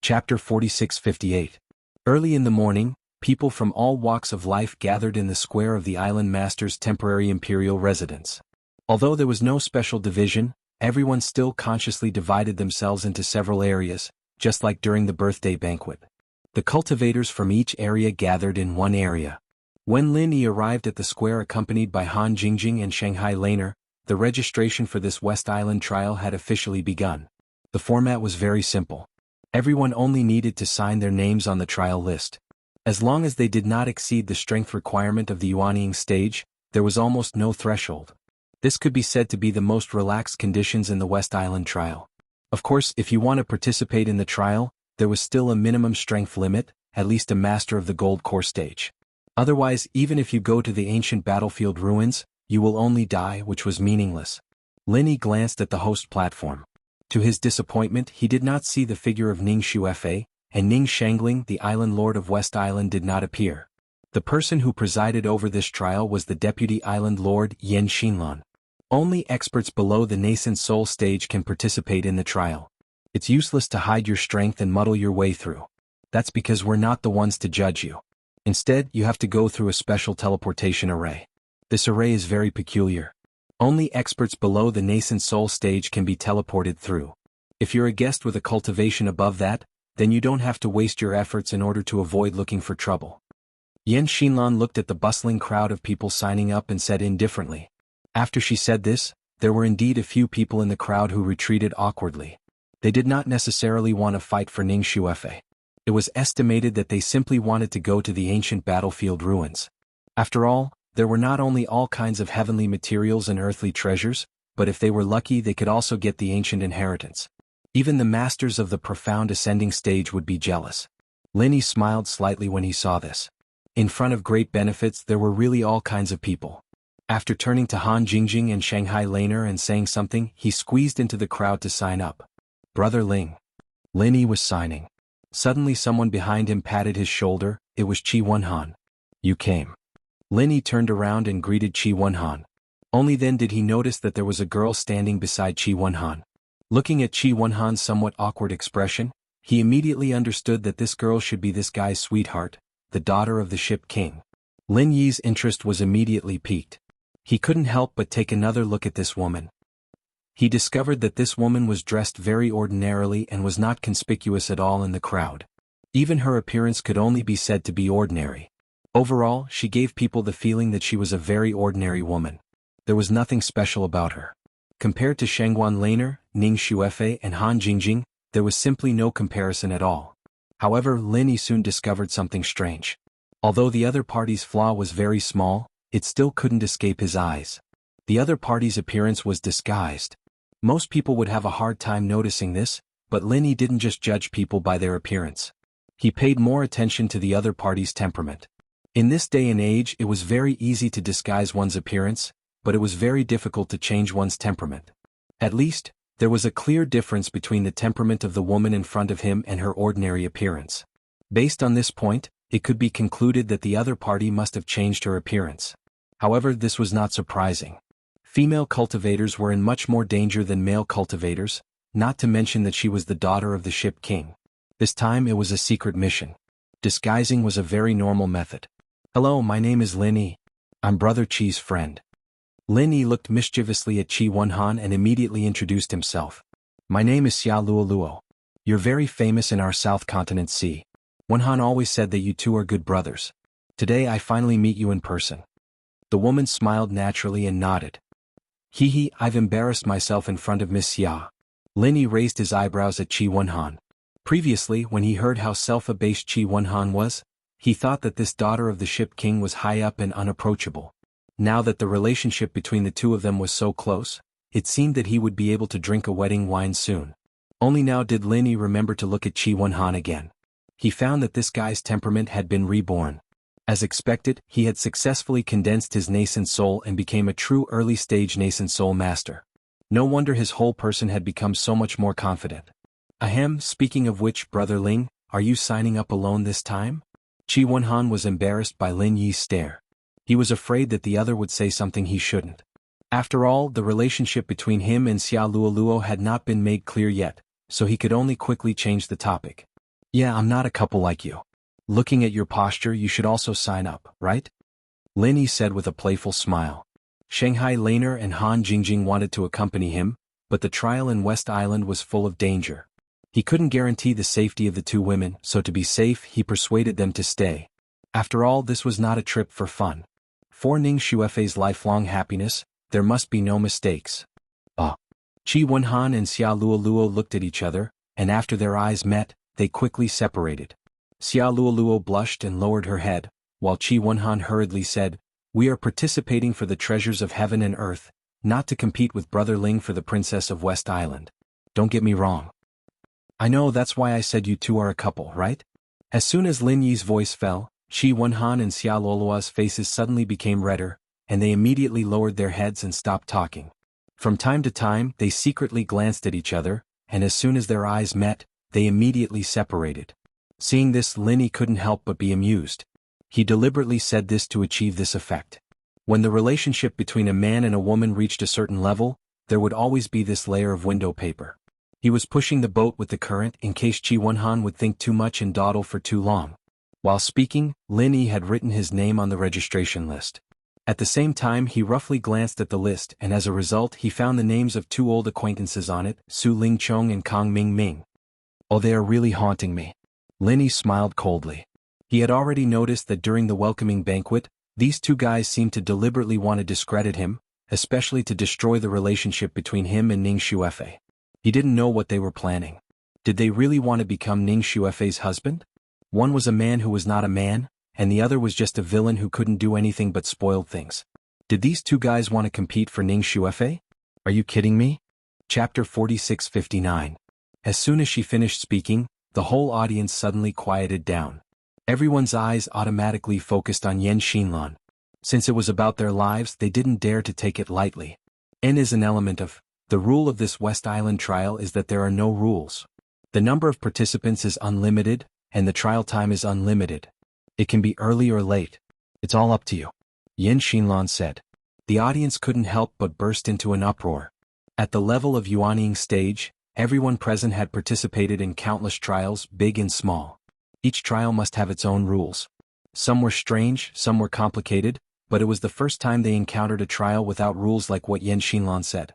Chapter 4658. Early in the morning, people from all walks of life gathered in the square of the island master's temporary imperial residence. Although there was no special division, everyone still consciously divided themselves into several areas, just like during the birthday banquet. The cultivators from each area gathered in one area. When Lin Yi arrived at the square accompanied by Han Jingjing and Shanghai Laner, the registration for this West Island trial had officially begun. The format was very simple. Everyone only needed to sign their names on the trial list. As long as they did not exceed the strength requirement of the Yuanying stage, there was almost no threshold. This could be said to be the most relaxed conditions in the West Island trial. Of course, if you want to participate in the trial, there was still a minimum strength limit, at least a master of the gold core stage. Otherwise, even if you go to the ancient battlefield ruins, you will only die, which was meaningless. Lin Yi glanced at the host platform. To his disappointment, he did not see the figure of Ning Xuefei, and Ning Shangling, the island lord of West Island, did not appear. The person who presided over this trial was the deputy island lord Yan Xinlan. Only experts below the nascent soul stage can participate in the trial. It's useless to hide your strength and muddle your way through. That's because we're not the ones to judge you. Instead, you have to go through a special teleportation array. This array is very peculiar. Only experts below the nascent soul stage can be teleported through. If you're a guest with a cultivation above that, then you don't have to waste your efforts in order to avoid looking for trouble. Yan Xinlan looked at the bustling crowd of people signing up and said indifferently. After she said this, there were indeed a few people in the crowd who retreated awkwardly. They did not necessarily want to fight for Ning Xuefei. It was estimated that they simply wanted to go to the ancient battlefield ruins. After all, there were not only all kinds of heavenly materials and earthly treasures, but if they were lucky they could also get the ancient inheritance. Even the masters of the profound ascending stage would be jealous. Lin Yi smiled slightly when he saw this. In front of great benefits there were really all kinds of people. After turning to Han Jingjing and Shanghai Laner and saying something, he squeezed into the crowd to sign up. Brother Ling. Lin Yi was signing. Suddenly someone behind him patted his shoulder. It was Qi Wenhan. You came. Lin Yi turned around and greeted Qi Wenhan. Only then did he notice that there was a girl standing beside Qi Wenhan. Looking at Qi Wenhan's somewhat awkward expression, he immediately understood that this girl should be this guy's sweetheart, the daughter of the ship king. Lin Yi's interest was immediately piqued. He couldn't help but take another look at this woman. He discovered that this woman was dressed very ordinarily and was not conspicuous at all in the crowd. Even her appearance could only be said to be ordinary. Overall, she gave people the feeling that she was a very ordinary woman. There was nothing special about her. Compared to Shangguan Laner, Ning Xuefei and Han Jingjing, there was simply no comparison at all. However, Lin Yi soon discovered something strange. Although the other party's flaw was very small, it still couldn't escape his eyes. The other party's appearance was disguised. Most people would have a hard time noticing this, but Lin Yi didn't just judge people by their appearance. He paid more attention to the other party's temperament. In this day and age it was very easy to disguise one's appearance, but it was very difficult to change one's temperament. At least, there was a clear difference between the temperament of the woman in front of him and her ordinary appearance. Based on this point, it could be concluded that the other party must have changed her appearance. However, this was not surprising. Female cultivators were in much more danger than male cultivators, not to mention that she was the daughter of the ship king. This time it was a secret mission. Disguising was a very normal method. Hello, my name is Lin Yi. I'm Brother Qi's friend. Lin Yi looked mischievously at Qi Wenhan and immediately introduced himself. My name is Xia Luoluo. You're very famous in our South Continent Sea. Wenhan always said that you two are good brothers. Today I finally meet you in person. The woman smiled naturally and nodded. Hee, I've embarrassed myself in front of Miss Xia. Lin Yi raised his eyebrows at Qi Wenhan. Previously, when he heard how self-abased Qi Wenhan was, he thought that this daughter of the ship king was high up and unapproachable. Now that the relationship between the two of them was so close, it seemed that he would be able to drink a wedding wine soon. Only now did Lin Yi remember to look at Qi Wenhan again. He found that this guy's temperament had been reborn. As expected, he had successfully condensed his nascent soul and became a true early-stage nascent soul master. No wonder his whole person had become so much more confident. Ahem, speaking of which, Brother Ling, are you signing up alone this time? Qi Wenhan was embarrassed by Lin Yi's stare. He was afraid that the other would say something he shouldn't. After all, the relationship between him and Xia Luoluo had not been made clear yet, so he could only quickly change the topic. Yeah, I'm not a couple like you. Looking at your posture, you should also sign up, right? Lin Yi said with a playful smile. Shanghai Laner and Han Jingjing wanted to accompany him, but the trial in West Island was full of danger. He couldn't guarantee the safety of the two women, so to be safe, he persuaded them to stay. After all, this was not a trip for fun. For Ning Xuefei's lifelong happiness, there must be no mistakes. Qi Wenhan and Xia Luoluo looked at each other, and after their eyes met, they quickly separated. Xia Luoluo blushed and lowered her head, while Qi Wenhan hurriedly said, "We are participating for the treasures of heaven and earth, not to compete with Brother Ling for the Princess of West Island. Don't get me wrong. I know, that's why I said you two are a couple, right?" As soon as Lin Yi's voice fell, Qi Wenhan and Xia Luoluo's faces suddenly became redder, and they immediately lowered their heads and stopped talking. From time to time, they secretly glanced at each other, and as soon as their eyes met, they immediately separated. Seeing this, Lin Yi couldn't help but be amused. He deliberately said this to achieve this effect. When the relationship between a man and a woman reached a certain level, there would always be this layer of window paper. He was pushing the boat with the current in case Qi Wenhan would think too much and dawdle for too long. While speaking, Lin Yi had written his name on the registration list. At the same time, he roughly glanced at the list, and as a result, he found the names of two old acquaintances on it, Su Lingchong and Kang Ming. "Oh, they are really haunting me." Lin Yi smiled coldly. He had already noticed that during the welcoming banquet, these two guys seemed to deliberately want to discredit him, especially to destroy the relationship between him and Ning Xuefei. He didn't know what they were planning. Did they really want to become Ning Xuefei's husband? One was a man who was not a man, and the other was just a villain who couldn't do anything but spoiled things. Did these two guys want to compete for Ning Xuefei? Are you kidding me? Chapter 46:59. As soon as she finished speaking, the whole audience suddenly quieted down. Everyone's eyes automatically focused on Yan Xinlan. Since it was about their lives, they didn't dare to take it lightly. N is an element of. The rule of this West Island trial is that there are no rules. The number of participants is unlimited, and the trial time is unlimited. It can be early or late. It's all up to you. Yan Xinlan said. The audience couldn't help but burst into an uproar. At the level of Yuanying stage, everyone present had participated in countless trials, big and small. Each trial must have its own rules. Some were strange, some were complicated, but it was the first time they encountered a trial without rules like what Yan Xinlan said.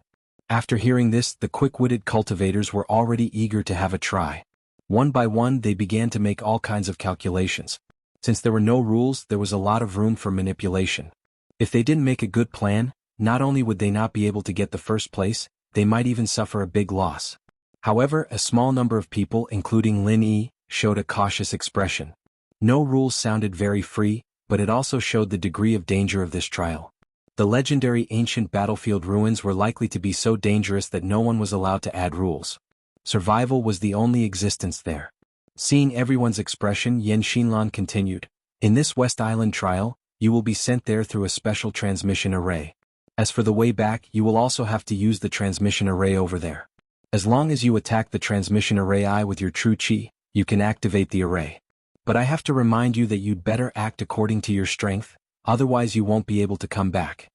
After hearing this, the quick-witted cultivators were already eager to have a try. One by one, they began to make all kinds of calculations. Since there were no rules, there was a lot of room for manipulation. If they didn't make a good plan, not only would they not be able to get the first place, they might even suffer a big loss. However, a small number of people, including Lin Yi, showed a cautious expression. No rules sounded very free, but it also showed the degree of danger of this trial. The legendary ancient battlefield ruins were likely to be so dangerous that no one was allowed to add rules. Survival was the only existence there. Seeing everyone's expression, Yan Xinlan continued, "In this West Island trial, you will be sent there through a special transmission array. As for the way back, you will also have to use the transmission array over there. As long as you attack the transmission array eye with your true qi, you can activate the array. But I have to remind you that you'd better act according to your strength, otherwise you won't be able to come back."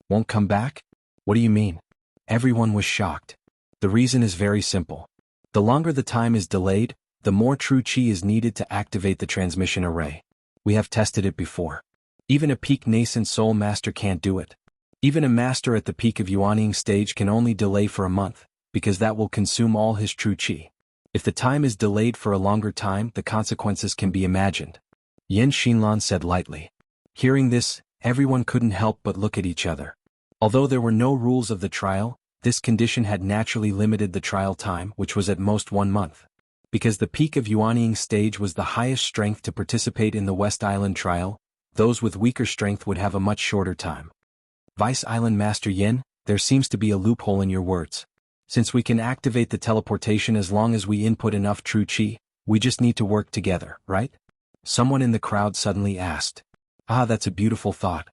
"Won't come back? What do you mean?" Everyone was shocked. The reason is very simple. The longer the time is delayed, the more true qi is needed to activate the transmission array. We have tested it before. Even a peak nascent soul master can't do it. Even a master at the peak of Yuanying stage can only delay for a month, because that will consume all his true qi. If the time is delayed for a longer time, the consequences can be imagined. Yan Xinlan said lightly. Hearing this, everyone couldn't help but look at each other. Although there were no rules of the trial, this condition had naturally limited the trial time, which was at most 1 month. Because the peak of Yuanying stage was the highest strength to participate in the West Island trial, those with weaker strength would have a much shorter time. Vice Island Master Yin, there seems to be a loophole in your words. Since we can activate the teleportation as long as we input enough true qi, we just need to work together, right? Someone in the crowd suddenly asked. Ah, that's a beautiful thought.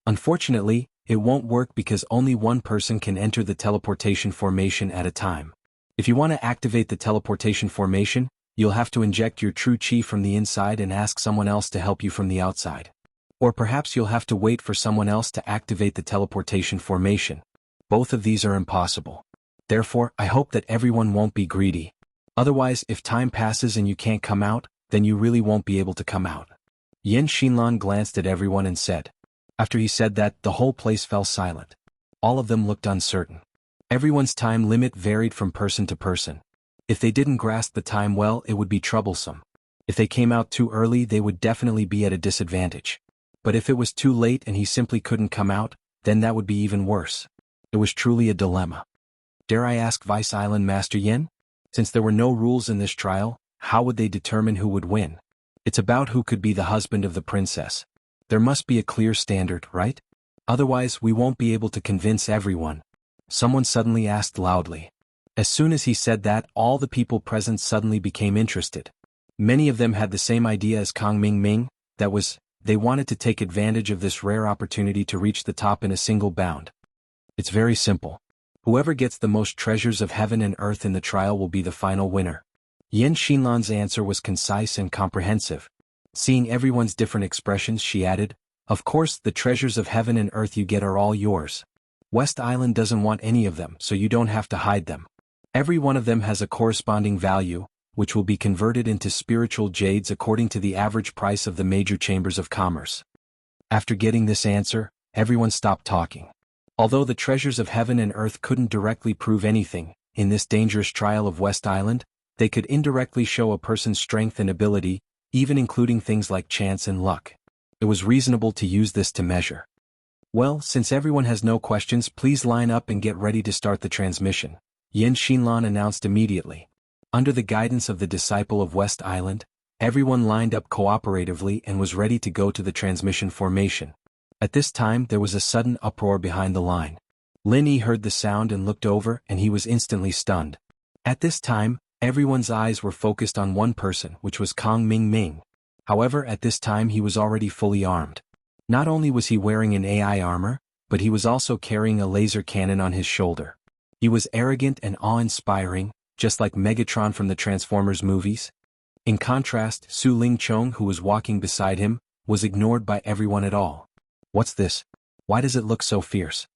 Unfortunately, it won't work because only one person can enter the teleportation formation at a time. If you want to activate the teleportation formation, you'll have to inject your true qi from the inside and ask someone else to help you from the outside. Or perhaps you'll have to wait for someone else to activate the teleportation formation. Both of these are impossible. Therefore, I hope that everyone won't be greedy. Otherwise, if time passes and you can't come out, then you really won't be able to come out. Yan Xinlan glanced at everyone and said. After he said that, the whole place fell silent. All of them looked uncertain. Everyone's time limit varied from person to person. If they didn't grasp the time well, it would be troublesome. If they came out too early, they would definitely be at a disadvantage. But if it was too late and he simply couldn't come out, then that would be even worse. It was truly a dilemma. Dare I ask Vice Island Master Yin? Since there were no rules in this trial, how would they determine who would win? It's about who could be the husband of the princess. There must be a clear standard, right? Otherwise, we won't be able to convince everyone. Someone suddenly asked loudly. As soon as he said that, all the people present suddenly became interested. Many of them had the same idea as Kang Ming, that was, they wanted to take advantage of this rare opportunity to reach the top in a single bound. It's very simple. Whoever gets the most treasures of heaven and earth in the trial will be the final winner. Yan Xinlan's answer was concise and comprehensive. Seeing everyone's different expressions, she added, of course, the treasures of heaven and earth you get are all yours. West Island doesn't want any of them, so you don't have to hide them. Every one of them has a corresponding value, which will be converted into spiritual jades according to the average price of the major chambers of commerce. After getting this answer, everyone stopped talking. Although the treasures of heaven and earth couldn't directly prove anything, in this dangerous trial of West Island, they could indirectly show a person's strength and ability, even including things like chance and luck. It was reasonable to use this to measure. Well, since everyone has no questions, please line up and get ready to start the transmission, Yan Xinlan announced immediately. Under the guidance of the disciple of West Island, everyone lined up cooperatively and was ready to go to the transmission formation. At this time, there was a sudden uproar behind the line. Lin Yi heard the sound and looked over, and he was instantly stunned. At this time, everyone's eyes were focused on one person, which was Kang Ming. However, at this time he was already fully armed. Not only was he wearing an AI armor, but he was also carrying a laser cannon on his shoulder. He was arrogant and awe-inspiring, just like Megatron from the Transformers movies. In contrast, Su Lingchong, who was walking beside him, was ignored by everyone at all. What's this? Why does it look so fierce?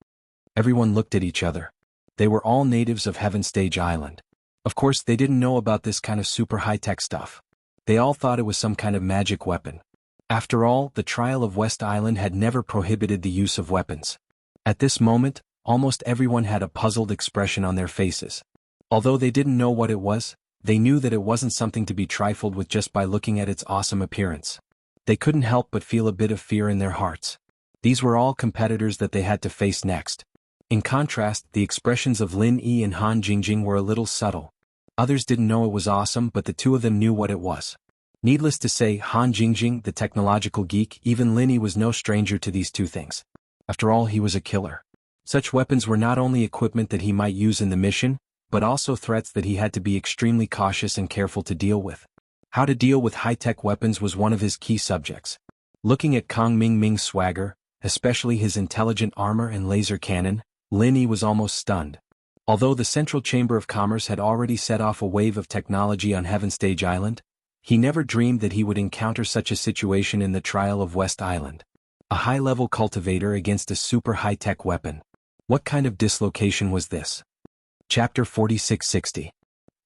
Everyone looked at each other. They were all natives of Heaven Stage Island. Of course, they didn't know about this kind of super high-tech stuff. They all thought it was some kind of magic weapon. After all, the trial of West Island had never prohibited the use of weapons. At this moment, almost everyone had a puzzled expression on their faces. Although they didn't know what it was, they knew that it wasn't something to be trifled with just by looking at its awesome appearance. They couldn't help but feel a bit of fear in their hearts. These were all competitors that they had to face next. In contrast, the expressions of Lin Yi and Han Jingjing were a little subtle. Others didn't know it was awesome, but the two of them knew what it was. Needless to say, Han Jingjing, the technological geek, even Lin Yi was no stranger to these two things. After all, he was a killer. Such weapons were not only equipment that he might use in the mission, but also threats that he had to be extremely cautious and careful to deal with. How to deal with high-tech weapons was one of his key subjects. Looking at Kang Ming's swagger, especially his intelligent armor and laser cannon, Lin Yi was almost stunned. Although the Central Chamber of Commerce had already set off a wave of technology on Heaven Stage Island, he never dreamed that he would encounter such a situation in the trial of West Island. A high-level cultivator against a super high-tech weapon. What kind of dislocation was this? Chapter 4660.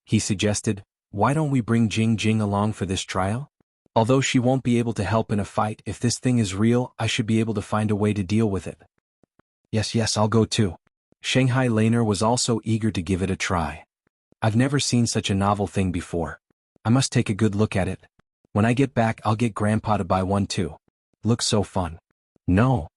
He suggested, why don't we bring Jing along for this trial? Although she won't be able to help in a fight, if this thing is real, I should be able to find a way to deal with it. Yes, I'll go too. Shanghai Laner was also eager to give it a try. I've never seen such a novel thing before. I must take a good look at it. When I get back, I'll get Grandpa to buy one too. Looks so fun. No.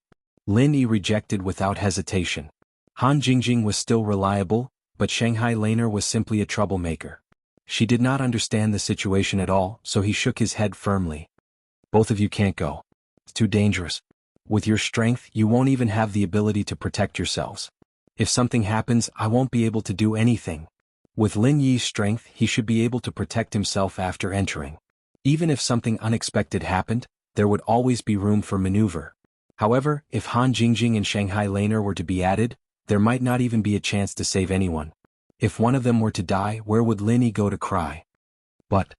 Lin Yi rejected without hesitation. Han Jingjing was still reliable, but Shanghai Laner was simply a troublemaker. She did not understand the situation at all, so he shook his head firmly. Both of you can't go. It's too dangerous. With your strength, you won't even have the ability to protect yourselves. If something happens, I won't be able to do anything. With Lin Yi's strength, he should be able to protect himself after entering. Even if something unexpected happened, there would always be room for maneuver. However, if Han Jingjing and Shanghai Laner were to be added, there might not even be a chance to save anyone. If one of them were to die, where would Lin Yi go to cry? But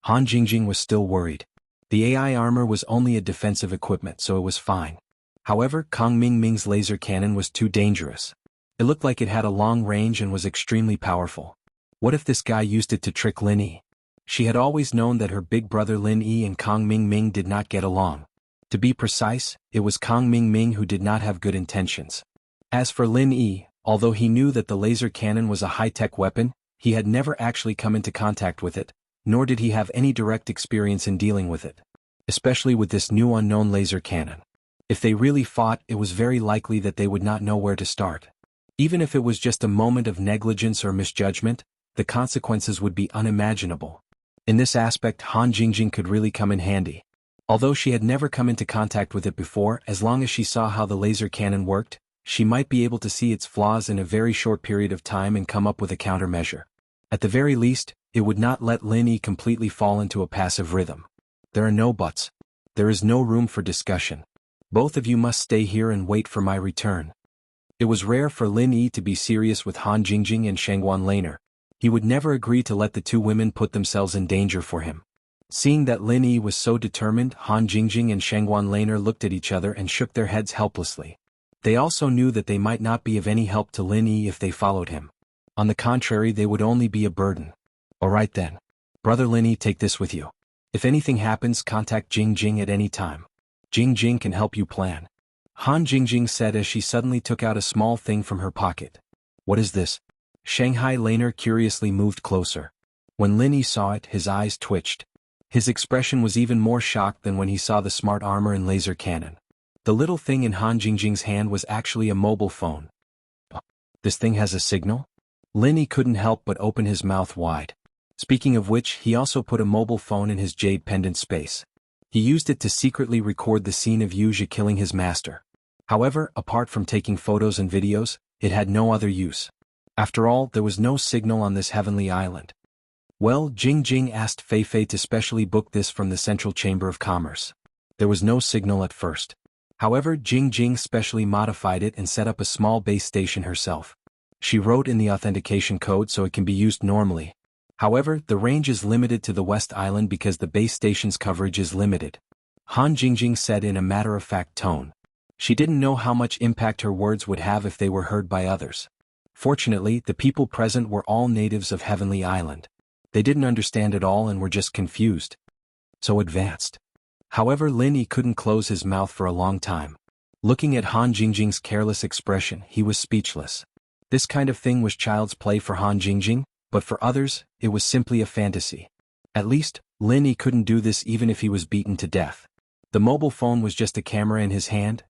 Han Jingjing was still worried. The AI armor was only a defensive equipment, so it was fine. However, Kang Ming's laser cannon was too dangerous. It looked like it had a long range and was extremely powerful. What if this guy used it to trick Lin Yi? She had always known that her big brother Lin Yi and Kang Ming did not get along. To be precise, it was Kang Ming who did not have good intentions. As for Lin Yi, although he knew that the laser cannon was a high-tech weapon, he had never actually come into contact with it, nor did he have any direct experience in dealing with it. Especially with this new unknown laser cannon. If they really fought, it was very likely that they would not know where to start. Even if it was just a moment of negligence or misjudgment, the consequences would be unimaginable. In this aspect, Han Jingjing could really come in handy. Although she had never come into contact with it before, as long as she saw how the laser cannon worked, she might be able to see its flaws in a very short period of time and come up with a countermeasure. At the very least, it would not let Lin Yi completely fall into a passive rhythm. There are no buts. There is no room for discussion. Both of you must stay here and wait for my return. It was rare for Lin Yi to be serious with Han Jingjing and Shangguan Laner. He would never agree to let the two women put themselves in danger for him. Seeing that Lin Yi was so determined, Han Jingjing and Shangguan Laner looked at each other and shook their heads helplessly. They also knew that they might not be of any help to Lin Yi if they followed him. On the contrary, they would only be a burden. Alright then. Brother Lin Yi, take this with you. If anything happens, contact Jing at any time. Jing can help you plan. Han Jingjing said as she suddenly took out a small thing from her pocket. What is this? Shanghai Laner curiously moved closer. When Lin Yi saw it, his eyes twitched. His expression was even more shocked than when he saw the smart armor and laser cannon. The little thing in Han Jingjing's hand was actually a mobile phone. This thing has a signal? Lin Yi couldn't help but open his mouth wide. Speaking of which, he also put a mobile phone in his jade pendant space. He used it to secretly record the scene of Wuxia killing his master. However, apart from taking photos and videos, it had no other use. After all, there was no signal on this heavenly island. Well, Jing asked Fei to specially book this from the Central Chamber of Commerce. There was no signal at first. However, Jing specially modified it and set up a small base station herself. She wrote in the authentication code so it can be used normally. However, the range is limited to the West Island because the base station's coverage is limited. Han Jingjing said in a matter-of-fact tone. She didn't know how much impact her words would have if they were heard by others. Fortunately, the people present were all natives of Heavenly Island. They didn't understand at all and were just confused. So advanced. However, Lin Yi couldn't close his mouth for a long time. Looking at Han Jingjing's careless expression, he was speechless. This kind of thing was child's play for Han Jingjing, but for others, it was simply a fantasy. At least, Lin Yi couldn't do this even if he was beaten to death. The mobile phone was just a camera in his hand.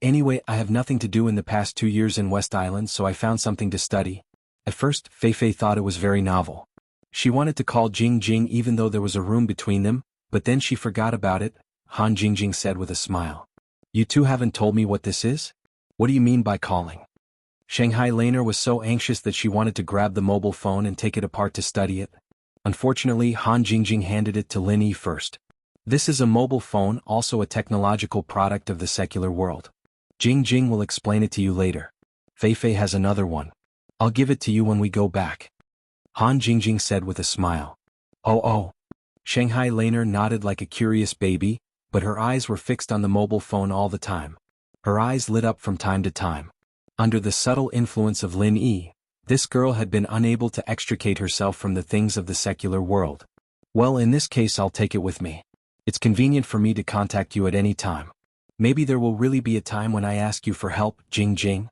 Anyway, I have nothing to do in the past 2 years in West Island, so I found something to study. At first, Fei thought it was very novel. She wanted to call Jing even though there was a room between them, but then she forgot about it. Han Jingjing said with a smile. You two haven't told me what this is? What do you mean by calling? Shanghai Laner was so anxious that she wanted to grab the mobile phone and take it apart to study it. Unfortunately, Han Jingjing handed it to Lin Yi first. This is a mobile phone, also a technological product of the secular world. Jing will explain it to you later. Fei has another one. I'll give it to you when we go back. Han Jingjing said with a smile. Oh. Shanghai Laner nodded like a curious baby, but her eyes were fixed on the mobile phone all the time. Her eyes lit up from time to time. Under the subtle influence of Lin Yi, this girl had been unable to extricate herself from the things of the secular world. Well, in this case I'll take it with me. It's convenient for me to contact you at any time. Maybe there will really be a time when I ask you for help, Jing.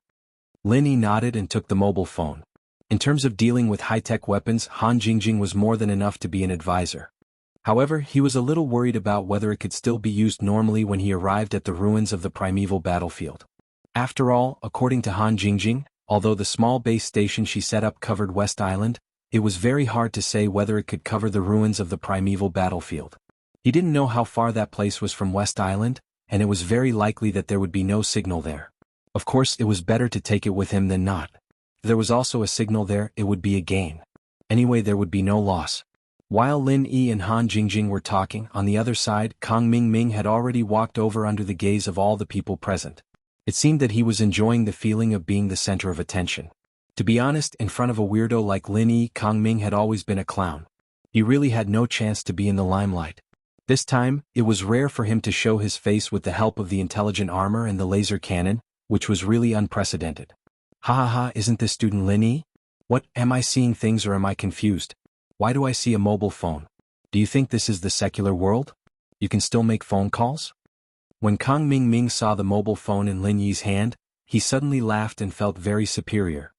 Lin Yi nodded and took the mobile phone. In terms of dealing with high-tech weapons, Han Jingjing was more than enough to be an advisor. However, he was a little worried about whether it could still be used normally when he arrived at the ruins of the primeval battlefield. After all, according to Han Jingjing, although the small base station she set up covered West Island, it was very hard to say whether it could cover the ruins of the primeval battlefield. He didn't know how far that place was from West Island, and it was very likely that there would be no signal there. Of course, it was better to take it with him than not. If there was also a signal there, it would be a gain. Anyway, there would be no loss. While Lin Yi and Han Jingjing were talking, on the other side, Kang Ming had already walked over under the gaze of all the people present. It seemed that he was enjoying the feeling of being the center of attention. To be honest, in front of a weirdo like Lin Yi, Kang Ming had always been a clown. He really had no chance to be in the limelight. This time, it was rare for him to show his face with the help of the intelligent armor and the laser cannon, which was really unprecedented. Ha, isn't this student Lin Yi? What, am I seeing things or am I confused? Why do I see a mobile phone? Do you think this is the secular world? You can still make phone calls? When Kang Ming saw the mobile phone in Lin Yi's hand, he suddenly laughed and felt very superior.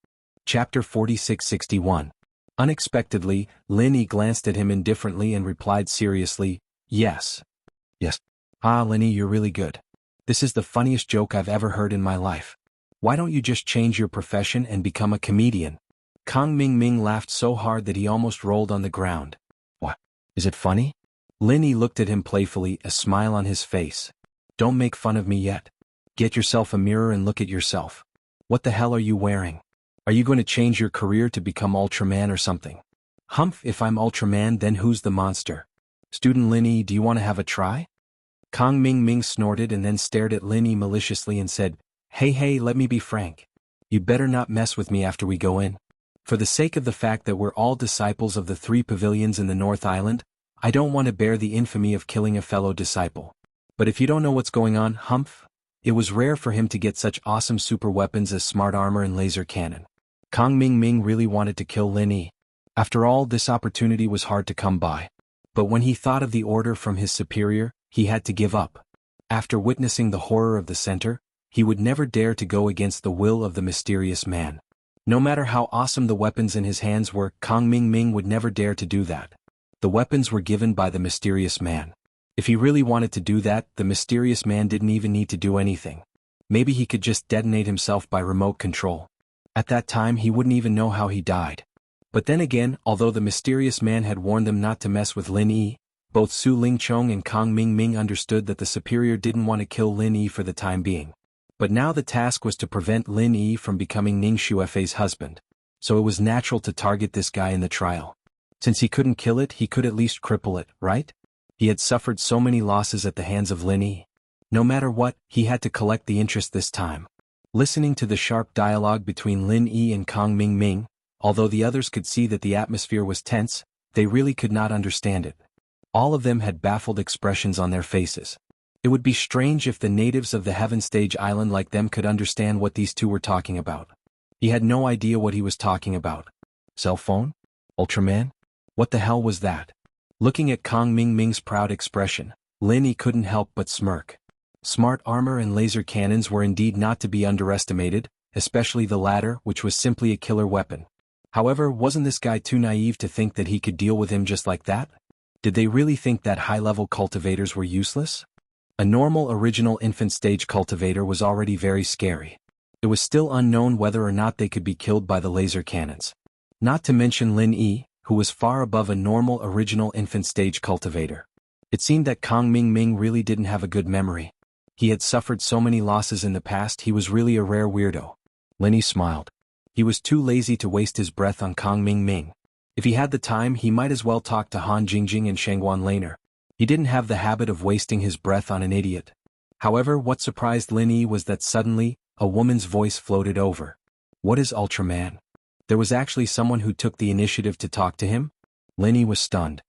Chapter 4661. Unexpectedly, Lin Yi glanced at him indifferently and replied seriously, yes. Yes. Ah, Lin Yi, you're really good. This is the funniest joke I've ever heard in my life. Why don't you just change your profession and become a comedian? Kang Ming laughed so hard that he almost rolled on the ground. What? Is it funny? Lin Yi looked at him playfully, a smile on his face. Don't make fun of me yet. Get yourself a mirror and look at yourself. What the hell are you wearing? Are you going to change your career to become Ultraman or something? Humph, if I'm Ultraman, then who's the monster? Student Lin Yi, do you want to have a try? Kang Ming snorted and then stared at Lin Yi maliciously and said, Hey, let me be frank. You'd better not mess with me after we go in. For the sake of the fact that we're all disciples of the 3 pavilions in the North Island, I don't want to bear the infamy of killing a fellow disciple. But if you don't know what's going on, humph, it was rare for him to get such awesome super weapons as smart armor and laser cannon. Kang Ming really wanted to kill Lin Yi. After all, this opportunity was hard to come by. But when he thought of the order from his superior, he had to give up. After witnessing the horror of the center, he would never dare to go against the will of the mysterious man. No matter how awesome the weapons in his hands were, Kang Ming would never dare to do that. The weapons were given by the mysterious man. If he really wanted to do that, the mysterious man didn't even need to do anything. Maybe he could just detonate himself by remote control. At that time he wouldn't even know how he died. But then again, although the mysterious man had warned them not to mess with Lin Yi, both Su Lingchong and Kang Ming understood that the superior didn't want to kill Lin Yi for the time being. But now the task was to prevent Lin Yi from becoming Ning Xuefei's husband. So it was natural to target this guy in the trial. Since he couldn't kill it, he could at least cripple it, right? He had suffered so many losses at the hands of Lin Yi. No matter what, he had to collect the interest this time. Listening to the sharp dialogue between Lin Yi and Kang Ming, although the others could see that the atmosphere was tense, they really could not understand it. All of them had baffled expressions on their faces. It would be strange if the natives of the Heaven Stage Island like them could understand what these two were talking about. He had no idea what he was talking about. Cell phone? Ultraman? What the hell was that? Looking at Kang Ming's proud expression, Lin Yi couldn't help but smirk. Smart armor and laser cannons were indeed not to be underestimated, especially the latter, which was simply a killer weapon. However, wasn't this guy too naive to think that he could deal with him just like that? Did they really think that high-level cultivators were useless? A normal original infant stage cultivator was already very scary. It was still unknown whether or not they could be killed by the laser cannons. Not to mention Lin Yi, who was far above a normal original infant stage cultivator. It seemed that Kang Ming really didn't have a good memory. He had suffered so many losses in the past, he was really a rare weirdo. Lin Yi smiled. He was too lazy to waste his breath on Kang Ming. If he had the time, he might as well talk to Han Jingjing and Shangguan Laner. He didn't have the habit of wasting his breath on an idiot. However, what surprised Lin Yi was that suddenly, a woman's voice floated over. What is Ultraman? There was actually someone who took the initiative to talk to him? Lin Yi was stunned.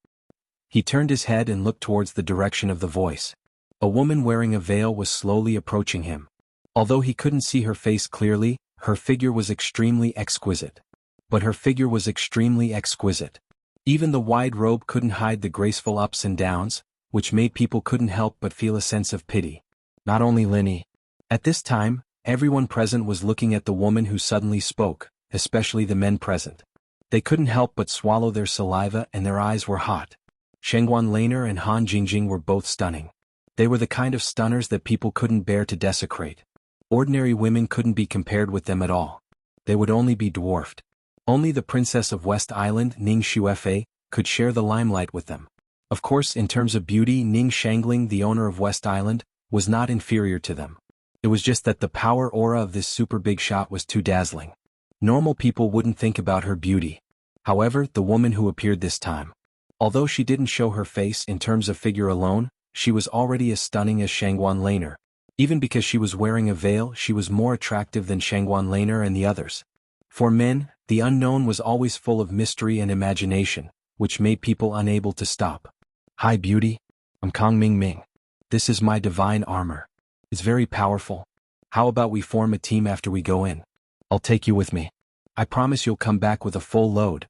He turned his head and looked towards the direction of the voice. A woman wearing a veil was slowly approaching him. Although he couldn't see her face clearly, her figure was extremely exquisite. But her figure was extremely exquisite. Even the wide robe couldn't hide the graceful ups and downs, which made people couldn't help but feel a sense of pity. Not only Lin Yi. At this time, everyone present was looking at the woman who suddenly spoke, especially the men present. They couldn't help but swallow their saliva and their eyes were hot. Shangguan Laner and Han Jingjing were both stunning. They were the kind of stunners that people couldn't bear to desecrate. Ordinary women couldn't be compared with them at all. They would only be dwarfed. Only the princess of West Island, Ning Xuefei, could share the limelight with them. Of course, in terms of beauty, Ning Shangling, the owner of West Island, was not inferior to them. It was just that the power aura of this super big shot was too dazzling. Normal people wouldn't think about her beauty. However, the woman who appeared this time. Although she didn't show her face in terms of figure alone, she was already as stunning as Shangguan Laner. Even because she was wearing a veil, she was more attractive than Shangguan Laner and the others. For men, the unknown was always full of mystery and imagination, which made people unable to stop. Hi beauty, I'm Kang Ming. This is my divine armor. It's very powerful. How about we form a team after we go in? I'll take you with me. I promise you'll come back with a full load.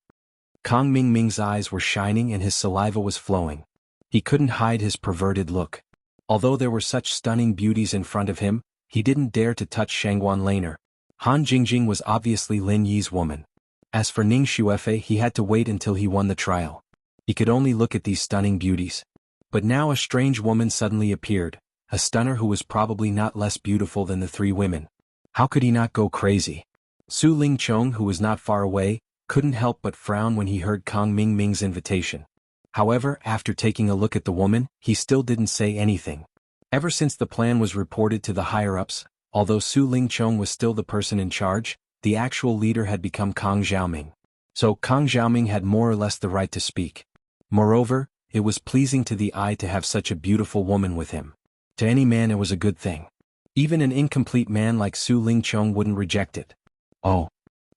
Kang Mingming's eyes were shining and his saliva was flowing. He couldn't hide his perverted look. Although there were such stunning beauties in front of him, he didn't dare to touch Shangguan Laner. Han Jingjing was obviously Lin Yi's woman. As for Ning Xuefei, he had to wait until he won the trial. He could only look at these stunning beauties. But now a strange woman suddenly appeared, a stunner who was probably not less beautiful than the three women. How could he not go crazy? Su Lingchong, who was not far away, couldn't help but frown when he heard Kang Mingming's invitation. However, after taking a look at the woman, he still didn't say anything. Ever since the plan was reported to the higher-ups, although Su Lingchong was still the person in charge, the actual leader had become Kang Xiaoming. So Kang Xiaoming had more or less the right to speak. Moreover, it was pleasing to the eye to have such a beautiful woman with him. To any man it was a good thing. Even an incomplete man like Su Lingchong wouldn't reject it. Oh.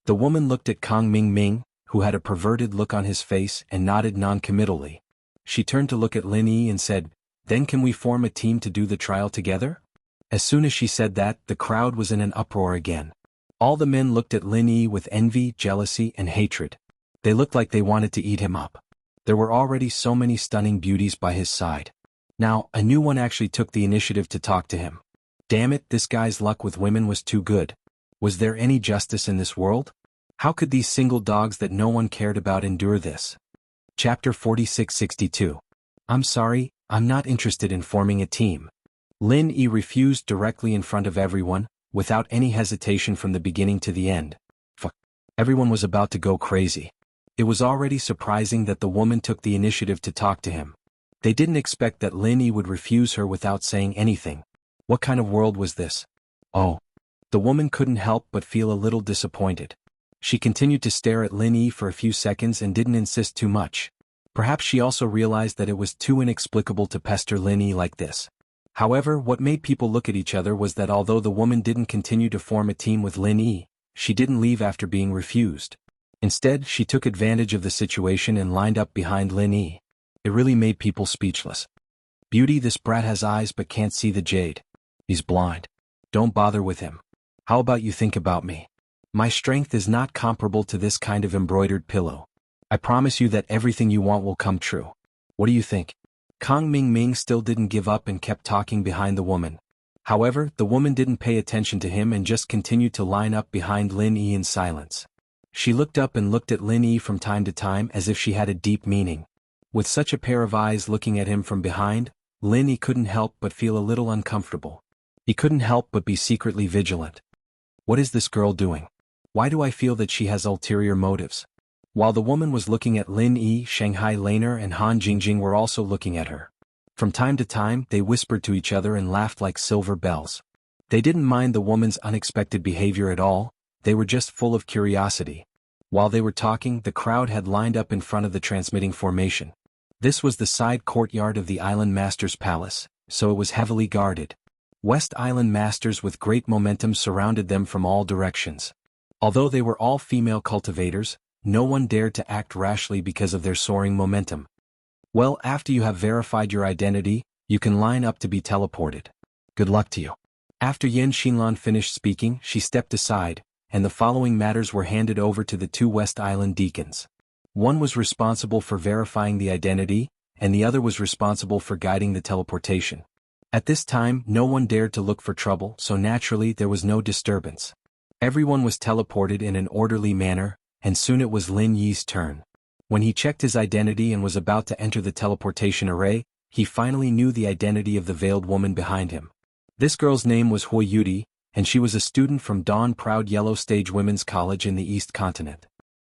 The woman looked at Kang Mingming, who had a perverted look on his face, and nodded non-committally. She turned to look at Lin Yi and said, "Then can we form a team to do the trial together?" As soon as she said that, the crowd was in an uproar again. All the men looked at Lin Yi with envy, jealousy, and hatred. They looked like they wanted to eat him up. There were already so many stunning beauties by his side. Now, a new one actually took the initiative to talk to him. Damn it, this guy's luck with women was too good. Was there any justice in this world? How could these single dogs that no one cared about endure this? Chapter 4662. I'm sorry, I'm not interested in forming a team. Lin Yi refused directly in front of everyone, without any hesitation from the beginning to the end. Fuck. Everyone was about to go crazy. It was already surprising that the woman took the initiative to talk to him. They didn't expect that Lin Yi would refuse her without saying anything. What kind of world was this? Oh. The woman couldn't help but feel a little disappointed. She continued to stare at Lin Yi for a few seconds and didn't insist too much. Perhaps she also realized that it was too inexplicable to pester Lin Yi like this. However, what made people look at each other was that although the woman didn't continue to form a team with Lin Yi, she didn't leave after being refused. Instead, she took advantage of the situation and lined up behind Lin Yi. It really made people speechless. Beauty, this brat has eyes but can't see the jade. He's blind. Don't bother with him. How about you think about me? My strength is not comparable to this kind of embroidered pillow. I promise you that everything you want will come true. What do you think? Kang Mingming still didn't give up and kept talking behind the woman. However, the woman didn't pay attention to him and just continued to line up behind Lin Yi in silence. She looked up and looked at Lin Yi from time to time as if she had a deep meaning. With such a pair of eyes looking at him from behind, Lin Yi couldn't help but feel a little uncomfortable. He couldn't help but be secretly vigilant. What is this girl doing? Why do I feel that she has ulterior motives? While the woman was looking at Lin Yi, Shanghai Laner and Han Jingjing were also looking at her. From time to time, they whispered to each other and laughed like silver bells. They didn't mind the woman's unexpected behavior at all, they were just full of curiosity. While they were talking, the crowd had lined up in front of the transmitting formation. This was the side courtyard of the Island Master's palace, so it was heavily guarded. West Island Masters with great momentum surrounded them from all directions. Although they were all female cultivators, no one dared to act rashly because of their soaring momentum. Well, after you have verified your identity, you can line up to be teleported. Good luck to you. After Yen Xinlan finished speaking, she stepped aside, and the following matters were handed over to the two West Island deacons. One was responsible for verifying the identity, and the other was responsible for guiding the teleportation. At this time, no one dared to look for trouble, so naturally there was no disturbance. Everyone was teleported in an orderly manner, and soon it was Lin Yi's turn. When he checked his identity and was about to enter the teleportation array, he finally knew the identity of the veiled woman behind him. This girl's name was Hui Yudi, and she was a student from Dawn Proud Yellow Stage Women's College in the East Continent.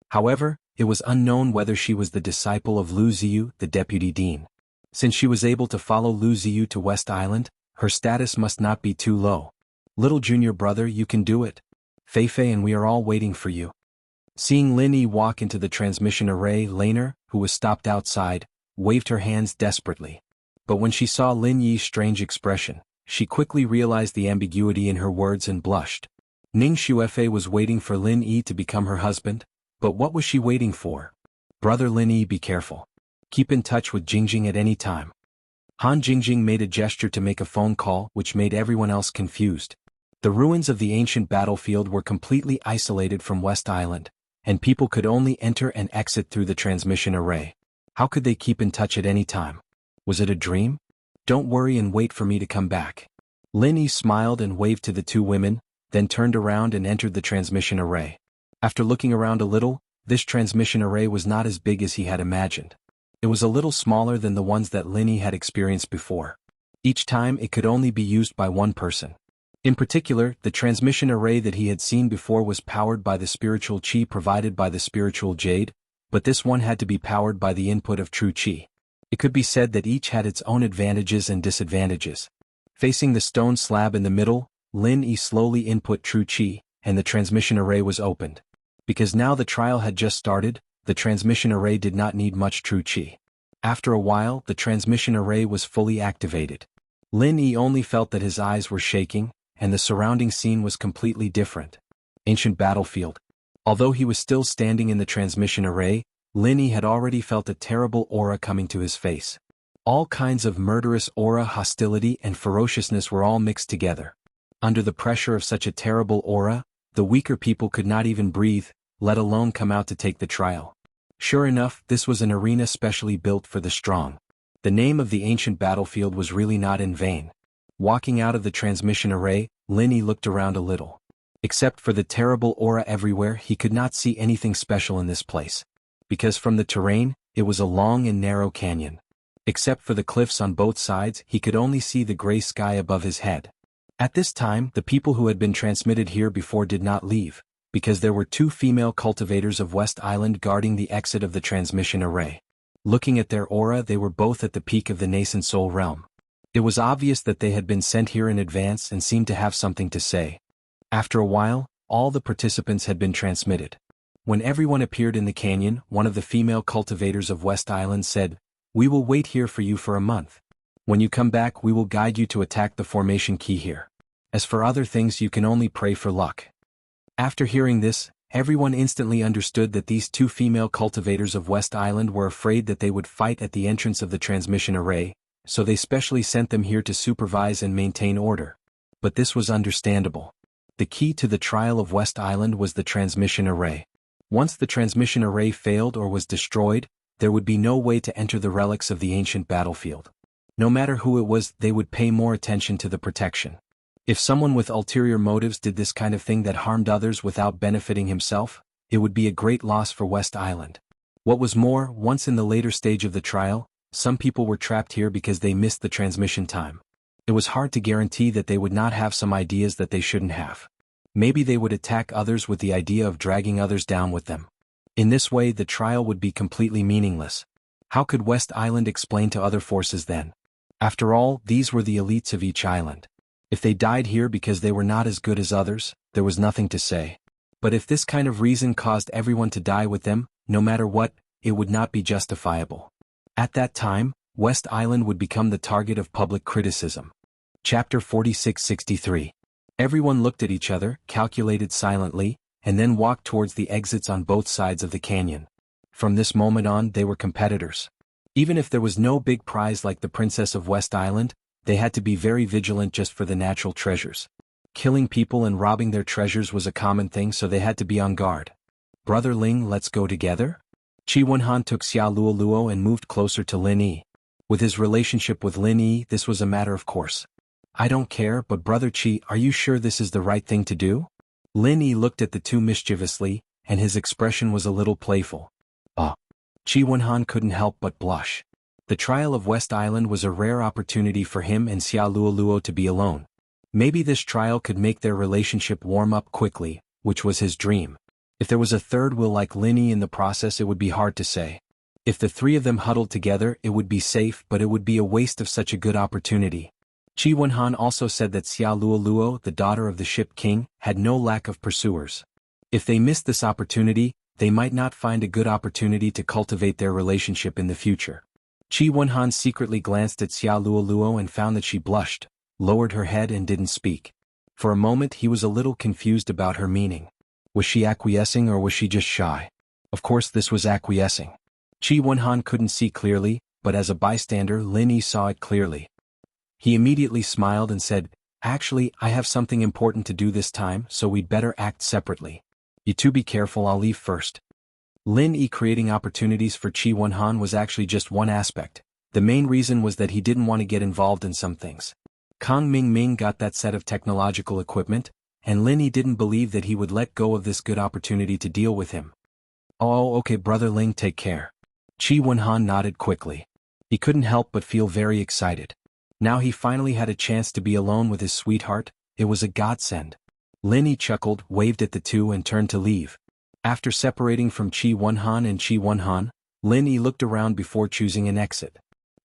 However, it was unknown whether she was the disciple of Lu Ziyu, the deputy dean. Since she was able to follow Lu Ziyu to West Island, her status must not be too low. Little junior brother, you can do it. Feifei and we are all waiting for you. Seeing Lin Yi walk into the transmission array, Laner, who was stopped outside, waved her hands desperately. But when she saw Lin Yi's strange expression, she quickly realized the ambiguity in her words and blushed. Ning Xuefei was waiting for Lin Yi to become her husband, but what was she waiting for? Brother Lin Yi, be careful. Keep in touch with Jingjing at any time. Han Jingjing made a gesture to make a phone call, which made everyone else confused. The ruins of the ancient battlefield were completely isolated from West Island, and people could only enter and exit through the transmission array. How could they keep in touch at any time? Was it a dream? Don't worry and wait for me to come back. Lin Yi smiled and waved to the two women, then turned around and entered the transmission array. After looking around a little, this transmission array was not as big as he had imagined. It was a little smaller than the ones that Lin Yi had experienced before. Each time it could only be used by one person. In particular, the transmission array that he had seen before was powered by the spiritual qi provided by the spiritual jade, but this one had to be powered by the input of true qi. It could be said that each had its own advantages and disadvantages. Facing the stone slab in the middle, Lin Yi slowly input true qi, and the transmission array was opened. Because now the trial had just started, the transmission array did not need much true qi. After a while, the transmission array was fully activated. Lin Yi only felt that his eyes were shaking, and the surrounding scene was completely different. Ancient battlefield. Although he was still standing in the transmission array, Lin Yi had already felt a terrible aura coming to his face. All kinds of murderous aura, hostility and ferociousness were all mixed together. Under the pressure of such a terrible aura, the weaker people could not even breathe, let alone come out to take the trial. Sure enough, this was an arena specially built for the strong. The name of the ancient battlefield was really not in vain. Walking out of the transmission array, Lin Yi looked around a little. Except for the terrible aura everywhere, he could not see anything special in this place. Because from the terrain, it was a long and narrow canyon. Except for the cliffs on both sides, he could only see the gray sky above his head. At this time, the people who had been transmitted here before did not leave, because there were two female cultivators of West Island guarding the exit of the transmission array. Looking at their aura, they were both at the peak of the nascent soul realm. It was obvious that they had been sent here in advance and seemed to have something to say. After a while, all the participants had been transmitted. When everyone appeared in the canyon, one of the female cultivators of West Island said, "We will wait here for you for a month. When you come back, we will guide you to attack the formation key here. As for other things, you can only pray for luck." After hearing this, everyone instantly understood that these two female cultivators of West Island were afraid that they would fight at the entrance of the transmission array, so they specially sent them here to supervise and maintain order. But this was understandable. The key to the trial of West Island was the transmission array. Once the transmission array failed or was destroyed, there would be no way to enter the relics of the ancient battlefield. No matter who it was, they would pay more attention to the protection. If someone with ulterior motives did this kind of thing that harmed others without benefiting himself, it would be a great loss for West Island. What was more, once in the later stage of the trial, some people were trapped here because they missed the transmission time. It was hard to guarantee that they would not have some ideas that they shouldn't have. Maybe they would attack others with the idea of dragging others down with them. In this way, the trial would be completely meaningless. How could West Island explain to other forces then? After all, these were the elites of each island. If they died here because they were not as good as others, there was nothing to say. But if this kind of reason caused everyone to die with them, no matter what, it would not be justifiable. At that time, West Island would become the target of public criticism. Chapter 4663. Everyone looked at each other, calculated silently, and then walked towards the exits on both sides of the canyon. From this moment on, they were competitors. Even if there was no big prize like the Princess of West Island, they had to be very vigilant just for the natural treasures. Killing people and robbing their treasures was a common thing, so they had to be on guard. "Brother Ling, let's go together?" Qi Wenhan took Xia Luoluo and moved closer to Lin Yi. With his relationship with Lin Yi, this was a matter of course. "I don't care, but Brother Qi, are you sure this is the right thing to do?" Lin Yi looked at the two mischievously, and his expression was a little playful. Qi Wenhan couldn't help but blush. The trial of West Island was a rare opportunity for him and Xia Luoluo to be alone. Maybe this trial could make their relationship warm up quickly, which was his dream. If there was a third will like Lin Yi in the process, it would be hard to say. If the three of them huddled together, it would be safe, but it would be a waste of such a good opportunity. Qi Wenhan also said that Xia Luoluo, the daughter of the Ship King, had no lack of pursuers. If they missed this opportunity, they might not find a good opportunity to cultivate their relationship in the future. Qi Wenhan secretly glanced at Xia Luoluo and found that she blushed, lowered her head and didn't speak. For a moment he was a little confused about her meaning. Was she acquiescing or was she just shy? Of course this was acquiescing. Qi Wenhan couldn't see clearly, but as a bystander Lin Yi saw it clearly. He immediately smiled and said, Actually, I have something important to do this time, so we'd better act separately. You two be careful, I'll leave first. Lin Yi creating opportunities for Qi Wenhan was actually just one aspect. The main reason was that he didn't want to get involved in some things. Kang Ming got that set of technological equipment, and Lin Yi didn't believe that he would let go of this good opportunity to deal with him. Oh, okay, brother Ling, take care. Qi Wenhan nodded quickly. He couldn't help but feel very excited. Now he finally had a chance to be alone with his sweetheart. It was a godsend. Lin Yi chuckled, waved at the two and turned to leave. After separating from Qi Wenhan and Qi Wenhan, Lin Yi looked around before choosing an exit.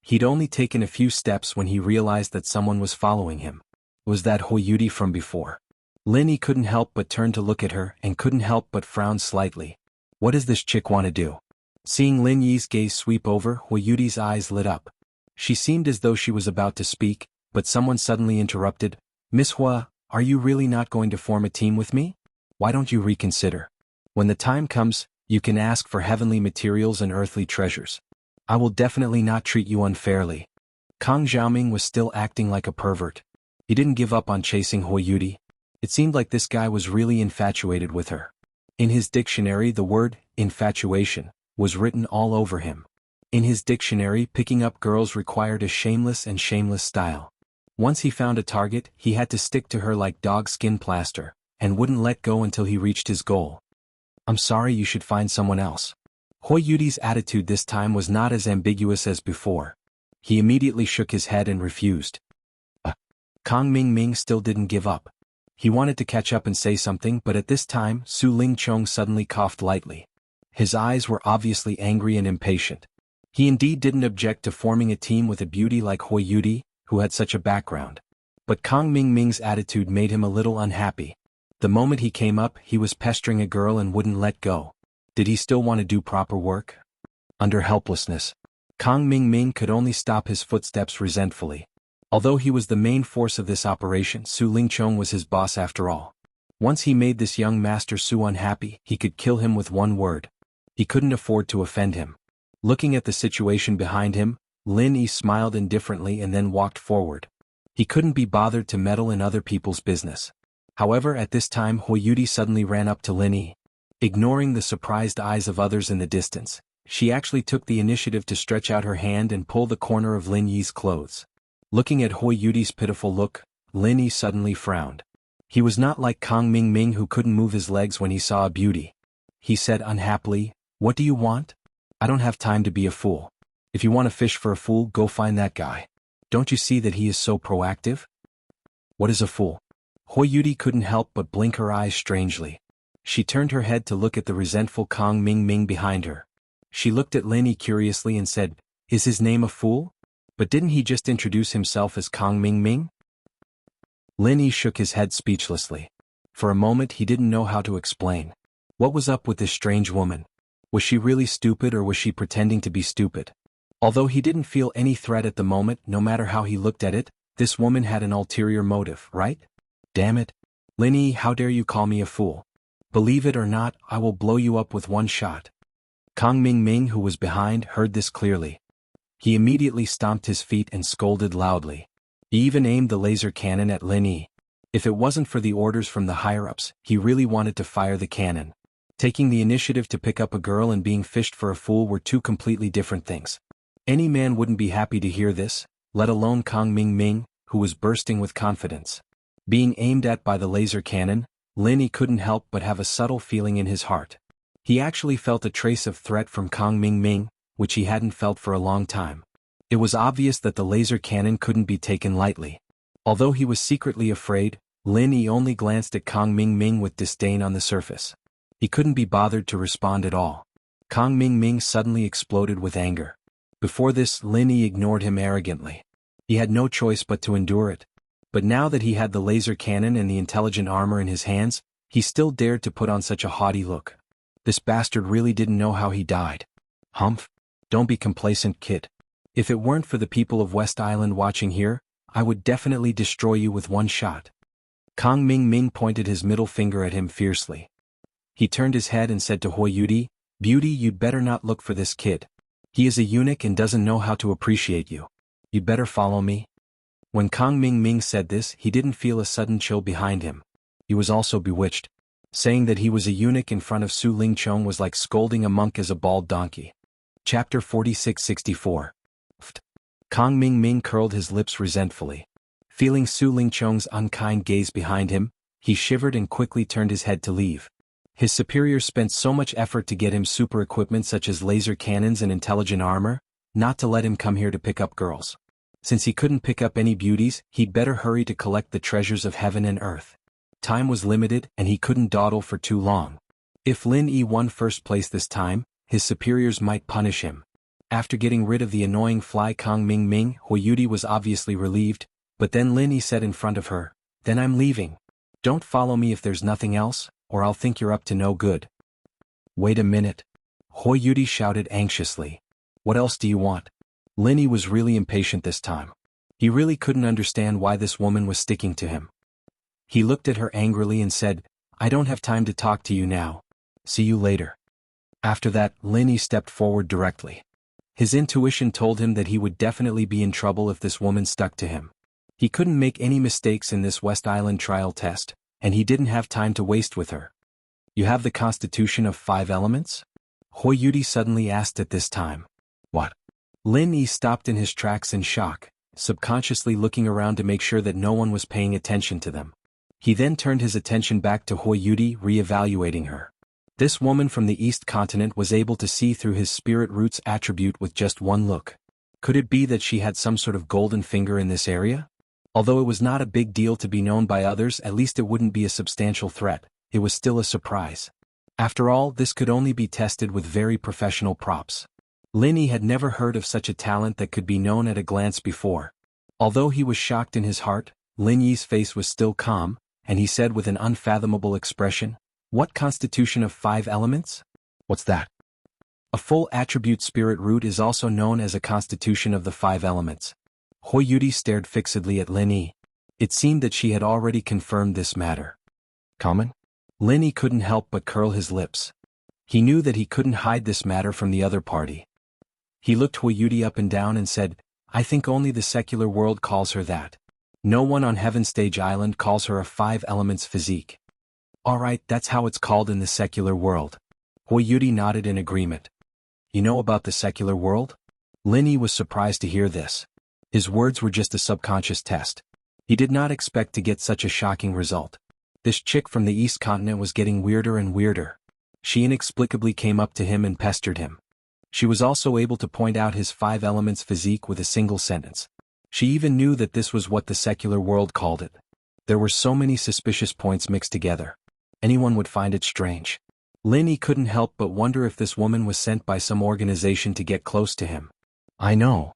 He'd only taken a few steps when he realized that someone was following him. Was that Hui Yudi from before? Lin Yi couldn't help but turn to look at her and couldn't help but frown slightly. What does this chick want to do? Seeing Lin Yi's gaze sweep over, Hui Yudi's eyes lit up. She seemed as though she was about to speak, but someone suddenly interrupted. Miss Hua, are you really not going to form a team with me? Why don't you reconsider? When the time comes, you can ask for heavenly materials and earthly treasures. I will definitely not treat you unfairly. Kang Xiaoming was still acting like a pervert. He didn't give up on chasing Hui Yudi. It seemed like this guy was really infatuated with her. In his dictionary, the word, infatuation, was written all over him. In his dictionary, picking up girls required a shameless and shameless style. Once he found a target, he had to stick to her like dog skin plaster, and wouldn't let go until he reached his goal. I'm sorry, you should find someone else. Hui Yudi's attitude this time was not as ambiguous as before. He immediately shook his head and refused. Kang Ming still didn't give up. He wanted to catch up and say something, but at this time, Su Lingchong suddenly coughed lightly. His eyes were obviously angry and impatient. He indeed didn't object to forming a team with a beauty like Hui Yudi, who had such a background. But Kang Ming's attitude made him a little unhappy. The moment he came up, he was pestering a girl and wouldn't let go. Did he still want to do proper work? Under helplessness, Kang Ming could only stop his footsteps resentfully. Although he was the main force of this operation, Su Lingchong was his boss after all. Once he made this young Master Su unhappy, he could kill him with one word. He couldn't afford to offend him. Looking at the situation behind him, Lin Yi smiled indifferently and then walked forward. He couldn't be bothered to meddle in other people's business. However, at this time Hui Yudi suddenly ran up to Lin Yi. Ignoring the surprised eyes of others in the distance, she actually took the initiative to stretch out her hand and pull the corner of Lin Yi's clothes. Looking at Hui Yudi's pitiful look, Lin Yi suddenly frowned. He was not like Kang Ming who couldn't move his legs when he saw a beauty. He said unhappily, "What do you want? I don't have time to be a fool. If you want to fish for a fool, go find that guy. Don't you see that he is so proactive?" What is a fool? Hui Yudi couldn't help but blink her eyes strangely. She turned her head to look at the resentful Kang Ming behind her. She looked at Lin Yi curiously and said, "Is his name a fool? But didn't he just introduce himself as Kang Ming?" Lin Yi shook his head speechlessly. For a moment he didn't know how to explain. What was up with this strange woman? Was she really stupid or was she pretending to be stupid? Although he didn't feel any threat at the moment, no matter how he looked at it, this woman had an ulterior motive, right? Damn it. Lin Yi, how dare you call me a fool? Believe it or not, I will blow you up with one shot. Kang Ming, who was behind, heard this clearly. He immediately stomped his feet and scolded loudly. He even aimed the laser cannon at Lin Yi. If it wasn't for the orders from the higher-ups, he really wanted to fire the cannon. Taking the initiative to pick up a girl and being fished for a fool were two completely different things. Any man wouldn't be happy to hear this, let alone Kang Ming, who was bursting with confidence. Being aimed at by the laser cannon, Lin Yi couldn't help but have a subtle feeling in his heart. He actually felt a trace of threat from Kang Ming, which he hadn't felt for a long time. It was obvious that the laser cannon couldn't be taken lightly. Although he was secretly afraid, Lin Yi only glanced at Kang Ming with disdain on the surface. He couldn't be bothered to respond at all. Kang Ming suddenly exploded with anger. Before this, Lin Yi ignored him arrogantly. He had no choice but to endure it. But now that he had the laser cannon and the intelligent armor in his hands, he still dared to put on such a haughty look. This bastard really didn't know how he died. Humph. Don't be complacent, kid. If it weren't for the people of West Island watching here, I would definitely destroy you with one shot. Kang Ming pointed his middle finger at him fiercely. He turned his head and said to Hui Yudi, "Beauty, you'd better not look for this kid. He is a eunuch and doesn't know how to appreciate you. You'd better follow me." When Kang Ming Ming said this, he didn't feel a sudden chill behind him. He was also bewitched. Saying that he was a eunuch in front of Su Lingchong was like scolding a monk as a bald donkey. Chapter 46-64. Kang Ming Ming curled his lips resentfully. Feeling Su Lingchong's unkind gaze behind him, he shivered and quickly turned his head to leave. His superiors spent so much effort to get him super equipment such as laser cannons and intelligent armor, not to let him come here to pick up girls. Since he couldn't pick up any beauties, he'd better hurry to collect the treasures of heaven and earth. Time was limited and he couldn't dawdle for too long. If Lin Yi won first place this time, his superiors might punish him. After getting rid of the annoying fly Kang Ming Ming, Hui Yudi was obviously relieved, but then Lin Yi said in front of her, "Then I'm leaving. Don't follow me if there's nothing else, or I'll think you're up to no good." "Wait a minute." Hui Yudi shouted anxiously. "What else do you want?" Lin Yi was really impatient this time. He really couldn't understand why this woman was sticking to him. He looked at her angrily and said, "I don't have time to talk to you now. See you later." After that, Lin Yi stepped forward directly. His intuition told him that he would definitely be in trouble if this woman stuck to him. He couldn't make any mistakes in this West Island trial test, and he didn't have time to waste with her. "You have the constitution of 5 elements?" Hui Yudi suddenly asked at this time. "What?" Lin Yi stopped in his tracks in shock, subconsciously looking around to make sure that no one was paying attention to them. He then turned his attention back to Hui Yudi, re-evaluating her. This woman from the East Continent was able to see through his spirit roots attribute with just one look. Could it be that she had some sort of golden finger in this area? Although it was not a big deal to be known by others, at least it wouldn't be a substantial threat, it was still a surprise. After all, this could only be tested with very professional props. Lin Yi had never heard of such a talent that could be known at a glance before. Although he was shocked in his heart, Lin Yi's face was still calm, and he said with an unfathomable expression, "What constitution of 5 elements? What's that?" A full attribute spirit root is also known as a constitution of the 5 elements. Hui Yudi stared fixedly at Lin Yi. It seemed that she had already confirmed this matter. "Common?" Lin Yi couldn't help but curl his lips. He knew that he couldn't hide this matter from the other party. He looked Hui Yudi up and down and said, "I think only the secular world calls her that. No one on Heaven Stage Island calls her a 5 elements physique." "Alright, that's how it's called in the secular world." Hui Yudi nodded in agreement. "You know about the secular world?" Lin Yi was surprised to hear this. His words were just a subconscious test. He did not expect to get such a shocking result. This chick from the East Continent was getting weirder and weirder. She inexplicably came up to him and pestered him. She was also able to point out his 5 elements physique with a single sentence. She even knew that this was what the secular world called it. There were so many suspicious points mixed together. Anyone would find it strange. Lin Yi couldn't help but wonder if this woman was sent by some organization to get close to him. "I know."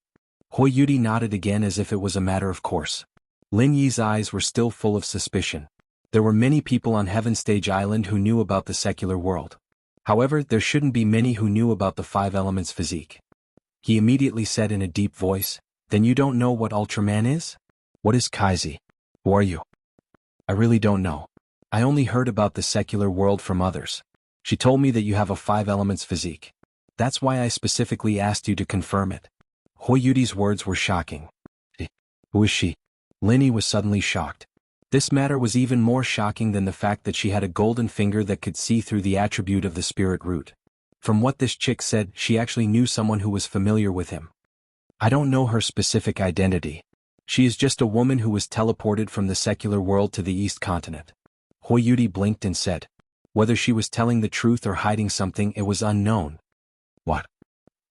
Hui Yudi nodded again as if it was a matter of course. Lin Yi's eyes were still full of suspicion. There were many people on Heaven Stage Island who knew about the secular world. However, there shouldn't be many who knew about the 5 elements physique. He immediately said in a deep voice, "Then you don't know what Ultraman is? What is Kaizi? Who are you?" "I really don't know. I only heard about the secular world from others. She told me that you have a 5 elements physique. That's why I specifically asked you to confirm it." Hui Yudi's words were shocking. "Who is she?" Lin Yi was suddenly shocked. This matter was even more shocking than the fact that she had a golden finger that could see through the attribute of the spirit root. From what this chick said, she actually knew someone who was familiar with him. "I don't know her specific identity. She is just a woman who was teleported from the secular world to the East Continent." Hui Yudi blinked and said, whether she was telling the truth or hiding something, it was unknown. "What?"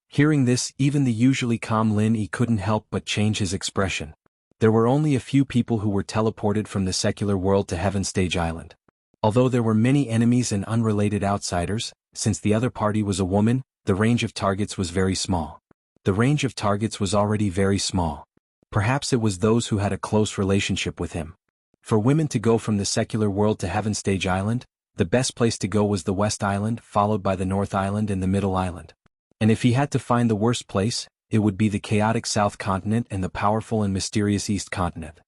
Hearing this, even the usually calm Lin Yi couldn't help but change his expression. There were only a few people who were teleported from the secular world to Heaven Stage Island. Although there were many enemies and unrelated outsiders, since the other party was a woman, the range of targets was very small. The range of targets was already very small. Perhaps it was those who had a close relationship with him. For women to go from the secular world to Heaven Stage Island, the best place to go was the West Island, followed by the North Island and the Middle Island. And if he had to find the worst place, it would be the chaotic South Continent and the powerful and mysterious East Continent.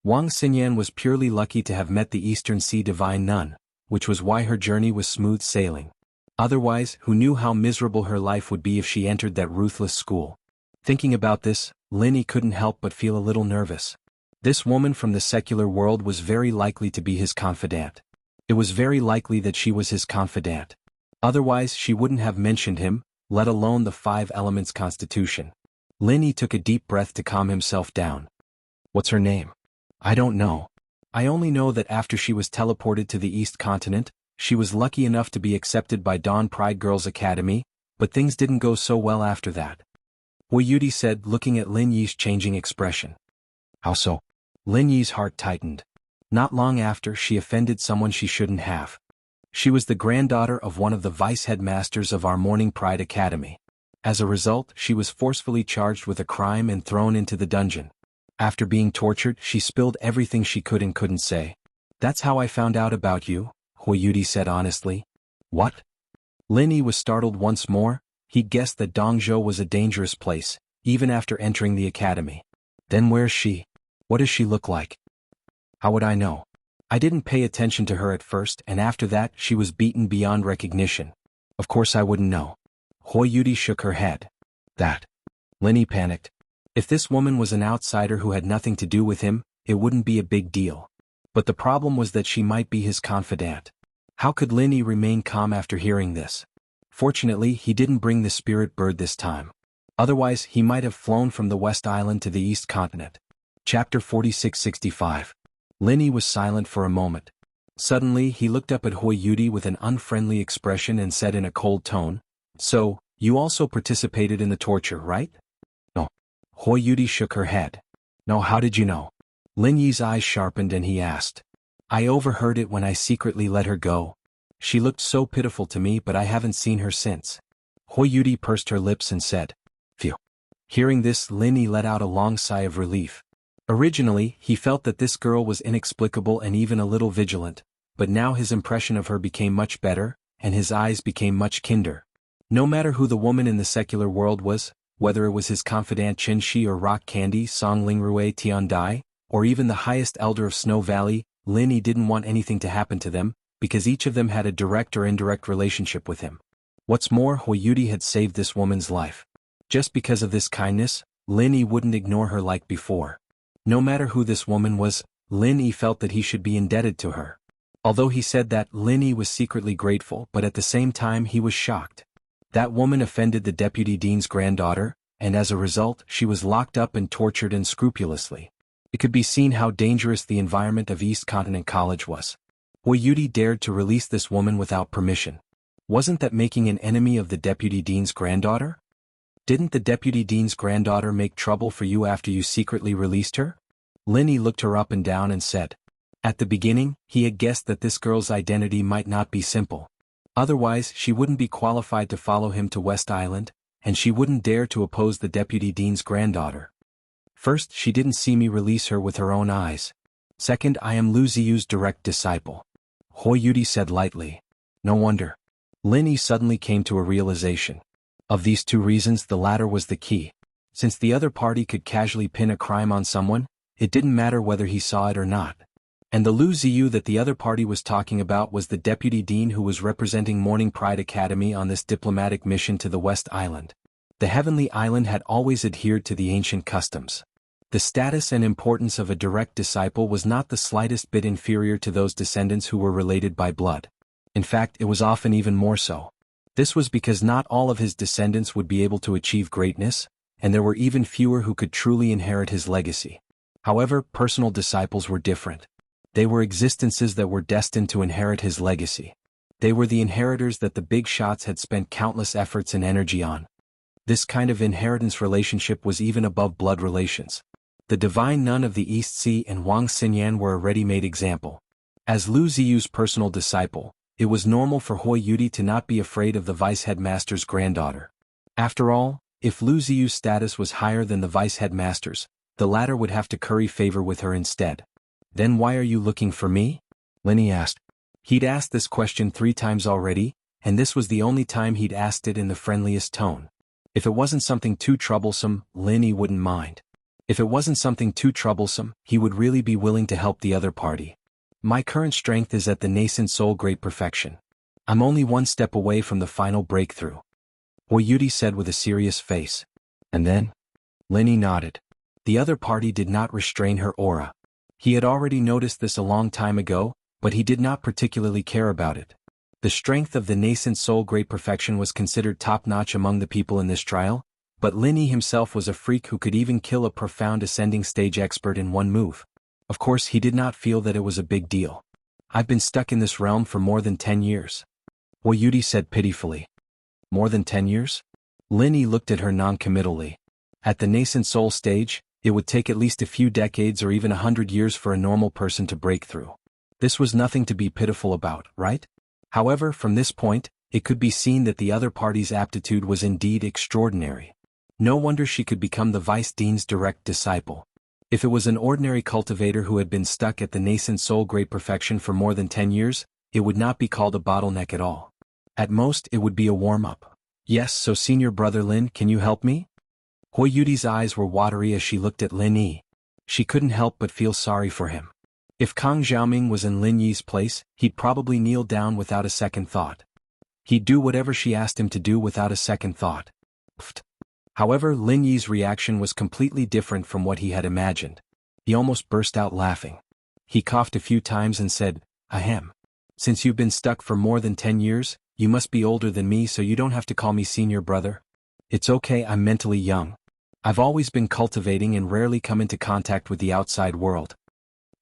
Wang Xinyan was purely lucky to have met the Eastern Sea Divine Nun, which was why her journey was smooth sailing. Otherwise, who knew how miserable her life would be if she entered that ruthless school? Thinking about this, Lin Yi couldn't help but feel a little nervous. This woman from the secular world was very likely to be his confidant. It was very likely that she was his confidant. Otherwise she wouldn't have mentioned him, let alone the 5 elements constitution. Lin Yi took a deep breath to calm himself down. What's her name? I don't know. I only know that after she was teleported to the East Continent, she was lucky enough to be accepted by Dawn Pride Girls Academy, but things didn't go so well after that. Hui Yudi said, looking at Lin Yi's changing expression. How so? Lin Yi's heart tightened. Not long after, she offended someone she shouldn't have. She was the granddaughter of one of the vice headmasters of our Morning Pride Academy. As a result, she was forcefully charged with a crime and thrown into the dungeon. After being tortured, she spilled everything she could and couldn't say. That's how I found out about you, Hui Yudi said honestly. What? Lin Yi was startled once more. He guessed that Dongzhou was a dangerous place, even after entering the academy. Then where's she? What does she look like? How would I know? I didn't pay attention to her at first, and after that she was beaten beyond recognition. Of course I wouldn't know. Hui Yudi shook her head. That. Lin Yi panicked. If this woman was an outsider who had nothing to do with him, it wouldn't be a big deal. But the problem was that she might be his confidant. How could Lin Yi remain calm after hearing this? Fortunately, he didn't bring the spirit bird this time. Otherwise, he might have flown from the West Island to the East Continent. Chapter 4665. Lin Yi was silent for a moment. Suddenly, he looked up at Hui Yudi with an unfriendly expression and said in a cold tone, So, you also participated in the torture, right? No. Hui Yudi shook her head. No, how did you know? Lin Yi's eyes sharpened and he asked. I overheard it when I secretly let her go. She looked so pitiful to me, but I haven't seen her since. Hui Yudi pursed her lips and said, Phew. Hearing this, Lin Yi let out a long sigh of relief. Originally, he felt that this girl was inexplicable and even a little vigilant, but now his impression of her became much better, and his eyes became much kinder. No matter who the woman in the secular world was, whether it was his confidant Qin Shi or Rock Candy Song Lingrui Tiandai, or even the highest elder of Snow Valley, Lin Yi didn't want anything to happen to them, because each of them had a direct or indirect relationship with him. What's more, Hui Yudi had saved this woman's life. Just because of this kindness, Lin Yi wouldn't ignore her like before. No matter who this woman was, Lin Yi felt that he should be indebted to her. Although he said that, Lin Yi was secretly grateful, but at the same time he was shocked. That woman offended the deputy dean's granddaughter, and as a result, she was locked up and tortured unscrupulously. It could be seen how dangerous the environment of East Continent College was. Hui Yudi dared to release this woman without permission. Wasn't that making an enemy of the deputy dean's granddaughter? Didn't the deputy dean's granddaughter make trouble for you after you secretly released her? Lin Yi looked her up and down and said. At the beginning, he had guessed that this girl's identity might not be simple. Otherwise, she wouldn't be qualified to follow him to West Island, and she wouldn't dare to oppose the deputy dean's granddaughter. First, she didn't see me release her with her own eyes. Second, I am Lu Ziyu's direct disciple. Hui Yudi said lightly. No wonder. Lin Yi suddenly came to a realization. Of these 2 reasons, the latter was the key. Since the other party could casually pin a crime on someone, it didn't matter whether he saw it or not. And the Lu Ziyu that the other party was talking about was the deputy dean who was representing Morning Pride Academy on this diplomatic mission to the West Island. The Heavenly Island had always adhered to the ancient customs. The status and importance of a direct disciple was not the slightest bit inferior to those descendants who were related by blood. In fact, it was often even more so. This was because not all of his descendants would be able to achieve greatness, and there were even fewer who could truly inherit his legacy. However, personal disciples were different. They were existences that were destined to inherit his legacy. They were the inheritors that the big shots had spent countless efforts and energy on. This kind of inheritance relationship was even above blood relations. The divine nun of the East Sea and Wang Xinyan were a ready-made example. As Lu Ziyu's personal disciple, it was normal for Hui Yudi to not be afraid of the vice headmaster's granddaughter. After all, if Lu Ziyu's status was higher than the vice headmaster's, the latter would have to curry favor with her instead. Then why are you looking for me? Lin Yi asked. He'd asked this question 3 times already, and this was the only time he'd asked it in the friendliest tone. If it wasn't something too troublesome, Lin Yi wouldn't mind. If it wasn't something too troublesome, he would really be willing to help the other party. My current strength is at the nascent soul great perfection. I'm only 1 step away from the final breakthrough. Hui Yudi said with a serious face. And then? Lin Yi nodded. The other party did not restrain her aura. He had already noticed this a long time ago, but he did not particularly care about it. The strength of the nascent soul great perfection was considered top-notch among the people in this trial, but Lin Yi himself was a freak who could even kill a profound ascending stage expert in one move. Of course he did not feel that it was a big deal. I've been stuck in this realm for more than 10 years. Yudi said pitifully. More than 10 years? Lin Yi looked at her non-committally. At the nascent soul stage, it would take at least a few decades or even 100 years for a normal person to break through. This was nothing to be pitiful about, right? However, from this point, it could be seen that the other party's aptitude was indeed extraordinary. No wonder she could become the vice dean's direct disciple. If it was an ordinary cultivator who had been stuck at the nascent soul great perfection for more than 10 years, it would not be called a bottleneck at all. At most, it would be a warm-up. Yes, so senior brother Lin, can you help me? Yudi's eyes were watery as she looked at Lin Yi. She couldn't help but feel sorry for him. If Kang Xiaoming was in Lin Yi's place, he'd probably kneel down without a second thought. He'd do whatever she asked him to do without a second thought. Pfft. However, Lin Yi's reaction was completely different from what he had imagined. He almost burst out laughing. He coughed a few times and said, "Ahem. Since you've been stuck for more than 10 years, you must be older than me so you don't have to call me senior brother. It's okay, I'm mentally young. I've always been cultivating and rarely come into contact with the outside world."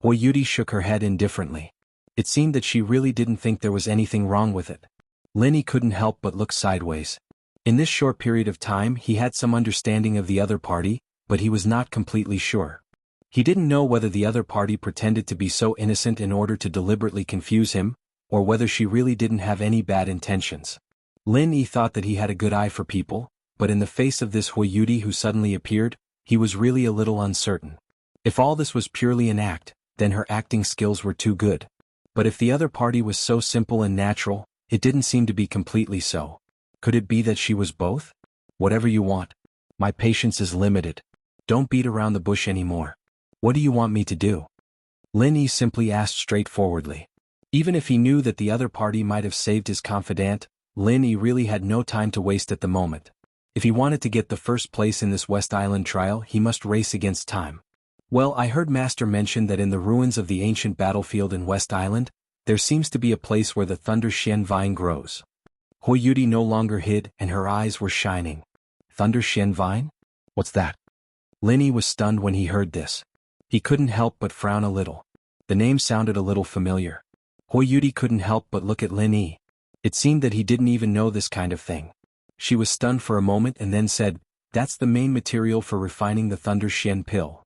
Yudi shook her head indifferently. It seemed that she really didn't think there was anything wrong with it. Lin Yi couldn't help but look sideways. In this short period of time he had some understanding of the other party, but he was not completely sure. He didn't know whether the other party pretended to be so innocent in order to deliberately confuse him, or whether she really didn't have any bad intentions. Lin Yi thought that he had a good eye for people, but in the face of this Yudi who suddenly appeared, he was really a little uncertain. If all this was purely an act, then her acting skills were too good. But if the other party was so simple and natural, it didn't seem to be completely so. Could it be that she was both? Whatever you want. My patience is limited. Don't beat around the bush anymore. What do you want me to do? Lin Yi simply asked straightforwardly. Even if he knew that the other party might have saved his confidant, Lin Yi really had no time to waste at the moment. If he wanted to get the first place in this West Island trial, he must race against time. Well, I heard Master mention that in the ruins of the ancient battlefield in West Island, there seems to be a place where the Thunder Xian vine grows. Yudi no longer hid, and her eyes were shining. Thunder Xian vine? What's that? Lin Yi was stunned when he heard this. He couldn't help but frown a little. The name sounded a little familiar. Yudi couldn't help but look at Lin Yi. It seemed that he didn't even know this kind of thing. She was stunned for a moment and then said, "That's the main material for refining the Thunder Xian pill."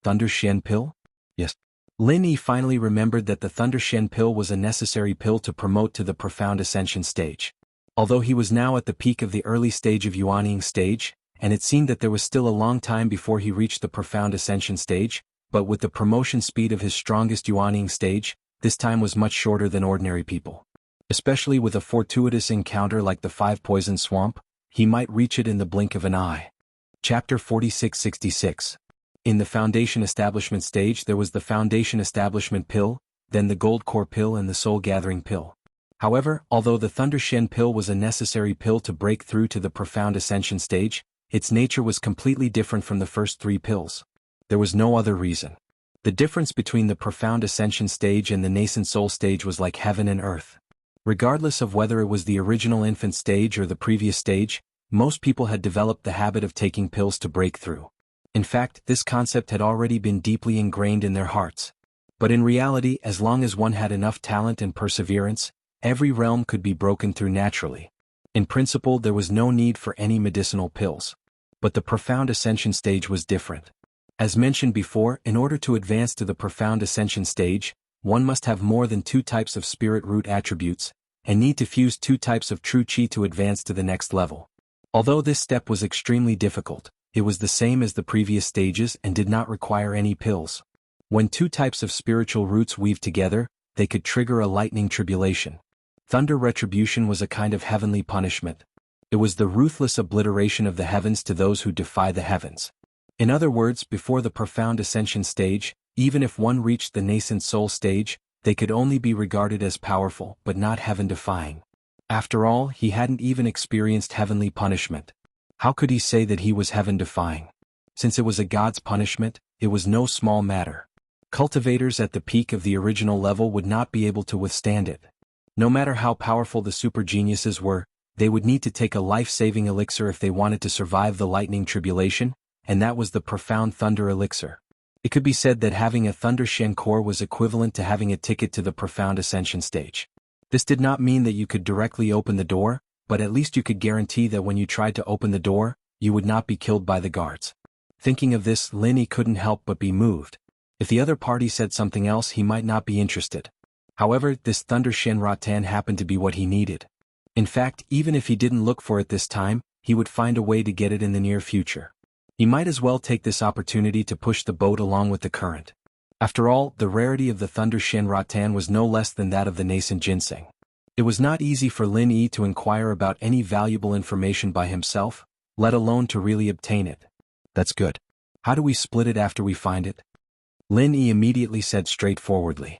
Thunder Xian pill? Yes. Lin Yi finally remembered that the Thunder Xian pill was a necessary pill to promote to the profound ascension stage. Although he was now at the peak of the early stage of Yuanying stage, and it seemed that there was still a long time before he reached the profound ascension stage, but with the promotion speed of his strongest Yuanying stage, this time was much shorter than ordinary people. Especially with a fortuitous encounter like the 5-poison swamp, he might reach it in the blink of an eye. Chapter 4666. In the Foundation Establishment stage there was the Foundation Establishment pill, then the Gold Core pill and the Soul Gathering pill. However, although the Thunder Xian pill was a necessary pill to break through to the Profound Ascension stage, its nature was completely different from the first 3 pills. There was no other reason. The difference between the Profound Ascension stage and the Nascent Soul stage was like heaven and earth. Regardless of whether it was the original infant stage or the previous stage, most people had developed the habit of taking pills to break through. In fact, this concept had already been deeply ingrained in their hearts. But in reality, as long as one had enough talent and perseverance, every realm could be broken through naturally. In principle, there was no need for any medicinal pills. But the Profound Ascension stage was different. As mentioned before, in order to advance to the Profound Ascension stage, one must have more than 2 types of spirit root attributes, and need to fuse 2 types of true qi to advance to the next level. Although this step was extremely difficult, it was the same as the previous stages and did not require any pills. When 2 types of spiritual roots weaved together, they could trigger a lightning tribulation. Thunder retribution was a kind of heavenly punishment. It was the ruthless obliteration of the heavens to those who defy the heavens. In other words, before the Profound Ascension stage, even if one reached the Nascent Soul stage, they could only be regarded as powerful but not heaven-defying. After all, he hadn't even experienced heavenly punishment. How could he say that he was heaven-defying? Since it was a god's punishment, it was no small matter. Cultivators at the peak of the original level would not be able to withstand it. No matter how powerful the super geniuses were, they would need to take a life-saving elixir if they wanted to survive the lightning tribulation, and that was the profound thunder elixir. It could be said that having a Thunder Shen core was equivalent to having a ticket to the profound ascension stage. This did not mean that you could directly open the door, but at least you could guarantee that when you tried to open the door, you would not be killed by the guards. Thinking of this, Lin Yi couldn't help but be moved. If the other party said something else, he might not be interested. However, this Thunder Shen Rattan happened to be what he needed. In fact, even if he didn't look for it this time, he would find a way to get it in the near future. He might as well take this opportunity to push the boat along with the current. After all, the rarity of the Thunder Shen Rattan was no less than that of the nascent ginseng. It was not easy for Lin Yi to inquire about any valuable information by himself, let alone to really obtain it. That's good. How do we split it after we find it? Lin Yi immediately said straightforwardly.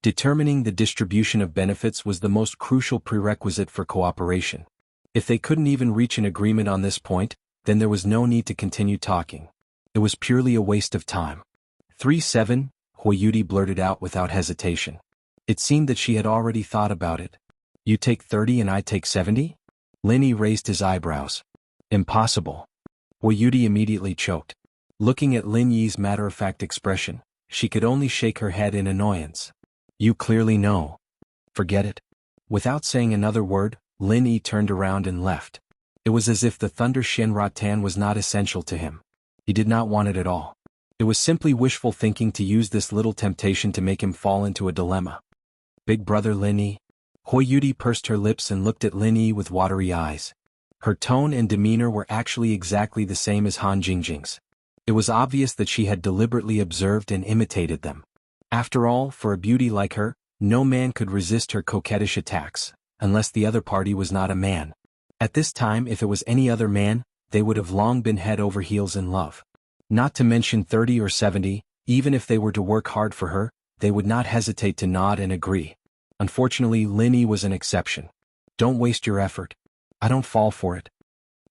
Determining the distribution of benefits was the most crucial prerequisite for cooperation. If they couldn't even reach an agreement on this point, then there was no need to continue talking. It was purely a waste of time. 3-7, Huiyuti blurted out without hesitation. It seemed that she had already thought about it. You take 30 and I take 70? Lin Yi raised his eyebrows. Impossible. Huiyuti immediately choked. Looking at Lin Yi's matter-of-fact expression, she could only shake her head in annoyance. You clearly know. Forget it. Without saying another word, Lin Yi turned around and left. It was as if the Thunder Shen Rattan was not essential to him. He did not want it at all. It was simply wishful thinking to use this little temptation to make him fall into a dilemma. Big brother Lin Yi? Huiyuti pursed her lips and looked at Lin Yi with watery eyes. Her tone and demeanor were actually exactly the same as Han Jingjing's. It was obvious that she had deliberately observed and imitated them. After all, for a beauty like her, no man could resist her coquettish attacks, unless the other party was not a man. At this time, if it was any other man, they would have long been head over heels in love. Not to mention 30 or 70, even if they were to work hard for her, they would not hesitate to nod and agree. Unfortunately, Lin Yi was an exception. Don't waste your effort. I don't fall for it.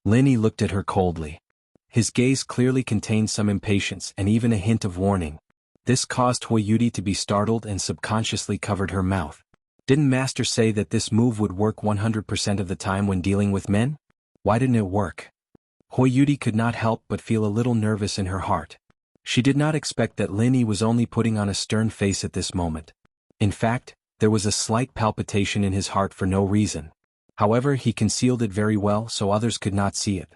Lin Yi looked at her coldly. His gaze clearly contained some impatience and even a hint of warning. This caused Huiyuti to be startled and subconsciously covered her mouth. Didn't Master say that this move would work 100% of the time when dealing with men? Why didn't it work? Huiyuti could not help but feel a little nervous in her heart. She did not expect that Lin Yi was only putting on a stern face at this moment. In fact, there was a slight palpitation in his heart for no reason. However, he concealed it very well so others could not see it.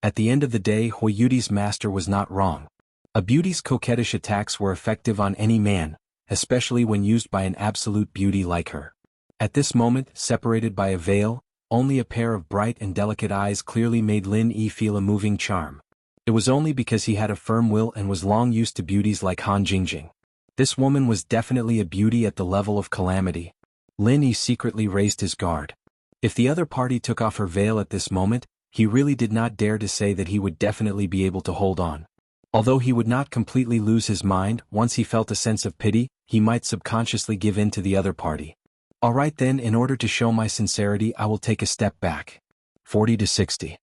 At the end of the day, Huiyuti's master was not wrong. A beauty's coquettish attacks were effective on any man, especially when used by an absolute beauty like her. At this moment, separated by a veil, only a pair of bright and delicate eyes clearly made Lin Yi feel a moving charm. It was only because he had a firm will and was long used to beauties like Han Jingjing. This woman was definitely a beauty at the level of calamity. Lin Yi secretly raised his guard. If the other party took off her veil at this moment, he really did not dare to say that he would definitely be able to hold on. Although he would not completely lose his mind, once he felt a sense of pity, he might subconsciously give in to the other party. Alright then, in order to show my sincerity, I will take a step back. 40-60.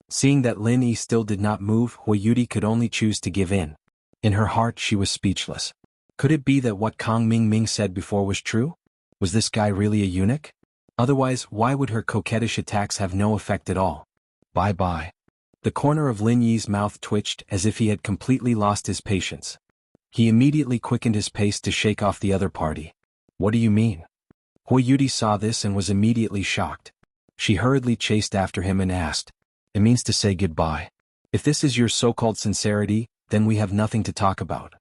Seeing that Lin Yi still did not move, Huiyuti could only choose to give in. In her heart she was speechless. Could it be that what Kang Ming said before was true? Was this guy really a eunuch? Otherwise, why would her coquettish attacks have no effect at all? Bye-bye. The corner of Lin Yi's mouth twitched as if he had completely lost his patience. He immediately quickened his pace to shake off the other party. What do you mean? Huiyuti saw this and was immediately shocked. She hurriedly chased after him and asked, It means to say goodbye. If this is your so-called sincerity, then we have nothing to talk about.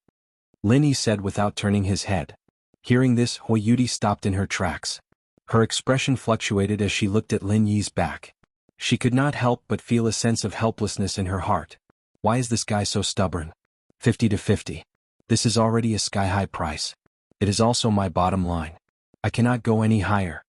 Lin Yi said without turning his head. Hearing this, Huiyuti stopped in her tracks. Her expression fluctuated as she looked at Lin Yi's back. She could not help but feel a sense of helplessness in her heart. Why is this guy so stubborn? 50-50. This is already a sky-high price. It is also my bottom line. I cannot go any higher.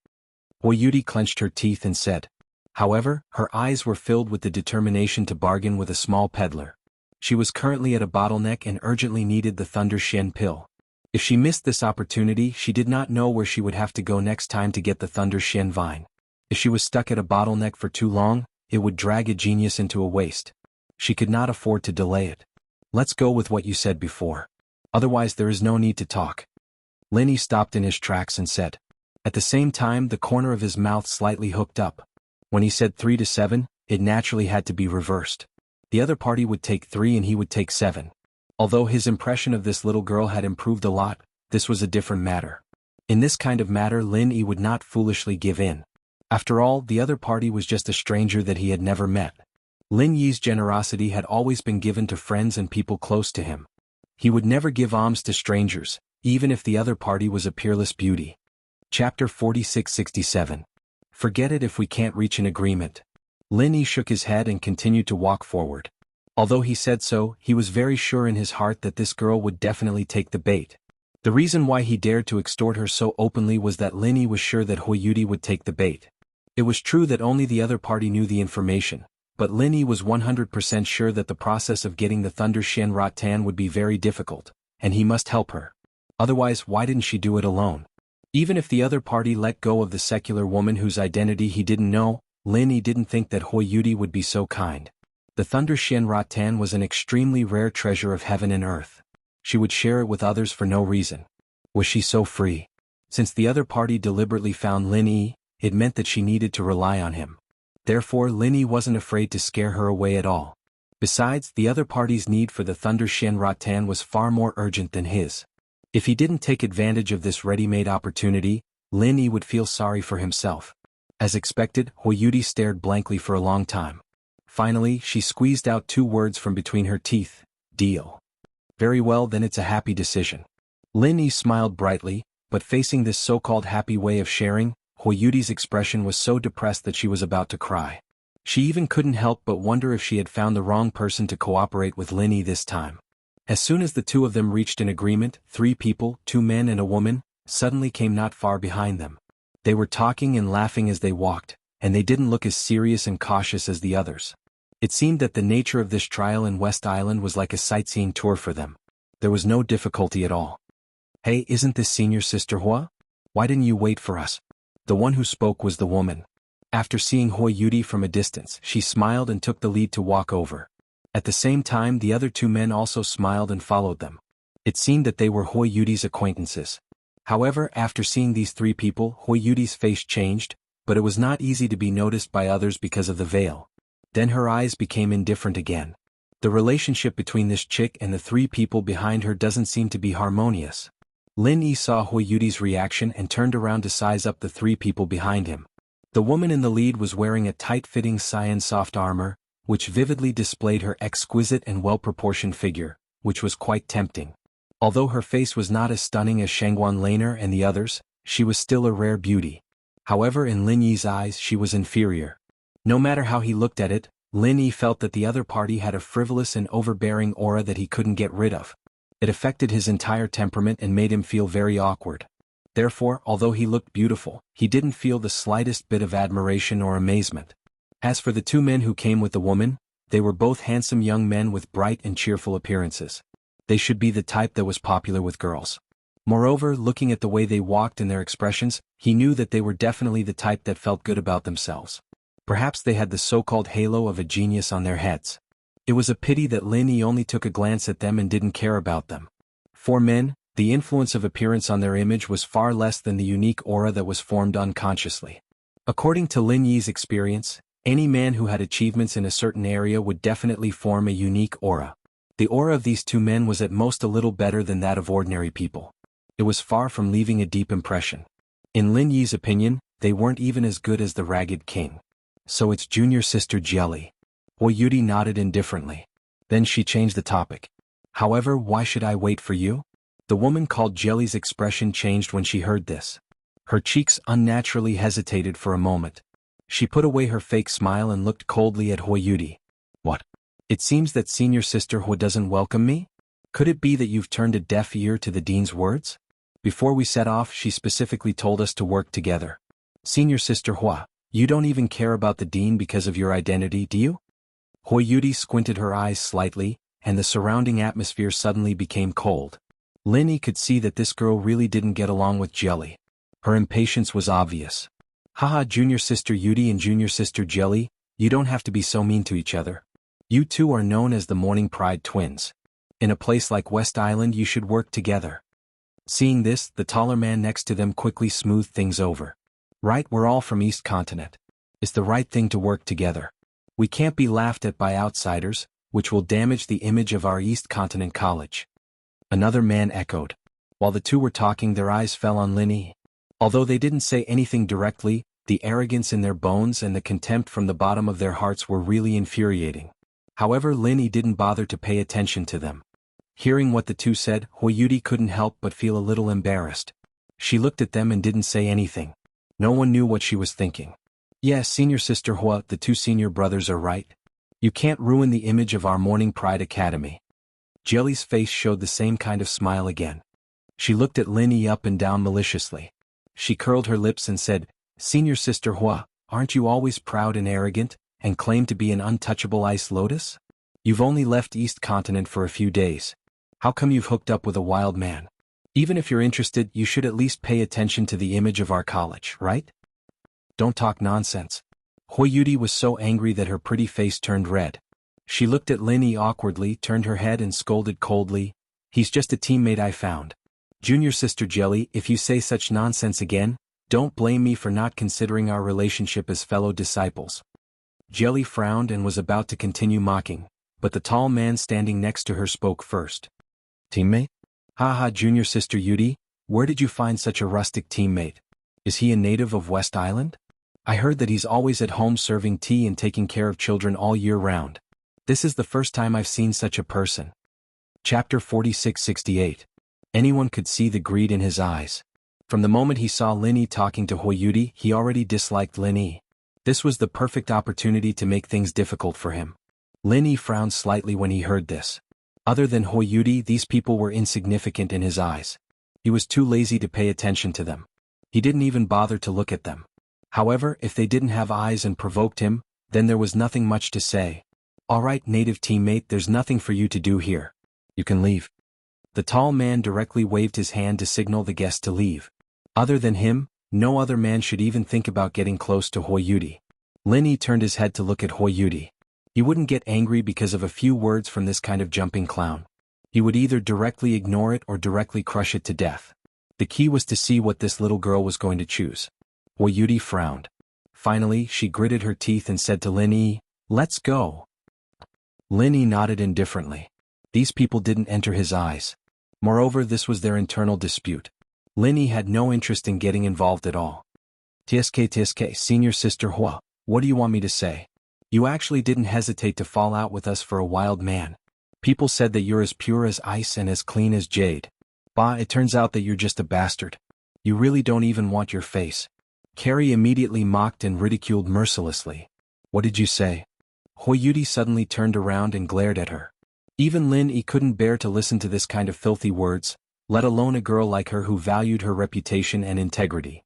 Huiyuti clenched her teeth and said. However, her eyes were filled with the determination to bargain with a small peddler. She was currently at a bottleneck and urgently needed the Thunder Shen pill. If she missed this opportunity, she did not know where she would have to go next time to get the Thunder Shen vine. If she was stuck at a bottleneck for too long, it would drag a genius into a waste. She could not afford to delay it. Let's go with what you said before. Otherwise there is no need to talk. Lin Yi stopped in his tracks and said. At the same time the corner of his mouth slightly hooked up. When he said 3 to 7, it naturally had to be reversed. The other party would take 3 and he would take 7. Although his impression of this little girl had improved a lot, this was a different matter. In this kind of matter Lin Yi would not foolishly give in. After all, the other party was just a stranger that he had never met. Lin Yi's generosity had always been given to friends and people close to him. He would never give alms to strangers, even if the other party was a peerless beauty. Chapter 46-67. Forget it if we can't reach an agreement. Lin Yi shook his head and continued to walk forward. Although he said so, he was very sure in his heart that this girl would definitely take the bait. The reason why he dared to extort her so openly was that Lin Yi was sure that Huiyudi would take the bait. It was true that only the other party knew the information, but Lin Yi was 100% sure that the process of getting the Thunder Shen Rattan would be very difficult, and he must help her. Otherwise, why didn't she do it alone? Even if the other party let go of the secular woman whose identity he didn't know, Lin Yi didn't think that Huiyudi would be so kind. The Thunder Shen Rattan was an extremely rare treasure of heaven and earth. She would share it with others for no reason. Was she so free? Since the other party deliberately found Lin Yi, it meant that she needed to rely on him. Therefore Lin Yi wasn't afraid to scare her away at all. Besides, the other party's need for the Thunder Shen Rattan was far more urgent than his. If he didn't take advantage of this ready-made opportunity, Lin Yi would feel sorry for himself. As expected, Huiyudi stared blankly for a long time. Finally, she squeezed out 2 words from between her teeth. Deal. Very well, then it's a happy decision. Lin Yi smiled brightly, but facing this so-called happy way of sharing, Huiyudi's expression was so depressed that she was about to cry. She even couldn't help but wonder if she had found the wrong person to cooperate with Lin Yi this time. As soon as the 2 of them reached an agreement, 3 people, 2 men and a woman, suddenly came not far behind them. They were talking and laughing as they walked, and they didn't look as serious and cautious as the others. It seemed that the nature of this trial in West Island was like a sightseeing tour for them. There was no difficulty at all. Hey, isn't this senior sister Hua? Why didn't you wait for us? The one who spoke was the woman. After seeing Huiyudi from a distance, she smiled and took the lead to walk over. At the same time the other 2 men also smiled and followed them. It seemed that they were Huiyudi's acquaintances. However, after seeing these 3 people, Huiyudi's face changed, but it was not easy to be noticed by others because of the veil. Then her eyes became indifferent again. The relationship between this chick and the 3 people behind her doesn't seem to be harmonious. Lin Yi saw Huiyudi's reaction and turned around to size up the 3 people behind him. The woman in the lead was wearing a tight-fitting cyan soft armor, which vividly displayed her exquisite and well-proportioned figure, which was quite tempting. Although her face was not as stunning as Shangguan Laner and the others, she was still a rare beauty. However, in Lin Yi's eyes she was inferior. No matter how he looked at it, Lin Yi felt that the other party had a frivolous and overbearing aura that he couldn't get rid of. It affected his entire temperament and made him feel very awkward. Therefore, although he looked beautiful, he didn't feel the slightest bit of admiration or amazement. As for the 2 men who came with the woman, they were both handsome young men with bright and cheerful appearances. They should be the type that was popular with girls. Moreover, looking at the way they walked and their expressions, he knew that they were definitely the type that felt good about themselves. Perhaps they had the so-called halo of a genius on their heads. It was a pity that Lin Yi only took a glance at them and didn't care about them. For men, the influence of appearance on their image was far less than the unique aura that was formed unconsciously. According to Lin Yi's experience, any man who had achievements in a certain area would definitely form a unique aura. The aura of these 2 men was at most a little better than that of ordinary people. It was far from leaving a deep impression. In Lin Yi's opinion, they weren't even as good as the Ragged King. So it's junior sister Jelly. Huiyudi nodded indifferently. Then she changed the topic. However, why should I wait for you? The woman called Jelly's expression changed when she heard this. Her cheeks unnaturally hesitated for a moment. She put away her fake smile and looked coldly at Huiyudi. What? It seems that senior sister Hua doesn't welcome me? Could it be that you've turned a deaf ear to the dean's words? Before we set off, she specifically told us to work together. Senior sister Hua, you don't even care about the dean because of your identity, do you? Huiyudi squinted her eyes slightly, and the surrounding atmosphere suddenly became cold. Lin Yi could see that this girl really didn't get along with Jelly. Her impatience was obvious. Haha, junior sister Yudi and junior sister Jelly, you don't have to be so mean to each other. You 2 are known as the Morning Pride twins. In a place like West Island you should work together. Seeing this, the taller man next to them quickly smoothed things over. Right, we're all from East Continent. It's the right thing to work together. We can't be laughed at by outsiders, which will damage the image of our East Continent college. Another man echoed. While the two were talking, their eyes fell on Lin Yi. Although they didn't say anything directly, the arrogance in their bones and the contempt from the bottom of their hearts were really infuriating. However, Lin Yi didn't bother to pay attention to them. Hearing what the two said, Huiyuti couldn't help but feel a little embarrassed. She looked at them and didn't say anything. No one knew what she was thinking. Yes, Senior Sister Hua, the two senior brothers are right. You can't ruin the image of our Morning Pride Academy. Jelly's face showed the same kind of smile again. She looked at Lin Yi up and down maliciously. She curled her lips and said, Senior Sister Hua, aren't you always proud and arrogant, and claim to be an untouchable ice lotus? You've only left East Continent for a few days. How come you've hooked up with a wild man? Even if you're interested, you should at least pay attention to the image of our college, right? Don't talk nonsense. Huiyuti was so angry that her pretty face turned red. She looked at Lin Yi awkwardly, turned her head and scolded coldly, He's just a teammate I found. Junior Sister Jelly, if you say such nonsense again, don't blame me for not considering our relationship as fellow disciples. Jelly frowned and was about to continue mocking, but the tall man standing next to her spoke first. Teammate? Haha, Junior Sister Yuti, where did you find such a rustic teammate? Is he a native of West Island? I heard that he's always at home serving tea and taking care of children all year round. This is the first time I've seen such a person. Chapter 46-68. Anyone could see the greed in his eyes. From the moment he saw Lin Yi talking to Huiyuti, he already disliked Lin Yi. This was the perfect opportunity to make things difficult for him. Lin Yi frowned slightly when he heard this. Other than Huiyuti, these people were insignificant in his eyes. He was too lazy to pay attention to them. He didn't even bother to look at them. However, if they didn't have eyes and provoked him, then there was nothing much to say. Alright, native teammate, there's nothing for you to do here. You can leave. The tall man directly waved his hand to signal the guest to leave. Other than him, no other man should even think about getting close to Huiyuti. Lin Yi turned his head to look at Huiyuti. He wouldn't get angry because of a few words from this kind of jumping clown. He would either directly ignore it or directly crush it to death. The key was to see what this little girl was going to choose. Huiyuti frowned. Finally, she gritted her teeth and said to Lin Yi, "Let's go." Lin Yi nodded indifferently. These people didn't enter his eyes. Moreover, this was their internal dispute. Lin Yi had no interest in getting involved at all. TSK, Senior Sister Hua, what do you want me to say? You actually didn't hesitate to fall out with us for a wild man. People said that you're as pure as ice and as clean as jade. Bah, it turns out that you're just a bastard. You really don't even want your face. Carrie immediately mocked and ridiculed mercilessly. What did you say? Huiyuti suddenly turned around and glared at her. Even Lin Yi couldn't bear to listen to this kind of filthy words, let alone a girl like her who valued her reputation and integrity.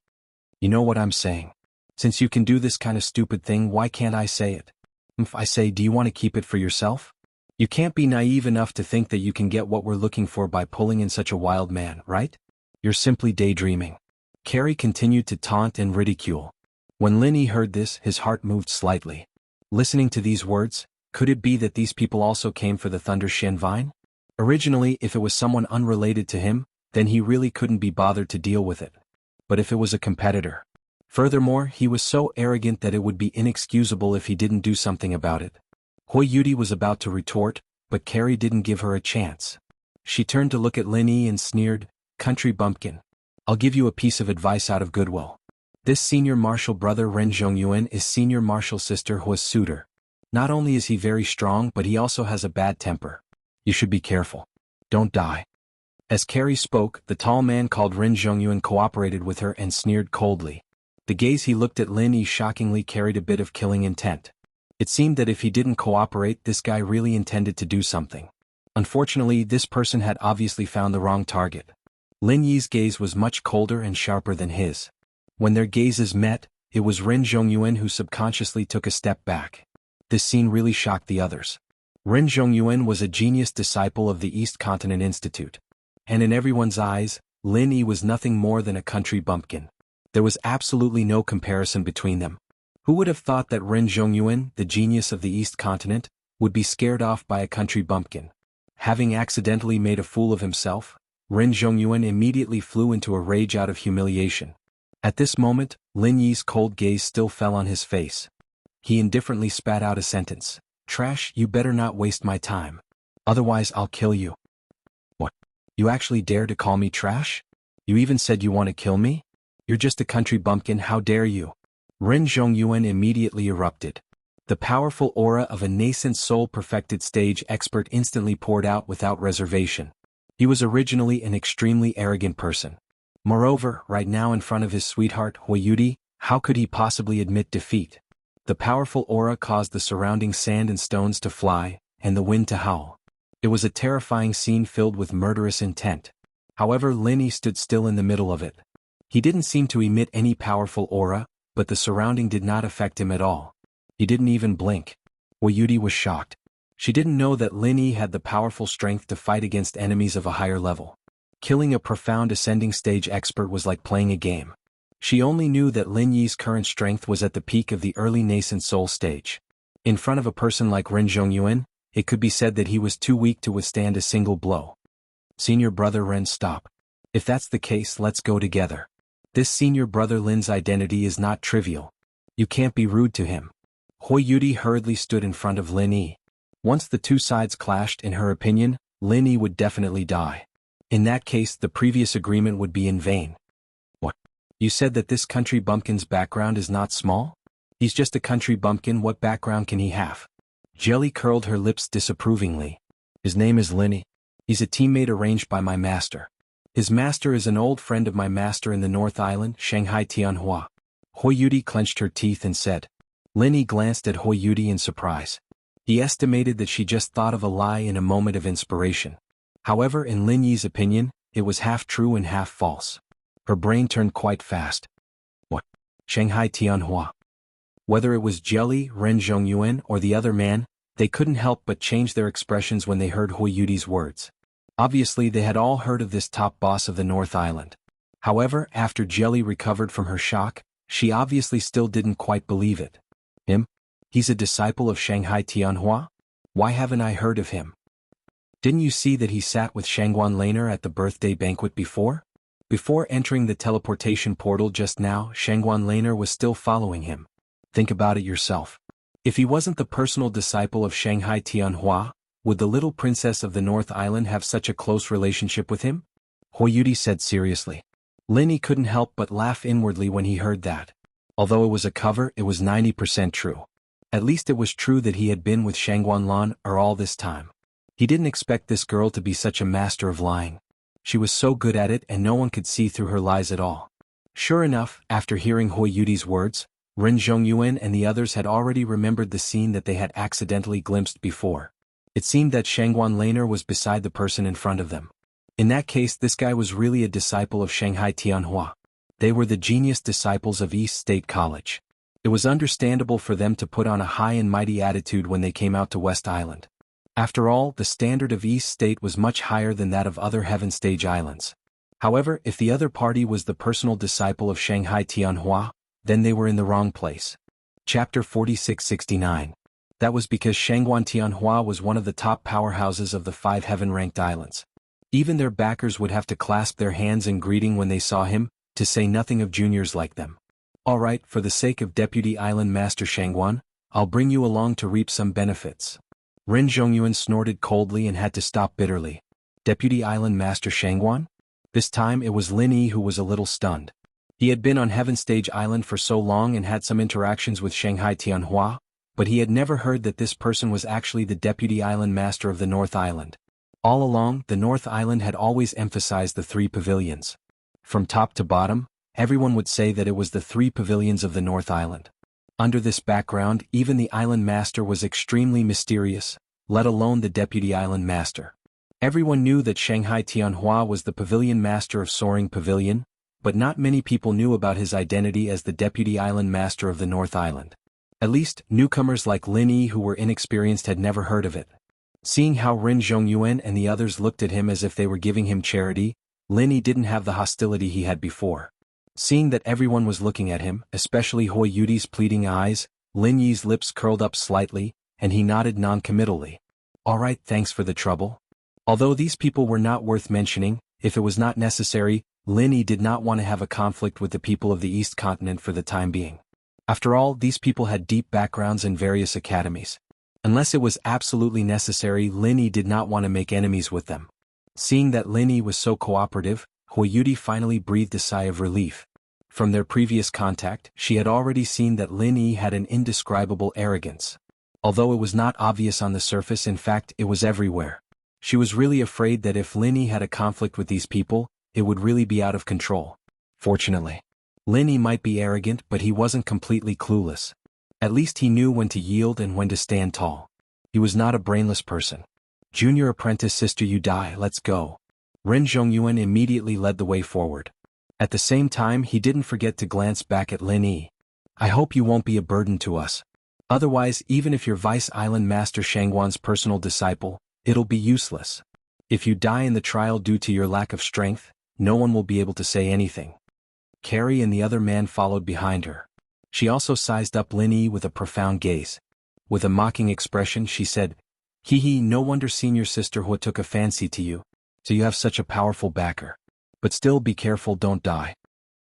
You know what I'm saying? Since you can do this kind of stupid thing, why can't I say it? If I say, do you want to keep it for yourself? You can't be naive enough to think that you can get what we're looking for by pulling in such a wild man, right? You're simply daydreaming. Carrie continued to taunt and ridicule. When Lin Yi heard this, his heart moved slightly. Listening to these words, could it be that these people also came for the Thunder Shen Vine? Originally, if it was someone unrelated to him, then he really couldn't be bothered to deal with it. But if it was a competitor. Furthermore, he was so arrogant that it would be inexcusable if he didn't do something about it. Huiyuti was about to retort, but Carrie didn't give her a chance. She turned to look at Lin Yi and sneered, "Country bumpkin. I'll give you a piece of advice out of goodwill. This senior martial brother Ren Zhongyuan is senior martial sister Hua's suitor. Not only is he very strong, but he also has a bad temper. You should be careful. Don't die." As Carrie spoke, the tall man called Ren Zhongyuan cooperated with her and sneered coldly. The gaze he looked at Lin Yi shockingly carried a bit of killing intent. It seemed that if he didn't cooperate, this guy really intended to do something. Unfortunately, this person had obviously found the wrong target. Lin Yi's gaze was much colder and sharper than his. When their gazes met, it was Ren Zhongyuan who subconsciously took a step back. This scene really shocked the others. Ren Zhongyuan was a genius disciple of the East Continent Institute. And in everyone's eyes, Lin Yi was nothing more than a country bumpkin. There was absolutely no comparison between them. Who would have thought that Ren Zhongyuan, the genius of the East Continent, would be scared off by a country bumpkin? Having accidentally made a fool of himself, Ren Zhongyuan immediately flew into a rage out of humiliation. At this moment, Lin Yi's cold gaze still fell on his face. He indifferently spat out a sentence. "Trash, you better not waste my time. Otherwise I'll kill you." "What? You actually dare to call me trash? You even said you want to kill me? You're just a country bumpkin, how dare you?" Ren Zhongyuan immediately erupted. The powerful aura of a nascent soul-perfected stage expert instantly poured out without reservation. He was originally an extremely arrogant person. Moreover, right now in front of his sweetheart, Huiyudi, how could he possibly admit defeat? The powerful aura caused the surrounding sand and stones to fly, and the wind to howl. It was a terrifying scene filled with murderous intent. However, Lin Yi stood still in the middle of it. He didn't seem to emit any powerful aura, but the surrounding did not affect him at all. He didn't even blink. Huiyudi was shocked. She didn't know that Lin Yi had the powerful strength to fight against enemies of a higher level. Killing a profound ascending stage expert was like playing a game. She only knew that Lin Yi's current strength was at the peak of the early nascent soul stage. In front of a person like Ren Zhongyuan, it could be said that he was too weak to withstand a single blow. "Senior brother Ren, stop. If that's the case, let's go together. This senior brother Lin's identity is not trivial. You can't be rude to him." Huiyudi hurriedly stood in front of Lin Yi. Once the two sides clashed, in her opinion, Lin Yi would definitely die. In that case, the previous agreement would be in vain. "What? You said that this country bumpkin's background is not small? He's just a country bumpkin, what background can he have?" Jelly curled her lips disapprovingly. "His name is Lin Yi. He's a teammate arranged by my master. His master is an old friend of my master in the North Island, Shanghai Tianhua." Huiyudi clenched her teeth and said. Lin Yi glanced at Huiyudi in surprise. He estimated that she just thought of a lie in a moment of inspiration. However, in Lin Yi's opinion, it was half true and half false. Her brain turned quite fast. "What? Shanghai Tianhua?" Whether it was Jelly, Ren Zhongyuan, or the other man, they couldn't help but change their expressions when they heard Huiyudi's words. Obviously, they had all heard of this top boss of the North Island. However, after Jelly recovered from her shock, she obviously still didn't quite believe it. "Him? He's a disciple of Shanghai Tianhua? Why haven't I heard of him? Didn't you see that he sat with Shangguan Laner at the birthday banquet before? Before entering the teleportation portal just now, Shangguan Laner was still following him. Think about it yourself. If he wasn't the personal disciple of Shanghai Tianhua, would the little princess of the North Island have such a close relationship with him?" Huiyudi said seriously. Lin Yi couldn't help but laugh inwardly when he heard that. Although it was a cover, it was 90% true. At least it was true that he had been with Shangguan Lan all this time. He didn't expect this girl to be such a master of lying. She was so good at it and no one could see through her lies at all. Sure enough, after hearing Huiyudi's words, Ren Zhongyuan and the others had already remembered the scene that they had accidentally glimpsed before. It seemed that Shangguan Laner was beside the person in front of them. In that case, this guy was really a disciple of Shanghai Tianhua. They were the genius disciples of East State College. It was understandable for them to put on a high and mighty attitude when they came out to West Island. After all, the standard of East State was much higher than that of other Heaven Stage islands. However, if the other party was the personal disciple of Shanghai Tianhua, then they were in the wrong place. Chapter 4669. That was because Shangguan Tianhua was one of the top powerhouses of the 5 heaven-ranked islands. Even their backers would have to clasp their hands in greeting when they saw him, to say nothing of juniors like them. "Alright, for the sake of Deputy Island Master Shangguan, I'll bring you along to reap some benefits." Ren Zhongyuan snorted coldly and had to stop bitterly. Deputy Island Master Shangguan? This time it was Lin Yi who was a little stunned. He had been on Heaven Stage Island for so long and had some interactions with Shanghai Tianhua, but he had never heard that this person was actually the Deputy Island Master of the North Island. All along, the North Island had always emphasized the 3 pavilions. From top to bottom, everyone would say that it was the 3 pavilions of the North Island. Under this background, even the Island Master was extremely mysterious, let alone the Deputy Island Master. Everyone knew that Shanghai Tianhua was the Pavilion Master of Soaring Pavilion, but not many people knew about his identity as the Deputy Island Master of the North Island. At least, newcomers like Lin Yi who were inexperienced had never heard of it. Seeing how Ren Zhongyuan and the others looked at him as if they were giving him charity, Lin Yi didn't have the hostility he had before. Seeing that everyone was looking at him, especially Huiyudi's pleading eyes, Lin Yi's lips curled up slightly, and he nodded non-committally. "Alright, thanks for the trouble. Although these people were not worth mentioning, if it was not necessary, Lin Yi did not want to have a conflict with the people of the East Continent for the time being. After all, these people had deep backgrounds in various academies. Unless it was absolutely necessary, Lin Yi did not want to make enemies with them. Seeing that Lin Yi was so cooperative, Huiyudi finally breathed a sigh of relief. From their previous contact, she had already seen that Lin Yi had an indescribable arrogance. Although it was not obvious on the surface, in fact, it was everywhere. She was really afraid that if Lin Yi had a conflict with these people, it would really be out of control. Fortunately, Lin Yi might be arrogant, but he wasn't completely clueless. At least he knew when to yield and when to stand tall. He was not a brainless person. Junior apprentice sister you die, let's go. Ren Zhongyuan immediately led the way forward. At the same time, he didn't forget to glance back at Lin Yi. I hope you won't be a burden to us. Otherwise, even if you're Vice Island Master Shangguan's personal disciple, it'll be useless. If you die in the trial due to your lack of strength, no one will be able to say anything. Carrie and the other man followed behind her. She also sized up Lin Yi with a profound gaze. With a mocking expression, she said, Hee hee, no wonder senior sister Hua took a fancy to you. So you have such a powerful backer. But still be careful, don't die.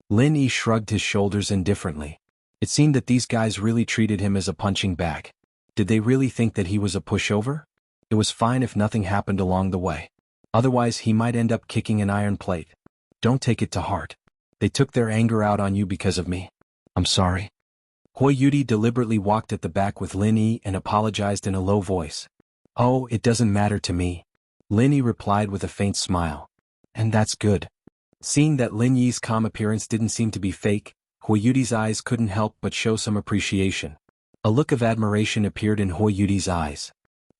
Lin Yi shrugged his shoulders indifferently. It seemed that these guys really treated him as a punching bag. Did they really think that he was a pushover? It was fine if nothing happened along the way. Otherwise he might end up kicking an iron plate. Don't take it to heart. They took their anger out on you because of me. I'm sorry. Huiyudi deliberately walked at the back with Lin Yi and apologized in a low voice. Oh, it doesn't matter to me. Lin Yi replied with a faint smile. And that's good. Seeing that Lin Yi's calm appearance didn't seem to be fake, Huiyudi's eyes couldn't help but show some appreciation. A look of admiration appeared in Huiyudi's eyes.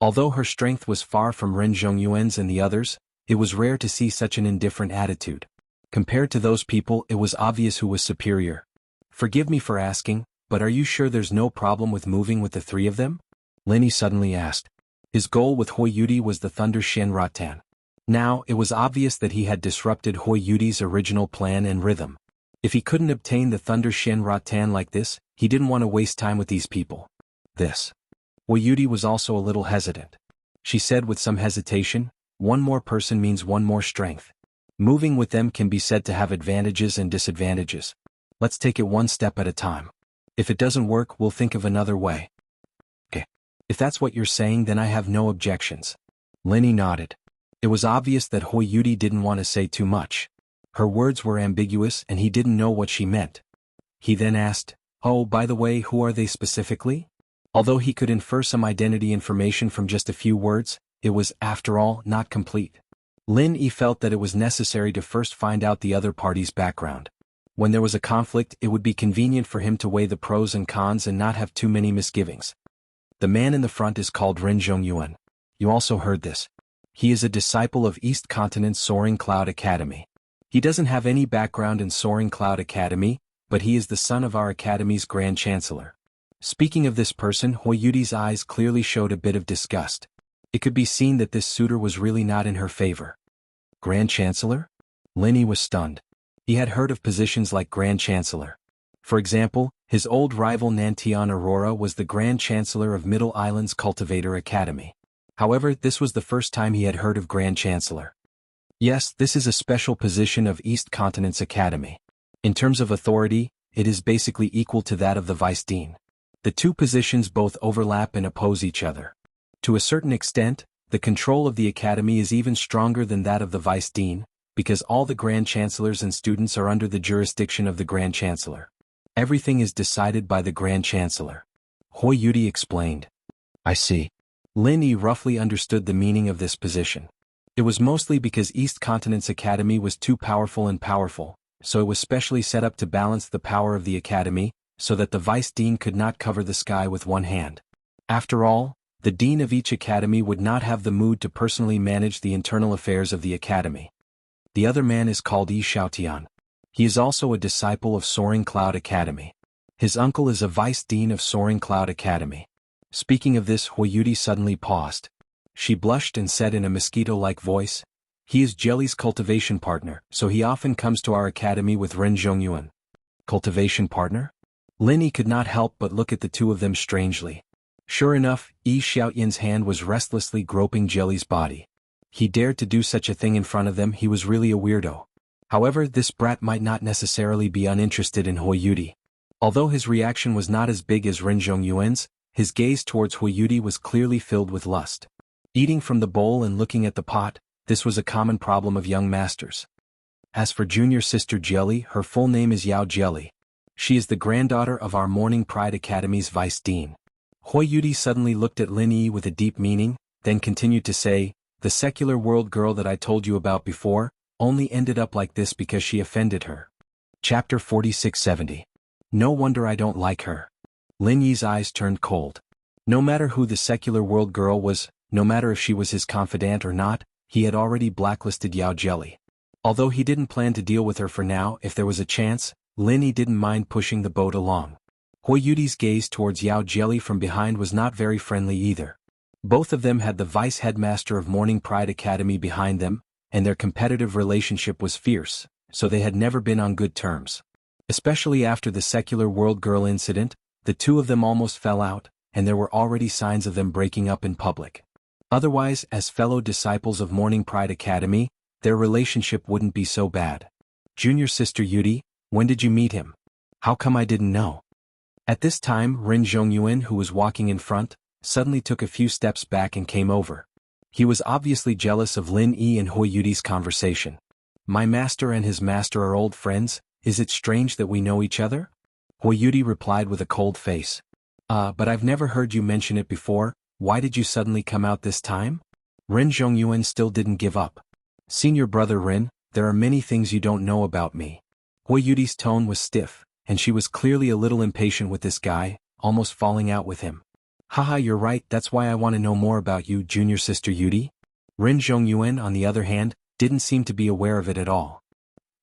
Although her strength was far from Ren Zhongyuan's and the others, it was rare to see such an indifferent attitude. Compared to those people, it was obvious who was superior. Forgive me for asking, but are you sure there's no problem with moving with the three of them? Lin Yi suddenly asked. His goal with Huiyudi was the Thunder Shen Ratan. Now, it was obvious that he had disrupted Huiyudi's original plan and rhythm. If he couldn't obtain the Thunder Shen Ratan like this, he didn't want to waste time with these people. Huiyudi was also a little hesitant. She said with some hesitation, one more person means one more strength. Moving with them can be said to have advantages and disadvantages. Let's take it one step at a time. If it doesn't work, we'll think of another way. Okay. If that's what you're saying, then I have no objections. Lin Yi nodded. It was obvious that Huiyudi didn't want to say too much. Her words were ambiguous and he didn't know what she meant. He then asked, oh, by the way, who are they specifically? Although he could infer some identity information from just a few words, it was, after all, not complete. Lin Yi felt that it was necessary to first find out the other party's background. When there was a conflict, it would be convenient for him to weigh the pros and cons and not have too many misgivings. The man in the front is called Ren Zhongyuan. You also heard this. He is a disciple of East Continent's Soaring Cloud Academy. He doesn't have any background in Soaring Cloud Academy, but he is the son of our academy's Grand Chancellor. Speaking of this person, Huiyudi's eyes clearly showed a bit of disgust. It could be seen that this suitor was really not in her favor. Grand Chancellor? Lin Yi was stunned. He had heard of positions like Grand Chancellor. For example, his old rival Nantian Aurora was the Grand Chancellor of Middle Island's Cultivator Academy. However, this was the first time he had heard of Grand Chancellor. Yes, this is a special position of East Continent's Academy. In terms of authority, it is basically equal to that of the Vice Dean. The two positions both overlap and oppose each other. To a certain extent, the control of the Academy is even stronger than that of the Vice Dean, because all the Grand Chancellors and students are under the jurisdiction of the Grand Chancellor. Everything is decided by the Grand Chancellor. Huiyudi explained. I see. Lin Yi roughly understood the meaning of this position. It was mostly because East Continent's Academy was too powerful, so it was specially set up to balance the power of the Academy, so that the Vice Dean could not cover the sky with one hand. After all, the Dean of each Academy would not have the mood to personally manage the internal affairs of the Academy. The other man is called Yi Xiaotian. He is also a disciple of Soaring Cloud Academy. His uncle is a Vice Dean of Soaring Cloud Academy. Speaking of this, Huiyudi suddenly paused. She blushed and said in a mosquito-like voice, he is Jelly's cultivation partner, so he often comes to our academy with Ren Zhongyuan. Cultivation partner? Lin Yi could not help but look at the two of them strangely. Sure enough, Yi Xiaotian's hand was restlessly groping Jelly's body. He dared to do such a thing in front of them. He was really a weirdo. However, this brat might not necessarily be uninterested in Hui Yudi. Although his reaction was not as big as Ren Zhongyuan's, his gaze towards Hui Yudi was clearly filled with lust. Eating from the bowl and looking at the pot, this was a common problem of young masters. As for junior sister Jieli, her full name is Yao Jieli. She is the granddaughter of our Morning Pride Academy's vice dean. Hui Yudi suddenly looked at Lin Yi with a deep meaning, then continued to say, "The secular world girl that I told you about before, only ended up like this because she offended her." Chapter 4670. No wonder I don't like her. Lin Yi's eyes turned cold. No matter who the secular world girl was, no matter if she was his confidant or not, he had already blacklisted Yao Jieli. Although he didn't plan to deal with her for now, if there was a chance, Lin Yi didn't mind pushing the boat along. Hui Yudi's gaze towards Yao Jieli from behind was not very friendly either. Both of them had the vice headmaster of Morning Pride Academy behind them, and their competitive relationship was fierce, so they had never been on good terms. Especially after the secular world girl incident, the two of them almost fell out, and there were already signs of them breaking up in public. Otherwise, as fellow disciples of Morning Pride Academy, their relationship wouldn't be so bad. Junior sister Yudi, when did you meet him? How come I didn't know? At this time, Ren Zhongyuan, who was walking in front, suddenly took a few steps back and came over. He was obviously jealous of Lin Yi and Hui Yudi's conversation. My master and his master are old friends, is it strange that we know each other? Hui Yudi replied with a cold face. But I've never heard you mention it before, why did you suddenly come out this time? Ren Zhongyuan still didn't give up. Senior brother Ren, there are many things you don't know about me. Hui Yudi's tone was stiff, and she was clearly a little impatient with this guy, almost falling out with him. Haha, you're right, that's why I want to know more about you, junior sister Yudi. Ren Zhongyuan, on the other hand, didn't seem to be aware of it at all.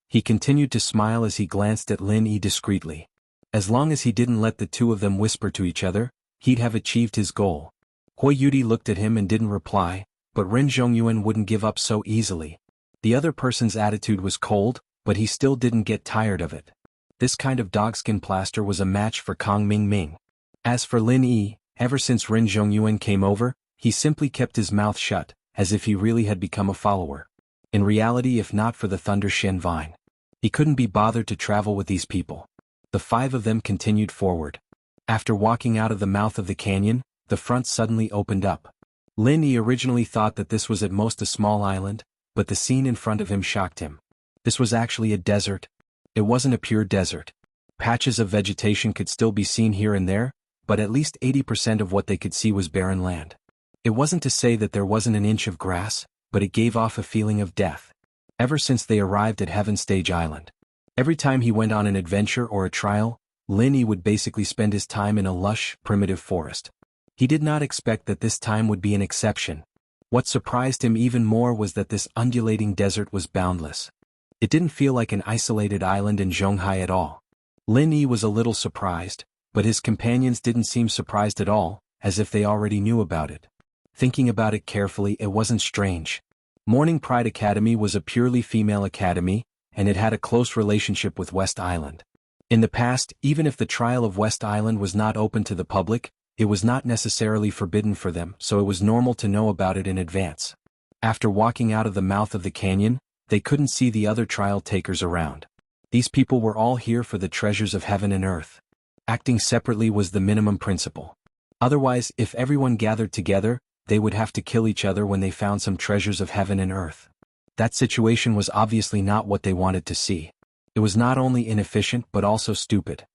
He continued to smile as he glanced at Lin Yi discreetly. As long as he didn't let the two of them whisper to each other, he'd have achieved his goal. Hui Yudi looked at him and didn't reply, but Ren Zhongyuan wouldn't give up so easily. The other person's attitude was cold, but he still didn't get tired of it. This kind of dogskin plaster was a match for Kang Ming. As for Lin Yi, ever since Ren Zhongyuan came over, he simply kept his mouth shut, as if he really had become a follower. In reality, if not for the Thunder Shen Vine, he couldn't be bothered to travel with these people. The five of them continued forward. After walking out of the mouth of the canyon, the front suddenly opened up. Lin Yi originally thought that this was at most a small island, but the scene in front of him shocked him. This was actually a desert. It wasn't a pure desert. Patches of vegetation could still be seen here and there, but at least 80% of what they could see was barren land. It wasn't to say that there wasn't an inch of grass, but it gave off a feeling of death. Ever since they arrived at Heaven Stage Island, every time he went on an adventure or a trial, Lin Yi would basically spend his time in a lush, primitive forest. He did not expect that this time would be an exception. What surprised him even more was that this undulating desert was boundless. It didn't feel like an isolated island in Zhonghai at all. Lin Yi was a little surprised, but his companions didn't seem surprised at all, as if they already knew about it. Thinking about it carefully, it wasn't strange. Morning Pride Academy was a purely female academy, and it had a close relationship with West Island. In the past, even if the trial of West Island was not open to the public, it was not necessarily forbidden for them, so it was normal to know about it in advance. After walking out of the mouth of the canyon, they couldn't see the other trial takers around. These people were all here for the treasures of heaven and earth. Acting separately was the minimum principle. Otherwise, if everyone gathered together, they would have to kill each other when they found some treasures of heaven and earth. That situation was obviously not what they wanted to see. It was not only inefficient but also stupid.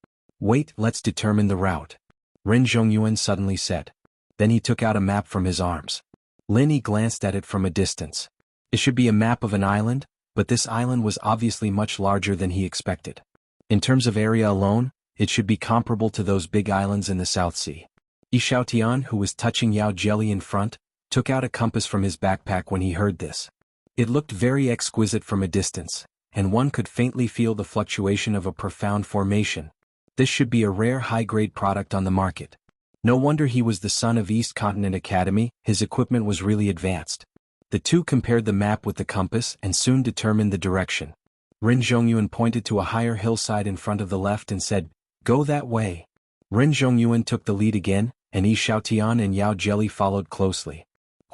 Wait, let's determine the route. Ren Zhongyuan suddenly said. Then he took out a map from his arms. Lin Yi glanced at it from a distance. It should be a map of an island, but this island was obviously much larger than he expected. In terms of area alone, it should be comparable to those big islands in the South Sea. Yi Xiaotian, who was touching Yao Jieli in front, took out a compass from his backpack when he heard this. It looked very exquisite from a distance, and one could faintly feel the fluctuation of a profound formation. This should be a rare high-grade product on the market. No wonder he was the son of East Continent Academy, his equipment was really advanced. The two compared the map with the compass and soon determined the direction. Ren Zhongyuan pointed to a higher hillside in front of the left and said, "Go that way." Ren Zhongyuan took the lead again, and Yi Xiaotian and Yao Jieli followed closely.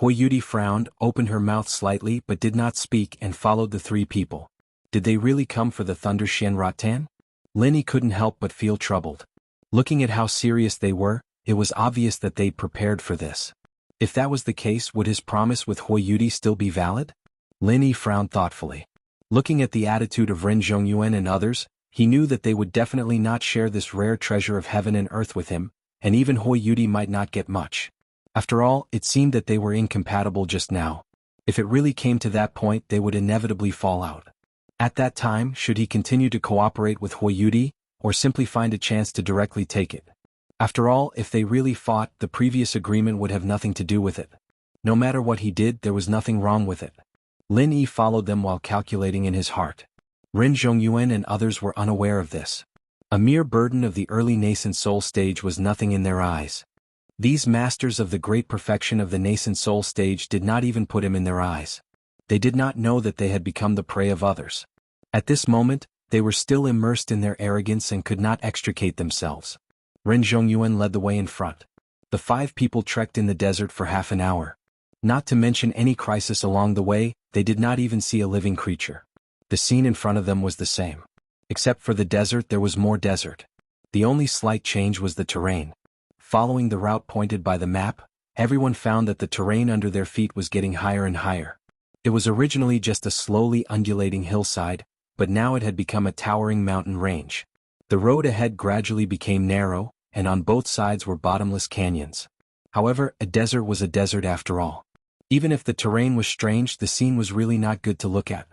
Yudi frowned, opened her mouth slightly but did not speak and followed the three people. Did they really come for the Thunder Shenratan? Lin Yi couldn't help but feel troubled. Looking at how serious they were, it was obvious that they'd prepared for this. If that was the case, would his promise with Yudi still be valid? Lin Yi frowned thoughtfully. Looking at the attitude of Ren Zhongyuan and others, he knew that they would definitely not share this rare treasure of heaven and earth with him, and even Yudi might not get much. After all, it seemed that they were incompatible just now. If it really came to that point, they would inevitably fall out. At that time, should he continue to cooperate with Yudi, or simply find a chance to directly take it? After all, if they really fought, the previous agreement would have nothing to do with it. No matter what he did, there was nothing wrong with it. Lin Yi followed them while calculating in his heart. Ren Zhongyuan and others were unaware of this. A mere burden of the early nascent soul stage was nothing in their eyes. These masters of the great perfection of the nascent soul stage did not even put him in their eyes. They did not know that they had become the prey of others. At this moment, they were still immersed in their arrogance and could not extricate themselves. Ren Zhongyuan led the way in front. The 5 people trekked in the desert for half an hour. Not to mention any crisis along the way, they did not even see a living creature. The scene in front of them was the same. Except for the desert, there was more desert. The only slight change was the terrain. Following the route pointed by the map, everyone found that the terrain under their feet was getting higher and higher. It was originally just a slowly undulating hillside, but now it had become a towering mountain range. The road ahead gradually became narrow, and on both sides were bottomless canyons. However, a desert was a desert after all. Even if the terrain was strange, the scene was really not good to look at.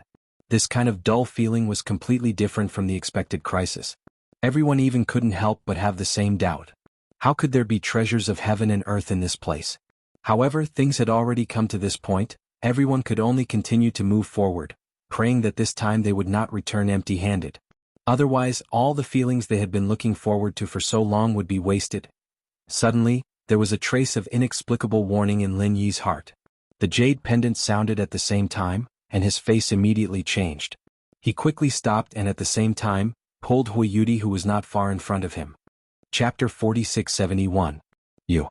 This kind of dull feeling was completely different from the expected crisis. Everyone even couldn't help but have the same doubt. How could there be treasures of heaven and earth in this place? However, things had already come to this point. Everyone could only continue to move forward, praying that this time they would not return empty-handed. Otherwise, all the feelings they had been looking forward to for so long would be wasted. Suddenly, there was a trace of inexplicable warning in Lin Yi's heart. The jade pendant sounded at the same time, and his face immediately changed. He quickly stopped and at the same time, pulled Yudi, who was not far in front of him. Chapter 4671. You.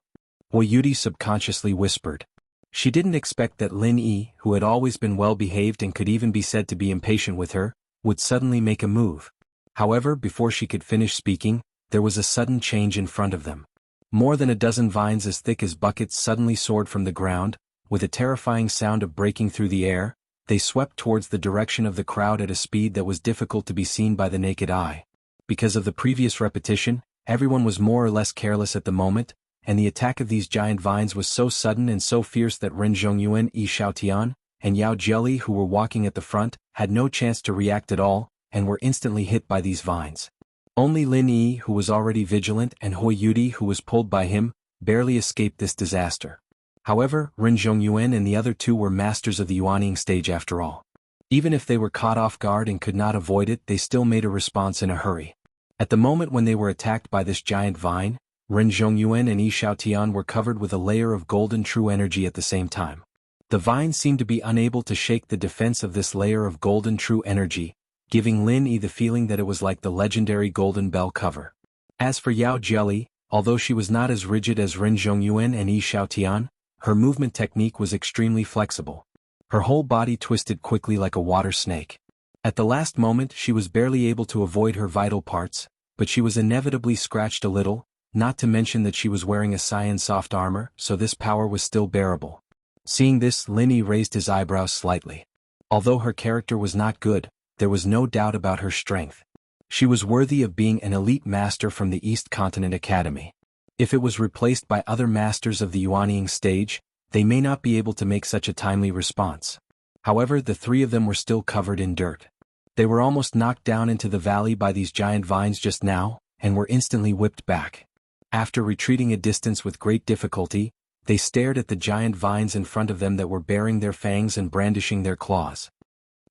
Yudi subconsciously whispered. She didn't expect that Lin Yi, who had always been well-behaved and could even be said to be impatient with her, would suddenly make a move. However, before she could finish speaking, there was a sudden change in front of them. More than a dozen vines as thick as buckets suddenly soared from the ground. With a terrifying sound of breaking through the air, they swept towards the direction of the crowd at a speed that was difficult to be seen by the naked eye. Because of the previous repetition, everyone was more or less careless at the moment, and the attack of these giant vines was so sudden and so fierce that Ren Zhongyuan, Yi Xiaotian, and Yao Jieli, who were walking at the front, had no chance to react at all, and were instantly hit by these vines. Only Lin Yi, who was already vigilant, and Yudi, who was pulled by him, barely escaped this disaster. However, Ren Zhongyuan and the other 2 were masters of the Yuanying stage after all. Even if they were caught off guard and could not avoid it, they still made a response in a hurry. At the moment when they were attacked by this giant vine, Ren Zhongyuan and Yi Xiaotian were covered with a layer of golden true energy at the same time. The vine seemed to be unable to shake the defense of this layer of golden true energy, giving Lin Yi the feeling that it was like the legendary golden bell cover. As for Yao Jieli, although she was not as rigid as Ren Zhongyuan and Yi Xiaotian, her movement technique was extremely flexible. Her whole body twisted quickly like a water snake. At the last moment she was barely able to avoid her vital parts, but she was inevitably scratched a little, not to mention that she was wearing a cyan soft armor, so this power was still bearable. Seeing this, Lin Yi raised his eyebrows slightly. Although her character was not good, there was no doubt about her strength. She was worthy of being an elite master from the East Continent Academy. If it was replaced by other masters of the Yuanying stage, they may not be able to make such a timely response. However, the 3 of them were still covered in dirt. They were almost knocked down into the valley by these giant vines just now, and were instantly whipped back. After retreating a distance with great difficulty, they stared at the giant vines in front of them that were baring their fangs and brandishing their claws.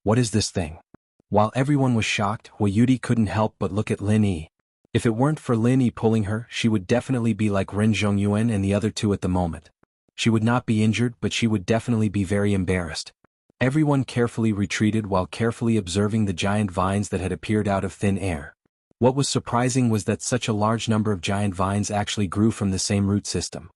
What is this thing? While everyone was shocked, Yudi couldn't help but look at Lin Yi. If it weren't for Lin Yi pulling her, she would definitely be like Ren Zhongyuan and the other 2 at the moment. She would not be injured, but she would definitely be very embarrassed. Everyone carefully retreated while carefully observing the giant vines that had appeared out of thin air. What was surprising was that such a large number of giant vines actually grew from the same root system.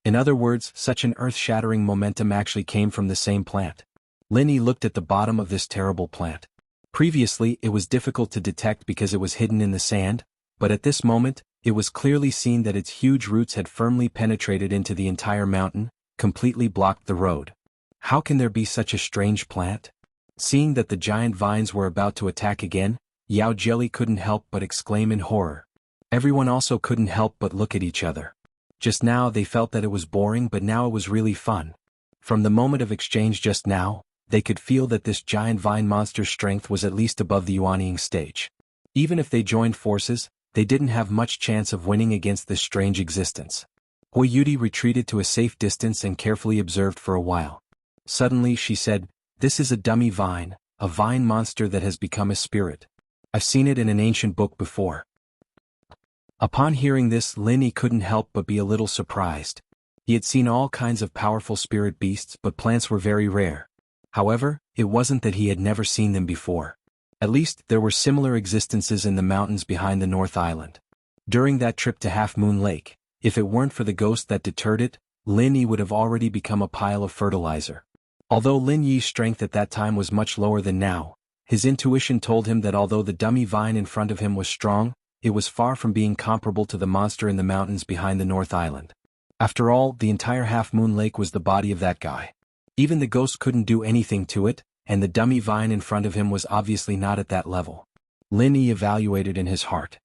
In other words, such an earth-shattering momentum actually came from the same plant. Lin Yi looked at the bottom of this terrible plant. Previously, it was difficult to detect because it was hidden in the sand, but at this moment, it was clearly seen that its huge roots had firmly penetrated into the entire mountain, completely blocked the road. How can there be such a strange plant? Seeing that the giant vines were about to attack again, Yao Jelly couldn't help but exclaim in horror. Everyone also couldn't help but look at each other. Just now they felt that it was boring, but now it was really fun. From the moment of exchange just now, they could feel that this giant vine monster's strength was at least above the Yuanying stage. Even if they joined forces, they didn't have much chance of winning against this strange existence. Hui Yudi retreated to a safe distance and carefully observed for a while. Suddenly she said, "This is a dummy vine, a vine monster that has become a spirit. I've seen it in an ancient book before." Upon hearing this, Lin Yi couldn't help but be a little surprised. He had seen all kinds of powerful spirit beasts, but plants were very rare. However, it wasn't that he had never seen them before. At least, there were similar existences in the mountains behind the North Island. During that trip to Half Moon Lake, if it weren't for the ghost that deterred it, Lin Yi would have already become a pile of fertilizer. Although Lin Yi's strength at that time was much lower than now, his intuition told him that although the dummy vine in front of him was strong, it was far from being comparable to the monster in the mountains behind the North Island. After all, the entire Half Moon Lake was the body of that guy. Even the ghost couldn't do anything to it, and the dummy vine in front of him was obviously not at that level. Lin Yi evaluated in his heart.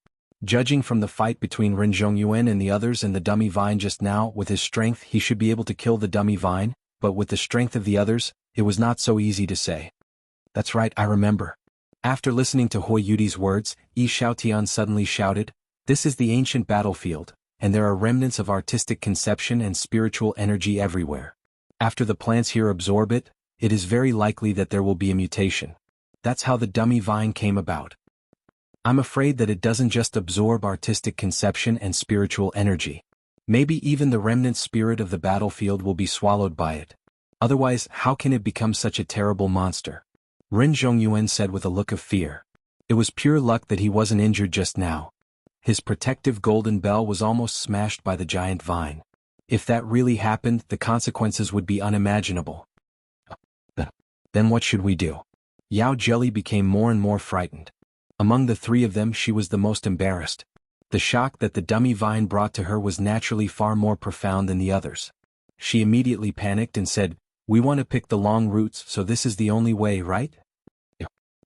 Judging from the fight between Ren Zhongyuan and the others and the dummy vine just now, with his strength he should be able to kill the dummy vine, but with the strength of the others, it was not so easy to say. "That's right, I remember." After listening to Hui Yudi's words, Yi Xiaotian suddenly shouted, "This is the ancient battlefield, and there are remnants of artistic conception and spiritual energy everywhere. After the plants here absorb it, it is very likely that there will be a mutation. That's how the dummy vine came about. I'm afraid that it doesn't just absorb artistic conception and spiritual energy. Maybe even the remnant spirit of the battlefield will be swallowed by it. Otherwise, how can it become such a terrible monster?" Ren Zhongyuan said with a look of fear. It was pure luck that he wasn't injured just now. His protective golden bell was almost smashed by the giant vine. If that really happened, the consequences would be unimaginable. Then what should we do? Yao Jelly became more and more frightened. Among the three of them, she was the most embarrassed. The shock that the dummy vine brought to her was naturally far more profound than the others. She immediately panicked and said, "We want to pick the long routes, so this is the only way, right?"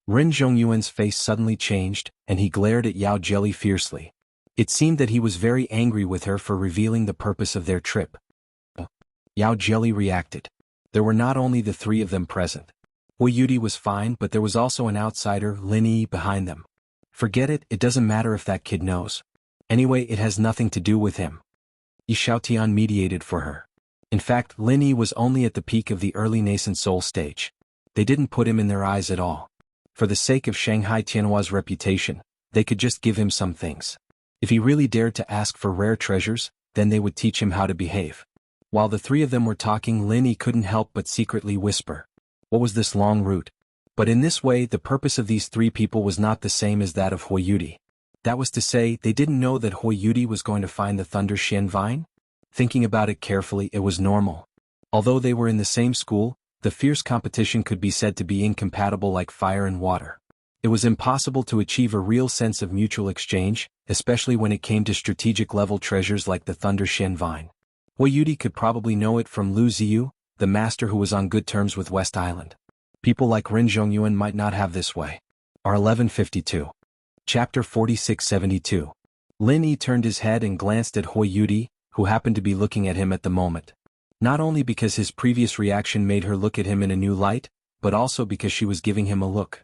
Ren Zhongyuan's face suddenly changed, and he glared at Yao Jelly fiercely. It seemed that he was very angry with her for revealing the purpose of their trip. Yao Jelly reacted. There were not only the three of them present. Hui Yudi was fine, but there was also an outsider, Lin Yi, behind them. "Forget it, it doesn't matter if that kid knows. Anyway, it has nothing to do with him." Yi Xiaotian mediated for her. In fact, Lin Yi was only at the peak of the early nascent soul stage. They didn't put him in their eyes at all. For the sake of Shanghai Tianhua's reputation, they could just give him some things. If he really dared to ask for rare treasures, then they would teach him how to behave. While the three of them were talking, Lin Yi couldn't help but secretly whisper, "What was this long route?" But in this way, the purpose of these three people was not the same as that of Hui Yudi. That was to say, they didn't know that Hui Yudi was going to find the Thunder Xian vine? Thinking about it carefully, it was normal. Although they were in the same school, the fierce competition could be said to be incompatible like fire and water. It was impossible to achieve a real sense of mutual exchange, especially when it came to strategic-level treasures like the Thunder Xian vine. Hui Yudi could probably know it from Lu Ziyu, the master who was on good terms with West Island. People like Ren Zhongyuan might not have this way. R1152. Chapter 4672. Lin Yi turned his head and glanced at Hui Yudi, who happened to be looking at him at the moment. Not only because his previous reaction made her look at him in a new light, but also because she was giving him a look.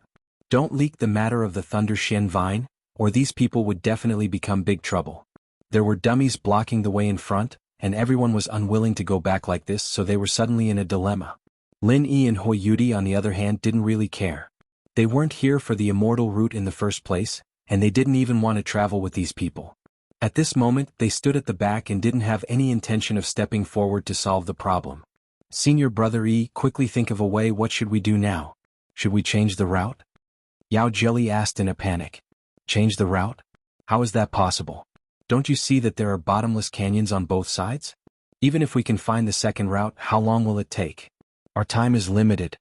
Don't leak the matter of the Thunder Xian vine, or these people would definitely become big trouble. There were dummies blocking the way in front, and everyone was unwilling to go back like this, so they were suddenly in a dilemma. Lin Yi and Hui Yudi, on the other hand, didn't really care. They weren't here for the immortal route in the first place, and they didn't even want to travel with these people. At this moment, they stood at the back and didn't have any intention of stepping forward to solve the problem. "Senior Brother Yi, quickly think of a way. What should we do now? Should we change the route?" Yao Jelly asked in a panic. "Change the route? How is that possible? Don't you see that there are bottomless canyons on both sides? Even if we can find the second route, how long will it take? Our time is limited.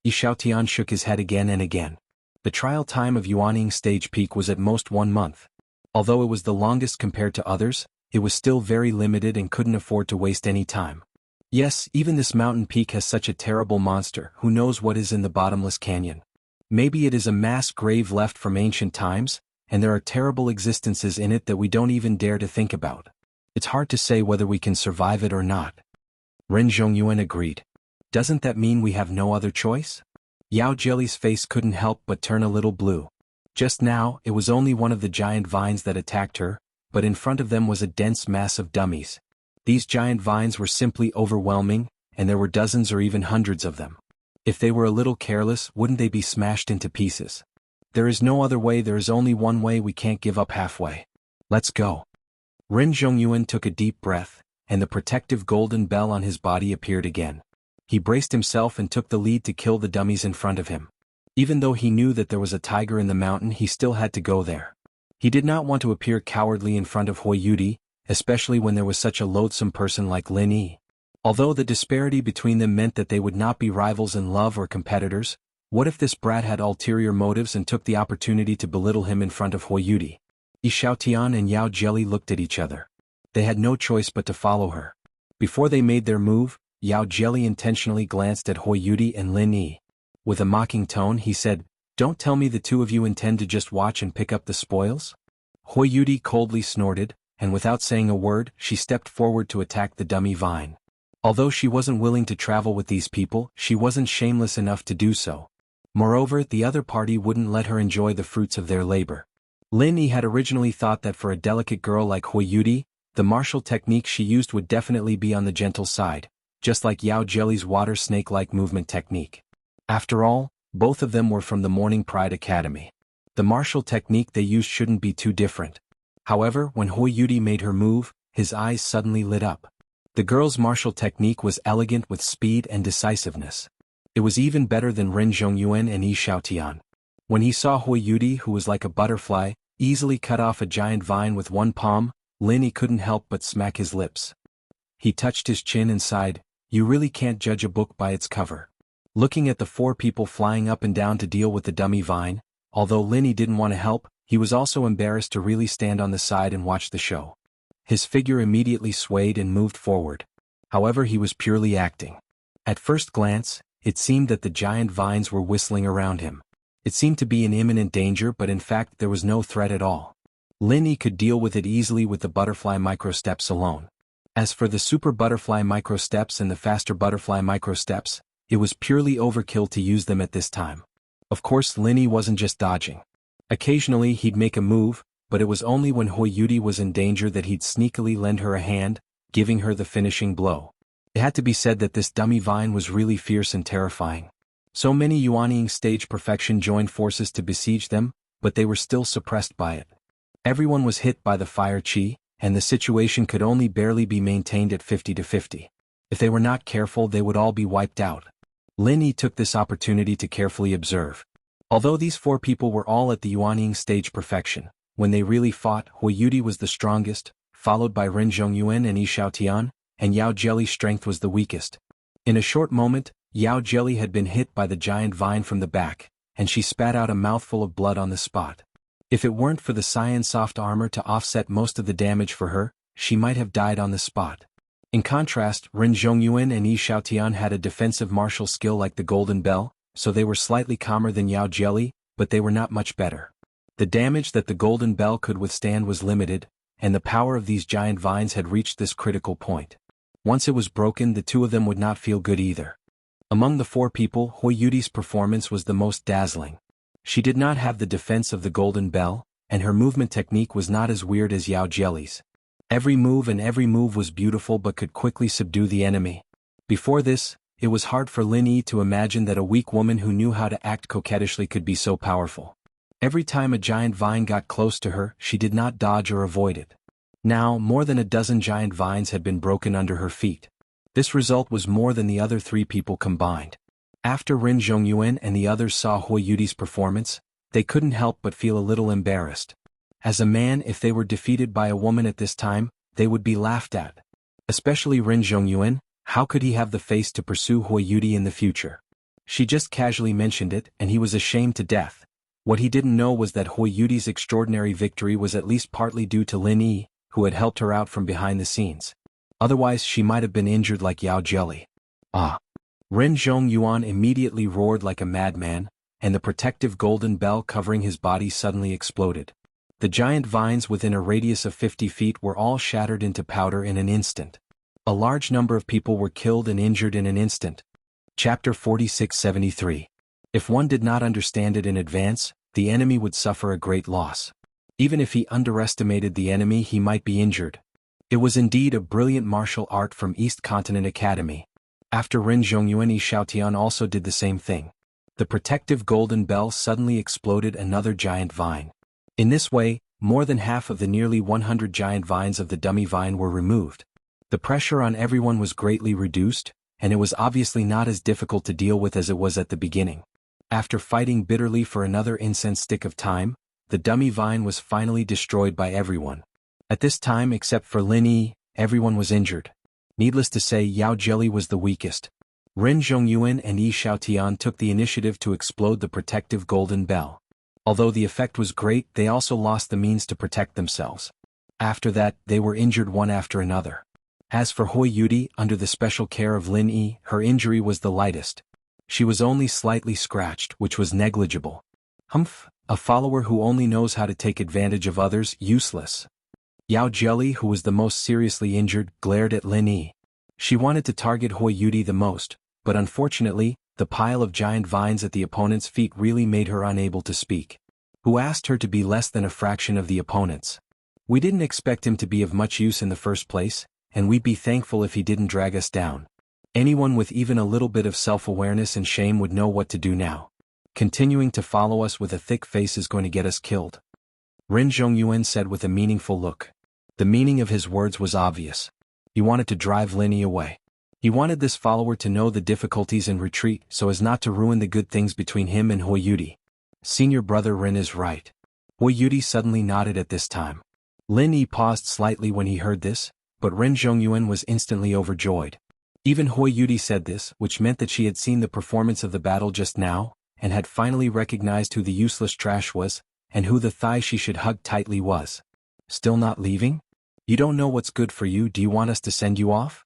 Yi Xiaotian shook his head again and again. The trial time of Yuanying stage peak was at most 1 month. Although it was the longest compared to others, it was still very limited and couldn't afford to waste any time. Yes, even this mountain peak has such a terrible monster, who knows what is in the bottomless canyon. Maybe it is a mass grave left from ancient times, and there are terrible existences in it that we don't even dare to think about. It's hard to say whether we can survive it or not. Ren Zhongyuan agreed. Doesn't that mean we have no other choice? Yao Jelly's face couldn't help but turn a little blue. Just now, it was only one of the giant vines that attacked her, but in front of them was a dense mass of dummies. These giant vines were simply overwhelming, and there were dozens or even hundreds of them. If they were a little careless, wouldn't they be smashed into pieces? There is no other way, there is only one way, we can't give up halfway. Let's go. Ren Zhongyuan took a deep breath, and the protective golden bell on his body appeared again. He braced himself and took the lead to kill the dummies in front of him. Even though he knew that there was a tiger in the mountain, he still had to go there. He did not want to appear cowardly in front of Hui Yudi, especially when there was such a loathsome person like Lin Yi. Although the disparity between them meant that they would not be rivals in love or competitors, what if this brat had ulterior motives and took the opportunity to belittle him in front of Hui Yudi? Yi Xiaotian and Yao Jelly looked at each other. They had no choice but to follow her. Before they made their move, Yao Jelly intentionally glanced at Hui Yudi and Lin Yi. With a mocking tone he said, "Don't tell me the two of you intend to just watch and pick up the spoils?" Hui Yudi coldly snorted, and without saying a word, she stepped forward to attack the dummy vine. Although she wasn't willing to travel with these people, she wasn't shameless enough to do so. Moreover, the other party wouldn't let her enjoy the fruits of their labor. Lin Yi had originally thought that for a delicate girl like Hui Yudi, the martial technique she used would definitely be on the gentle side, just like Yao Jelly's water snake-like movement technique. After all, both of them were from the Morning Pride Academy. The martial technique they used shouldn't be too different. However, when Hui Yudi made her move, his eyes suddenly lit up. The girl's martial technique was elegant with speed and decisiveness. It was even better than Ren Zhongyuan and Yi Xiaotian. When he saw Hui Yudi, who was like a butterfly, easily cut off a giant vine with one palm, Lin Yi couldn't help but smack his lips. He touched his chin and sighed, "You really can't judge a book by its cover." Looking at the 4 people flying up and down to deal with the dummy vine, although Lin Yi didn't want to help, he was also embarrassed to really stand on the side and watch the show. His figure immediately swayed and moved forward. However, he was purely acting. At first glance, it seemed that the giant vines were whistling around him. It seemed to be in imminent danger, but in fact there was no threat at all. Lin Yi could deal with it easily with the butterfly microsteps alone. As for the super butterfly microsteps and the faster butterfly microsteps, it was purely overkill to use them at this time. Of course, Lin Yi wasn't just dodging. Occasionally he'd make a move, but it was only when Hui Yudi was in danger that he'd sneakily lend her a hand, giving her the finishing blow. It had to be said that this dummy vine was really fierce and terrifying. So many Yuanying stage perfection joined forces to besiege them, but they were still suppressed by it. Everyone was hit by the fire chi, and the situation could only barely be maintained at 50 to 50. If they were not careful, they would all be wiped out. Lin Yi took this opportunity to carefully observe. Although these 4 people were all at the Yuanying stage perfection, when they really fought, Hui Yudi was the strongest, followed by Ren Zhongyuan and Yi Xiaotian, and Yao Jelly's strength was the weakest. In a short moment, Yao Jelly had been hit by the giant vine from the back, and she spat out a mouthful of blood on the spot. If it weren't for the cyan soft armor to offset most of the damage for her, she might have died on the spot. In contrast, Ren Zhongyuan and Yi Xiaotian had a defensive martial skill like the Golden Bell, so they were slightly calmer than Yao Jelly, but they were not much better. The damage that the Golden Bell could withstand was limited, and the power of these giant vines had reached this critical point. Once it was broken, the 2 of them would not feel good either. Among the 4 people, Hui Yudi's performance was the most dazzling. She did not have the defense of the Golden Bell, and her movement technique was not as weird as Yao Jelly's. Every move was beautiful but could quickly subdue the enemy. Before this, it was hard for Lin Yi to imagine that a weak woman who knew how to act coquettishly could be so powerful. Every time a giant vine got close to her, she did not dodge or avoid it. Now, more than a dozen giant vines had been broken under her feet. This result was more than the other 3 people combined. After Ren Zhongyuan and the others saw Hui Yudi's performance, they couldn't help but feel a little embarrassed. As a man, if they were defeated by a woman at this time, they would be laughed at. Especially Ren Zhongyuan, how could he have the face to pursue Hui Yudi in the future? She just casually mentioned it, and he was ashamed to death. What he didn't know was that Hui Yudi's extraordinary victory was at least partly due to Lin Yi, who had helped her out from behind the scenes. Otherwise she might have been injured like Yao Jelly. Ah! Ren Zhongyuan immediately roared like a madman, and the protective golden bell covering his body suddenly exploded. The giant vines within a radius of 50 feet were all shattered into powder in an instant. A large number of people were killed and injured in an instant. Chapter 4673. If one did not understand it in advance, the enemy would suffer a great loss. Even if he underestimated the enemy, he might be injured. It was indeed a brilliant martial art from East Continent Academy. After Ren Zhongyuan, Yi Xiaotian also did the same thing. The protective golden bell suddenly exploded another giant vine. In this way, more than half of the nearly 100 giant vines of the dummy vine were removed. The pressure on everyone was greatly reduced, and it was obviously not as difficult to deal with as it was at the beginning. After fighting bitterly for another incense stick of time, the dummy vine was finally destroyed by everyone. At this time, except for Lin Yi, everyone was injured. Needless to say, Yao Jelly was the weakest. Ren Zhongyuan and Yi Xiaotian took the initiative to explode the protective golden bell. Although the effect was great, they also lost the means to protect themselves. After that, they were injured one after another. As for Hui Yudi, under the special care of Lin Yi, her injury was the lightest. She was only slightly scratched, which was negligible. Humph, a follower who only knows how to take advantage of others, useless. Yao Jelly, who was the most seriously injured, glared at Lin Yi. She wanted to target Hui Yudi the most, but unfortunately, the pile of giant vines at the opponent's feet really made her unable to speak. Who asked her to be less than a fraction of the opponents? We didn't expect him to be of much use in the first place, and we'd be thankful if he didn't drag us down. Anyone with even a little bit of self-awareness and shame would know what to do now. Continuing to follow us with a thick face is going to get us killed. Ren Zhongyuan said with a meaningful look. The meaning of his words was obvious. He wanted to drive Lin Yi away. He wanted this follower to know the difficulties in retreat so as not to ruin the good things between him and Hui Yudi. Senior brother Ren is right. Hui Yudi suddenly nodded at this time. Lin Yi paused slightly when he heard this, but Ren Zhongyuan was instantly overjoyed. Even Hui Yudi said this, which meant that she had seen the performance of the battle just now, and had finally recognized who the useless trash was, and who the thigh she should hug tightly was. Still not leaving? You don't know what's good for you. Do you want us to send you off?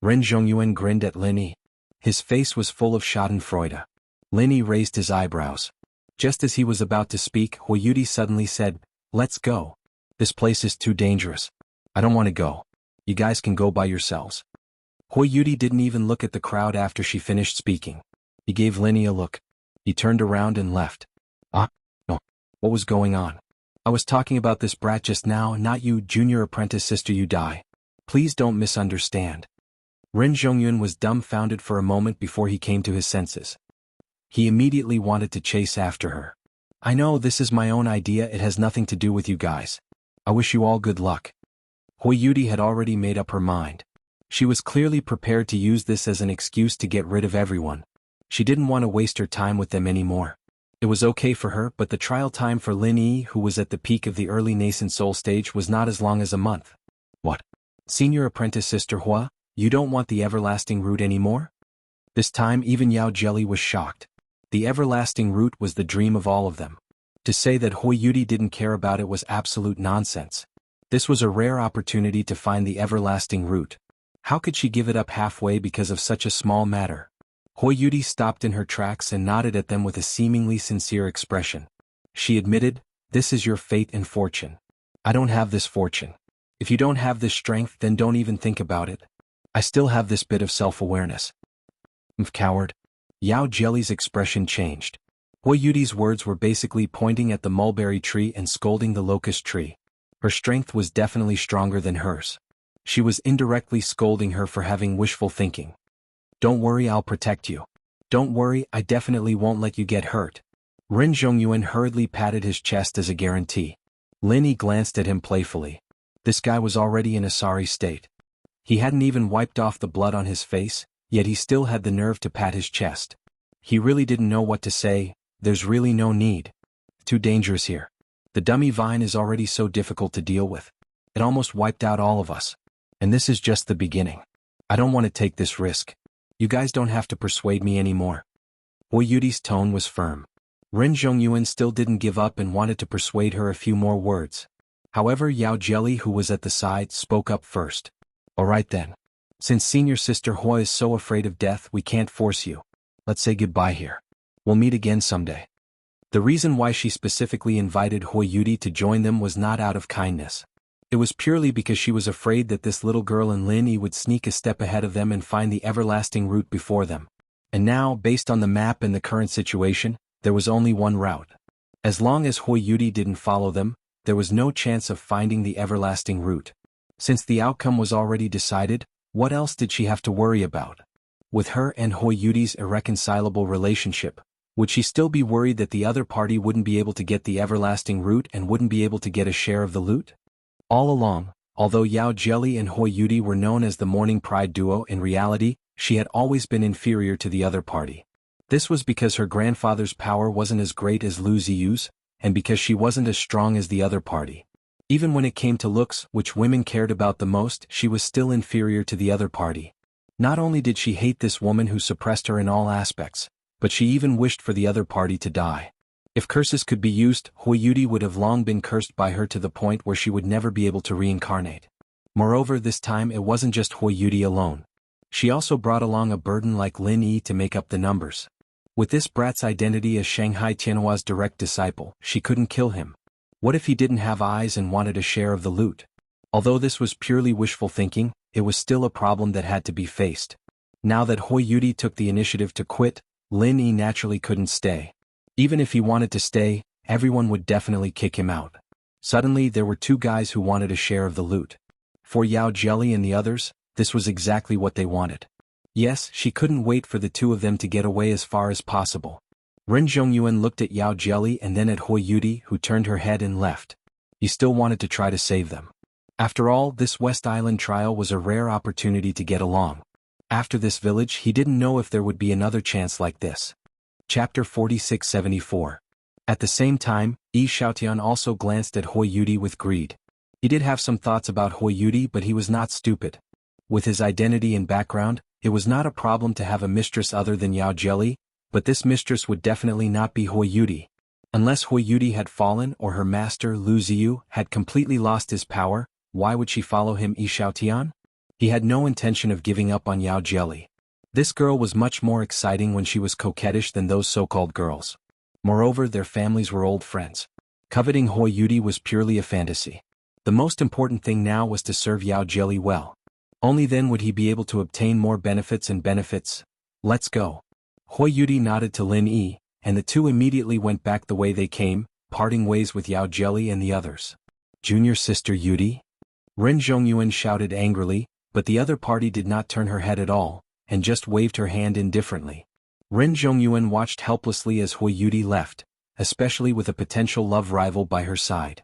Ren Zhongyuan grinned at Lin Yi. His face was full of schadenfreude. Lin Yi raised his eyebrows. Just as he was about to speak, Hui Yudi suddenly said, "Let's go. This place is too dangerous. I don't want to go. You guys can go by yourselves." Hui Yudi didn't even look at the crowd after she finished speaking. He gave Lin Yi a look. He turned around and left. No. What was going on? I was talking about this brat just now, not you, junior apprentice sister. You die. Please don't misunderstand. Ren Zhongyuan was dumbfounded for a moment before he came to his senses. He immediately wanted to chase after her. I know this is my own idea, it has nothing to do with you guys. I wish you all good luck. Hui Yudi had already made up her mind. She was clearly prepared to use this as an excuse to get rid of everyone. She didn't want to waste her time with them anymore. It was okay for her, but the trial time for Lin Yi, who was at the peak of the early nascent soul stage, was not as long as a month. What? Senior apprentice sister Hua, you don't want the everlasting root anymore? This time even Yao Jelly was shocked. The everlasting root was the dream of all of them. To say that Hui Yudi didn't care about it was absolute nonsense. This was a rare opportunity to find the everlasting root. How could she give it up halfway because of such a small matter? Hui Yudi stopped in her tracks and nodded at them with a seemingly sincere expression. She admitted, "This is your fate and fortune. I don't have this fortune. If you don't have this strength, then don't even think about it. I still have this bit of self-awareness." Coward. Yao Jelly's expression changed. Hui Yudi's words were basically pointing at the mulberry tree and scolding the locust tree. Her strength was definitely stronger than hers. She was indirectly scolding her for having wishful thinking. Don't worry, I'll protect you. Don't worry, I definitely won't let you get hurt. Ren Zhongyuan hurriedly patted his chest as a guarantee. Lin Yi glanced at him playfully. This guy was already in a sorry state. He hadn't even wiped off the blood on his face, yet he still had the nerve to pat his chest. He really didn't know what to say. There's really no need. Too dangerous here. The dummy vine is already so difficult to deal with. It almost wiped out all of us. And this is just the beginning. I don't want to take this risk. You guys don't have to persuade me anymore. Hui Yuti's tone was firm. Ren Zhongyuan still didn't give up and wanted to persuade her a few more words. However, Yao Jelly, who was at the side, spoke up first. Alright then. Since senior sister Hui is so afraid of death, we can't force you. Let's say goodbye here. We'll meet again someday. The reason why she specifically invited Hui Yuti to join them was not out of kindness. It was purely because she was afraid that this little girl and Lin Yi would sneak a step ahead of them and find the everlasting route before them. And now, based on the map and the current situation, there was only one route. As long as Hui Yuti didn't follow them, there was no chance of finding the everlasting route. Since the outcome was already decided, what else did she have to worry about? With her and Hui Yuti's irreconcilable relationship, would she still be worried that the other party wouldn't be able to get the everlasting route and wouldn't be able to get a share of the loot? All along, although Yao Jelly and Hui Yuti were known as the Morning Pride duo, in reality, she had always been inferior to the other party. This was because her grandfather's power wasn't as great as Lu Ziyu's, and because she wasn't as strong as the other party. Even when it came to looks, which women cared about the most, she was still inferior to the other party. Not only did she hate this woman who suppressed her in all aspects, but she even wished for the other party to die. If curses could be used, Hui Yuti would have long been cursed by her to the point where she would never be able to reincarnate. Moreover, this time it wasn't just Hui Yuti alone. She also brought along a burden like Lin Yi to make up the numbers. With this brat's identity as Shanghai Tianhua's direct disciple, she couldn't kill him. What if he didn't have eyes and wanted a share of the loot? Although this was purely wishful thinking, it was still a problem that had to be faced. Now that Hui Yuti took the initiative to quit, Lin Yi naturally couldn't stay. Even if he wanted to stay, everyone would definitely kick him out. Suddenly there were two guys who wanted a share of the loot. For Yao Jelly and the others, this was exactly what they wanted. Yes, she couldn't wait for the two of them to get away as far as possible. Ren Zhongyuan looked at Yao Jelly and then at Hui Yuti, who turned her head and left. He still wanted to try to save them. After all, this West Island trial was a rare opportunity to get along. After this village, he didn't know if there would be another chance like this. Chapter 4674. At the same time, Yi Xiaotian also glanced at Hui Yuti with greed. He did have some thoughts about Hui Yuti, but he was not stupid. With his identity and background, it was not a problem to have a mistress other than Yao Jelly, but this mistress would definitely not be Hui Yuti. Unless Hui Yuti had fallen or her master Lu Ziyu had completely lost his power, why would she follow him? Yi Xiaotian? He had no intention of giving up on Yao Jelly. This girl was much more exciting when she was coquettish than those so-called girls. Moreover, their families were old friends. Coveting Hui Yuti was purely a fantasy. The most important thing now was to serve Yao Jelly well. Only then would he be able to obtain more benefits and benefits. Let's go. Hui Yuti nodded to Lin Yi, and the two immediately went back the way they came, parting ways with Yao Jelly and the others. Junior sister Yuti? Ren Zhongyuan shouted angrily, but the other party did not turn her head at all, and just waved her hand indifferently. Ren Zhongyuan watched helplessly as Hui Yuti left, especially with a potential love rival by her side.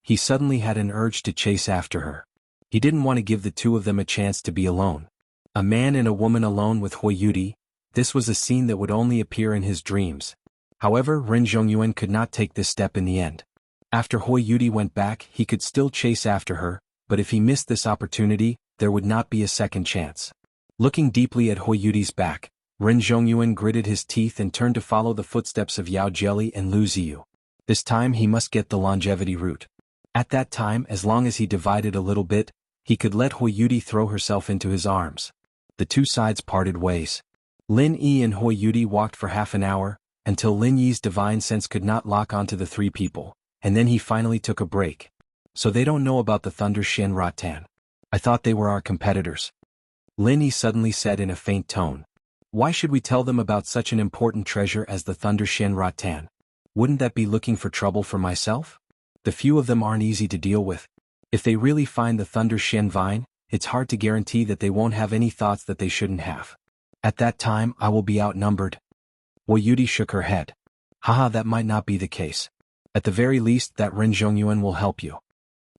He suddenly had an urge to chase after her. He didn't want to give the two of them a chance to be alone. A man and a woman alone with Hui Yuti, this was a scene that would only appear in his dreams. However, Ren Zhongyuan could not take this step in the end. After Hui Yuti went back, he could still chase after her, but if he missed this opportunity, there would not be a second chance. Looking deeply at Hui Yuti's back, Ren Zhongyuan gritted his teeth and turned to follow the footsteps of Yao Jelly and Lu Ziyu. This time he must get the longevity route. At that time, as long as he divided a little bit, he could let Hui Yuti throw herself into his arms. The two sides parted ways. Lin Yi and Hui Yuti walked for half an hour, until Lin Yi's divine sense could not lock onto the three people, and then he finally took a break. So they don't know about the Thunder Shen Ratan. I thought they were our competitors. Lin Yi suddenly said in a faint tone. Why should we tell them about such an important treasure as the Thunder Shen Ratan? Wouldn't that be looking for trouble for myself? The few of them aren't easy to deal with. If they really find the Thunder Shen Vine, it's hard to guarantee that they won't have any thoughts that they shouldn't have. At that time, I will be outnumbered. Hui Yuti shook her head. Haha, that might not be the case. At the very least, that Ren Zhongyuan will help you.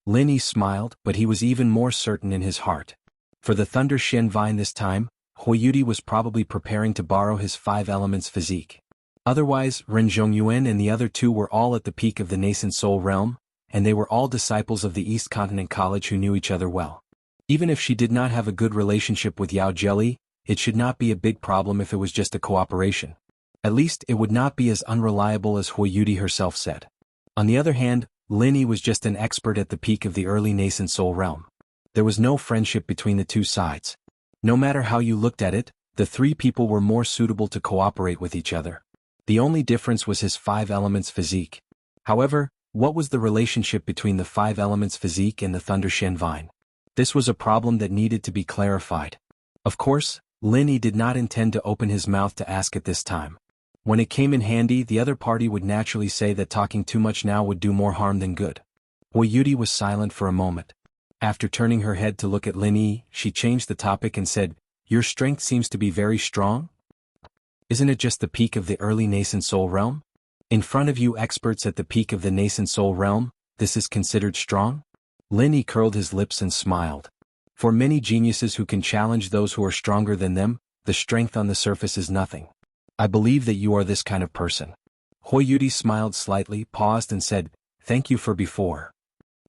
Lin Yi smiled, but he was even more certain in his heart. For the Thunder Shen Vine this time, Hui Yuti was probably preparing to borrow his 5 elements physique. Otherwise, Ren Zhongyuan and the other two were all at the peak of the nascent soul realm, and they were all disciples of the East Continent College who knew each other well. Even if she did not have a good relationship with Yao Jelly, it should not be a big problem if it was just a cooperation. At least it would not be as unreliable as Hui Yudi herself said. On the other hand, Lin Yi was just an expert at the peak of the early nascent soul realm. There was no friendship between the two sides. No matter how you looked at it, the three people were more suitable to cooperate with each other. The only difference was his 5 elements physique. However, what was the relationship between the 5 elements physique and the Thunder Shen Vine? This was a problem that needed to be clarified. Of course, Lin Yi did not intend to open his mouth to ask at this time. When it came in handy, the other party would naturally say that talking too much now would do more harm than good. Hui Yudi was silent for a moment. After turning her head to look at Lin Yi, she changed the topic and said, "Your strength seems to be very strong? Isn't it just the peak of the early nascent soul realm? In front of you experts at the peak of the nascent soul realm, this is considered strong?" Lin Yi curled his lips and smiled. For many geniuses who can challenge those who are stronger than them, the strength on the surface is nothing. I believe that you are this kind of person. Hui Yudi smiled slightly, paused and said, "Thank you for before."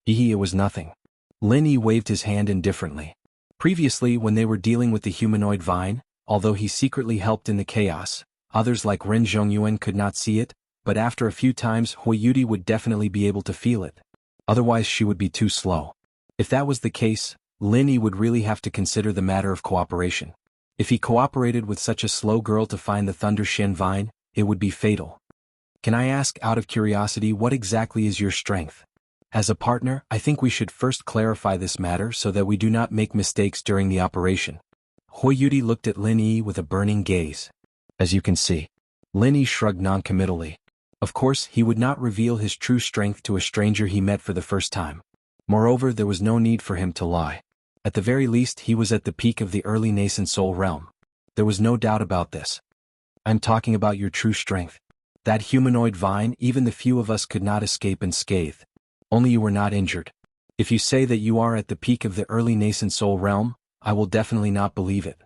It was nothing. Lin Yi waved his hand indifferently. Previously, when they were dealing with the humanoid vine, although he secretly helped in the chaos, others like Ren Zhongyuan could not see it, but after a few times Hui Yudi would definitely be able to feel it. Otherwise she would be too slow. If that was the case, Lin Yi would really have to consider the matter of cooperation. If he cooperated with such a slow girl to find the Thunder Shen Vine, it would be fatal. Can I ask out of curiosity what exactly is your strength? As a partner, I think we should first clarify this matter so that we do not make mistakes during the operation. Hui Yudi looked at Lin Yi with a burning gaze. As you can see. Lin Yi shrugged noncommittally. Of course, he would not reveal his true strength to a stranger he met for the first time. Moreover, there was no need for him to lie. At the very least, he was at the peak of the early nascent soul realm. There was no doubt about this. I'm talking about your true strength. That humanoid vine, even the few of us could not escape unscathed. Only you were not injured. If you say that you are at the peak of the early nascent soul realm, I will definitely not believe it.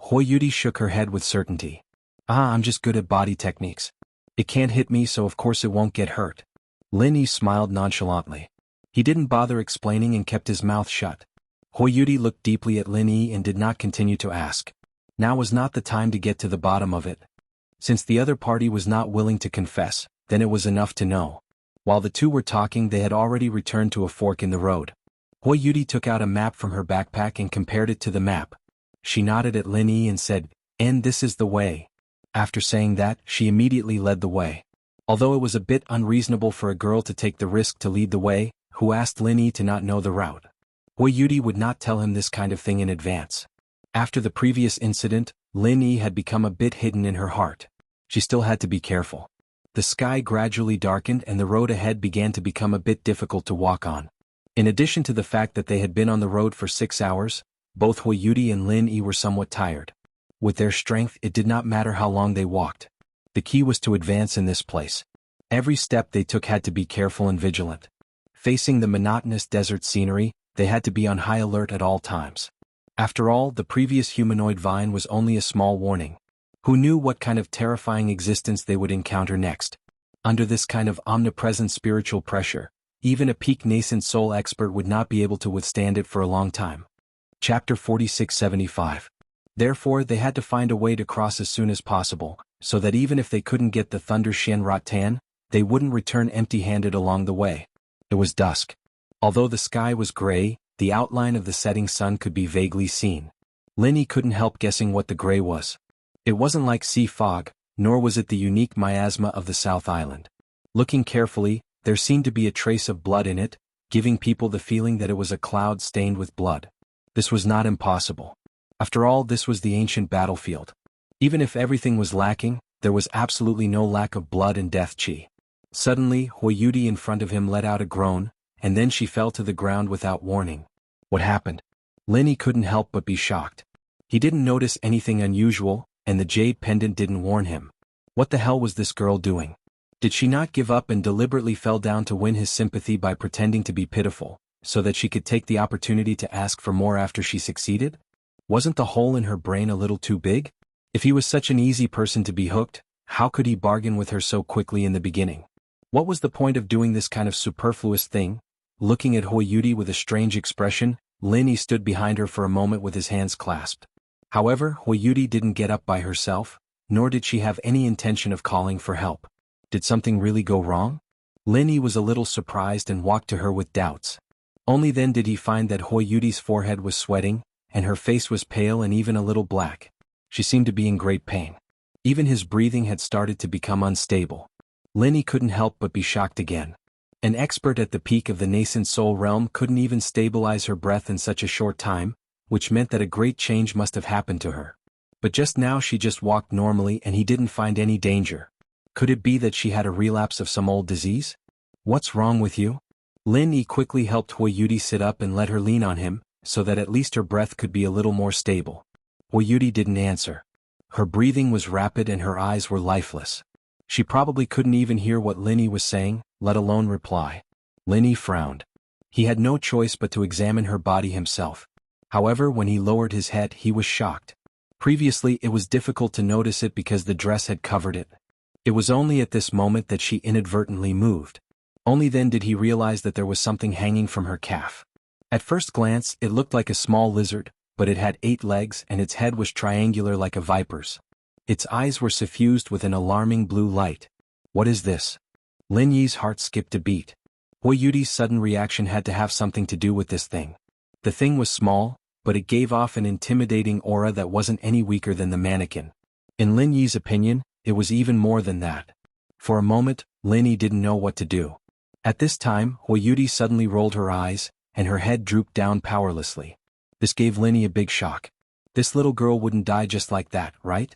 Hui Yudi shook her head with certainty. I'm just good at body techniques. It can't hit me, so of course it won't get hurt. Lin Yi smiled nonchalantly. He didn't bother explaining and kept his mouth shut. Hui Yudi looked deeply at Lin Yi and did not continue to ask. Now was not the time to get to the bottom of it. Since the other party was not willing to confess, then it was enough to know. While the two were talking, they had already returned to a fork in the road. Hui Yudi took out a map from her backpack and compared it to the map. She nodded at Lin Yi and said, "And this is the way." After saying that, she immediately led the way. Although it was a bit unreasonable for a girl to take the risk to lead the way, who asked Lin Yi to not know the route? Hui Yudi would not tell him this kind of thing in advance. After the previous incident, Lin Yi had become a bit hidden in her heart. She still had to be careful. The sky gradually darkened and the road ahead began to become a bit difficult to walk on. In addition to the fact that they had been on the road for 6 hours, both Hui Yudi and Lin Yi were somewhat tired. With their strength, it did not matter how long they walked. The key was to advance in this place. Every step they took had to be careful and vigilant. Facing the monotonous desert scenery, they had to be on high alert at all times. After all, the previous humanoid vine was only a small warning. Who knew what kind of terrifying existence they would encounter next? Under this kind of omnipresent spiritual pressure, even a peak nascent soul expert would not be able to withstand it for a long time. Chapter 4675. Therefore, they had to find a way to cross as soon as possible, so that even if they couldn't get the Thunder Shen Rattan, they wouldn't return empty-handed along the way. It was dusk. Although the sky was gray, the outline of the setting sun could be vaguely seen. Lin Yi couldn't help guessing what the gray was. It wasn't like sea fog, nor was it the unique miasma of the South Island. Looking carefully, there seemed to be a trace of blood in it, giving people the feeling that it was a cloud stained with blood. This was not impossible. After all, this was the ancient battlefield. Even if everything was lacking, there was absolutely no lack of blood and death chi. Suddenly, Hui Yudi in front of him let out a groan, and then she fell to the ground without warning. What happened? Lin Yi couldn't help but be shocked. He didn't notice anything unusual, and the jade pendant didn't warn him. What the hell was this girl doing? Did she not give up and deliberately fell down to win his sympathy by pretending to be pitiful, so that she could take the opportunity to ask for more after she succeeded? Wasn't the hole in her brain a little too big? If he was such an easy person to be hooked, how could he bargain with her so quickly in the beginning? What was the point of doing this kind of superfluous thing? Looking at Hui Yudi with a strange expression, Lin Yi stood behind her for a moment with his hands clasped. However, Hui Yudi didn't get up by herself, nor did she have any intention of calling for help. Did something really go wrong? Lin Yi was a little surprised and walked to her with doubts. Only then did he find that Hui Yudi's forehead was sweating, and her face was pale and even a little black. She seemed to be in great pain. Even his breathing had started to become unstable. Lin Yi couldn't help but be shocked again. An expert at the peak of the nascent soul realm couldn't even stabilize her breath in such a short time, which meant that a great change must have happened to her. But just now she just walked normally and he didn't find any danger. Could it be that she had a relapse of some old disease? What's wrong with you? Lin Yi quickly helped Hui Yudi sit up and let her lean on him, so that at least her breath could be a little more stable. Hui Yudi didn't answer. Her breathing was rapid and her eyes were lifeless. She probably couldn't even hear what Lin Yi was saying, let alone reply. Lin Yi frowned. He had no choice but to examine her body himself. However, when he lowered his head, he was shocked. Previously, it was difficult to notice it because the dress had covered it. It was only at this moment that she inadvertently moved. Only then did he realize that there was something hanging from her calf. At first glance, it looked like a small lizard, but it had 8 legs and its head was triangular like a viper's. Its eyes were suffused with an alarming blue light. What is this? Lin Yi's heart skipped a beat. Hui Yudi's sudden reaction had to have something to do with this thing. The thing was small, but it gave off an intimidating aura that wasn't any weaker than the mannequin. In Lin Yi's opinion, it was even more than that. For a moment, Lin Yi didn't know what to do. At this time, Hui Yudi suddenly rolled her eyes, and her head drooped down powerlessly. This gave Lin Yi a big shock. This little girl wouldn't die just like that, right?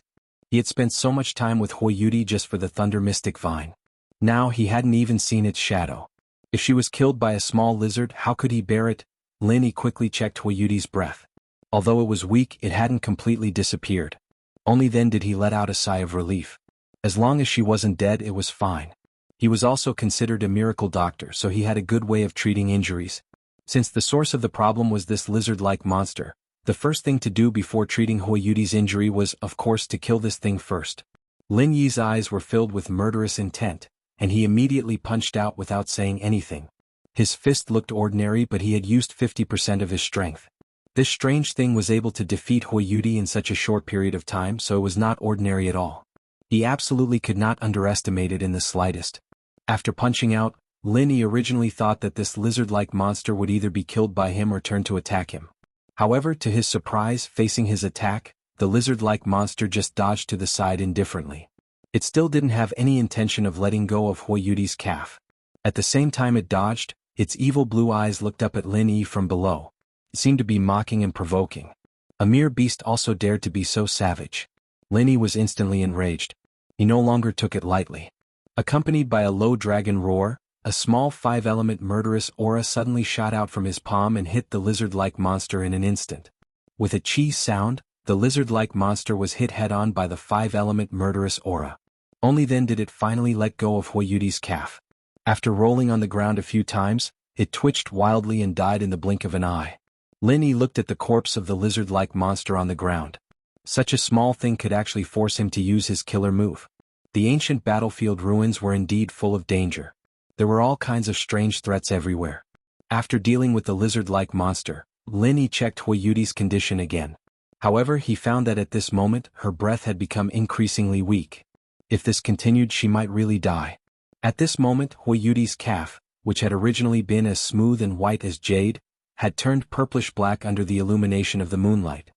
He had spent so much time with Hui Yudi just for the Thunder Mystic Vine. Now he hadn't even seen its shadow. If she was killed by a small lizard, how could he bear it? Lin Yi quickly checked Hui Yudi's breath. Although it was weak, it hadn't completely disappeared. Only then did he let out a sigh of relief. As long as she wasn't dead, it was fine. He was also considered a miracle doctor, so he had a good way of treating injuries. Since the source of the problem was this lizard-like monster, the first thing to do before treating Hui Yudi's injury was, of course, to kill this thing first. Lin Yi's eyes were filled with murderous intent, and he immediately punched out without saying anything. His fist looked ordinary, but he had used 50% of his strength. This strange thing was able to defeat Hui Yudi in such a short period of time, so it was not ordinary at all. He absolutely could not underestimate it in the slightest. After punching out, Lin Yi originally thought that this lizard-like monster would either be killed by him or turn to attack him. However, to his surprise, facing his attack, the lizard-like monster just dodged to the side indifferently. It still didn't have any intention of letting go of Hui Yudi's calf. At the same time it dodged, its evil blue eyes looked up at Lin Yi from below. It seemed to be mocking and provoking. A mere beast also dared to be so savage. Lin Yi was instantly enraged. He no longer took it lightly. Accompanied by a low dragon roar, a small 5-element murderous aura suddenly shot out from his palm and hit the lizard-like monster in an instant. With a cheese sound, the lizard-like monster was hit head-on by the 5-element murderous aura. Only then did it finally let go of Hui Yudi's calf. After rolling on the ground a few times, it twitched wildly and died in the blink of an eye. Lin Yi looked at the corpse of the lizard-like monster on the ground. Such a small thing could actually force him to use his killer move. The ancient battlefield ruins were indeed full of danger. There were all kinds of strange threats everywhere. After dealing with the lizard-like monster, Lin Yi checked Hui Yudi's condition again. However, he found that at this moment, her breath had become increasingly weak. If this continued, she might really die. At this moment, Hui Yudi's calf, which had originally been as smooth and white as jade, had turned purplish-black under the illumination of the moonlight.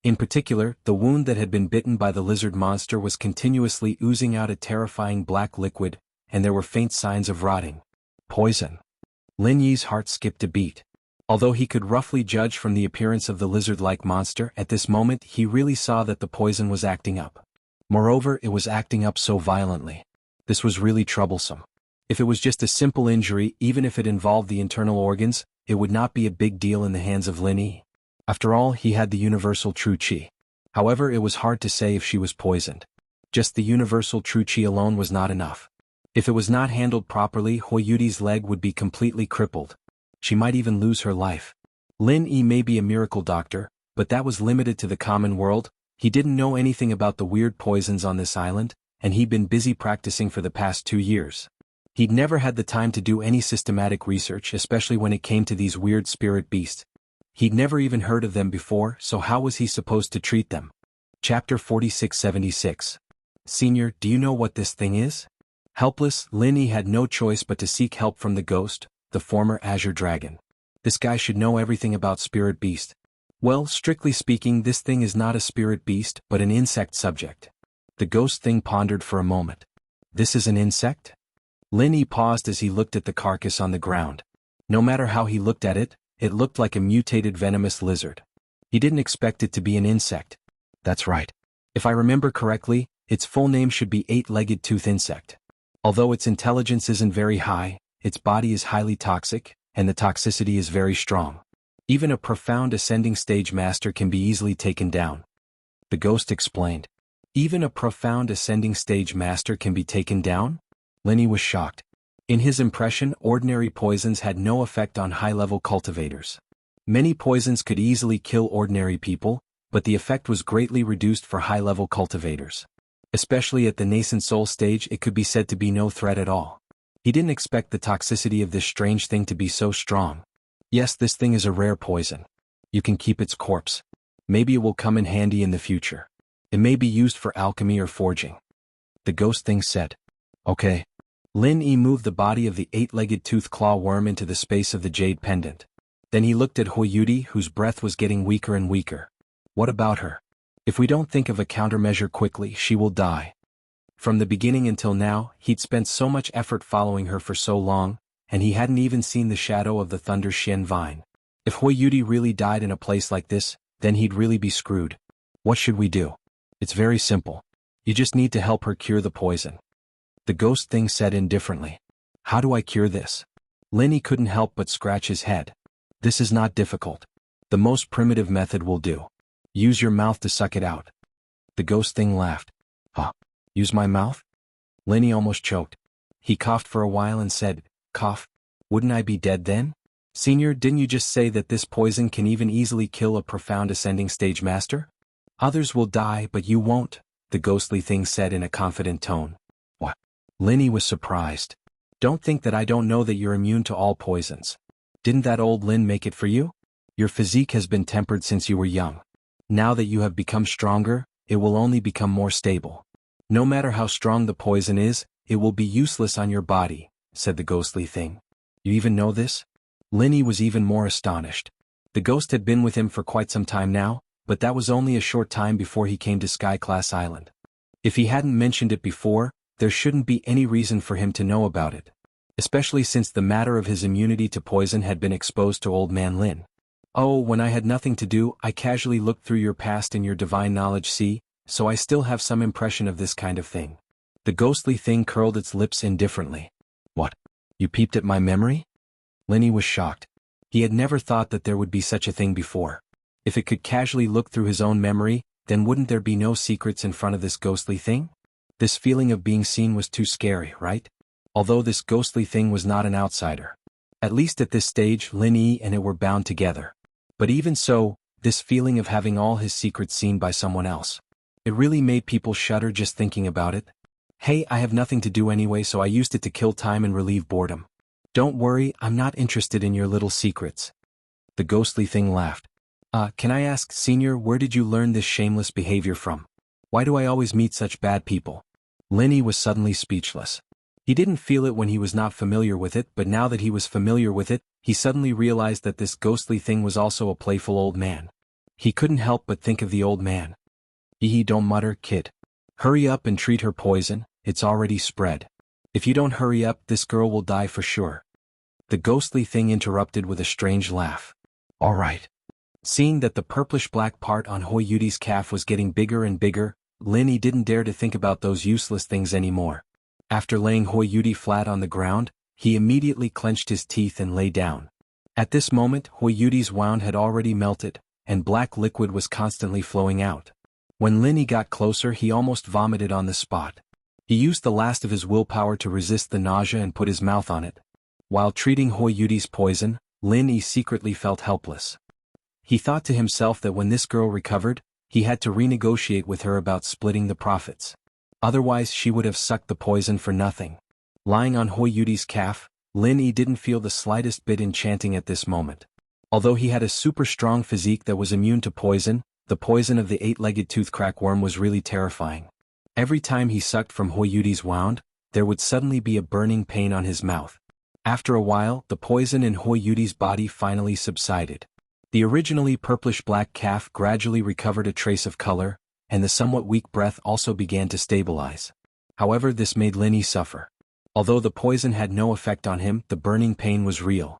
In particular, the wound that had been bitten by the lizard monster was continuously oozing out a terrifying black liquid, and there were faint signs of rotting. Poison. Lin Yi's heart skipped a beat. Although he could roughly judge from the appearance of the lizard-like monster, at this moment he really saw that the poison was acting up. Moreover, it was acting up so violently. This was really troublesome. If it was just a simple injury, even if it involved the internal organs, it would not be a big deal in the hands of Lin Yi. After all, he had the universal true qi. However, it was hard to say if she was poisoned. Just the universal true qi alone was not enough. If it was not handled properly, Hui Yudi's leg would be completely crippled. She might even lose her life. Lin Yi may be a miracle doctor, but that was limited to the common world. He didn't know anything about the weird poisons on this island, and he'd been busy practicing for the past 2 years. He'd never had the time to do any systematic research, especially when it came to these weird spirit beasts. He'd never even heard of them before, so how was he supposed to treat them? Chapter 4676. Senior, do you know what this thing is? Helpless, Lin Yi had no choice but to seek help from the ghost, the former Azure Dragon. This guy should know everything about spirit beast. Well, strictly speaking, this thing is not a spirit beast, but an insect subject. The ghost thing pondered for a moment. This is an insect? Lin Yi paused as he looked at the carcass on the ground. No matter how he looked at it, it looked like a mutated venomous lizard. He didn't expect it to be an insect. That's right. If I remember correctly, its full name should be eight-legged tooth insect. Although its intelligence isn't very high, its body is highly toxic, and the toxicity is very strong. Even a profound ascending stage master can be easily taken down. The ghost explained. Even a profound ascending stage master can be taken down? Lin Yi was shocked. In his impression, ordinary poisons had no effect on high-level cultivators. Many poisons could easily kill ordinary people, but the effect was greatly reduced for high-level cultivators. Especially at the nascent soul stage, it could be said to be no threat at all. He didn't expect the toxicity of this strange thing to be so strong. Yes, this thing is a rare poison. You can keep its corpse. Maybe it will come in handy in the future. It may be used for alchemy or forging. The ghost thing said. Okay. Lin Yi moved the body of the eight-legged tooth claw worm into the space of the jade pendant. Then he looked at Huiyuti, whose breath was getting weaker and weaker. What about her? If we don't think of a countermeasure quickly, she will die. From the beginning until now, he'd spent so much effort following her for so long, and he hadn't even seen the shadow of the Thunder Xian vine. If Huiyuti really died in a place like this, then he'd really be screwed. What should we do? It's very simple. You just need to help her cure the poison. The ghost thing said indifferently. How do I cure this? Lin Yi couldn't help but scratch his head. This is not difficult. The most primitive method will do. Use your mouth to suck it out. The ghost thing laughed. Huh? Use my mouth? Lin Yi almost choked. He coughed for a while and said, Cough? Wouldn't I be dead then? Senior, didn't you just say that this poison can even easily kill a profound ascending stage master? Others will die, but you won't, the ghostly thing said in a confident tone. What? Lin Yi was surprised. Don't think that I don't know that you're immune to all poisons. Didn't that old Lin make it for you? Your physique has been tempered since you were young. Now that you have become stronger, it will only become more stable. No matter how strong the poison is, it will be useless on your body, said the ghostly thing. You even know this? Lin Yi was even more astonished. The ghost had been with him for quite some time now, but that was only a short time before he came to Sky Class Island. If he hadn't mentioned it before, there shouldn't be any reason for him to know about it. Especially since the matter of his immunity to poison had been exposed to Old Man Lin. Oh, when I had nothing to do, I casually looked through your past and your divine knowledge, see, so I still have some impression of this kind of thing. The ghostly thing curled its lips indifferently. What? You peeped at my memory? Lin Yi was shocked. He had never thought that there would be such a thing before. If it could casually look through his own memory, then wouldn't there be no secrets in front of this ghostly thing? This feeling of being seen was too scary, right? Although this ghostly thing was not an outsider. At least at this stage, Lin Yi and it were bound together. But even so, this feeling of having all his secrets seen by someone else. It really made people shudder just thinking about it. Hey, I have nothing to do anyway, so I used it to kill time and relieve boredom. Don't worry, I'm not interested in your little secrets. The ghostly thing laughed. Can I ask, Senior, where did you learn this shameless behavior from? Why do I always meet such bad people? Lin Yi was suddenly speechless. He didn't feel it when he was not familiar with it, but now that he was familiar with it, he suddenly realized that this ghostly thing was also a playful old man. He couldn't help but think of the old man. Don't mutter, kid. Hurry up and treat her poison, it's already spread. If you don't hurry up, this girl will die for sure. The ghostly thing interrupted with a strange laugh. All right. Seeing that the purplish-black part on Huiyuti's calf was getting bigger and bigger, Lin Yi didn't dare to think about those useless things anymore. After laying Huiyuti flat on the ground, he immediately clenched his teeth and lay down. At this moment, Huiyuti's wound had already melted, and black liquid was constantly flowing out. When Lin Yi got closer, he almost vomited on the spot. He used the last of his willpower to resist the nausea and put his mouth on it. While treating Huiyuti's poison, Lin Yi secretly felt helpless. He thought to himself that when this girl recovered, he had to renegotiate with her about splitting the profits. Otherwise she would have sucked the poison for nothing. Lying on Huiyuti's calf, Lin Yi didn't feel the slightest bit enchanting at this moment. Although he had a super strong physique that was immune to poison, the poison of the eight-legged tooth-crack worm was really terrifying. Every time he sucked from Huiyuti's wound, there would suddenly be a burning pain on his mouth. After a while, the poison in Huiyuti's body finally subsided. The originally purplish-black calf gradually recovered a trace of color, and the somewhat weak breath also began to stabilize. However, this made Linny suffer. Although the poison had no effect on him, the burning pain was real.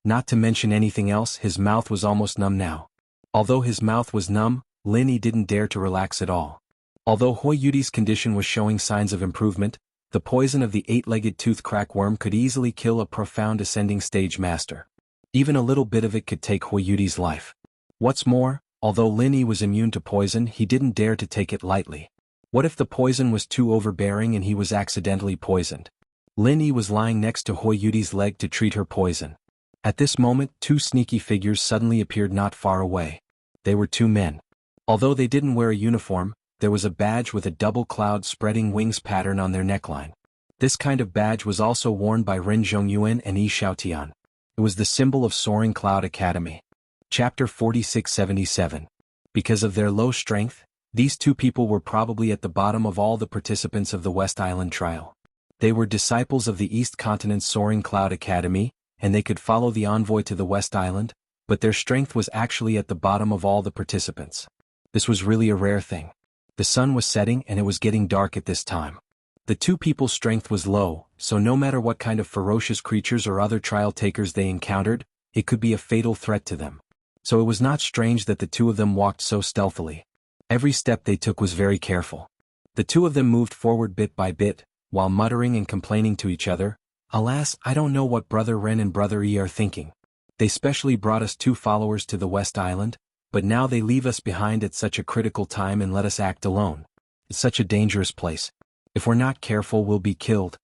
Not to mention anything else, his mouth was almost numb now. Although his mouth was numb, Linny didn't dare to relax at all. Although Huiyuti's condition was showing signs of improvement, the poison of the eight-legged tooth-crack worm could easily kill a profound ascending stage master. Even a little bit of it could take Huiyuti's life. What's more, although Linny was immune to poison, he didn't dare to take it lightly. What if the poison was too overbearing and he was accidentally poisoned? Linny was lying next to Huiyuti's leg to treat her poison. At this moment, two sneaky figures suddenly appeared not far away. They were two men. Although they didn't wear a uniform, there was a badge with a double cloud spreading wings pattern on their neckline. This kind of badge was also worn by Ren Zhongyuan and Yi Xiaotian. It was the symbol of Soaring Cloud Academy. Chapter 4677. Because of their low strength, these two people were probably at the bottom of all the participants of the West Island trial. They were disciples of the East Continent's Soaring Cloud Academy, and they could follow the envoy to the West Island, but their strength was actually at the bottom of all the participants. This was really a rare thing. The sun was setting and it was getting dark at this time. The two people's strength was low, so no matter what kind of ferocious creatures or other trial takers they encountered, it could be a fatal threat to them. So it was not strange that the two of them walked so stealthily. Every step they took was very careful. The two of them moved forward bit by bit, while muttering and complaining to each other. Alas, I don't know what Brother Ren and Brother Yi are thinking. They specially brought us two followers to the West Island, but now they leave us behind at such a critical time and let us act alone. It's such a dangerous place. If we're not careful, we'll be killed.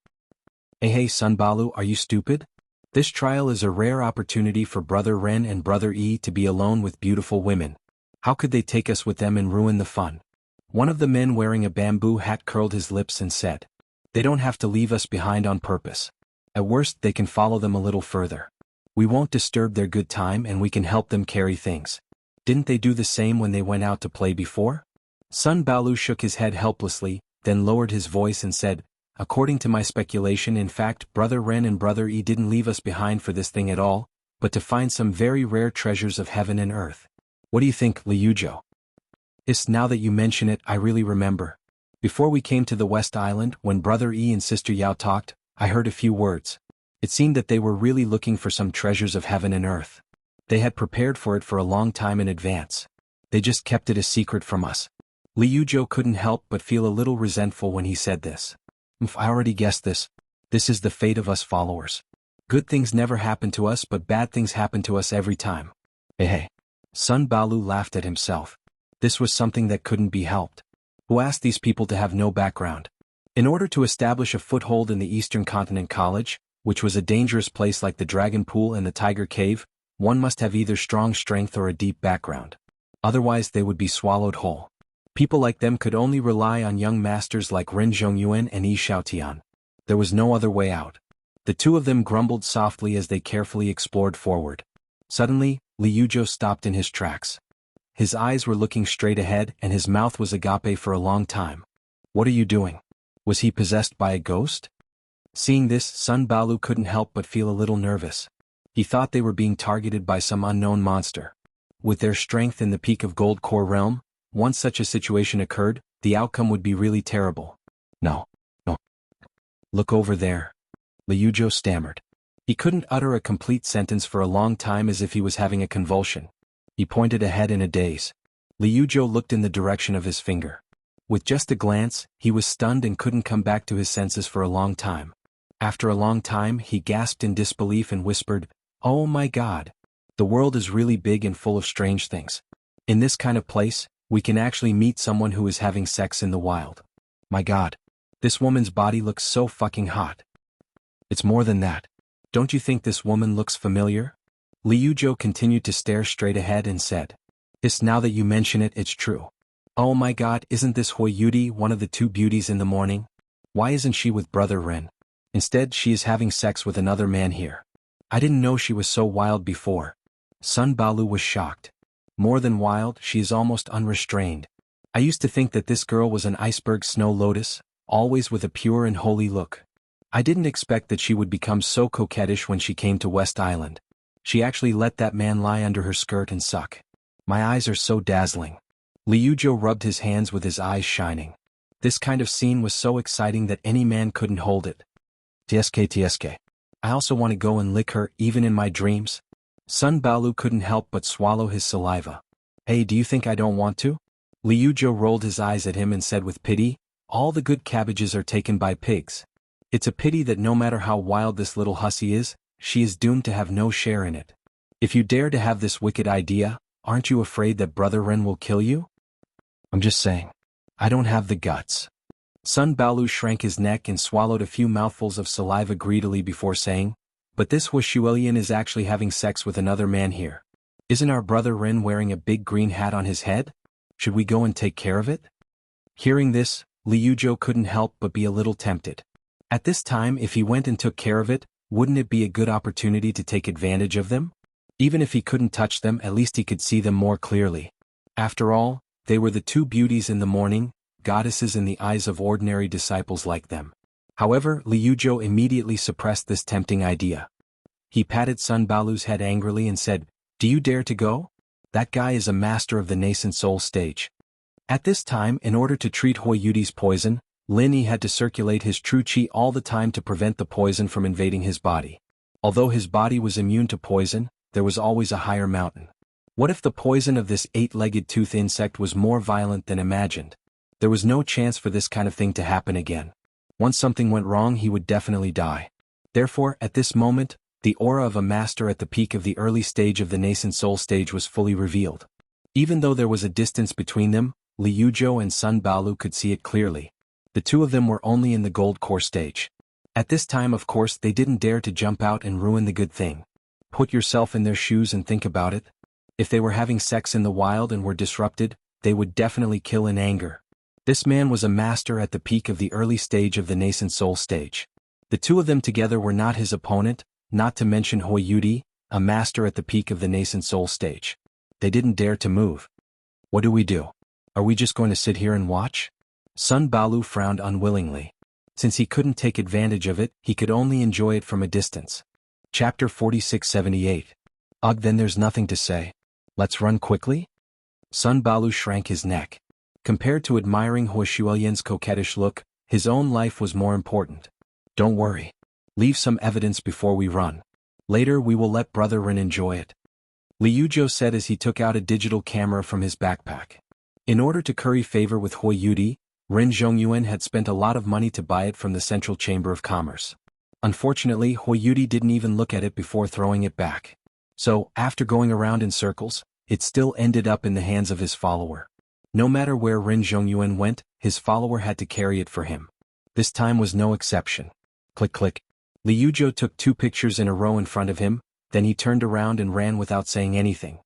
Hey Sun Balu, are you stupid? This trial is a rare opportunity for Brother Ren and Brother Yi to be alone with beautiful women. How could they take us with them and ruin the fun? One of the men wearing a bamboo hat curled his lips and said, "They don't have to leave us behind on purpose. At worst, they can follow them a little further. We won't disturb their good time and we can help them carry things. Didn't they do the same when they went out to play before?" Sun Balu shook his head helplessly, then lowered his voice and said, "According to my speculation, in fact, Brother Ren and Brother Yi didn't leave us behind for this thing at all, but to find some very rare treasures of heaven and earth. What do you think, Liujo?" Now that you mention it, I really remember. Before we came to the West Island, when Brother Yi and Sister Yao talked, I heard a few words. It seemed that they were really looking for some treasures of heaven and earth. They had prepared for it for a long time in advance. They just kept it a secret from us. Liujo couldn't help but feel a little resentful when he said this. I already guessed this. This is the fate of us followers. Good things never happen to us, but bad things happen to us every time. Hey. Sun Balu laughed at himself. This was something that couldn't be helped. Who asked these people to have no background? In order to establish a foothold in the Eastern Continent College, which was a dangerous place like the Dragon Pool and the Tiger Cave, one must have either strong strength or a deep background. Otherwise they would be swallowed whole. People like them could only rely on young masters like Ren Zhongyuan and Yi Xiaotian. There was no other way out. The two of them grumbled softly as they carefully explored forward. Suddenly, Liujo stopped in his tracks. His eyes were looking straight ahead and his mouth was agape for a long time. What are you doing? Was he possessed by a ghost? Seeing this, Sun Balu couldn't help but feel a little nervous. He thought they were being targeted by some unknown monster. With their strength in the peak of Gold Core Realm, once such a situation occurred, the outcome would be really terrible. No. Look over there. Liujo stammered. He couldn't utter a complete sentence for a long time, as if he was having a convulsion. He pointed ahead in a daze. Liujo looked in the direction of his finger. With just a glance, he was stunned and couldn't come back to his senses for a long time. After a long time, he gasped in disbelief and whispered, "Oh my God! The world is really big and full of strange things. In this kind of place, we can actually meet someone who is having sex in the wild. My God! This woman's body looks so fucking hot. It's more than that. Don't you think this woman looks familiar?" Liujo continued to stare straight ahead and said, Now that you mention it, it's true. Oh my God, isn't this Huiyuti one of the two beauties in the morning? Why isn't she with Brother Ren? Instead, she is having sex with another man here. I didn't know she was so wild before." Sun Balu was shocked. More than wild, she is almost unrestrained. I used to think that this girl was an iceberg snow lotus, always with a pure and holy look. I didn't expect that she would become so coquettish when she came to West Island. She actually let that man lie under her skirt and suck. My eyes are so dazzling. Liujo rubbed his hands with his eyes shining. This kind of scene was so exciting that any man couldn't hold it. TSK. I also want to go and lick her even in my dreams. Sun Balu couldn't help but swallow his saliva. Hey, do you think I don't want to? Liujo rolled his eyes at him and said with pity, all the good cabbages are taken by pigs. It's a pity that no matter how wild this little hussy is, she is doomed to have no share in it. If you dare to have this wicked idea, aren't you afraid that Brother Ren will kill you? I'm just saying. I don't have the guts. Sun Balu shrank his neck and swallowed a few mouthfuls of saliva greedily before saying, but this Wuxian is actually having sex with another man here. Isn't our Brother Ren wearing a big green hat on his head? Should we go and take care of it? Hearing this, Liujo couldn't help but be a little tempted. At this time, if he went and took care of it, wouldn't it be a good opportunity to take advantage of them? Even if he couldn't touch them, at least he could see them more clearly. After all, they were the two beauties in the morning, goddesses in the eyes of ordinary disciples like them. However, Liujo immediately suppressed this tempting idea. He patted Sun Balu's head angrily and said, do you dare to go? That guy is a master of the nascent soul stage. At this time, in order to treat Huiyudi's poison, Lin Yi had to circulate his true qi all the time to prevent the poison from invading his body. Although his body was immune to poison, there was always a higher mountain. What if the poison of this 8-legged tooth insect was more violent than imagined? There was no chance for this kind of thing to happen again. Once something went wrong, he would definitely die. Therefore, at this moment, the aura of a master at the peak of the early stage of the nascent soul stage was fully revealed. Even though there was a distance between them, Liujo and Sun Balu could see it clearly. The two of them were only in the gold core stage. At this time, of course, they didn't dare to jump out and ruin the good thing. Put yourself in their shoes and think about it. If they were having sex in the wild and were disrupted, they would definitely kill in anger. This man was a master at the peak of the early stage of the nascent soul stage. The two of them together were not his opponent, not to mention Huiyudi, a master at the peak of the nascent soul stage. They didn't dare to move. What do we do? Are we just going to sit here and watch? Sun Balu frowned unwillingly. Since he couldn't take advantage of it, he could only enjoy it from a distance. Chapter 4678. Ugh, then there's nothing to say. Let's run quickly? Sun Balu shrank his neck. Compared to admiring Huixuelian's coquettish look, his own life was more important. Don't worry. Leave some evidence before we run. Later we will let Brother Ren enjoy it. Liujo said as he took out a digital camera from his backpack. In order to curry favor with Huiyudi, Ren Zhongyuan had spent a lot of money to buy it from the Central Chamber of Commerce. Unfortunately, Huiyudi didn't even look at it before throwing it back. So, after going around in circles, it still ended up in the hands of his follower. No matter where Ren Zhongyuan went, his follower had to carry it for him. This time was no exception. Click click. Liujo took 2 pictures in a row in front of him, then he turned around and ran without saying anything.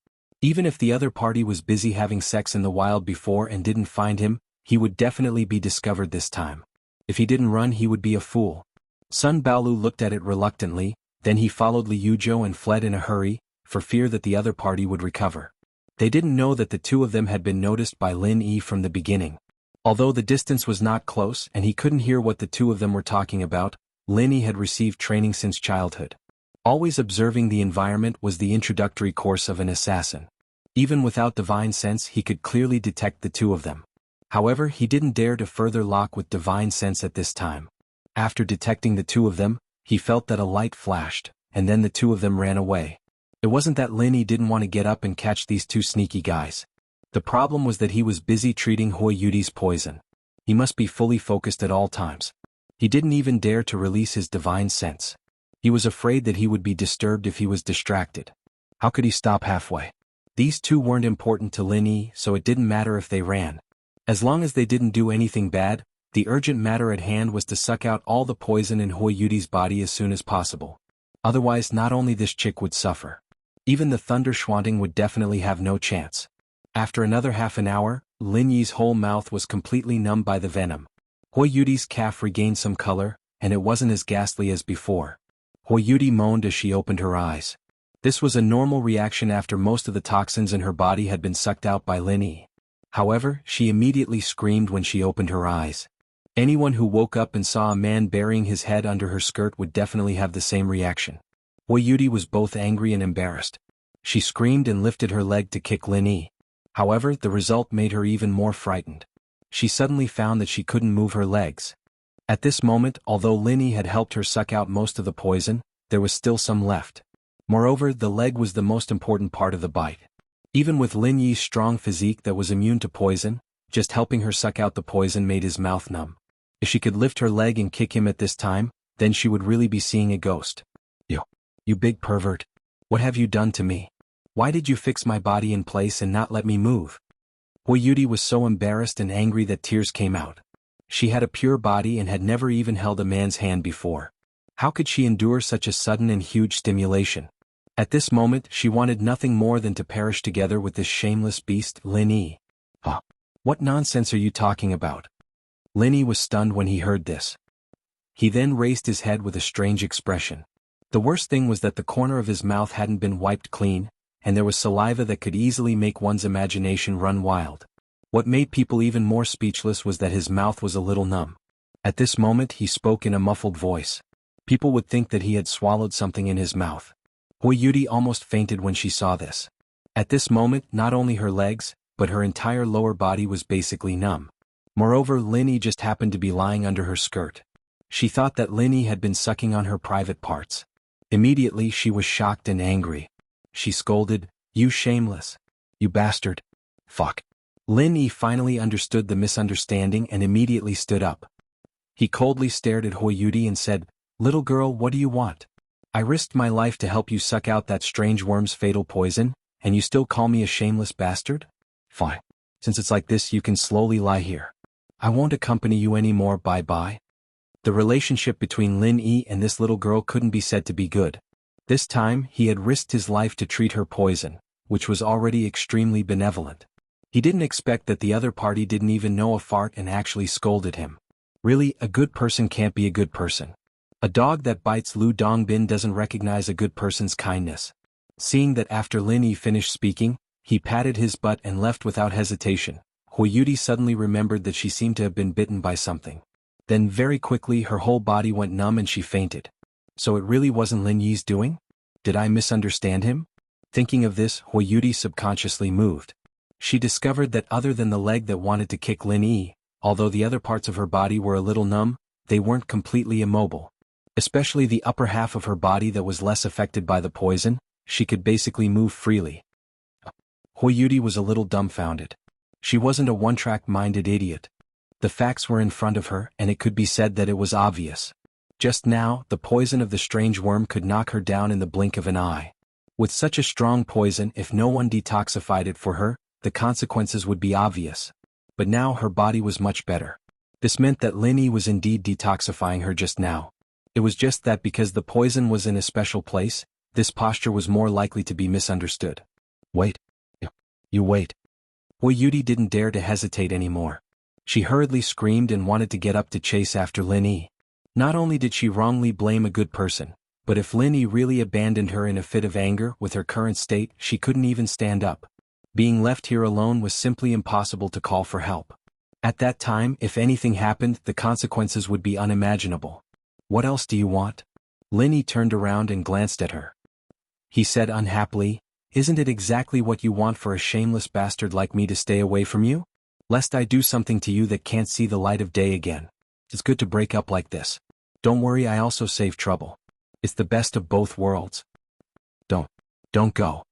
Even if the other party was busy having sex in the wild before and didn't find him, he would definitely be discovered this time. If he didn't run, he would be a fool. Sun Balu looked at it reluctantly, then he followed Liujo and fled in a hurry, for fear that the other party would recover. They didn't know that the two of them had been noticed by Lin Yi from the beginning. Although the distance was not close and he couldn't hear what the two of them were talking about, Lin Yi had received training since childhood. Always observing the environment was the introductory course of an assassin. Even without divine sense, he could clearly detect the two of them. However, he didn't dare to further lock with divine sense at this time. After detecting the two of them, he felt that a light flashed, and then the two of them ran away. It wasn't that Lin Yi didn't want to get up and catch these two sneaky guys. The problem was that he was busy treating Huiyudi's poison. He must be fully focused at all times. He didn't even dare to release his divine sense. He was afraid that he would be disturbed if he was distracted. How could he stop halfway? These two weren't important to Lin Yi, so it didn't matter if they ran. As long as they didn't do anything bad, the urgent matter at hand was to suck out all the poison in Huiyudi's body as soon as possible. Otherwise, not only this chick would suffer. Even the Thunder Schwanting would definitely have no chance. After another half an hour, Lin Yi's whole mouth was completely numbed by the venom. Huiyudi's calf regained some color, and it wasn't as ghastly as before. Huiyudi moaned as she opened her eyes. This was a normal reaction after most of the toxins in her body had been sucked out by Lin Yi. However, she immediately screamed when she opened her eyes. Anyone who woke up and saw a man burying his head under her skirt would definitely have the same reaction. Hui Yudi was both angry and embarrassed. She screamed and lifted her leg to kick Lin Yi. However, the result made her even more frightened. She suddenly found that she couldn't move her legs. At this moment, although Lin Yi had helped her suck out most of the poison, there was still some left. Moreover, the leg was the most important part of the bite. Even with Lin Yi's strong physique that was immune to poison, just helping her suck out the poison made his mouth numb. If she could lift her leg and kick him at this time, then she would really be seeing a ghost. You big pervert. What have you done to me? Why did you fix my body in place and not let me move? Hui Yudi was so embarrassed and angry that tears came out. She had a pure body and had never even held a man's hand before. How could she endure such a sudden and huge stimulation? At this moment, she wanted nothing more than to perish together with this shameless beast, Lin Yi. What nonsense are you talking about? Lin Yi was stunned when he heard this. He then raised his head with a strange expression. The worst thing was that the corner of his mouth hadn't been wiped clean, and there was saliva that could easily make one's imagination run wild. What made people even more speechless was that his mouth was a little numb. At this moment he spoke in a muffled voice. People would think that he had swallowed something in his mouth. Hui Yudi almost fainted when she saw this. At this moment, not only her legs, but her entire lower body was basically numb. Moreover, Lin Yi just happened to be lying under her skirt. She thought that Lin Yi had been sucking on her private parts. Immediately she was shocked and angry. She scolded, "You shameless. You bastard. Fuck." Lin Yi finally understood the misunderstanding and immediately stood up. He coldly stared at Hui Yudi and said, "Little girl, what do you want? I risked my life to help you suck out that strange worm's fatal poison, and you still call me a shameless bastard? Fine. Since it's like this, you can slowly lie here. I won't accompany you anymore, bye-bye." The relationship between Lin Yi and this little girl couldn't be said to be good. This time, he had risked his life to treat her poison, which was already extremely benevolent. He didn't expect that the other party didn't even know a fart and actually scolded him. Really, a good person can't be a good person. A dog that bites Lu Dongbin doesn't recognize a good person's kindness. Seeing that after Lin Yi finished speaking, he patted his butt and left without hesitation, Hui Yudi suddenly remembered that she seemed to have been bitten by something. Then very quickly her whole body went numb and she fainted. So it really wasn't Lin Yi's doing? Did I misunderstand him? Thinking of this, Hui Yudi subconsciously moved. She discovered that other than the leg that wanted to kick Lin Yi, although the other parts of her body were a little numb, they weren't completely immobile. Especially the upper half of her body that was less affected by the poison, she could basically move freely. Hui Yudi was a little dumbfounded. She wasn't a one-track-minded idiot. The facts were in front of her and it could be said that it was obvious. Just now, the poison of the strange worm could knock her down in the blink of an eye. With such a strong poison, if no one detoxified it for her, the consequences would be obvious. But now her body was much better. This meant that Lin Yi was indeed detoxifying her just now. It was just that because the poison was in a special place, this posture was more likely to be misunderstood. Wait. You wait. Hui Yudi didn't dare to hesitate anymore. She hurriedly screamed and wanted to get up to chase after Lin Yi. Not only did she wrongly blame a good person, but if Lin Yi really abandoned her in a fit of anger with her current state, she couldn't even stand up. Being left here alone was simply impossible to call for help. At that time, if anything happened, the consequences would be unimaginable. What else do you want? Lin Yi turned around and glanced at her. He said unhappily, "Isn't it exactly what you want for a shameless bastard like me to stay away from you? Lest I do something to you that can't see the light of day again. It's good to break up like this. Don't worry, I also save trouble. It's the best of both worlds. Don't go."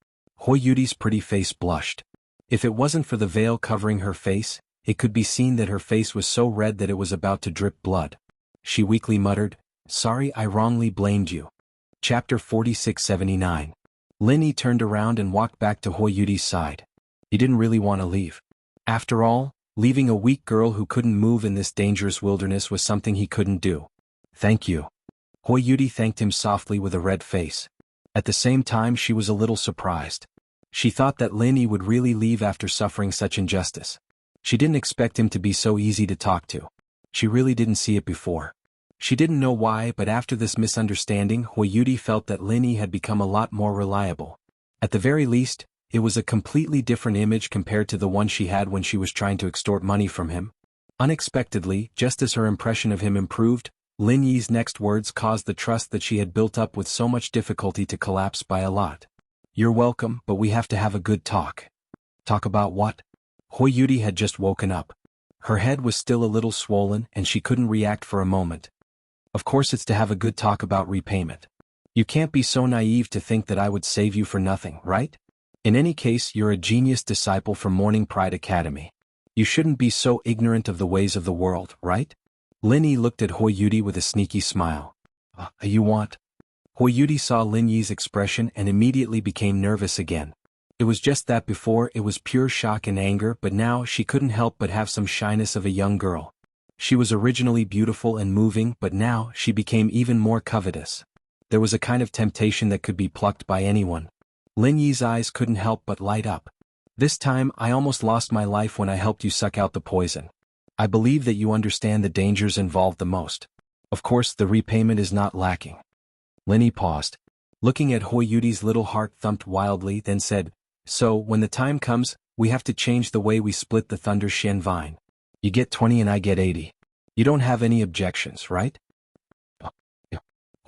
Hui Yudi's pretty face blushed. If it wasn't for the veil covering her face, it could be seen that her face was so red that it was about to drip blood. She weakly muttered, "Sorry, I wrongly blamed you." Chapter 4679. Lin Yi turned around and walked back to Hui Yudi's side. He didn't really want to leave. After all, leaving a weak girl who couldn't move in this dangerous wilderness was something he couldn't do. "Thank you." Hui Yudi thanked him softly with a red face. At the same time she was a little surprised. She thought that Lin Yi would really leave after suffering such injustice. She didn't expect him to be so easy to talk to. She really didn't see it before. She didn't know why, but after this misunderstanding, Huiyuti felt that Lin Yi had become a lot more reliable. At the very least, it was a completely different image compared to the one she had when she was trying to extort money from him. Unexpectedly, just as her impression of him improved, Lin Yi's next words caused the trust that she had built up with so much difficulty to collapse by a lot. "You're welcome, but we have to have a good talk." "Talk about what?" Huiyuti had just woken up. Her head was still a little swollen and she couldn't react for a moment. "Of course it's to have a good talk about repayment. You can't be so naive to think that I would save you for nothing, right? In any case, you're a genius disciple from Morning Pride Academy. You shouldn't be so ignorant of the ways of the world, right?" Lin Yi looked at Huiyuti with a sneaky smile. You want?" Huiyuti saw Lin Yi's expression and immediately became nervous again. It was just that before it was pure shock and anger, but now she couldn't help but have some shyness of a young girl. She was originally beautiful and moving, but now she became even more covetous. There was a kind of temptation that could be plucked by anyone. Lin Yi's eyes couldn't help but light up. "This time I almost lost my life when I helped you suck out the poison. I believe that you understand the dangers involved the most. Of course the repayment is not lacking." Lin Yi paused. Looking at Huiyuti's little heart thumped wildly, then said, "So, when the time comes, we have to change the way we split the Thunder Shen Vine. You get 20 and I get 80. You don't have any objections, right?"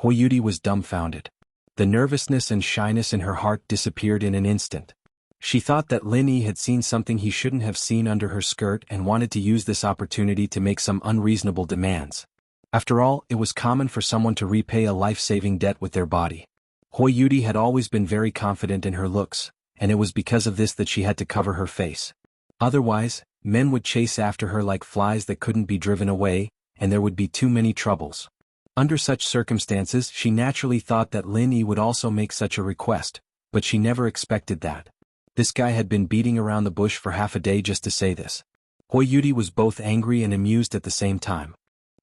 Huiyuti was dumbfounded. The nervousness and shyness in her heart disappeared in an instant. She thought that Lin Yi had seen something he shouldn't have seen under her skirt and wanted to use this opportunity to make some unreasonable demands. After all, it was common for someone to repay a life-saving debt with their body. Huiyuti had always been very confident in her looks, and it was because of this that she had to cover her face. Otherwise, men would chase after her like flies that couldn't be driven away, and there would be too many troubles. Under such circumstances, she naturally thought that Lin Yi would also make such a request, but she never expected that. This guy had been beating around the bush for half a day just to say this. Huiyuti was both angry and amused at the same time.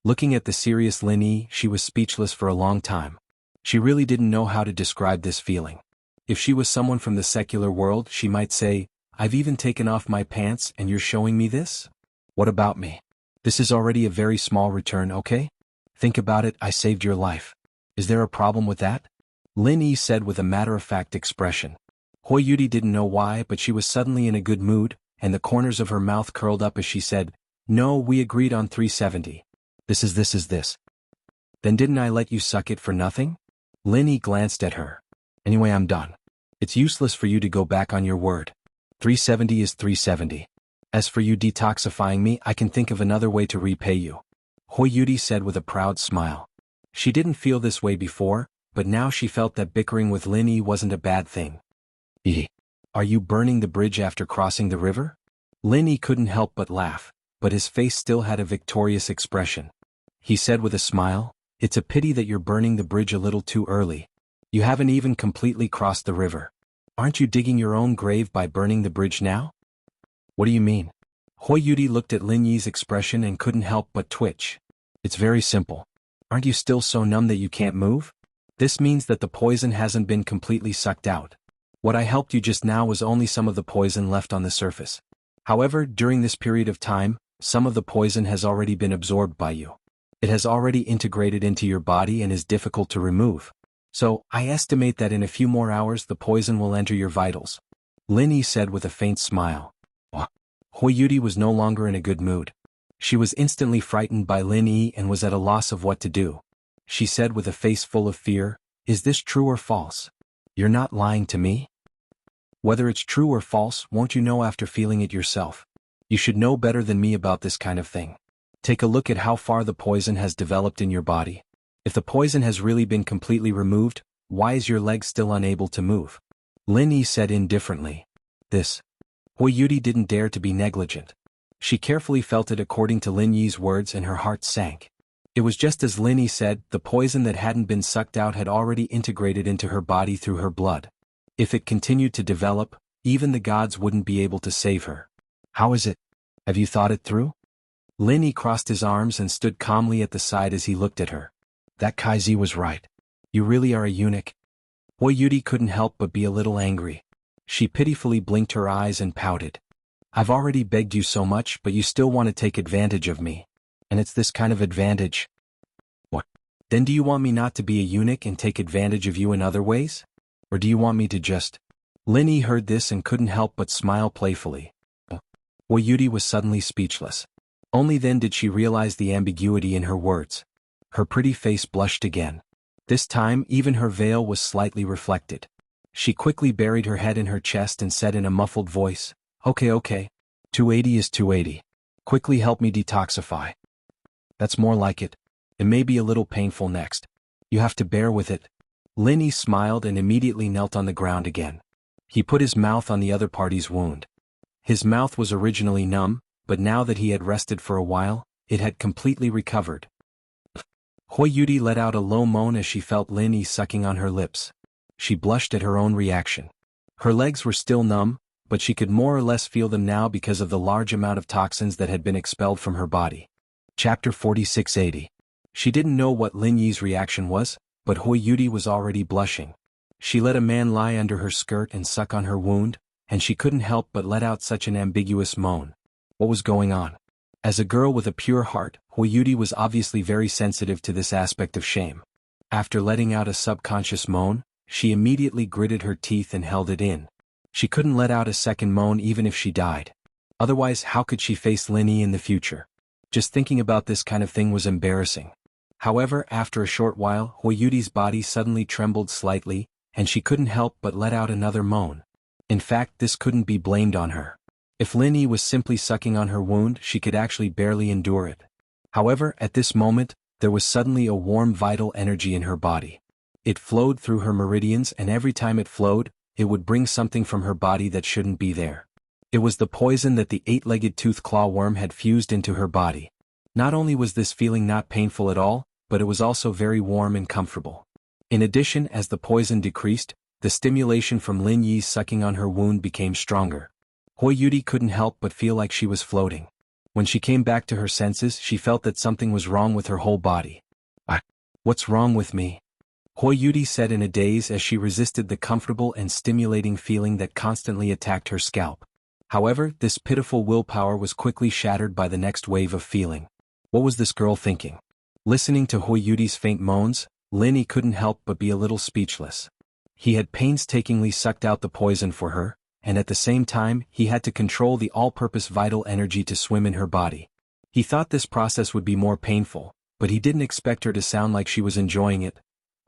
Looking at the serious Lin Yi, she was speechless for a long time. She really didn't know how to describe this feeling. If she was someone from the secular world, she might say, "I've even taken off my pants and you're showing me this? What about me? This is already a very small return, okay? Think about it, I saved your life. Is there a problem with that?" Lin Yi said with a matter-of-fact expression. Huiyuti didn't know why, but she was suddenly in a good mood, and the corners of her mouth curled up as she said, "No, we agreed on 370. This is this. Then didn't I let you suck it for nothing?" Lin Yi glanced at her. "Anyway, I'm done. It's useless for you to go back on your word. 370 is 370. As for you detoxifying me, I can think of another way to repay you," Huiyuti said with a proud smile. She didn't feel this way before, but now she felt that bickering with Lin Yi wasn't a bad thing. "Are you burning the bridge after crossing the river?" Lin Yi couldn't help but laugh, but his face still had a victorious expression. He said with a smile, "It's a pity that you're burning the bridge a little too early. You haven't even completely crossed the river. Aren't you digging your own grave by burning the bridge now?" "What do you mean?" Huiyuti looked at Lin Yi's expression and couldn't help but twitch. "It's very simple. Aren't you still so numb that you can't move? This means that the poison hasn't been completely sucked out. What I helped you just now was only some of the poison left on the surface. However, during this period of time, some of the poison has already been absorbed by you. It has already integrated into your body and is difficult to remove. So, I estimate that in a few more hours the poison will enter your vitals," Lin Yi said with a faint smile. Huiyuti was no longer in a good mood. She was instantly frightened by Lin Yi and was at a loss of what to do. She said with a face full of fear, "Is this true or false? You're not lying to me?" "Whether it's true or false, won't you know after feeling it yourself? You should know better than me about this kind of thing. Take a look at how far the poison has developed in your body. If the poison has really been completely removed, why is your leg still unable to move?" Lin Yi said indifferently. "This." Huiyuti didn't dare to be negligent. She carefully felt it according to Lin Yi's words and her heart sank. It was just as Lin Yi said, the poison that hadn't been sucked out had already integrated into her body through her blood. If it continued to develop, even the gods wouldn't be able to save her. "How is it? Have you thought it through?" Lin Yi crossed his arms and stood calmly at the side as he looked at her. "That Kaizi was right. You really are a eunuch." Huiyuti couldn't help but be a little angry. She pitifully blinked her eyes and pouted. "I've already begged you so much, but you still want to take advantage of me. And it's this kind of advantage." "What? Then do you want me not to be a eunuch and take advantage of you in other ways? Or do you want me to just— Lin Yi heard this and couldn't help but smile playfully. Hui Yudi was suddenly speechless. Only then did she realize the ambiguity in her words. Her pretty face blushed again. This time even her veil was slightly reflected. She quickly buried her head in her chest and said in a muffled voice, Okay. 280 is 280. Quickly help me detoxify. That's more like it. It may be a little painful next. You have to bear with it. Lin Yi smiled and immediately knelt on the ground again. He put his mouth on the other party's wound. His mouth was originally numb, but now that he had rested for a while, it had completely recovered. Hui Yudi let out a low moan as she felt Lin Yi sucking on her lips. She blushed at her own reaction. Her legs were still numb, but she could more or less feel them now because of the large amount of toxins that had been expelled from her body. Chapter 4680. She didn't know what Lin Yi's reaction was, but Hui Yudi was already blushing. She let a man lie under her skirt and suck on her wound, and she couldn't help but let out such an ambiguous moan. What was going on? As a girl with a pure heart, Hui Yudi was obviously very sensitive to this aspect of shame. After letting out a subconscious moan, she immediately gritted her teeth and held it in. She couldn't let out a second moan even if she died. Otherwise, how could she face Lin Yi in the future? Just thinking about this kind of thing was embarrassing. However, after a short while, Hui Yudi's body suddenly trembled slightly, and she couldn't help but let out another moan. In fact, this couldn't be blamed on her. If Lin Yi was simply sucking on her wound, she could actually barely endure it. However, at this moment, there was suddenly a warm vital energy in her body. It flowed through her meridians, and every time it flowed, it would bring something from her body that shouldn't be there. It was the poison that the eight-legged tooth claw worm had fused into her body. Not only was this feeling not painful at all, but it was also very warm and comfortable. In addition, as the poison decreased, the stimulation from Lin Yi's sucking on her wound became stronger. Hui Yudi couldn't help but feel like she was floating. When she came back to her senses, she felt that something was wrong with her whole body. What's wrong with me? Hui Yudi said in a daze as she resisted the comfortable and stimulating feeling that constantly attacked her scalp. However, this pitiful willpower was quickly shattered by the next wave of feeling. What was this girl thinking? Listening to Hui Yudi's faint moans, Lin Yi couldn't help but be a little speechless. He had painstakingly sucked out the poison for her, and at the same time, he had to control the all-purpose vital energy to swim in her body. He thought this process would be more painful, but he didn't expect her to sound like she was enjoying it.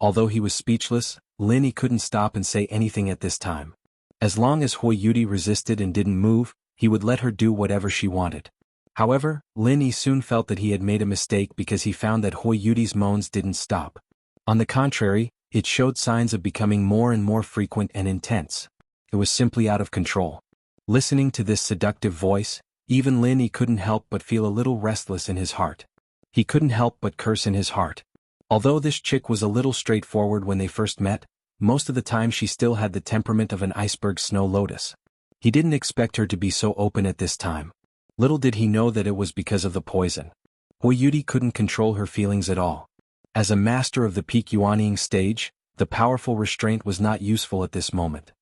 Although he was speechless, Lin Yi couldn't stop and say anything at this time. As long as Hui Yudi resisted and didn't move, he would let her do whatever she wanted. However, Lin Yi soon felt that he had made a mistake because he found that Hui Yudi's moans didn't stop. On the contrary, it showed signs of becoming more and more frequent and intense. It was simply out of control. Listening to this seductive voice, even Lin Yi couldn't help but feel a little restless in his heart. He couldn't help but curse in his heart. Although this chick was a little straightforward when they first met, most of the time she still had the temperament of an iceberg snow lotus. He didn't expect her to be so open at this time. Little did he know that it was because of the poison. Hui Yudi couldn't control her feelings at all. As a master of the peak Yuanying stage, the powerful restraint was not useful at this moment.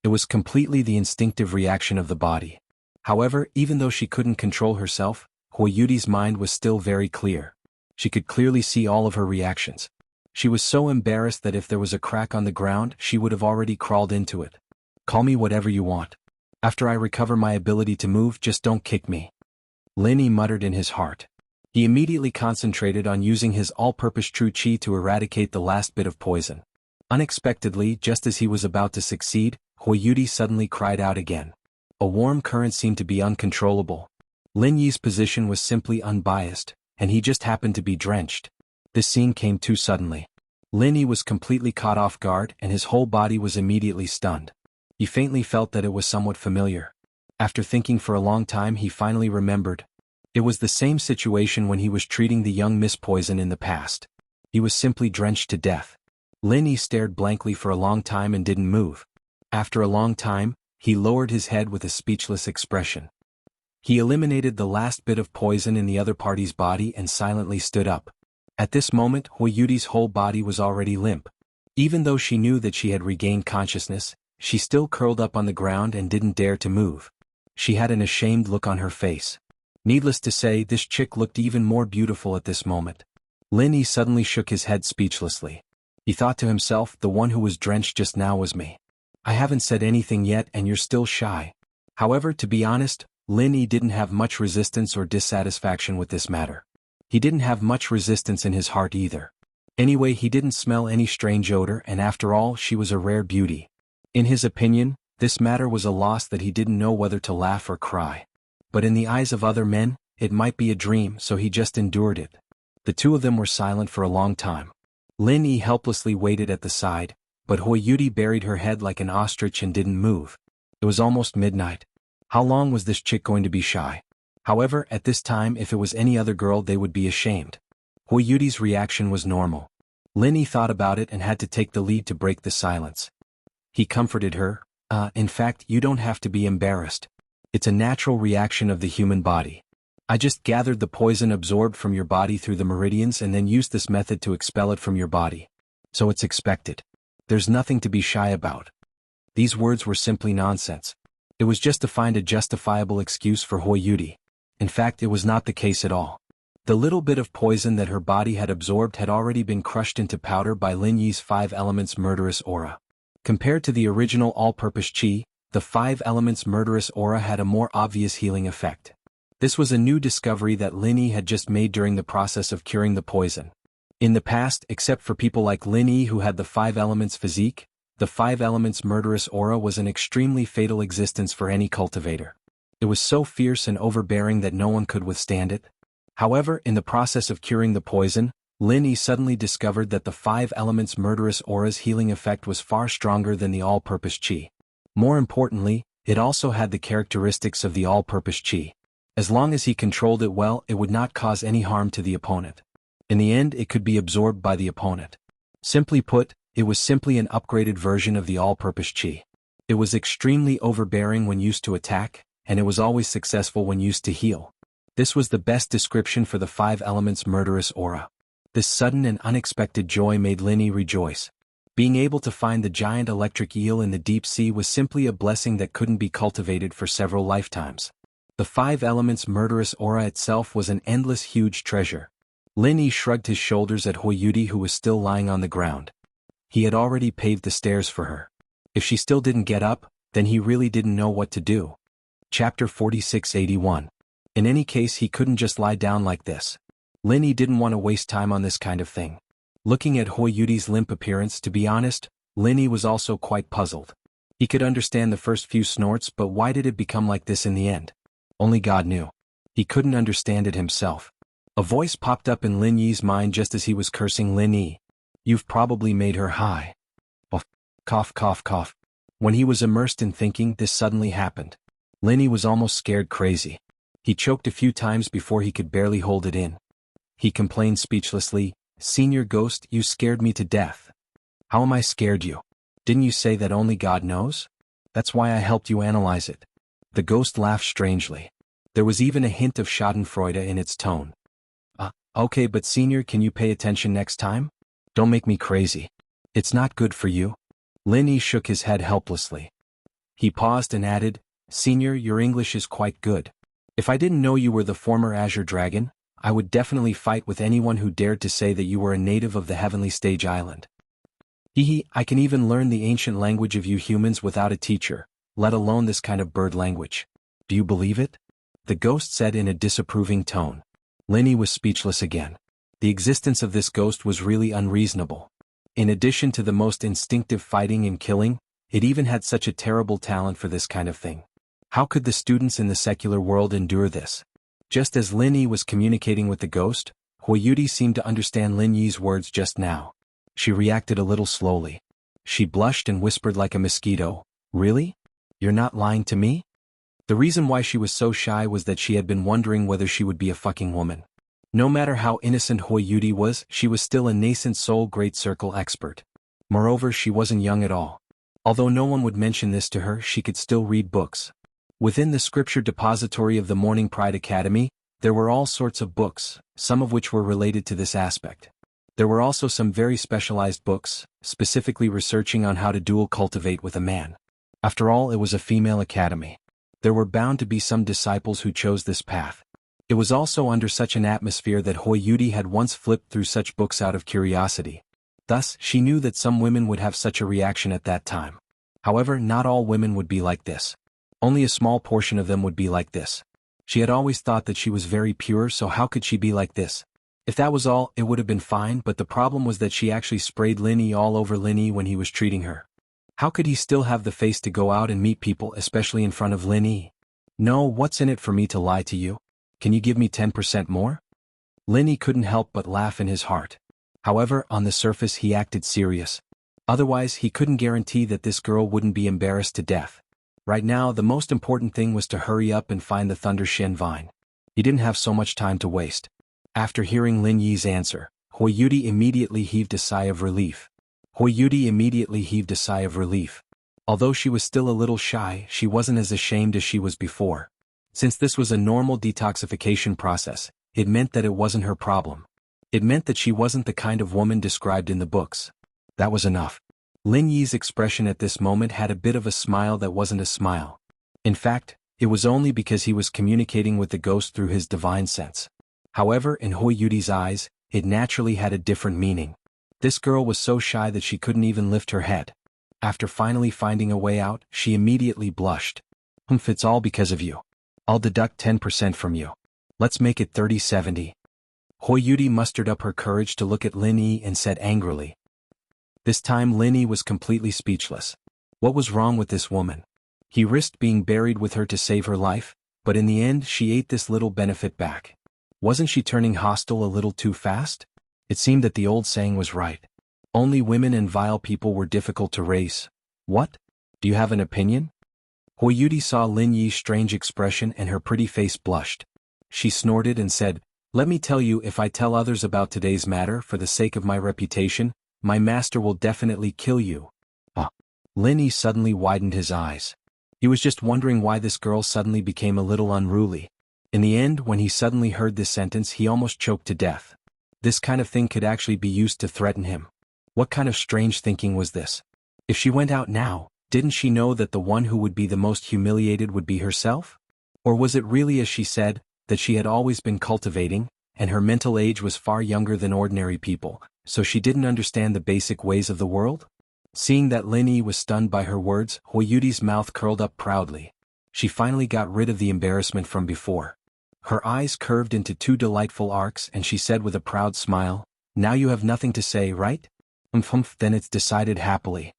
It was completely the instinctive reaction of the body. However, even though she couldn't control herself, Hui Yudi's mind was still very clear. She could clearly see all of her reactions. She was so embarrassed that if there was a crack on the ground, she would have already crawled into it. Call me whatever you want. After I recover my ability to move, just don't kick me. Lin Yi muttered in his heart. He immediately concentrated on using his all-purpose true chi to eradicate the last bit of poison. Unexpectedly, just as he was about to succeed, Hui Yudi suddenly cried out again. A warm current seemed to be uncontrollable. Lin Yi's position was simply unbiased, and he just happened to be drenched. This scene came too suddenly. Lin Yi was completely caught off guard and his whole body was immediately stunned. He faintly felt that it was somewhat familiar. After thinking for a long time, he finally remembered. It was the same situation when he was treating the young Miss Poison in the past. He was simply drenched to death. Lin Yi stared blankly for a long time and didn't move. After a long time, he lowered his head with a speechless expression. He eliminated the last bit of poison in the other party's body and silently stood up. At this moment, Hui Yudi's whole body was already limp. Even though she knew that she had regained consciousness, she still curled up on the ground and didn't dare to move. She had an ashamed look on her face. Needless to say, this chick looked even more beautiful at this moment. Lin Yi suddenly shook his head speechlessly. He thought to himself, the one who was drenched just now was me. I haven't said anything yet and you're still shy. However, to be honest, Lin Yi didn't have much resistance or dissatisfaction with this matter. He didn't have much resistance in his heart either. Anyway, he didn't smell any strange odor, and after all, she was a rare beauty. In his opinion, this matter was a loss that he didn't know whether to laugh or cry. But in the eyes of other men, it might be a dream, so he just endured it. The two of them were silent for a long time. Lin Yi helplessly waited at the side, but Hui Yudi buried her head like an ostrich and didn't move. It was almost midnight. How long was this chick going to be shy? However, at this time, if it was any other girl, they would be ashamed. Hui Yudi's reaction was normal. Lin Yi thought about it and had to take the lead to break the silence. He comforted her. In fact, you don't have to be embarrassed. It's a natural reaction of the human body. I just gathered the poison absorbed from your body through the meridians and then used this method to expel it from your body. So it's expected. There's nothing to be shy about. These words were simply nonsense. It was just to find a justifiable excuse for Hui Yudi. In fact, it was not the case at all. The little bit of poison that her body had absorbed had already been crushed into powder by Lin Yi's 5 elements murderous aura. Compared to the original all-purpose qi, the 5 elements murderous aura had a more obvious healing effect. This was a new discovery that Lin Yi had just made during the process of curing the poison. In the past, except for people like Lin Yi who had the 5 elements physique, the 5 elements murderous aura was an extremely fatal existence for any cultivator. It was so fierce and overbearing that no one could withstand it. However, in the process of curing the poison, Lin Yi suddenly discovered that the 5 elements murderous aura's healing effect was far stronger than the all-purpose qi. More importantly, it also had the characteristics of the all-purpose qi. As long as he controlled it well, it would not cause any harm to the opponent. In the end, it could be absorbed by the opponent. Simply put, it was simply an upgraded version of the all-purpose qi. It was extremely overbearing when used to attack, and it was always successful when used to heal. This was the best description for the 5 elements murderous aura. This sudden and unexpected joy made Lin Yi rejoice. Being able to find the giant electric eel in the deep sea was simply a blessing that couldn't be cultivated for several lifetimes. The 5 elements murderous aura itself was an endless huge treasure. Lin Yi shrugged his shoulders at Hui Yudi, who was still lying on the ground. He had already paved the stairs for her. If she still didn't get up, then he really didn't know what to do. Chapter 4681. In any case, he couldn't just lie down like this. Lin Yi didn't want to waste time on this kind of thing. Looking at Hui Yudi's limp appearance, to be honest, Lin Yi was also quite puzzled. He could understand the first few snorts, but why did it become like this in the end? Only God knew. He couldn't understand it himself. A voice popped up in Lin Yi's mind just as he was cursing Lin Yi. You've probably made her high. Oh, cough, cough, cough. When he was immersed in thinking, this suddenly happened. Lin Yi was almost scared crazy. He choked a few times before he could barely hold it in. He complained speechlessly, Senior Ghost, you scared me to death. How am I scared you? Didn't you say that only God knows? That's why I helped you analyze it. The ghost laughed strangely. There was even a hint of schadenfreude in its tone. Okay, but Senior, can you pay attention next time? Don't make me crazy. It's not good for you. Lin Yi shook his head helplessly. He paused and added, Senior, your English is quite good. If I didn't know you were the former Azure Dragon, I would definitely fight with anyone who dared to say that you were a native of the Heavenly Stage Island. I can even learn the ancient language of you humans without a teacher, let alone this kind of bird language. Do you believe it? The ghost said in a disapproving tone. Lin Yi was speechless again. The existence of this ghost was really unreasonable. In addition to the most instinctive fighting and killing, it even had such a terrible talent for this kind of thing. How could the students in the secular world endure this? Just as Lin Yi was communicating with the ghost, Hui Yudi seemed to understand Lin Yi's words just now. She reacted a little slowly. She blushed and whispered like a mosquito, Really? You're not lying to me? The reason why she was so shy was that she had been wondering whether she would be a fucking woman. No matter how innocent Hui Yudi was, she was still a nascent soul great circle expert. Moreover, she wasn't young at all. Although no one would mention this to her, she could still read books. Within the scripture depository of the Morning Pride Academy, there were all sorts of books, some of which were related to this aspect. There were also some very specialized books, specifically researching on how to dual cultivate with a man. After all, it was a female academy. There were bound to be some disciples who chose this path. It was also under such an atmosphere that Hui Yudi had once flipped through such books out of curiosity. Thus, she knew that some women would have such a reaction at that time. However, not all women would be like this. Only a small portion of them would be like this. She had always thought that she was very pure, so how could she be like this? If that was all, it would have been fine, but the problem was that she actually sprayed Linny all over Linny when he was treating her. How could he still have the face to go out and meet people, especially in front of Linny? No, what's in it for me to lie to you? Can you give me 10% more? Linny couldn't help but laugh in his heart. However, on the surface he acted serious. Otherwise, he couldn't guarantee that this girl wouldn't be embarrassed to death. Right now, the most important thing was to hurry up and find the Thunder Shen vine. He didn't have so much time to waste. After hearing Lin Yi's answer, Hui Yudi immediately heaved a sigh of relief. Although she was still a little shy, she wasn't as ashamed as she was before. Since this was a normal detoxification process, it meant that it wasn't her problem. It meant that she wasn't the kind of woman described in the books. That was enough. Lin Yi's expression at this moment had a bit of a smile that wasn't a smile. In fact, it was only because he was communicating with the ghost through his divine sense. However, in Hui Yudi's eyes, it naturally had a different meaning. This girl was so shy that she couldn't even lift her head. After finally finding a way out, she immediately blushed. It's all because of you. I'll deduct 10% from you. Let's make it 30-70. Hui Yudi mustered up her courage to look at Lin Yi and said angrily. This time Lin Yi was completely speechless. What was wrong with this woman? He risked being buried with her to save her life, but in the end she ate this little benefit back. Wasn't she turning hostile a little too fast? It seemed that the old saying was right. Only women and vile people were difficult to raise. What? Do you have an opinion? Hui Yudi saw Lin Yi's strange expression and her pretty face blushed. She snorted and said, "Let me tell you, if I tell others about today's matter for the sake of my reputation, my master will definitely kill you." Lin Yi suddenly widened his eyes. He was just wondering why this girl suddenly became a little unruly. In the end, when he suddenly heard this sentence, he almost choked to death. This kind of thing could actually be used to threaten him. What kind of strange thinking was this? If she went out now, didn't she know that the one who would be the most humiliated would be herself? Or was it really as she said, that she had always been cultivating, and her mental age was far younger than ordinary people, so she didn't understand the basic ways of the world? Seeing that Lin Yi was stunned by her words, Hui Yudi's mouth curled up proudly. She finally got rid of the embarrassment from before. Her eyes curved into two delightful arcs and she said with a proud smile, "Now you have nothing to say, right?" Then it's decided happily."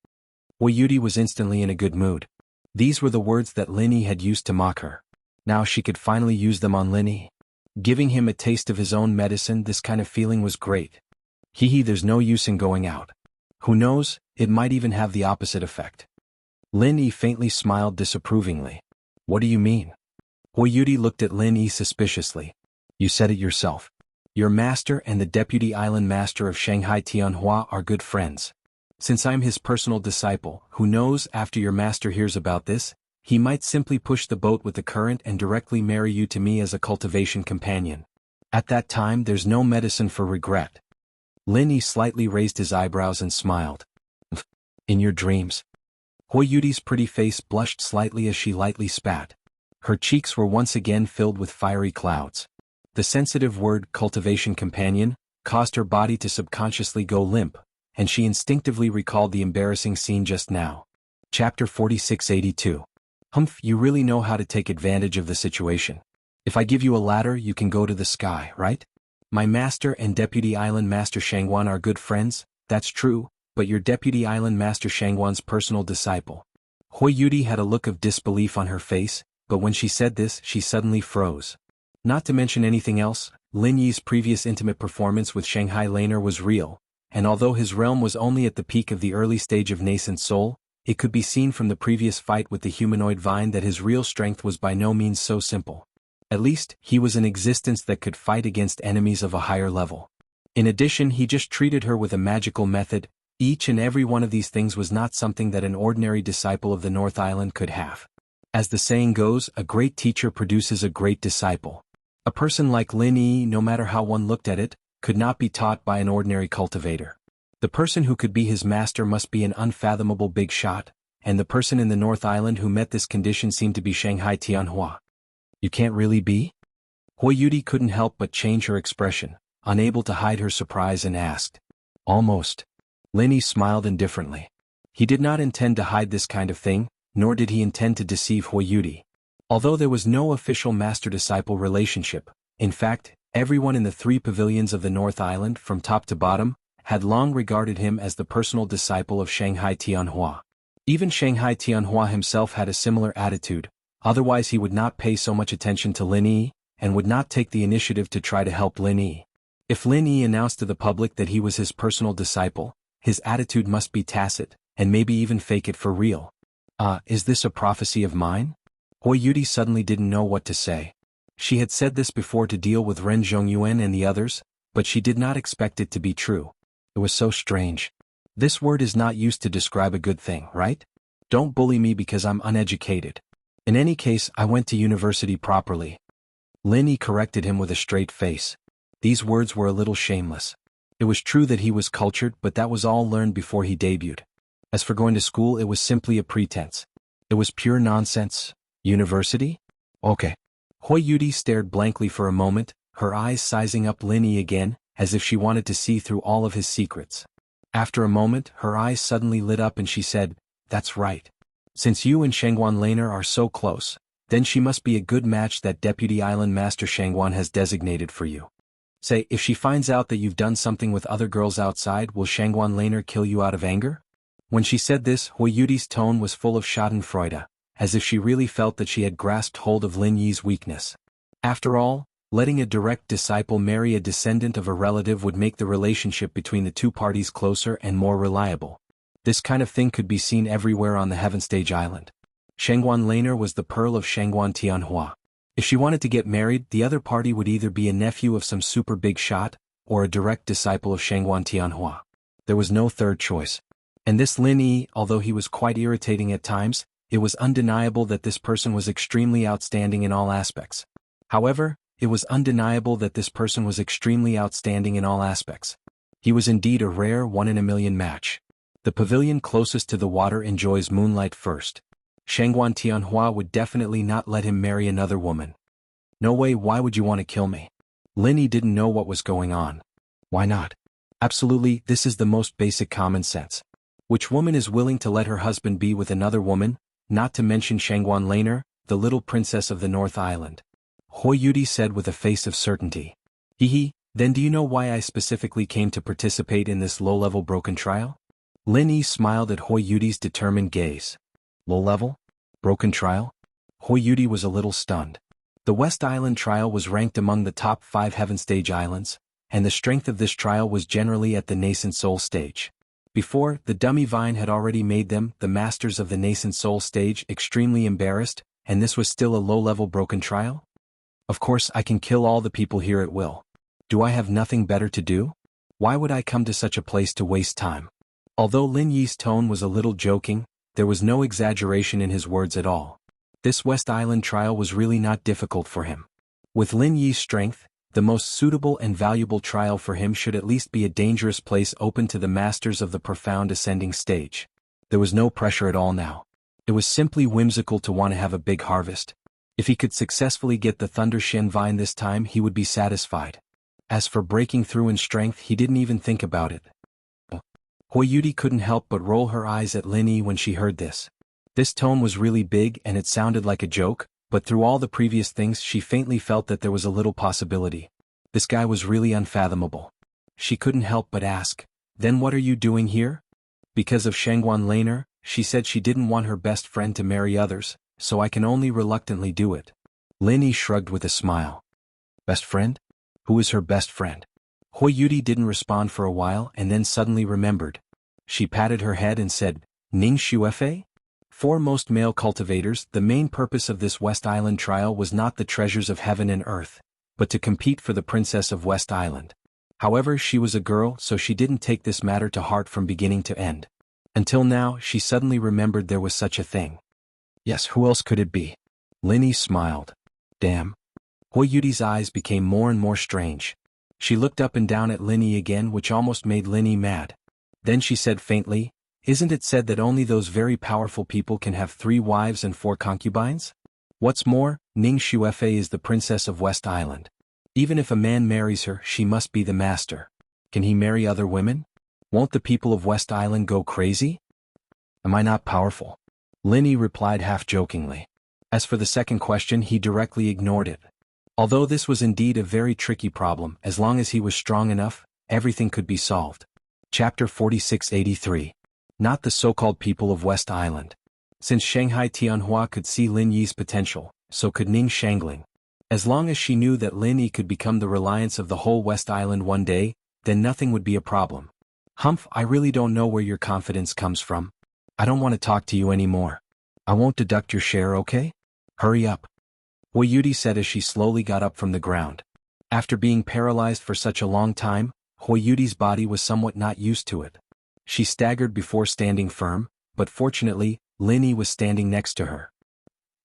Hui Yudi was instantly in a good mood. These were the words that Lin Yi had used to mock her. Now she could finally use them on Lin Yi. Giving him a taste of his own medicine, this kind of feeling was great. There's no use in going out. Who knows, it might even have the opposite effect. Lin Yi faintly smiled disapprovingly. "What do you mean?" Hui Yudi looked at Lin Yi suspiciously. "You said it yourself. Your master and the deputy island master of Shanghai Tianhua are good friends. Since I'm his personal disciple, who knows, after your master hears about this, he might simply push the boat with the current and directly marry you to me as a cultivation companion. At that time there's no medicine for regret." Lin Yi slightly raised his eyebrows and smiled. "In your dreams?" Hui Yudi's pretty face blushed slightly as she lightly spat. Her cheeks were once again filled with fiery clouds. The sensitive word cultivation companion caused her body to subconsciously go limp, and she instinctively recalled the embarrassing scene just now. Chapter 4682. You really know how to take advantage of the situation. If I give you a ladder, you can go to the sky, right? My master and deputy island master Shangwan are good friends, that's true, but your deputy island master Shangwan's personal disciple. Hui Yudi had a look of disbelief on her face, but when she said this, she suddenly froze. Not to mention anything else, Lin Yi's previous intimate performance with Shanghai Laner was real, and although his realm was only at the peak of the early stage of nascent soul, it could be seen from the previous fight with the humanoid vine that his real strength was by no means so simple. At least, he was an existence that could fight against enemies of a higher level. In addition, he just treated her with a magical method. Each and every one of these things was not something that an ordinary disciple of the North Island could have. As the saying goes, a great teacher produces a great disciple. A person like Lin Yi, no matter how one looked at it, could not be taught by an ordinary cultivator. The person who could be his master must be an unfathomable big shot, and the person in the North Island who met this condition seemed to be Shanghai Tianhua. You can't really be? Huiyuti couldn't help but change her expression, unable to hide her surprise, and asked. Almost. Lin Yi smiled indifferently. He did not intend to hide this kind of thing, nor did he intend to deceive Huiyuti. Although there was no official master-disciple relationship, in fact, everyone in the 3 pavilions of the North Island from top to bottom had long regarded him as the personal disciple of Shanghai Tianhua. Even Shanghai Tianhua himself had a similar attitude, otherwise he would not pay so much attention to Lin Yi, and would not take the initiative to try to help Lin Yi. If Lin Yi announced to the public that he was his personal disciple, his attitude must be tacit, and maybe even fake it for real. Is this a prophecy of mine? Huiyuti suddenly didn't know what to say. She had said this before to deal with Ren Zhongyuan and the others, but she did not expect it to be true. It was so strange. This word is not used to describe a good thing, right? Don't bully me because I'm uneducated. In any case, I went to university properly. Lin Yi corrected him with a straight face. These words were a little shameless. It was true that he was cultured, but that was all learned before he debuted. As for going to school, it was simply a pretense. It was pure nonsense. University? Okay. Huiyuti stared blankly for a moment, her eyes sizing up Lin Yi again, as if she wanted to see through all of his secrets. After a moment, her eyes suddenly lit up and she said, That's right. Since you and Shangguan Laner are so close, then she must be a good match that Deputy Island Master Shangguan has designated for you. Say, if she finds out that you've done something with other girls outside, will Shangguan Laner kill you out of anger? When she said this, Huiyuti's tone was full of schadenfreude, as if she really felt that she had grasped hold of Lin Yi's weakness. After all, letting a direct disciple marry a descendant of a relative would make the relationship between the two parties closer and more reliable. This kind of thing could be seen everywhere on the Heaven Stage Island. Shangguan Laner was the pearl of Shangguan Tianhua. If she wanted to get married, the other party would either be a nephew of some super big shot, or a direct disciple of Shangguan Tianhua. There was no third choice. And this Lin Yi, although he was quite irritating at times, it was undeniable that this person was extremely outstanding in all aspects. However, it was undeniable that this person was extremely outstanding in all aspects. He was indeed a rare one-in-a-million match. The pavilion closest to the water enjoys moonlight first. Shangguan Tianhua would definitely not let him marry another woman. No way, why would you want to kill me? Lin Yi didn't know what was going on. Why not? Absolutely, this is the most basic common sense. Which woman is willing to let her husband be with another woman, not to mention Shangguan Laner, the little princess of the North Island? Huiyuti said with a face of certainty. Then do you know why I specifically came to participate in this low-level broken trial? Lin Yi smiled at Huiyuti's determined gaze. Low-level? Broken trial? Huiyuti was a little stunned. The West Island trial was ranked among the top 5 Heaven Stage islands, and the strength of this trial was generally at the nascent soul stage. Before, the dummy vine had already made them, the masters of the nascent soul stage, extremely embarrassed, and this was still a low-level broken trial? Of course I can kill all the people here at will. Do I have nothing better to do? Why would I come to such a place to waste time? Although Lin Yi's tone was a little joking, there was no exaggeration in his words at all. This West Island trial was really not difficult for him. With Lin Yi's strength, the most suitable and valuable trial for him should at least be a dangerous place open to the masters of the profound ascending stage. There was no pressure at all now. It was simply whimsical to want to have a big harvest. If he could successfully get the Thunder Shen vine this time, he would be satisfied. As for breaking through in strength, he didn't even think about it. Huiyuti couldn't help but roll her eyes at Lin Yi when she heard this. This tone was really big and it sounded like a joke, but through all the previous things she faintly felt that there was a little possibility. This guy was really unfathomable. She couldn't help but ask, "Then what are you doing here?" Because of Shangguan Laner, she said she didn't want her best friend to marry others, so I can only reluctantly do it. Lin Yi shrugged with a smile. Best friend? Who is her best friend? Huiyuti didn't respond for a while and then suddenly remembered. She patted her head and said, Ning Xuefei? For most male cultivators, the main purpose of this West Island trial was not the treasures of heaven and earth, but to compete for the princess of West Island. However, she was a girl, so she didn't take this matter to heart from beginning to end. Until now, she suddenly remembered there was such a thing. Yes, who else could it be? Lin Yi smiled. Damn. Huiyuti's eyes became more and more strange. She looked up and down at Lin Yi again, which almost made Lin Yi mad. Then she said faintly, Isn't it said that only those very powerful people can have 3 wives and 4 concubines? What's more, Ning Shuefei is the princess of West Island. Even if a man marries her, she must be the master. Can he marry other women? Won't the people of West Island go crazy? Am I not powerful? Lin Yi replied half-jokingly. As for the second question, he directly ignored it. Although this was indeed a very tricky problem, as long as he was strong enough, everything could be solved. Chapter 4683. Not the so-called people of West Island. Since Shanghai Tianhua could see Lin Yi's potential, so could Ning Shangling. As long as she knew that Lin Yi could become the reliance of the whole West Island one day, then nothing would be a problem. Humph, I really don't know where your confidence comes from. I don't want to talk to you anymore. I won't deduct your share, okay? Hurry up. Hui Yudi said as she slowly got up from the ground. After being paralyzed for such a long time, Hui Yudi's body was somewhat not used to it. She staggered before standing firm, but fortunately, Lin Yi was standing next to her.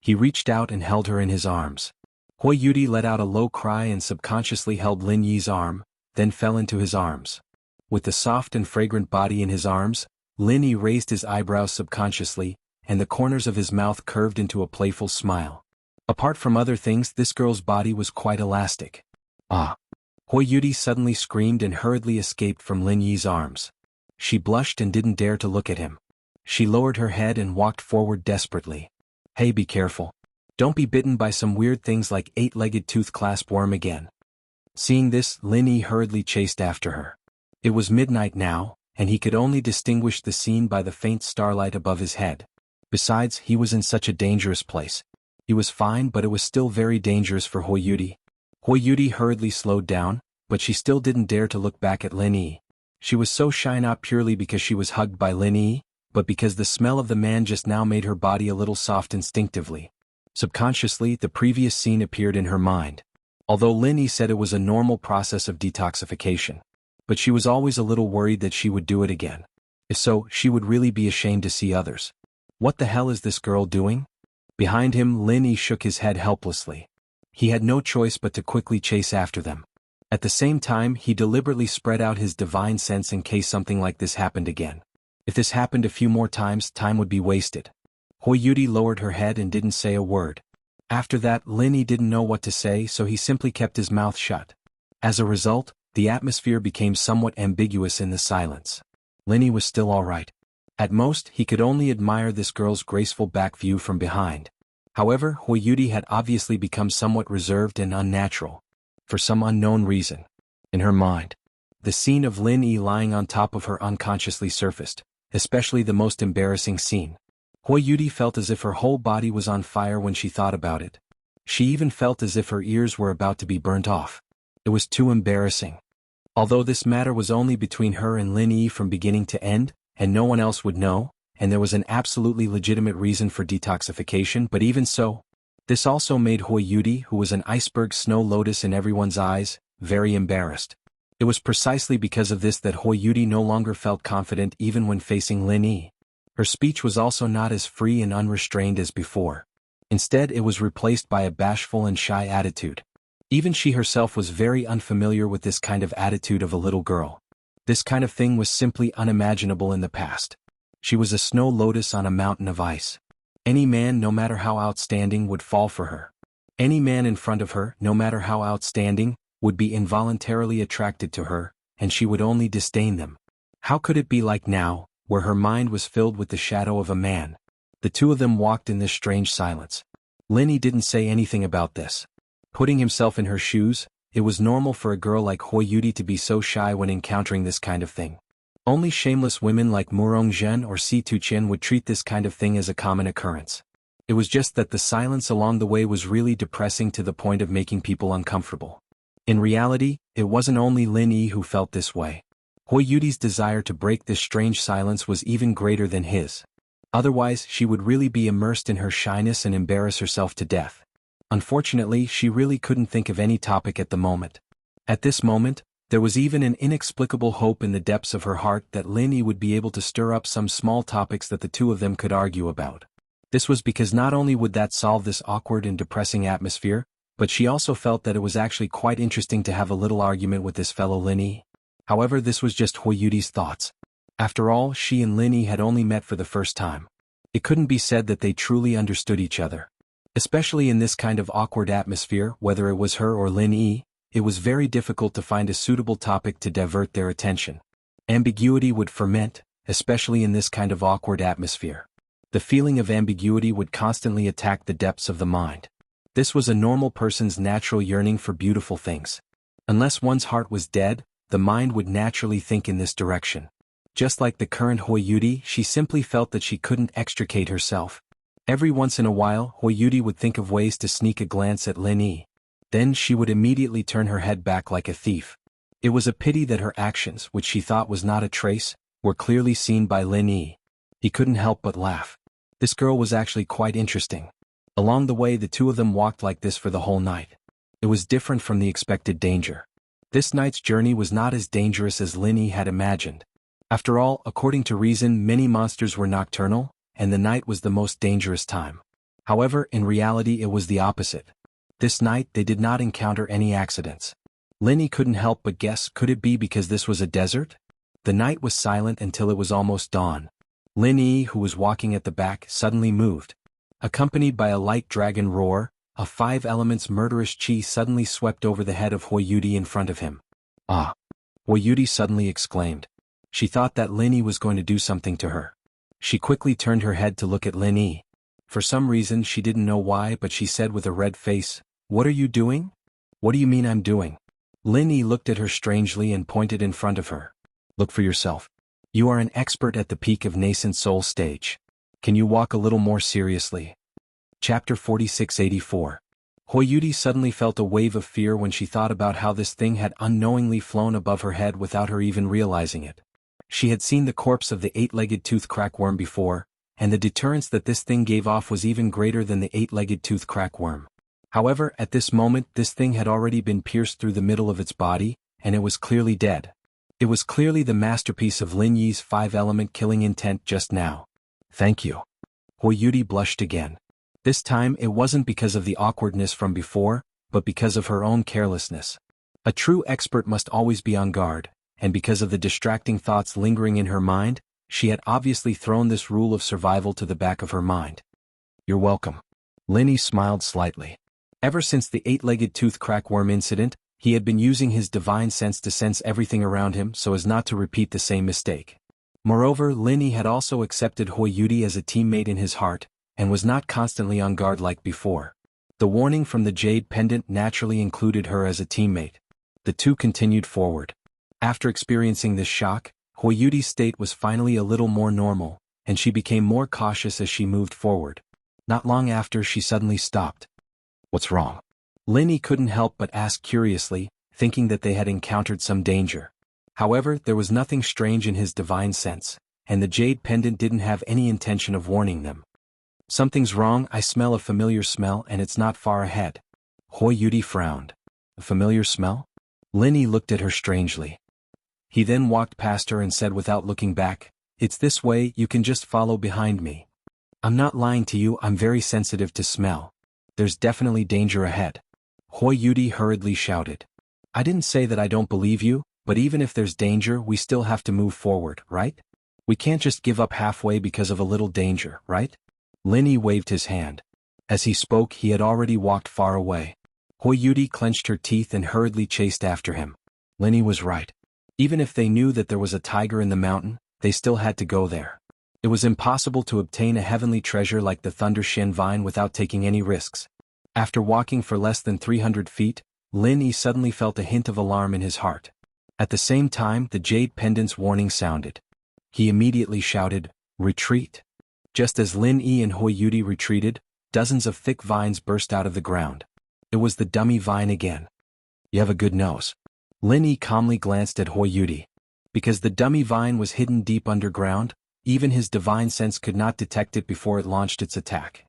He reached out and held her in his arms. Hui Yudi let out a low cry and subconsciously held Lin Yi's arm, then fell into his arms. With the soft and fragrant body in his arms, Lin Yi raised his eyebrows subconsciously, and the corners of his mouth curved into a playful smile. Apart from other things, this girl's body was quite elastic. Ah! Hui Yudi suddenly screamed and hurriedly escaped from Lin Yi's arms. She blushed and didn't dare to look at him. She lowered her head and walked forward desperately. Hey, be careful. Don't be bitten by some weird things like eight-legged tooth-clasp worm again. Seeing this, Lin Yi hurriedly chased after her. It was midnight now, and he could only distinguish the scene by the faint starlight above his head. Besides, he was in such a dangerous place. He was fine, but it was still very dangerous for Hui Yudi. Hui Yudi hurriedly slowed down, but she still didn't dare to look back at Lin Yi. She was so shy, not purely because she was hugged by Lin Yi, but because the smell of the man just now made her body a little soft instinctively. Subconsciously, the previous scene appeared in her mind. Although Lin Yi said it was a normal process of detoxification. But she was always a little worried that she would do it again. If so, she would really be ashamed to see others. What the hell is this girl doing? Behind him, Lin Yi shook his head helplessly. He had no choice but to quickly chase after them. At the same time, he deliberately spread out his divine sense in case something like this happened again. If this happened a few more times, time would be wasted. Hui Yudi lowered her head and didn't say a word. After that, Lin Yi didn't know what to say, so he simply kept his mouth shut. As a result, the atmosphere became somewhat ambiguous in the silence. Lin Yi was still all right. At most, he could only admire this girl's graceful back view from behind. However, Hui Yudi had obviously become somewhat reserved and unnatural. For some unknown reason. In her mind, the scene of Lin Yi lying on top of her unconsciously surfaced, especially the most embarrassing scene. Hui Yudi felt as if her whole body was on fire when she thought about it. She even felt as if her ears were about to be burnt off. It was too embarrassing. Although this matter was only between her and Lin Yi from beginning to end, and no one else would know, and there was an absolutely legitimate reason for detoxification, but even so, this also made Hui Yudi, who was an iceberg snow lotus in everyone's eyes, very embarrassed. It was precisely because of this that Hui Yudi no longer felt confident even when facing Lin Yi. Her speech was also not as free and unrestrained as before. Instead, it was replaced by a bashful and shy attitude. Even she herself was very unfamiliar with this kind of attitude of a little girl. This kind of thing was simply unimaginable in the past. She was a snow lotus on a mountain of ice. Any man, no matter how outstanding, would fall for her. Any man in front of her, no matter how outstanding, would be involuntarily attracted to her, and she would only disdain them. How could it be like now, where her mind was filled with the shadow of a man? The two of them walked in this strange silence. Lin Yi didn't say anything about this. Putting himself in her shoes, it was normal for a girl like Hui Yudi to be so shy when encountering this kind of thing. Only shameless women like Murong Zhen or Si Tuqian would treat this kind of thing as a common occurrence. It was just that the silence along the way was really depressing to the point of making people uncomfortable. In reality, it wasn't only Lin Yi who felt this way. Hui Yudi's desire to break this strange silence was even greater than his. Otherwise, she would really be immersed in her shyness and embarrass herself to death. Unfortunately, she really couldn't think of any topic at the moment. At this moment, there was even an inexplicable hope in the depths of her heart that Lin Yi would be able to stir up some small topics that the two of them could argue about. This was because not only would that solve this awkward and depressing atmosphere, but she also felt that it was actually quite interesting to have a little argument with this fellow Lin Yi. However, this was just Hui Yudi's thoughts. After all, she and Lin Yi had only met for the first time. It couldn't be said that they truly understood each other. Especially in this kind of awkward atmosphere, whether it was her or Lin Yi, it was very difficult to find a suitable topic to divert their attention. Ambiguity would ferment, especially in this kind of awkward atmosphere. The feeling of ambiguity would constantly attack the depths of the mind. This was a normal person's natural yearning for beautiful things. Unless one's heart was dead, the mind would naturally think in this direction. Just like the current Huiyudi, she simply felt that she couldn't extricate herself. Every once in a while, Huiyudi would think of ways to sneak a glance at Lin Yi. Then she would immediately turn her head back like a thief. It was a pity that her actions, which she thought was not a trace, were clearly seen by Lin Yi. He couldn't help but laugh. This girl was actually quite interesting. Along the way the two of them walked like this for the whole night. It was different from the expected danger. This night's journey was not as dangerous as Lin Yi had imagined. After all, according to reason, many monsters were nocturnal, and the night was the most dangerous time. However, in reality it was the opposite. This night they did not encounter any accidents. Lin Yi couldn't help but guess, could it be because this was a desert? The night was silent until it was almost dawn. Lin Yi, who was walking at the back, suddenly moved. Accompanied by a light dragon roar, a 5 elements murderous chi suddenly swept over the head of Huiyudi in front of him. Ah! Huiyudi suddenly exclaimed. She thought that Lin Yi was going to do something to her. She quickly turned her head to look at Lin Yi. For some reason she didn't know why, but she said with a red face, "What are you doing?" "What do you mean I'm doing?" Lin Yi looked at her strangely and pointed in front of her. "Look for yourself. You are an expert at the peak of nascent soul stage. Can you walk a little more seriously?" Chapter 4684. Huiyudi suddenly felt a wave of fear when she thought about how this thing had unknowingly flown above her head without her even realizing it. She had seen the corpse of the 8-legged tooth crackworm before, and the deterrence that this thing gave off was even greater than the 8-legged tooth crackworm. However, at this moment this thing had already been pierced through the middle of its body, and it was clearly dead. It was clearly the masterpiece of Lin Yi's 5-element killing intent just now. "Thank you." Huiyudi blushed again. This time it wasn't because of the awkwardness from before, but because of her own carelessness. A true expert must always be on guard, and because of the distracting thoughts lingering in her mind, she had obviously thrown this rule of survival to the back of her mind. "You're welcome." Lin Yi smiled slightly. Ever since the 8-legged tooth crackworm incident, he had been using his divine sense to sense everything around him so as not to repeat the same mistake. Moreover, Lin Yi had also accepted Huiyudi as a teammate in his heart, and was not constantly on guard like before. The warning from the jade pendant naturally included her as a teammate. The two continued forward. After experiencing this shock, Huiyudi's state was finally a little more normal, and she became more cautious as she moved forward. Not long after she suddenly stopped. "What's wrong?" Lin Yi couldn't help but ask curiously, thinking that they had encountered some danger. However, there was nothing strange in his divine sense, and the jade pendant didn't have any intention of warning them. "Something's wrong, I smell a familiar smell and it's not far ahead." Huiyudi frowned. "A familiar smell?" Lin Yi looked at her strangely. He then walked past her and said without looking back, "It's this way, you can just follow behind me. I'm not lying to you, I'm very sensitive to smell. There's definitely danger ahead." Huiyudi hurriedly shouted. "I didn't say that I don't believe you, but even if there's danger we still have to move forward, right? We can't just give up halfway because of a little danger, right?" Lin Yi waved his hand. As he spoke he had already walked far away. Huiyudi clenched her teeth and hurriedly chased after him. Lin Yi was right. Even if they knew that there was a tiger in the mountain, they still had to go there. It was impossible to obtain a heavenly treasure like the Thunder Shen Vine without taking any risks. After walking for less than 300 feet, Lin Yi suddenly felt a hint of alarm in his heart. At the same time the jade pendant's warning sounded. He immediately shouted, "Retreat!" Just as Lin Yi and Huiyudi retreated, dozens of thick vines burst out of the ground. It was the dummy vine again. "You have a good nose." Lin Yi calmly glanced at Huiyudi. Because the dummy vine was hidden deep underground, even his divine sense could not detect it before it launched its attack.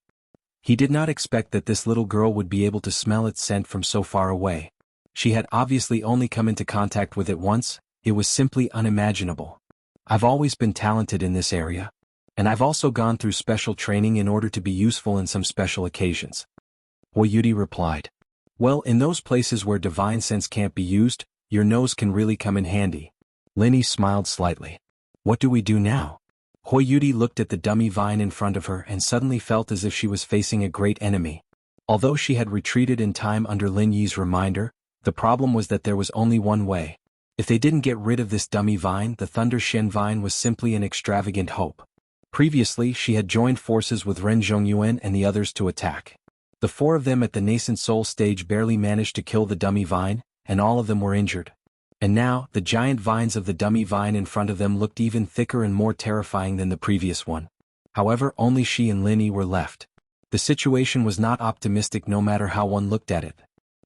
He did not expect that this little girl would be able to smell its scent from so far away. She had obviously only come into contact with it once. It was simply unimaginable. "I've always been talented in this area. And I've also gone through special training in order to be useful in some special occasions." Huiyudi replied. "Well, in those places where divine sense can't be used, your nose can really come in handy." Lin Yi smiled slightly. "What do we do now?" Huiyudi looked at the dummy vine in front of her and suddenly felt as if she was facing a great enemy. Although she had retreated in time under Lin Yi's reminder, the problem was that there was only one way. If they didn't get rid of this dummy vine, the Thunder Shen vine was simply an extravagant hope. Previously, she had joined forces with Ren Zhongyuan and the others to attack. The four of them at the nascent soul stage barely managed to kill the dummy vine, and all of them were injured. And now, the giant vines of the dummy vine in front of them looked even thicker and more terrifying than the previous one. However, only she and Lin Yi were left. The situation was not optimistic no matter how one looked at it.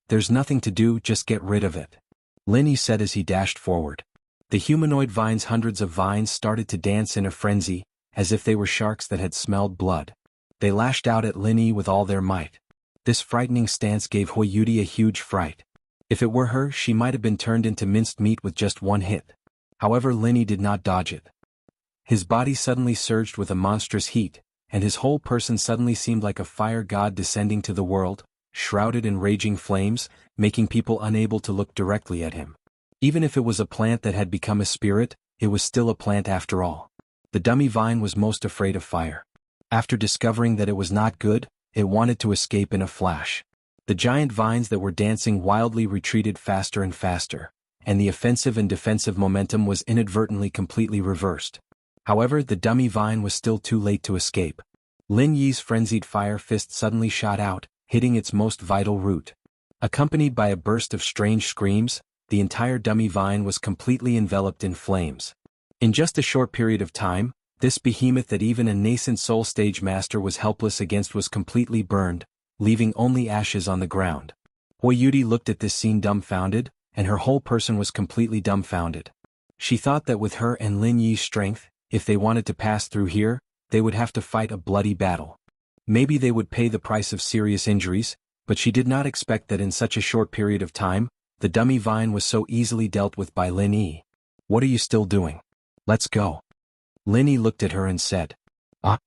There's nothing to do, just get rid of it, Lin Yi said as he dashed forward. The humanoid vines, hundreds of vines, started to dance in a frenzy, as if they were sharks that had smelled blood. They lashed out at Lin Yi with all their might. This frightening stance gave Hui Yudi a huge fright. If it were her, she might have been turned into minced meat with just one hit. However, Lin Yi did not dodge it. His body suddenly surged with a monstrous heat, and his whole person suddenly seemed like a fire god descending to the world, shrouded in raging flames, making people unable to look directly at him. Even if it was a plant that had become a spirit, it was still a plant after all. The dummy vine was most afraid of fire. After discovering that it was not good, it wanted to escape in a flash. The giant vines that were dancing wildly retreated faster and faster, and the offensive and defensive momentum was inadvertently completely reversed. However, the dummy vine was still too late to escape. Lin Yi's frenzied fire fist suddenly shot out, hitting its most vital root. Accompanied by a burst of strange screams, the entire dummy vine was completely enveloped in flames. In just a short period of time, this behemoth that even a nascent soul stage master was helpless against was completely burned, leaving only ashes on the ground. Hui Yudi looked at this scene dumbfounded, and her whole person was completely dumbfounded. She thought that with her and Lin Yi's strength, if they wanted to pass through here, they would have to fight a bloody battle. Maybe they would pay the price of serious injuries, but she did not expect that in such a short period of time, the dummy vine was so easily dealt with by Lin Yi. What are you still doing? Let's go. Lin Yi looked at her and said. Ah.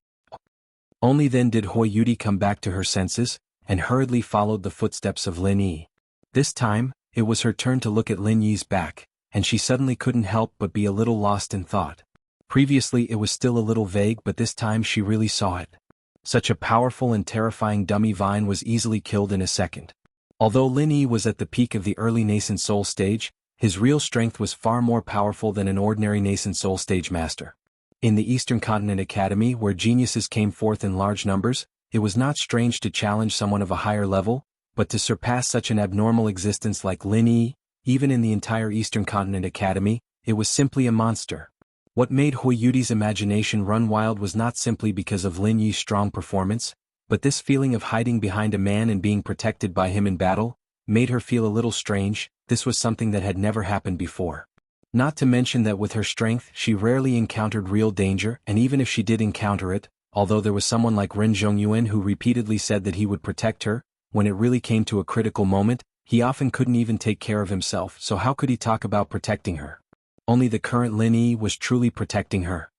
Only then did Hui Yudi come back to her senses, and hurriedly followed the footsteps of Lin Yi. This time, it was her turn to look at Lin Yi's back, and she suddenly couldn't help but be a little lost in thought. Previously it was still a little vague, but this time she really saw it. Such a powerful and terrifying dummy vine was easily killed in a second. Although Lin Yi was at the peak of the early nascent soul stage, his real strength was far more powerful than an ordinary nascent soul stage master. In the Eastern Continent Academy, where geniuses came forth in large numbers, it was not strange to challenge someone of a higher level, but to surpass such an abnormal existence like Lin Yi, even in the entire Eastern Continent Academy, it was simply a monster. What made Hui Yudi's imagination run wild was not simply because of Lin Yi's strong performance, but this feeling of hiding behind a man and being protected by him in battle made her feel a little strange. This was something that had never happened before. Not to mention that with her strength she rarely encountered real danger, and even if she did encounter it, although there was someone like Ren Zhongyuan who repeatedly said that he would protect her, when it really came to a critical moment, he often couldn't even take care of himself, so how could he talk about protecting her? Only the current Lin Yi was truly protecting her.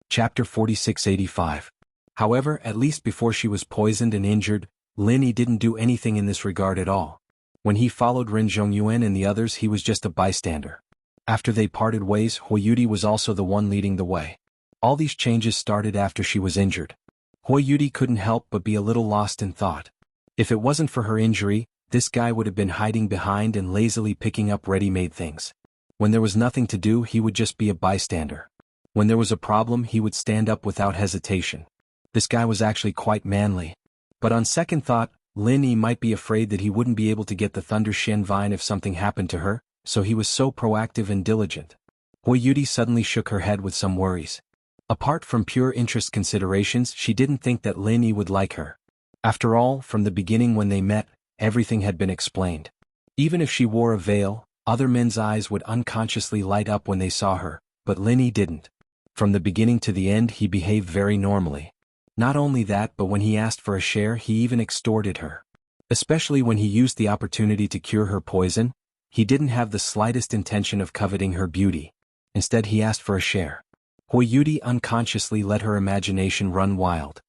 Chapter 4685. However, at least before she was poisoned and injured, Lin Yi didn't do anything in this regard at all. When he followed Ren Zhongyuan and the others, he was just a bystander. After they parted ways, Hui Yudi was also the one leading the way. All these changes started after she was injured. Hui Yudi couldn't help but be a little lost in thought. If it wasn't for her injury, this guy would have been hiding behind and lazily picking up ready-made things. When there was nothing to do, he would just be a bystander. When there was a problem, he would stand up without hesitation. This guy was actually quite manly. But on second thought, Lin Yi might be afraid that he wouldn't be able to get the Thunder Shen vine if something happened to her, so he was so proactive and diligent. Hui Yudi suddenly shook her head with some worries. Apart from pure interest considerations, she didn't think that Lin Yi would like her. After all, from the beginning when they met, everything had been explained. Even if she wore a veil, other men's eyes would unconsciously light up when they saw her, but Lin Yi didn't. From the beginning to the end he behaved very normally. Not only that, but when he asked for a share he even extorted her. Especially when he used the opportunity to cure her poison, he didn't have the slightest intention of coveting her beauty. Instead he asked for a share. Hui Yudi unconsciously let her imagination run wild.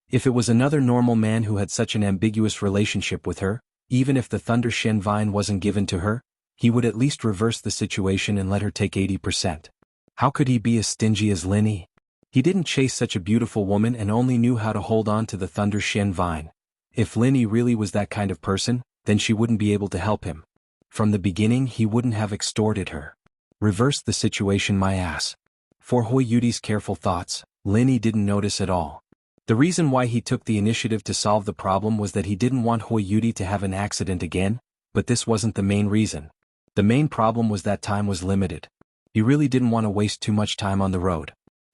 If it was another normal man who had such an ambiguous relationship with her, even if the Thunder Shen vine wasn't given to her, he would at least reverse the situation and let her take 80%. How could he be as stingy as Lin Yi? He didn't chase such a beautiful woman and only knew how to hold on to the Thunder Shen vine. If Linny really was that kind of person, then she wouldn't be able to help him. From the beginning he wouldn't have extorted her. Reverse the situation my ass. For Hui Yudi's careful thoughts, Linny didn't notice at all. The reason why he took the initiative to solve the problem was that he didn't want Hui Yudi to have an accident again, but this wasn't the main reason. The main problem was that time was limited. He really didn't want to waste too much time on the road.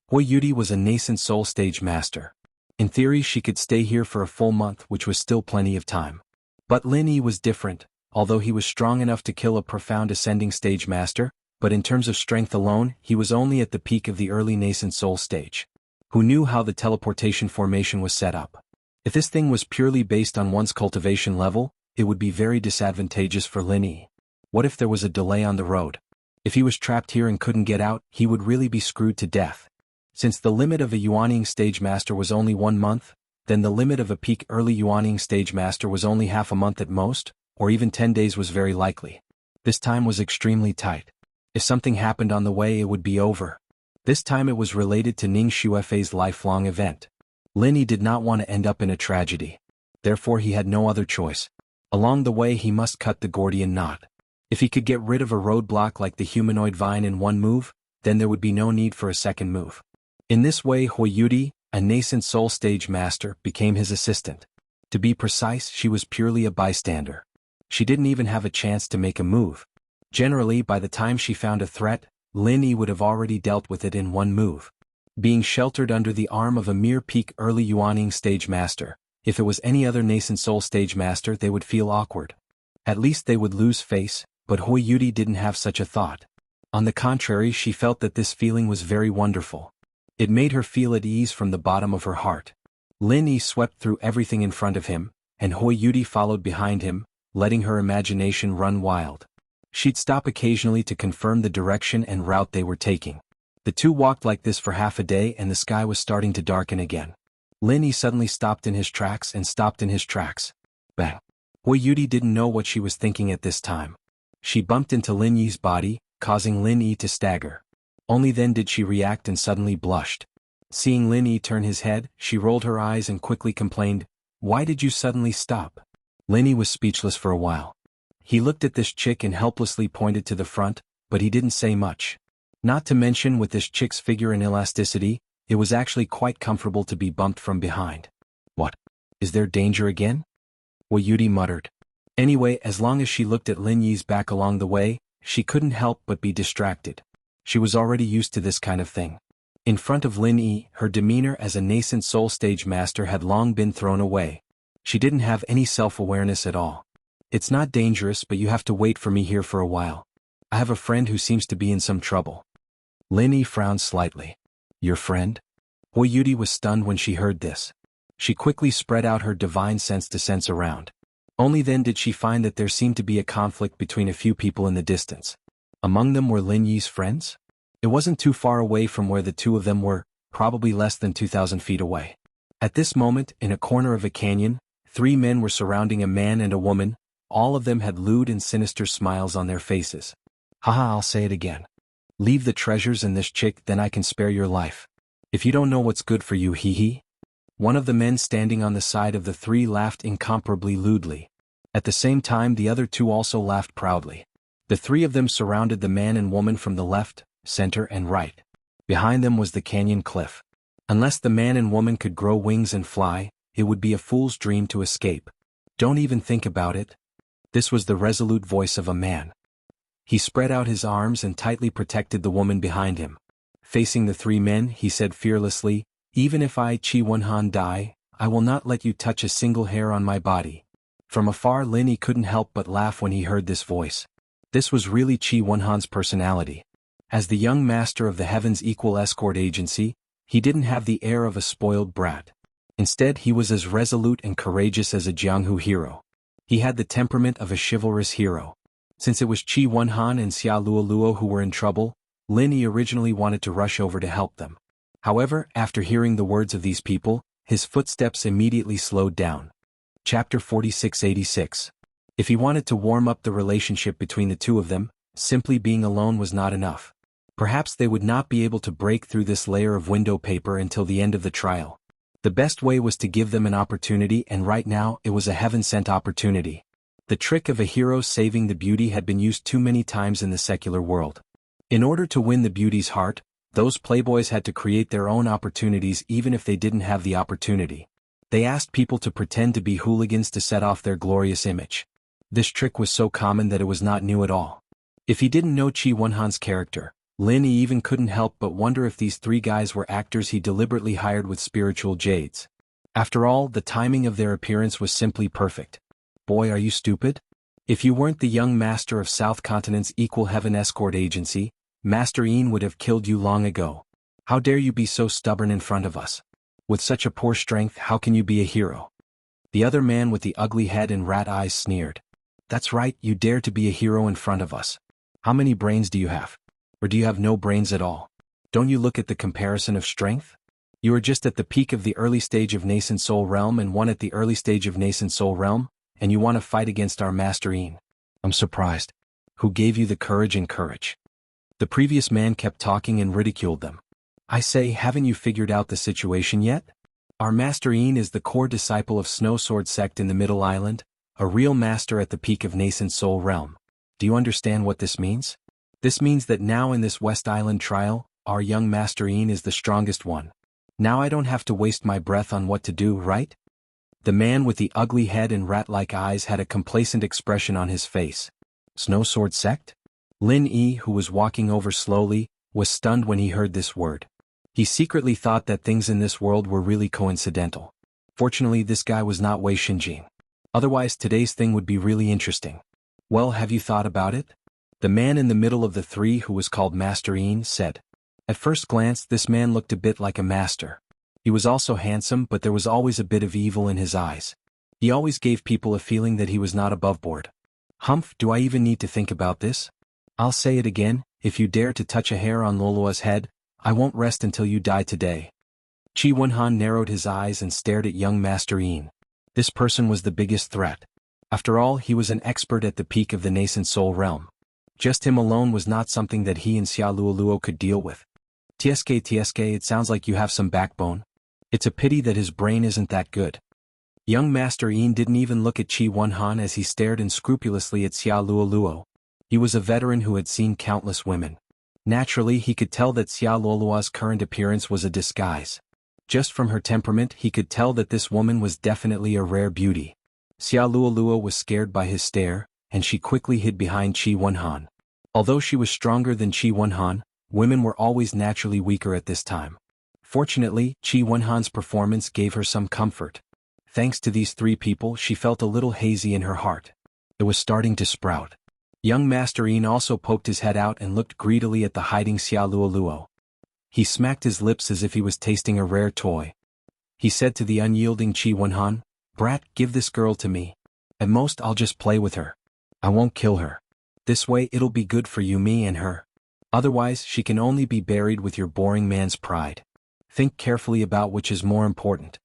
Hui Yudi was a nascent soul stage master. In theory she could stay here for a full month, which was still plenty of time. But Linny was different, although he was strong enough to kill a profound ascending stage master, but in terms of strength alone, he was only at the peak of the early nascent soul stage. Who knew how the teleportation formation was set up? If this thing was purely based on one's cultivation level, it would be very disadvantageous for Linny. What if there was a delay on the road? If he was trapped here and couldn't get out, he would really be screwed to death. Since the limit of a Yuaning stage master was only 1 month, then the limit of a peak early Yuaning stage master was only half a month at most, or even 10 days was very likely. This time was extremely tight. If something happened on the way, it would be over. This time it was related to Ning Shuefei's lifelong event. Linny did not want to end up in a tragedy. Therefore he had no other choice. Along the way he must cut the Gordian knot. If he could get rid of a roadblock like the humanoid vine in one move, then there would be no need for a second move. In this way Hui Yudi, a nascent soul stage master, became his assistant. To be precise, she was purely a bystander. She didn't even have a chance to make a move. Generally, by the time she found a threat, Linny would have already dealt with it in one move. Being sheltered under the arm of a mere peak early Yuaning stage master, if it was any other nascent soul stage master they would feel awkward. At least they would lose face, but Hui Yudi didn't have such a thought. On the contrary, she felt that this feeling was very wonderful. It made her feel at ease from the bottom of her heart. Linny swept through everything in front of him, and Hui Yudi followed behind him, letting her imagination run wild. She'd stop occasionally to confirm the direction and route they were taking. The two walked like this for half a day and the sky was starting to darken again. Linny suddenly stopped in his tracks and stopped in his tracks. Bang! Hui Yudi didn't know what she was thinking at this time. She bumped into Lin Yi's body, causing Lin Yi to stagger. Only then did she react and suddenly blushed. Seeing Lin Yi turn his head, she rolled her eyes and quickly complained, "Why did you suddenly stop?" Lin Yi was speechless for a while. He looked at this chick and helplessly pointed to the front, but he didn't say much. Not to mention with this chick's figure and elasticity, it was actually quite comfortable to be bumped from behind. "What? Is there danger again?" Hui Yudi muttered. Anyway, as long as she looked at Lin Yi's back along the way, she couldn't help but be distracted. She was already used to this kind of thing. In front of Lin Yi, her demeanor as a nascent soul stage master had long been thrown away. She didn't have any self-awareness at all. "It's not dangerous, but you have to wait for me here for a while. I have a friend who seems to be in some trouble." Lin Yi frowned slightly. "Your friend?" Hui Yudi was stunned when she heard this. She quickly spread out her divine sense to sense around. Only then did she find that there seemed to be a conflict between a few people in the distance. Among them were Lin Yi's friends? It wasn't too far away from where the two of them were, probably less than 2,000 feet away. At this moment, in a corner of a canyon, 3 men were surrounding a man and a woman. All of them had lewd and sinister smiles on their faces. "Haha, I'll say it again. Leave the treasures and this chick, then I can spare your life. If you don't know what's good for you, hee." One of the men standing on the side of the 3 laughed incomparably lewdly. At the same time the other 2 also laughed proudly. The 3 of them surrounded the man and woman from the left, center and right. Behind them was the canyon cliff. Unless the man and woman could grow wings and fly, it would be a fool's dream to escape. "Don't even think about it." This was the resolute voice of a man. He spread out his arms and tightly protected the woman behind him. Facing the 3 men, he said fearlessly, "Even if I, Qi Wenhan, die, I will not let you touch a single hair on my body." From afar Lin Yi couldn't help but laugh when he heard this voice. This was really Qi Wenhan's personality. As the young master of the Heaven's Equal Escort Agency, he didn't have the air of a spoiled brat. Instead, he was as resolute and courageous as a Jianghu hero. He had the temperament of a chivalrous hero. Since it was Qi Wenhan and Xia Luoluo who were in trouble, Lin Yi originally wanted to rush over to help them. However, after hearing the words of these people, his footsteps immediately slowed down. Chapter 4686. If he wanted to warm up the relationship between the two of them, simply being alone was not enough. Perhaps they would not be able to break through this layer of window paper until the end of the trial. The best way was to give them an opportunity, and right now it was a heaven-sent opportunity. The trick of a hero saving the beauty had been used too many times in the secular world. In order to win the beauty's heart, those playboys had to create their own opportunities even if they didn't have the opportunity. They asked people to pretend to be hooligans to set off their glorious image. This trick was so common that it was not new at all. If he didn't know Qi Wenhan's character, Lin Yi even couldn't help but wonder if these three guys were actors he deliberately hired with spiritual jades. After all, the timing of their appearance was simply perfect. Boy, are you stupid? If you weren't the young master of South Continent's Equal Heaven Escort Agency, Master Ian would have killed you long ago. How dare you be so stubborn in front of us? With such a poor strength, how can you be a hero? The other man with the ugly head and rat eyes sneered. That's right, you dare to be a hero in front of us. How many brains do you have? Or do you have no brains at all? Don't you look at the comparison of strength? You are just at the peak of the early stage of nascent soul realm and one at the early stage of nascent soul realm, and you want to fight against our Master Ian. I'm surprised. Who gave you the courage and courage? The previous man kept talking and ridiculed them. I say, haven't you figured out the situation yet? Our Master Ian is the core disciple of Snow Sword sect in the Middle Island, a real master at the peak of nascent soul realm. Do you understand what this means? This means that now in this West Island trial, our young Master Ian is the strongest one. Now I don't have to waste my breath on what to do, right? The man with the ugly head and rat-like eyes had a complacent expression on his face. Snow Sword sect? Lin Yi, who was walking over slowly, was stunned when he heard this word. He secretly thought that things in this world were really coincidental. Fortunately, this guy was not Wei Xinjing. Otherwise, today's thing would be really interesting. Well, have you thought about it? The man in the middle of the three, who was called Master Ian, said. At first glance, this man looked a bit like a master. He was also handsome, but there was always a bit of evil in his eyes. He always gave people a feeling that he was not above board. Humph, do I even need to think about this? I'll say it again, if you dare to touch a hair on Lolua's head, I won't rest until you die today. Qi Wenhan narrowed his eyes and stared at young Master Ian. This person was the biggest threat. After all, he was an expert at the peak of the nascent soul realm. Just him alone was not something that he and Xia Luoluo could deal with. TSK, it sounds like you have some backbone. It's a pity that his brain isn't that good. Young Master Ian didn't even look at Qi Wenhan as he stared unscrupulously at Xia Luoluo. He was a veteran who had seen countless women. Naturally, he could tell that Xia Luoluo's current appearance was a disguise. Just from her temperament, he could tell that this woman was definitely a rare beauty. Xia Luoluo was scared by his stare, and she quickly hid behind Qi Wenhan. Although she was stronger than Qi Wenhan, women were always naturally weaker at this time. Fortunately, Qi Wenhan's performance gave her some comfort. Thanks to these three people, she felt a little hazy in her heart. It was starting to sprout. Young Master Ian also poked his head out and looked greedily at the hiding Xia Luoluo. He smacked his lips as if he was tasting a rare toy. He said to the unyielding Qi Wenhan, "Brat, give this girl to me. At most I'll just play with her. I won't kill her. This way it'll be good for you, me and her. Otherwise she can only be buried with your boring man's pride. Think carefully about which is more important."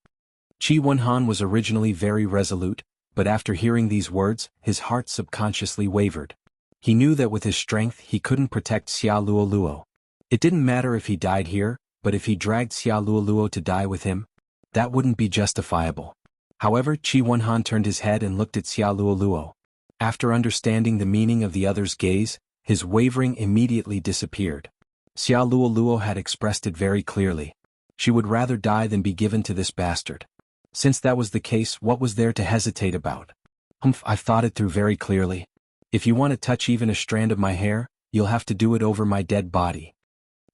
Qi Wenhan was originally very resolute, but after hearing these words, his heart subconsciously wavered. He knew that with his strength he couldn't protect Xia Luoluo. It didn't matter if he died here, but if he dragged Xia Luoluo to die with him, that wouldn't be justifiable. However, Qi Wenhan turned his head and looked at Xia Luoluo. After understanding the meaning of the other's gaze, his wavering immediately disappeared. Xia Luoluo had expressed it very clearly. She would rather die than be given to this bastard. Since that was the case, what was there to hesitate about? Humph, I've thought it through very clearly. If you want to touch even a strand of my hair, you'll have to do it over my dead body.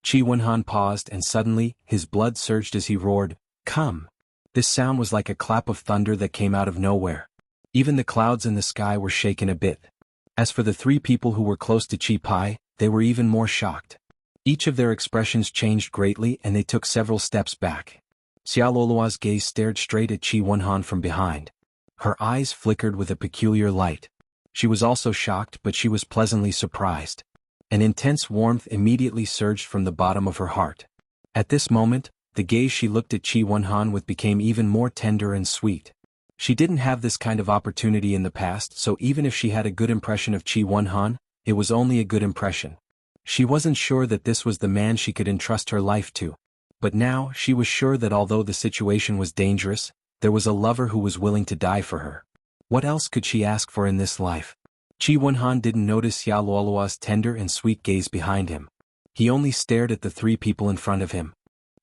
Qi Wenhan paused and suddenly, his blood surged as he roared, "Come!" This sound was like a clap of thunder that came out of nowhere. Even the clouds in the sky were shaken a bit. As for the three people who were close to Qi Pai, they were even more shocked. Each of their expressions changed greatly and they took several steps back. Xia Luoluo's gaze stared straight at Qi Wenhan from behind. Her eyes flickered with a peculiar light. She was also shocked, but she was pleasantly surprised. An intense warmth immediately surged from the bottom of her heart. At this moment, the gaze she looked at Qi Wenhan with became even more tender and sweet. She didn't have this kind of opportunity in the past, so even if she had a good impression of Qi Wenhan, it was only a good impression. She wasn't sure that this was the man she could entrust her life to. But now, she was sure that although the situation was dangerous, there was a lover who was willing to die for her. What else could she ask for in this life? Qi Wenhan didn't notice Xia Luoluo's tender and sweet gaze behind him. He only stared at the three people in front of him.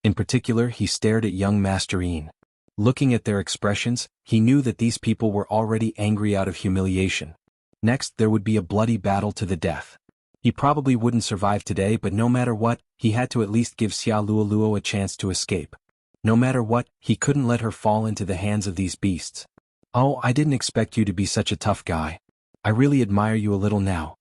In particular, he stared at young Master Yin. Looking at their expressions, he knew that these people were already angry out of humiliation. Next, there would be a bloody battle to the death. He probably wouldn't survive today, but no matter what, he had to at least give Xia Luoluo a chance to escape. No matter what, he couldn't let her fall into the hands of these beasts. "Oh, I didn't expect you to be such a tough guy. I really admire you a little now."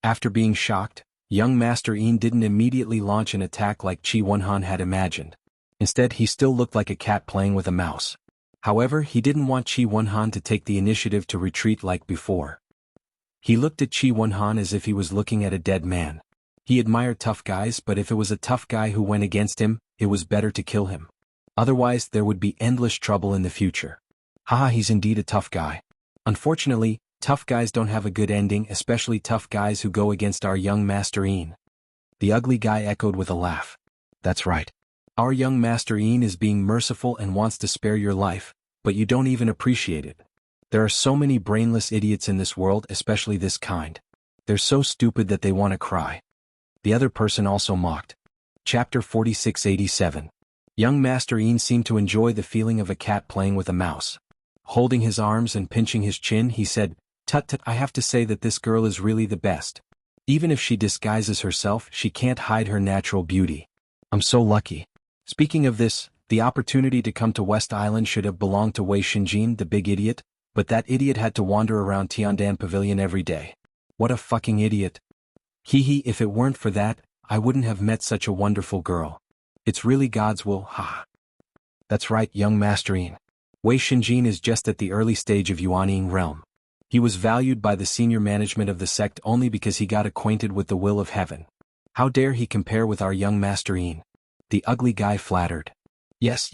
After being shocked, young Master Yin didn't immediately launch an attack like Qi Wenhan had imagined. Instead, he still looked like a cat playing with a mouse. However, he didn't want Qi Wenhan to take the initiative to retreat like before. He looked at Qi Wenhan as if he was looking at a dead man. He admired tough guys, but if it was a tough guy who went against him, it was better to kill him. Otherwise, there would be endless trouble in the future. Haha, he's indeed a tough guy. Unfortunately, tough guys don't have a good ending, especially tough guys who go against our young Master Yin. The ugly guy echoed with a laugh. That's right. Our young Master Yin is being merciful and wants to spare your life, but you don't even appreciate it. There are so many brainless idiots in this world, especially this kind. They're so stupid that they want to cry. The other person also mocked. Chapter 4687. Young Master Yin seemed to enjoy the feeling of a cat playing with a mouse. Holding his arms and pinching his chin, he said, "Tut tut, I have to say that this girl is really the best. Even if she disguises herself, she can't hide her natural beauty. I'm so lucky." Speaking of this, the opportunity to come to West Island should have belonged to Wei Xinjin, the big idiot, but that idiot had to wander around Tiandan Pavilion every day. What a fucking idiot. Hee, if it weren't for that, I wouldn't have met such a wonderful girl. It's really God's will, ha. That's right, young Master Yin. Wei Xinjin is just at the early stage of Yuanying realm. He was valued by the senior management of the sect only because he got acquainted with the will of heaven. How dare he compare with our young Master Yin? The ugly guy flattered. Yes,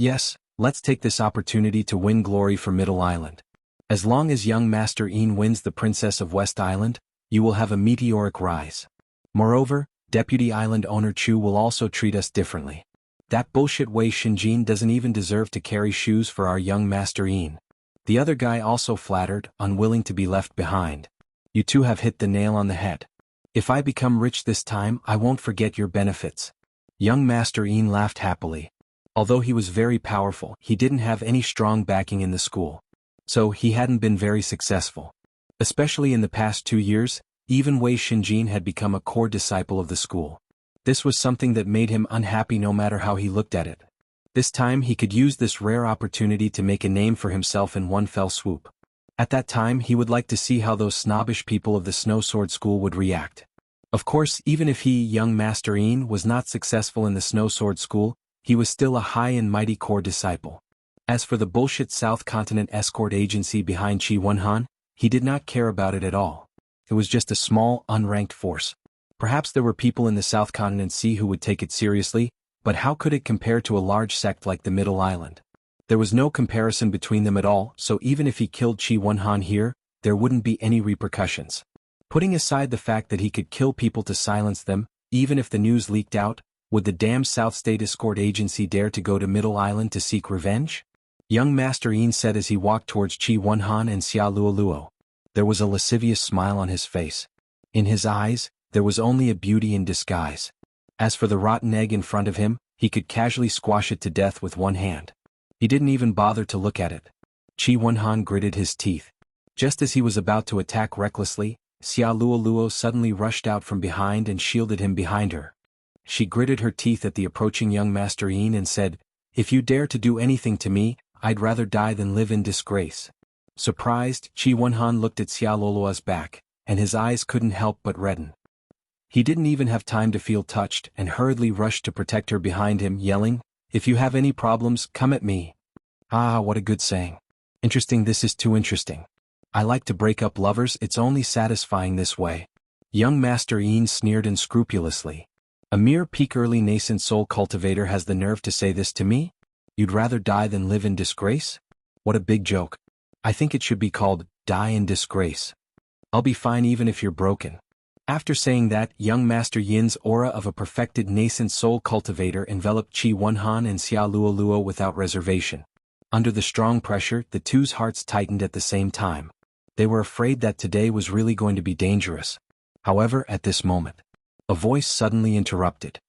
let's take this opportunity to win glory for Middle Island. As long as young Master Yin wins the Princess of West Island, you will have a meteoric rise. Moreover, Deputy Island Owner Chu will also treat us differently. That bullshit Wei Xinjin doesn't even deserve to carry shoes for our young Master Yin. The other guy also flattered, unwilling to be left behind. You two have hit the nail on the head. If I become rich this time, I won't forget your benefits. Young Master Yin laughed happily. Although he was very powerful, he didn't have any strong backing in the school. So he hadn't been very successful. Especially in the past 2 years, even Wei Xinjin had become a core disciple of the school. This was something that made him unhappy no matter how he looked at it. This time he could use this rare opportunity to make a name for himself in one fell swoop. At that time he would like to see how those snobbish people of the Snow Sword School would react. Of course, even if he, young Master Yin, was not successful in the Snow Sword School, he was still a high and mighty core disciple. As for the bullshit South Continent escort agency behind Qi Wenhan, he did not care about it at all. It was just a small, unranked force. Perhaps there were people in the South Continent Sea who would take it seriously, but how could it compare to a large sect like the Middle Island? There was no comparison between them at all, so even if he killed Qi Wenhan here, there wouldn't be any repercussions. Putting aside the fact that he could kill people to silence them, even if the news leaked out, would the damn South State escort agency dare to go to Middle Island to seek revenge? Young Master Yin said as he walked towards Qi Wenhan and Xia Luoluo. There was a lascivious smile on his face. In his eyes, there was only a beauty in disguise. As for the rotten egg in front of him, he could casually squash it to death with one hand. He didn't even bother to look at it. Qi Wenhan gritted his teeth. Just as he was about to attack recklessly, Xia Luoluo suddenly rushed out from behind and shielded him behind her. She gritted her teeth at the approaching young Master Yin and said, "If you dare to do anything to me, I'd rather die than live in disgrace." Surprised, Qi Wenhan looked at Xia Luoluo's back, and his eyes couldn't help but redden. He didn't even have time to feel touched and hurriedly rushed to protect her behind him, yelling, "If you have any problems, come at me." Ah, what a good saying. Interesting, this is too interesting. I like to break up lovers, it's only satisfying this way. Young Master Yin sneered unscrupulously. A mere peak early nascent soul cultivator has the nerve to say this to me? You'd rather die than live in disgrace? What a big joke. I think it should be called, Die in Disgrace. I'll be fine even if you're broken. After saying that, young Master Yin's aura of a perfected nascent soul cultivator enveloped Qi Wenhan and Xia Luoluo without reservation. Under the strong pressure, the two's hearts tightened at the same time. They were afraid that today was really going to be dangerous. However, at this moment, a voice suddenly interrupted.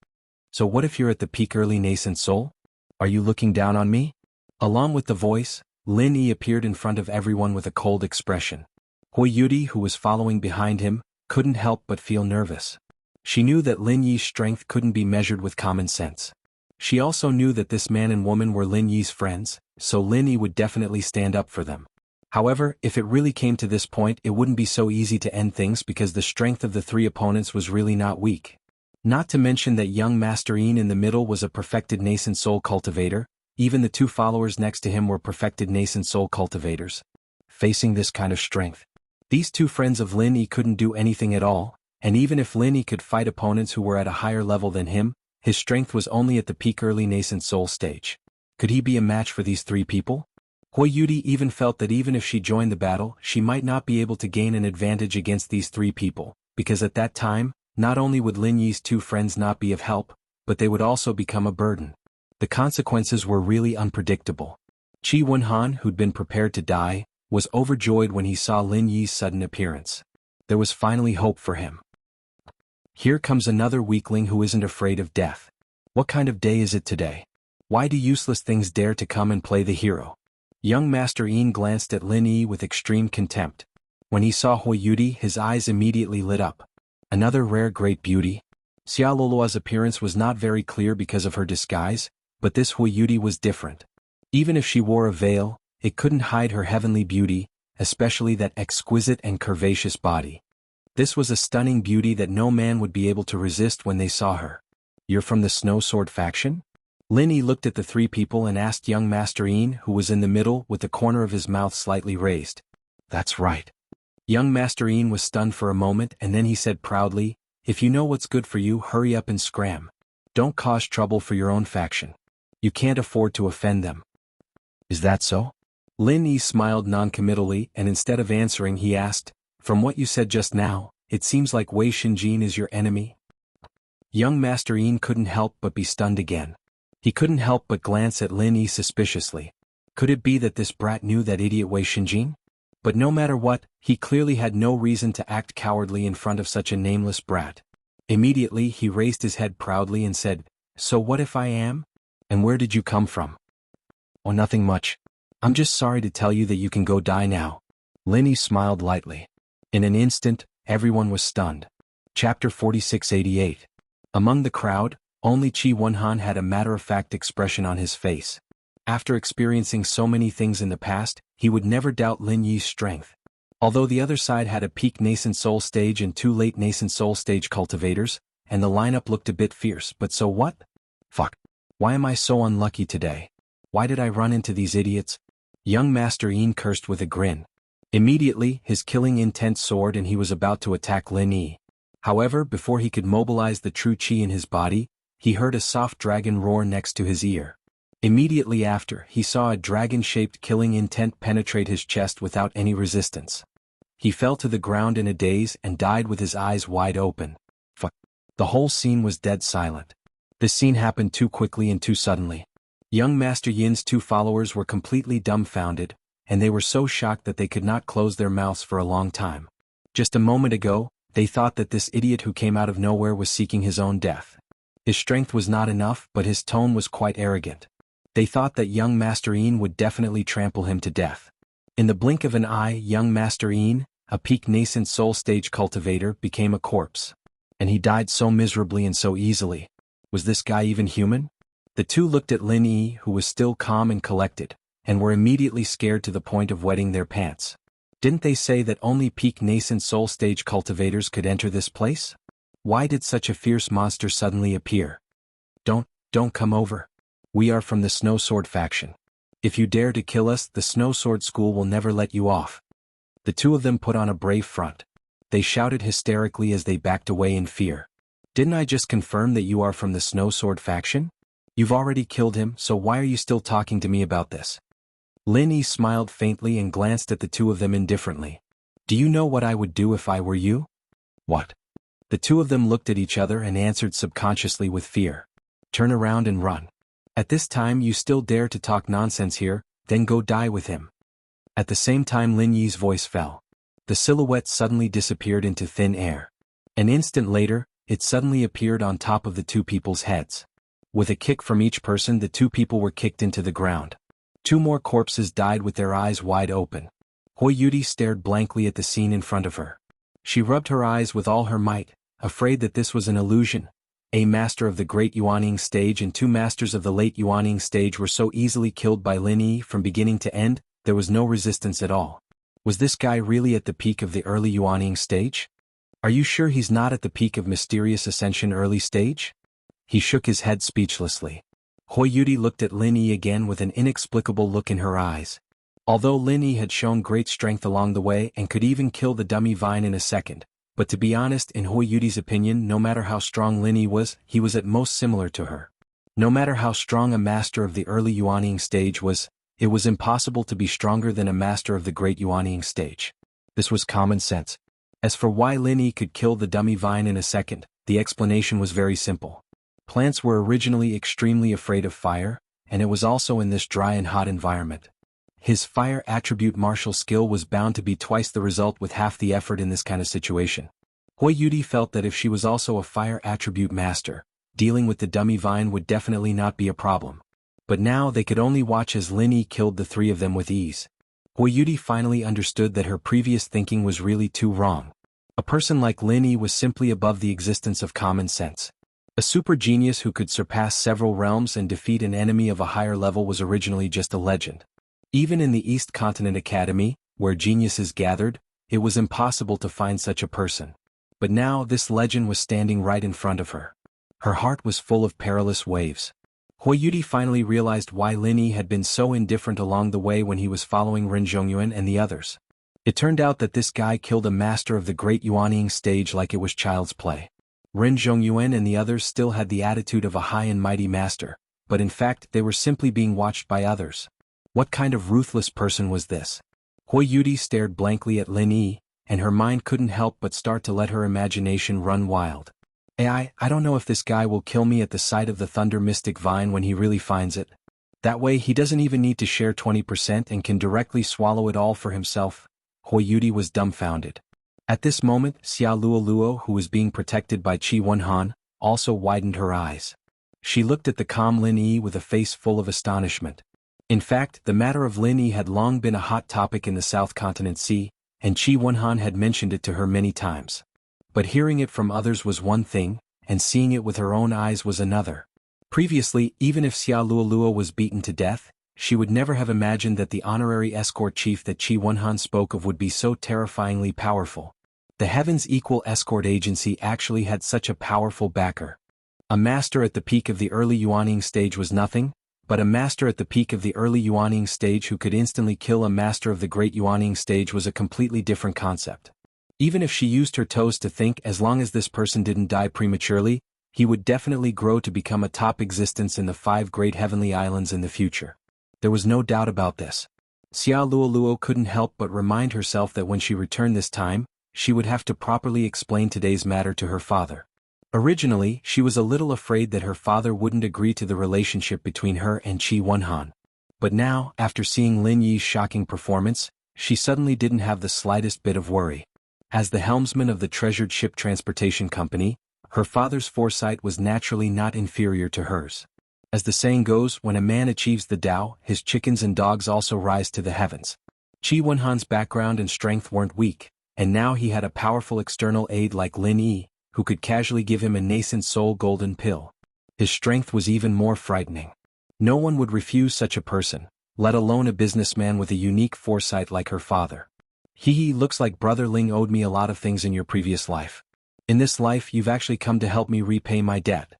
So what if you're at the peak early nascent soul? Are you looking down on me? Along with the voice, Lin Yi appeared in front of everyone with a cold expression. Hui Yudi, who was following behind him, couldn't help but feel nervous. She knew that Lin Yi's strength couldn't be measured with common sense. She also knew that this man and woman were Lin Yi's friends, so Lin Yi would definitely stand up for them. However, if it really came to this point, it wouldn't be so easy to end things because the strength of the three opponents was really not weak. Not to mention that young Master Yin in the middle was a perfected nascent soul cultivator. Even the two followers next to him were perfected nascent soul cultivators. Facing this kind of strength, these two friends of Lin Yi couldn't do anything at all, and even if Lin Yi could fight opponents who were at a higher level than him, his strength was only at the peak early nascent soul stage. Could he be a match for these three people? Hui Yudi even felt that even if she joined the battle, she might not be able to gain an advantage against these three people, because at that time, not only would Lin Yi's two friends not be of help, but they would also become a burden. The consequences were really unpredictable. Qi Wenhan, who'd been prepared to die, was overjoyed when he saw Lin Yi's sudden appearance. There was finally hope for him. Here comes another weakling who isn't afraid of death. What kind of day is it today? Why do useless things dare to come and play the hero? Young Master Yin glanced at Lin Yi with extreme contempt. When he saw Hui Yudi, his eyes immediately lit up. Another rare great beauty? Xia Luoluo's appearance was not very clear because of her disguise, but this Hui Yudi was different. Even if she wore a veil, it couldn't hide her heavenly beauty, especially that exquisite and curvaceous body. This was a stunning beauty that no man would be able to resist when they saw her. You're from the Snow Sword faction? Lin Yi looked at the three people and asked young Master Yin, who was in the middle with the corner of his mouth slightly raised. That's right. Young Master Yin was stunned for a moment and then he said proudly, if you know what's good for you, hurry up and scram. Don't cause trouble for your own faction. You can't afford to offend them. Is that so? Lin Yi smiled non-committally and instead of answering he asked, from what you said just now, it seems like Wei Xinjin is your enemy? Young Master Yin couldn't help but be stunned again. He couldn't help but glance at Lin Yi suspiciously. Could it be that this brat knew that idiot Wei Xinjin? But no matter what, he clearly had no reason to act cowardly in front of such a nameless brat. Immediately he raised his head proudly and said, so what if I am? And where did you come from? Oh, nothing much. I'm just sorry to tell you that you can go die now. Lin Yi smiled lightly. In an instant, everyone was stunned. Chapter 4688. Among the crowd, only Qi Wenhan had a matter-of-fact expression on his face. After experiencing so many things in the past, he would never doubt Lin Yi's strength. Although the other side had a peak nascent soul stage and two late nascent soul stage cultivators, and the lineup looked a bit fierce, but so what? Fuck. Why am I so unlucky today? Why did I run into these idiots? Young Master Yin cursed with a grin. Immediately, his killing intent soared and he was about to attack Lin Yi. However, before he could mobilize the true qi in his body, he heard a soft dragon roar next to his ear. Immediately after, he saw a dragon-shaped killing intent penetrate his chest without any resistance. He fell to the ground in a daze and died with his eyes wide open. Fuck. The whole scene was dead silent. This scene happened too quickly and too suddenly. Young Master Yin's two followers were completely dumbfounded, and they were so shocked that they could not close their mouths for a long time. Just a moment ago, they thought that this idiot who came out of nowhere was seeking his own death. His strength was not enough, but his tone was quite arrogant. They thought that young Master Yin would definitely trample him to death. In the blink of an eye, young Master Yin, a peak nascent soul stage cultivator, became a corpse. And he died so miserably and so easily. Was this guy even human? The two looked at Lin Yi, who was still calm and collected, and were immediately scared to the point of wetting their pants. Didn't they say that only peak nascent soul stage cultivators could enter this place? Why did such a fierce monster suddenly appear? Don't come over. We are from the Snow Sword faction. If you dare to kill us, the Snow Sword School will never let you off. The two of them put on a brave front. They shouted hysterically as they backed away in fear. Didn't I just confirm that you are from the Snow Sword faction? You've already killed him, so why are you still talking to me about this? Lin Yi smiled faintly and glanced at the two of them indifferently. Do you know what I would do if I were you? What? The two of them looked at each other and answered subconsciously with fear. Turn around and run. At this time you still dare to talk nonsense here, then go die with him. At the same time Lin Yi's voice fell. The silhouette suddenly disappeared into thin air. An instant later, it suddenly appeared on top of the two people's heads. With a kick from each person the two people were kicked into the ground. Two more corpses died with their eyes wide open. Hui Yudi stared blankly at the scene in front of her. She rubbed her eyes with all her might, afraid that this was an illusion. A master of the Great Yuaning stage and two masters of the Late Yuaning stage were so easily killed by Lin Yi from beginning to end, there was no resistance at all. Was this guy really at the peak of the early Yuaning stage? Are you sure he's not at the peak of Mysterious Ascension early stage? He shook his head speechlessly. Hui Yudi looked at Lin Yi again with an inexplicable look in her eyes. Although Lin Yi had shown great strength along the way and could even kill the dummy vine in a second, but to be honest, in Hui Yudi's opinion, no matter how strong Lin Yi was, he was at most similar to her. No matter how strong a master of the early Yuaning stage was, it was impossible to be stronger than a master of the Great Yuaning stage. This was common sense. As for why Lin Yi could kill the dummy vine in a second, the explanation was very simple. Plants were originally extremely afraid of fire, and it was also in this dry and hot environment. His fire attribute martial skill was bound to be twice the result with half the effort in this kind of situation. Hui Yudi felt that if she was also a fire attribute master, dealing with the dummy vine would definitely not be a problem. But now they could only watch as Lin Yi killed the three of them with ease. Hui Yudi finally understood that her previous thinking was really too wrong. A person like Lin Yi was simply above the existence of common sense. A super genius who could surpass several realms and defeat an enemy of a higher level was originally just a legend. Even in the East Continent Academy, where geniuses gathered, it was impossible to find such a person. But now this legend was standing right in front of her. Her heart was full of perilous waves. Hui Yudi finally realized why Lin Yi had been so indifferent along the way when he was following Ren Zhongyuan and the others. It turned out that this guy killed a master of the Great Yuaning stage like it was child's play. Ren Zhongyuan and the others still had the attitude of a high and mighty master, but in fact they were simply being watched by others. What kind of ruthless person was this? Hui Yudi stared blankly at Lin Yi, and her mind couldn't help but start to let her imagination run wild. I don't know if this guy will kill me at the sight of the Thunder Mystic Vine when he really finds it. That way he doesn't even need to share 20% and can directly swallow it all for himself. Hui Yudi was dumbfounded. At this moment, Xia Luoluo, who was being protected by Qi Wenhan, also widened her eyes. She looked at the calm Lin Yi with a face full of astonishment. In fact, the matter of Lin Yi had long been a hot topic in the South Continent Sea, and Qi Wenhan had mentioned it to her many times. But hearing it from others was one thing, and seeing it with her own eyes was another. Previously, even if Xia Luoluo was beaten to death, she would never have imagined that the honorary escort chief that Qi Wenhan spoke of would be so terrifyingly powerful. The Heavens Equal Escort Agency actually had such a powerful backer. A master at the peak of the early Yuaning stage was nothing, but a master at the peak of the early Yuaning stage who could instantly kill a master of the Great Yuaning stage was a completely different concept. Even if she used her toes to think, as long as this person didn't die prematurely, he would definitely grow to become a top existence in the 5 great heavenly islands in the future. There was no doubt about this. Xia Luoluo couldn't help but remind herself that when she returned this time, she would have to properly explain today's matter to her father. Originally, she was a little afraid that her father wouldn't agree to the relationship between her and Qi Wenhan. But now, after seeing Lin Yi's shocking performance, she suddenly didn't have the slightest bit of worry. As the helmsman of the treasured ship transportation company, her father's foresight was naturally not inferior to hers. As the saying goes, when a man achieves the Tao, his chickens and dogs also rise to the heavens. Qi Wenhan's background and strength weren't weak, and now he had a powerful external aid like Lin Yi, who could casually give him a nascent soul golden pill. His strength was even more frightening. No one would refuse such a person, let alone a businessman with a unique foresight like her father. He looks like Brother Ling owed me a lot of things in your previous life. In this life you've actually come to help me repay my debt.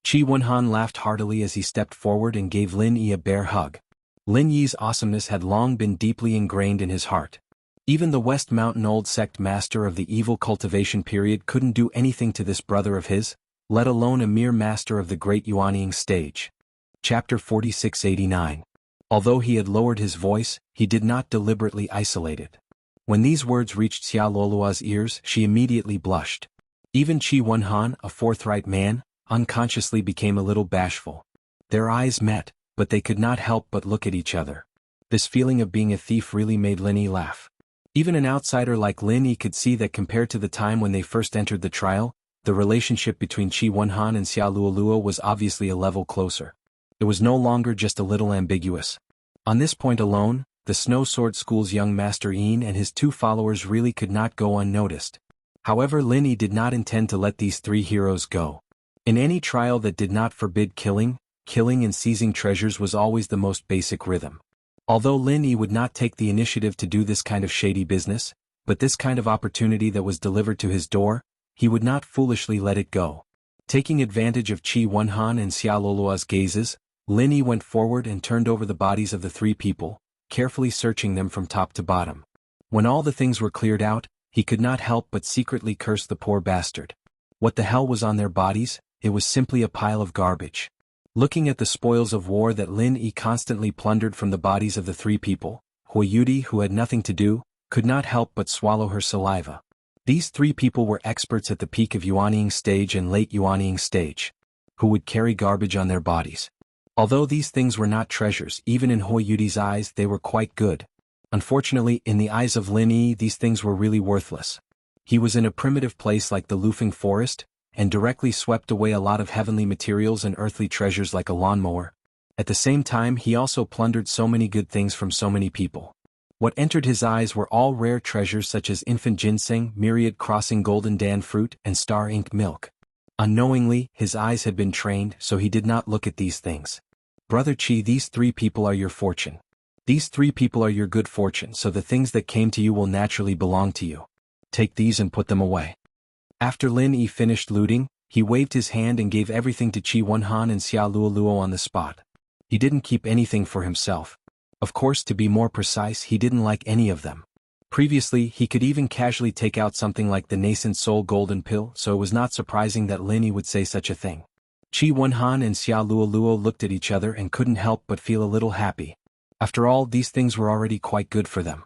Qi Wenhan laughed heartily as he stepped forward and gave Lin Yi a bear hug. Lin Yi's awesomeness had long been deeply ingrained in his heart. Even the West Mountain Old Sect master of the evil cultivation period couldn't do anything to this brother of his, let alone a mere master of the Great Yuaning stage. Chapter 4689. Although he had lowered his voice, he did not deliberately isolate it. When these words reached Xia Luoluo's ears, she immediately blushed. Even Qi Wenhan, a forthright man, unconsciously became a little bashful. Their eyes met, but they could not help but look at each other. This feeling of being a thief really made Lin Yi laugh. Even an outsider like Lin Yi could see that compared to the time when they first entered the trial, the relationship between Qi Wenhan and Xia Luoluo was obviously a level closer. It was no longer just a little ambiguous. On this point alone, the Snow Sword School's young master Yin and his two followers really could not go unnoticed. However, Lin Yi did not intend to let these three heroes go. In any trial that did not forbid killing and seizing treasures was always the most basic rhythm. Although Lin Yi would not take the initiative to do this kind of shady business, but this kind of opportunity that was delivered to his door, he would not foolishly let it go. Taking advantage of Qi Wenhan and Xia Luoluo's gazes, Lin Yi went forward and turned over the bodies of the three people, carefully searching them from top to bottom. When all the things were cleared out, he could not help but secretly curse the poor bastard. What the hell was on their bodies? It was simply a pile of garbage. Looking at the spoils of war that Lin Yi constantly plundered from the bodies of the three people, Huiyudi, who had nothing to do, could not help but swallow her saliva. These three people were experts at the peak of Yuanying stage and late Yuanying stage, who would carry garbage on their bodies. Although these things were not treasures, even in Huiyudi's eyes they were quite good. Unfortunately, in the eyes of Lin Yi these things were really worthless. He was in a primitive place like the Lufeng forest, and directly swept away a lot of heavenly materials and earthly treasures like a lawnmower. At the same time he also plundered so many good things from so many people. What entered his eyes were all rare treasures such as infant ginseng, myriad crossing golden dan fruit, and star-inked milk. Unknowingly, his eyes had been trained, so he did not look at these things. Brother Qi, these three people are your fortune. These three people are your good fortune, so the things that came to you will naturally belong to you. Take these and put them away. After Lin Yi finished looting, he waved his hand and gave everything to Qi Wenhan and Xia Luoluo on the spot. He didn't keep anything for himself. Of course, to be more precise, he didn't like any of them. Previously, he could even casually take out something like the nascent soul golden pill, so it was not surprising that Lin Yi would say such a thing. Qi Wenhan and Xia Luoluo looked at each other and couldn't help but feel a little happy. After all, these things were already quite good for them.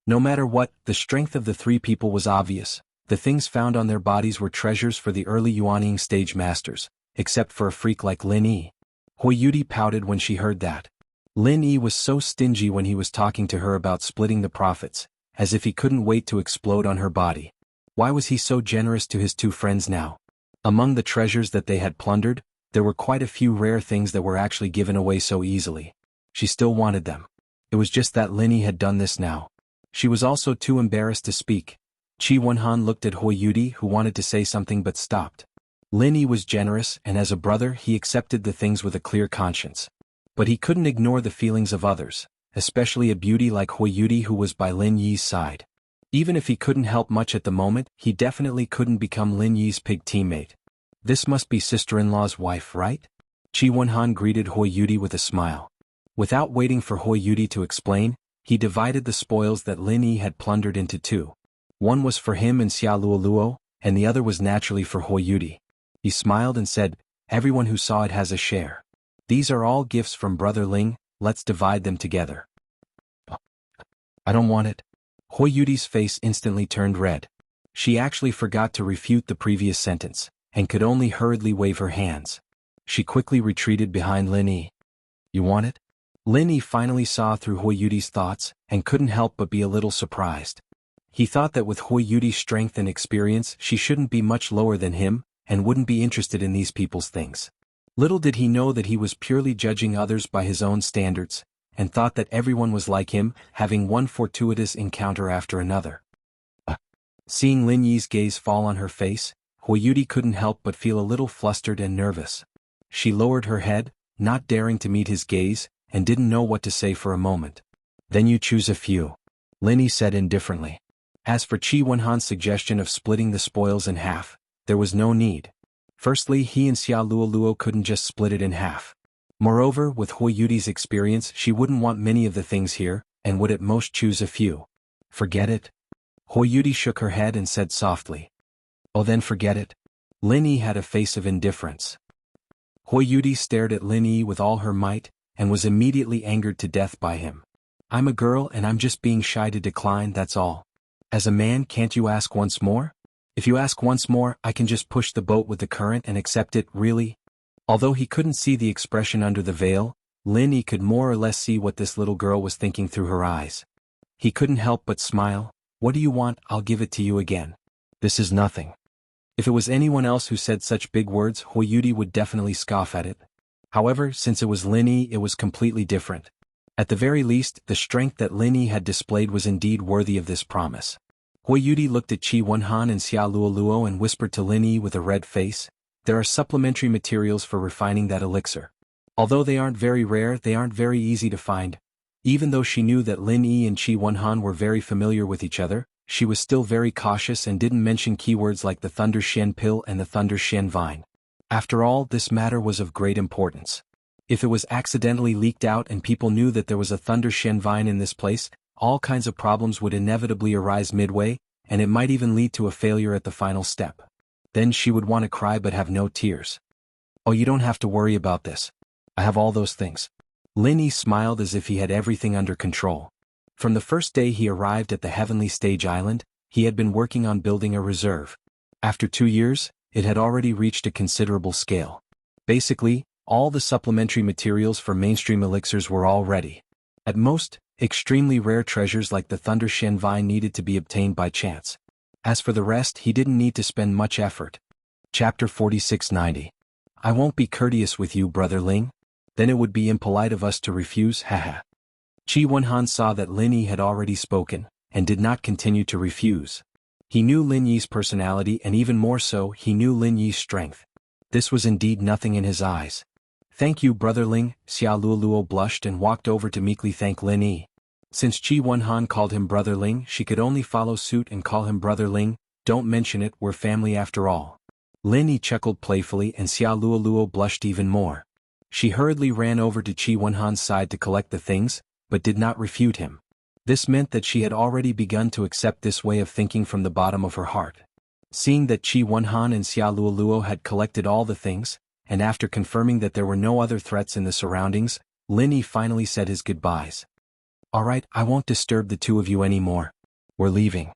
No matter what, the strength of the three people was obvious. The things found on their bodies were treasures for the early Yuanying stage masters, except for a freak like Lin Yi. Huiyudi pouted when she heard that. Lin Yi was so stingy when he was talking to her about splitting the profits, as if he couldn't wait to explode on her body. Why was he so generous to his two friends now? Among the treasures that they had plundered, there were quite a few rare things that were actually given away so easily. She still wanted them. It was just that Lin Yi had done this now. She was also too embarrassed to speak. Qi Wenhan looked at Huiyudi, who wanted to say something but stopped. Lin Yi was generous, and as a brother he accepted the things with a clear conscience. But he couldn't ignore the feelings of others, especially a beauty like Huiyudi who was by Lin Yi's side. Even if he couldn't help much at the moment, he definitely couldn't become Lin Yi's pig teammate. This must be sister-in-law's wife, right? Qi Wenhan greeted Huiyudi with a smile. Without waiting for Huiyudi to explain, he divided the spoils that Lin Yi had plundered into two. One was for him and Xia Luoluo, and the other was naturally for Huiyudi. He smiled and said, "Everyone who saw it has a share. These are all gifts from Brother Ling, let's divide them together." "I don't want it." Huiyudi's face instantly turned red. She actually forgot to refute the previous sentence, and could only hurriedly wave her hands. She quickly retreated behind Lin Yi. "You want it?" Lin Yi finally saw through Huiyudi's thoughts, and couldn't help but be a little surprised. He thought that with Huiyudi's strength and experience she shouldn't be much lower than him, and wouldn't be interested in these people's things. Little did he know that he was purely judging others by his own standards, and thought that everyone was like him, having one fortuitous encounter after another. Seeing Lin Yi's gaze fall on her face, Huiyudi couldn't help but feel a little flustered and nervous. She lowered her head, not daring to meet his gaze, and didn't know what to say for a moment. "Then you choose a few," Lin Yi said indifferently. As for Qi Wenhan's suggestion of splitting the spoils in half, there was no need. Firstly, he and Xia Luoluo couldn't just split it in half. Moreover, with Huiyudi's experience she wouldn't want many of the things here, and would at most choose a few. "Forget it?" Huiyudi shook her head and said softly. "Oh, then forget it." Lin Yi had a face of indifference. Huiyudi stared at Lin Yi with all her might, and was immediately angered to death by him. "I'm a girl and I'm just being shy to decline, that's all. As a man, can't you ask once more?" If you ask once more, I can just push the boat with the current and accept it, really? Although he couldn't see the expression under the veil, Lin Yi could more or less see what this little girl was thinking through her eyes. He couldn't help but smile. What do you want? I'll give it to you again. This is nothing. If it was anyone else who said such big words, Huiyudi would definitely scoff at it. However, since it was Lin Yi, it was completely different. At the very least, the strength that Lin Yi had displayed was indeed worthy of this promise. Huiyudi looked at Qi Wenhan and Xia Luoluo and whispered to Lin Yi with a red face, "There are supplementary materials for refining that elixir. Although they aren't very rare, they aren't very easy to find." Even though she knew that Lin Yi and Qi Wenhan were very familiar with each other, she was still very cautious and didn't mention keywords like the Thunder Shen Pill and the Thunder Shen Vine. After all, this matter was of great importance. If it was accidentally leaked out and people knew that there was a Thunder Shen Vine in this place, all kinds of problems would inevitably arise midway, and it might even lead to a failure at the final step. Then she would want to cry but have no tears. "Oh, you don't have to worry about this. I have all those things." Lin Yi smiled as if he had everything under control. From the first day he arrived at the Heavenly Stage Island, he had been working on building a reserve. After 2 years, it had already reached a considerable scale. Basically, all the supplementary materials for mainstream elixirs were all ready. At most, extremely rare treasures like the Thunder Shen Vine needed to be obtained by chance. As for the rest, he didn't need to spend much effort. Chapter 4690. I won't be courteous with you, Brother Ling. Then it would be impolite of us to refuse, haha. Qi Wenhan saw that Lin Yi had already spoken, and did not continue to refuse. He knew Lin Yi's personality and even more so, he knew Lin Yi's strength. This was indeed nothing in his eyes. "Thank you, Brother Ling." Xia Luoluo blushed and walked over to meekly thank Lin Yi. Since Qi Wenhan called him Brother Ling, she could only follow suit and call him Brother Ling. "Don't mention it, we're family after all." Lin Yi chuckled playfully and Xia Luoluo blushed even more. She hurriedly ran over to Qi Wenhan's side to collect the things, but did not refute him. This meant that she had already begun to accept this way of thinking from the bottom of her heart. Seeing that Qi Wenhan and Xia Luoluo had collected all the things, and after confirming that there were no other threats in the surroundings, Lin Yi finally said his goodbyes. "All right, I won't disturb the two of you anymore. We're leaving."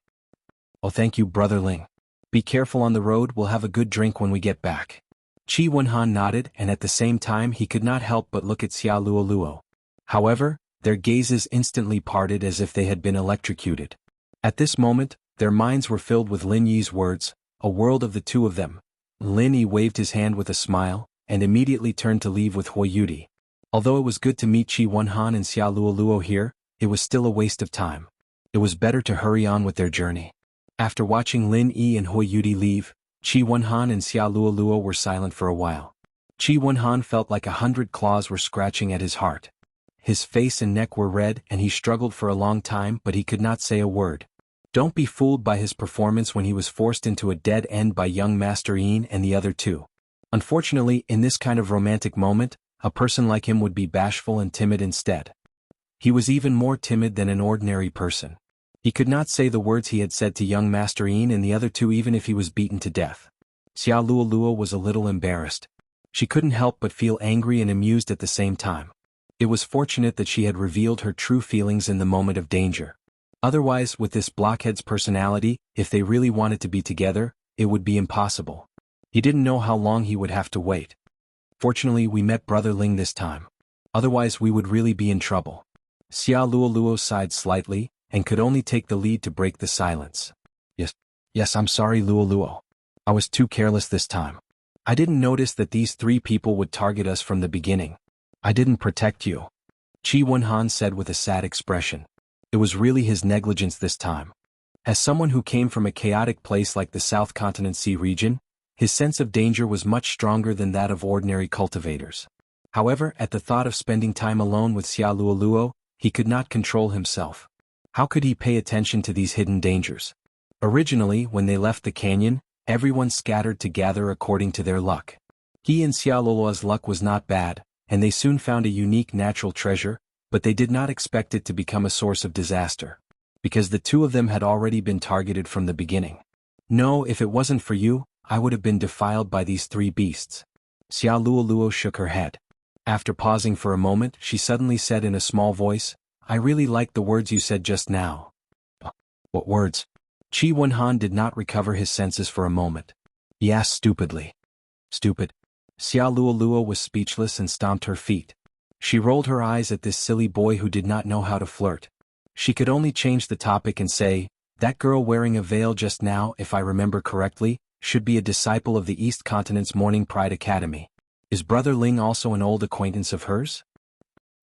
"Oh, thank you, Brother Ling. Be careful on the road, we'll have a good drink when we get back." Qi Wenhan nodded, and at the same time he could not help but look at Xia Luoluo. However, their gazes instantly parted as if they had been electrocuted. At this moment, their minds were filled with Lin Yi's words, a world of the two of them. Lin Yi waved his hand with a smile, and immediately turned to leave with Huiyudi. Although it was good to meet Qi Wenhan and Xia Luoluo here, it was still a waste of time. It was better to hurry on with their journey. After watching Lin Yi and Huiyudi leave, Qi Wenhan and Xia Luoluo were silent for a while. Qi Wenhan felt like 100 claws were scratching at his heart. His face and neck were red and he struggled for a long time but he could not say a word. Don't be fooled by his performance when he was forced into a dead end by young Master Yin and the other two. Unfortunately, in this kind of romantic moment, a person like him would be bashful and timid instead. He was even more timid than an ordinary person. He could not say the words he had said to young Master Yin and the other two even if he was beaten to death. Xia Luoluo was a little embarrassed. She couldn't help but feel angry and amused at the same time. It was fortunate that she had revealed her true feelings in the moment of danger. Otherwise, with this blockhead's personality, if they really wanted to be together, it would be impossible. He didn't know how long he would have to wait. Fortunately, we met Brother Ling this time. Otherwise we would really be in trouble. Xia Luoluo sighed slightly, and could only take the lead to break the silence. Yes, I'm sorry, Luoluo. I was too careless this time. I didn't notice that these three people would target us from the beginning. I didn't protect you. Qi Wenhan said with a sad expression. It was really his negligence this time. As someone who came from a chaotic place like the South Continent Sea region, his sense of danger was much stronger than that of ordinary cultivators. However, at the thought of spending time alone with Xia Luoluo, he could not control himself. How could he pay attention to these hidden dangers? Originally, when they left the canyon, everyone scattered to gather according to their luck. He and Xia Luoluo's luck was not bad, and they soon found a unique natural treasure, but they did not expect it to become a source of disaster. Because the two of them had already been targeted from the beginning. No, if it wasn't for you, I would have been defiled by these three beasts. Xia Luoluo shook her head. After pausing for a moment, she suddenly said in a small voice, I really liked the words you said just now. What words? Qi Wenhan did not recover his senses for a moment. He asked stupidly. Stupid? Xia Luoluo was speechless and stomped her feet. She rolled her eyes at this silly boy who did not know how to flirt. She could only change the topic and say, that girl wearing a veil just now, if I remember correctly, should be a disciple of the East Continent's Morning Pride Academy. Is Brother Ling also an old acquaintance of hers?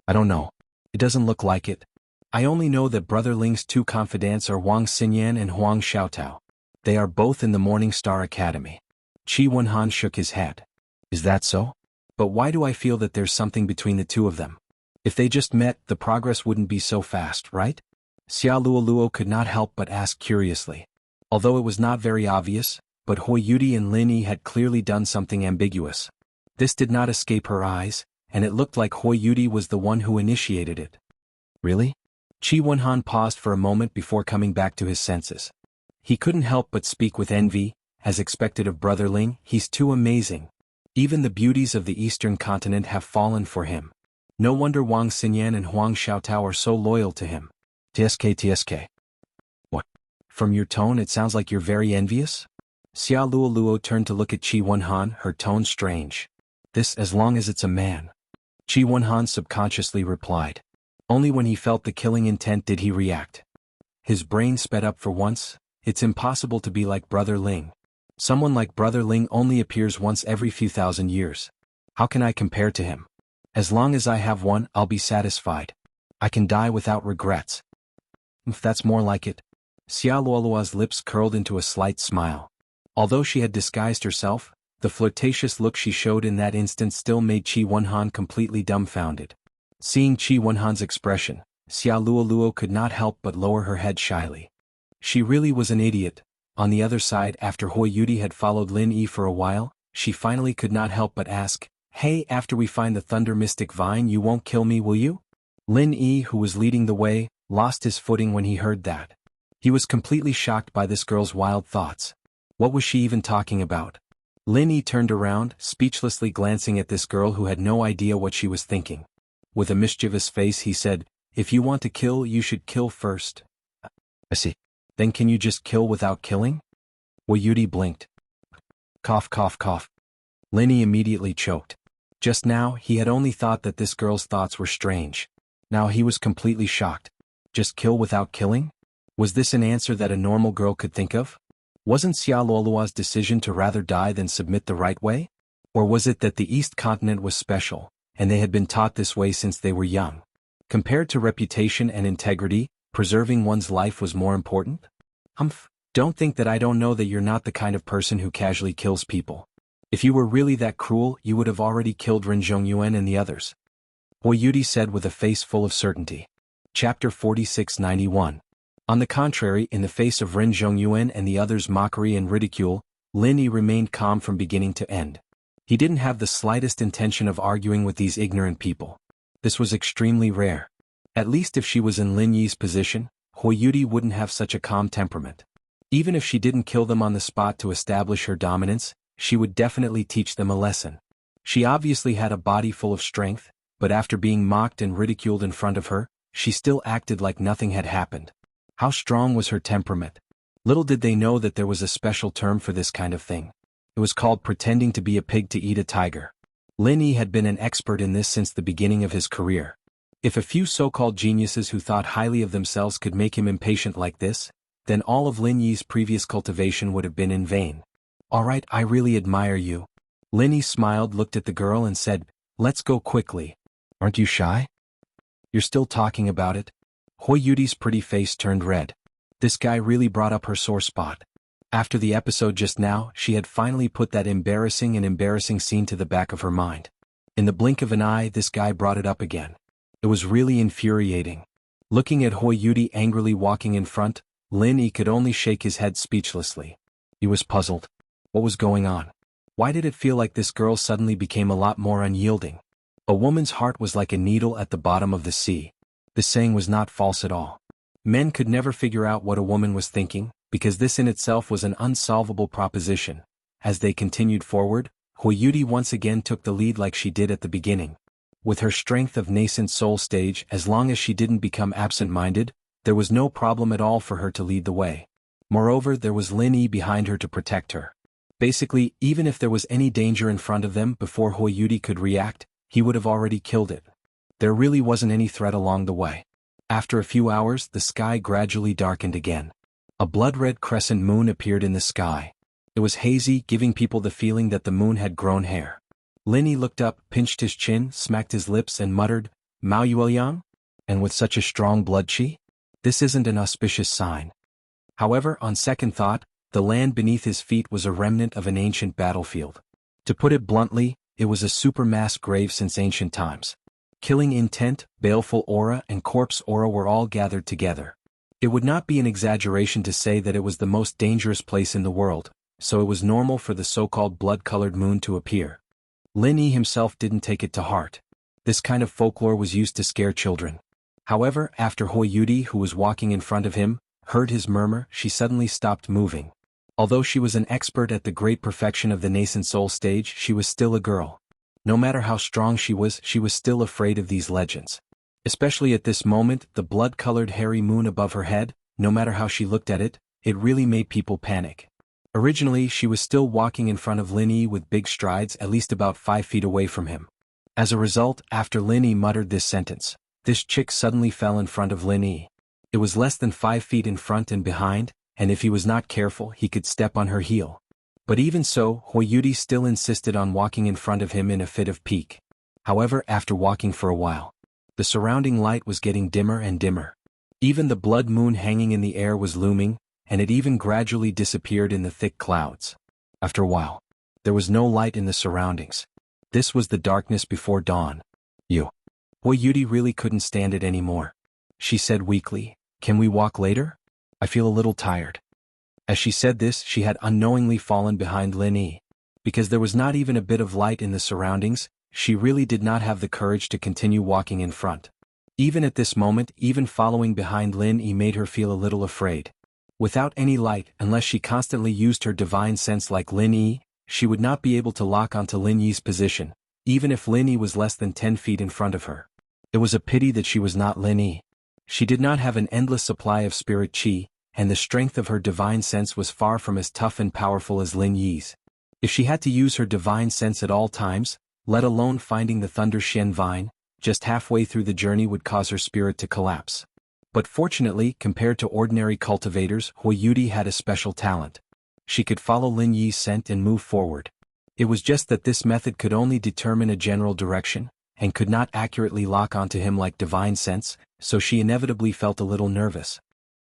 I don't know. It doesn't look like it. I only know that Brother Ling's two confidants are Wang Xinyan and Huang Xiaotao. They are both in the Morning Star Academy. Qi Wenhan shook his head. Is that so? But why do I feel that there's something between the two of them? If they just met, the progress wouldn't be so fast, right? Xia Luoluo could not help but ask curiously. Although it was not very obvious, but Hui Yudi and Lin Yi had clearly done something ambiguous. This did not escape her eyes, and it looked like Hui Yudi was the one who initiated it. Really? Qi Wenhan paused for a moment before coming back to his senses. He couldn't help but speak with envy, as expected of Brother Ling. He's too amazing. Even the beauties of the Eastern continent have fallen for him. No wonder Wang Xinyan and Huang Xiaotao are so loyal to him. TSK. What? From your tone it sounds like you're very envious? Xia Luoluo turned to look at Qi Wenhan, her tone strange. This as long as it's a man. Qi Wenhan subconsciously replied. Only when he felt the killing intent did he react. His brain sped up for once. It's impossible to be like Brother Ling. Someone like Brother Ling only appears once every few thousand years. How can I compare to him? As long as I have one, I'll be satisfied. I can die without regrets. If that's more like it. Xia Luoluo's lips curled into a slight smile. Although she had disguised herself, the flirtatious look she showed in that instant still made Qi Wenhan completely dumbfounded. Seeing Qi Wenhan's expression, Xia Luoluo could not help but lower her head shyly. She really was an idiot. On the other side, after Hui Yudi had followed Lin Yi for a while, she finally could not help but ask, Hey, after we find the Thunder Mystic Vine you won't kill me, will you? Lin Yi, who was leading the way, lost his footing when he heard that. He was completely shocked by this girl's wild thoughts. What was she even talking about? Lin Yi turned around, speechlessly glancing at this girl who had no idea what she was thinking. With a mischievous face he said, If you want to kill, you should kill first. I see. Then can you just kill without killing? Hui Yudi blinked. Cough, cough, cough. Lin Yi immediately choked. Just now, he had only thought that this girl's thoughts were strange. Now he was completely shocked. Just kill without killing? Was this an answer that a normal girl could think of? Wasn't Xia Luoluo's decision to rather die than submit the right way? Or was it that the East Continent was special, and they had been taught this way since they were young? Compared to reputation and integrity, preserving one's life was more important? Don't think that I don't know that you're not the kind of person who casually kills people. If you were really that cruel, you would have already killed Ren Zhongyuan and the others. Hui Yudi said with a face full of certainty. Chapter 4691. On the contrary, in the face of Ren Zhongyuan and the others' mockery and ridicule, Lin Yi remained calm from beginning to end. He didn't have the slightest intention of arguing with these ignorant people. This was extremely rare. At least if she was in Lin Yi's position, Hui Yudi wouldn't have such a calm temperament. Even if she didn't kill them on the spot to establish her dominance, she would definitely teach them a lesson. She obviously had a body full of strength, but after being mocked and ridiculed in front of her, she still acted like nothing had happened. How strong was her temperament? Little did they know that there was a special term for this kind of thing. It was called pretending to be a pig to eat a tiger. Lin Yi had been an expert in this since the beginning of his career. If a few so-called geniuses who thought highly of themselves could make him impatient like this, then all of Lin Yi's previous cultivation would have been in vain. All right, I really admire you. Lin Yi smiled, looked at the girl and said, Let's go quickly. Aren't you shy? You're still talking about it? Hui Yudi's pretty face turned red. This guy really brought up her sore spot. After the episode just now, she had finally put that embarrassing scene to the back of her mind. In the blink of an eye, this guy brought it up again. It was really infuriating. Looking at Hui Yudi angrily walking in front, Lin Yi could only shake his head speechlessly. He was puzzled. What was going on? Why did it feel like this girl suddenly became a lot more unyielding? A woman's heart was like a needle at the bottom of the sea. This saying was not false at all. Men could never figure out what a woman was thinking, because this in itself was an unsolvable proposition. As they continued forward, Hui Yudi once again took the lead like she did at the beginning. With her strength of nascent soul stage, as long as she didn't become absent-minded, there was no problem at all for her to lead the way. Moreover, there was Lin Yi behind her to protect her. Basically, even if there was any danger in front of them before Hui Yudi could react, he would have already killed it. There really wasn't any threat along the way. After a few hours, the sky gradually darkened again. A blood-red crescent moon appeared in the sky. It was hazy, giving people the feeling that the moon had grown hair. Lin Yi looked up, pinched his chin, smacked his lips and muttered, "Mao Yueliang? And with such a strong blood qi? This isn't an auspicious sign." However, on second thought, the land beneath his feet was a remnant of an ancient battlefield. To put it bluntly, it was a supermass grave since ancient times. Killing intent, baleful aura and corpse aura were all gathered together. It would not be an exaggeration to say that it was the most dangerous place in the world, so it was normal for the so-called blood-colored moon to appear. Lin Yi himself didn't take it to heart. This kind of folklore was used to scare children. However, after Hui Yudi, who was walking in front of him, heard his murmur, she suddenly stopped moving. Although she was an expert at the great perfection of the nascent soul stage, she was still a girl. No matter how strong she was still afraid of these legends. Especially at this moment, the blood-colored hairy moon above her head, no matter how she looked at it, it really made people panic. Originally, she was still walking in front of Lin Yi with big strides at least about 5 feet away from him. As a result, after Lin Yi muttered this sentence, this chick suddenly fell in front of Lin Yi. It was less than 5 feet in front and behind, and if he was not careful, he could step on her heel. But even so, Hui Yudi still insisted on walking in front of him in a fit of pique. However, after walking for a while, the surrounding light was getting dimmer and dimmer. Even the blood moon hanging in the air was looming, and it even gradually disappeared in the thick clouds. After a while, there was no light in the surroundings. This was the darkness before dawn. Hui Yudi really couldn't stand it anymore. She said weakly, "Can we walk later? I feel a little tired." As she said this, she had unknowingly fallen behind Lin Yi. Because there was not even a bit of light in the surroundings, she really did not have the courage to continue walking in front. Even at this moment, even following behind Lin Yi made her feel a little afraid. Without any light, unless she constantly used her divine sense like Lin Yi, she would not be able to lock onto Lin Yi's position, even if Lin Yi was less than 10 feet in front of her. It was a pity that she was not Lin Yi. She did not have an endless supply of spirit qi, and the strength of her divine sense was far from as tough and powerful as Lin Yi's. If she had to use her divine sense at all times, let alone finding the Thunder Shen Vine, just halfway through the journey would cause her spirit to collapse. But fortunately, compared to ordinary cultivators, Hui Yudi had a special talent. She could follow Lin Yi's scent and move forward. It was just that this method could only determine a general direction, and could not accurately lock onto him like divine sense, so she inevitably felt a little nervous.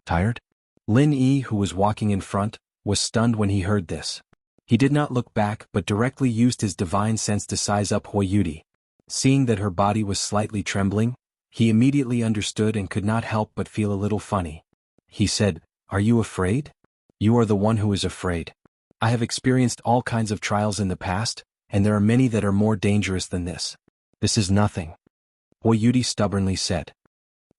Tired? Lin Yi, who was walking in front, was stunned when he heard this. He did not look back but directly used his divine sense to size up Hui Yudi. Seeing that her body was slightly trembling, he immediately understood and could not help but feel a little funny. He said, "Are you afraid? You are the one who is afraid. I have experienced all kinds of trials in the past, and there are many that are more dangerous than this. This is nothing." Hui Yudi stubbornly said.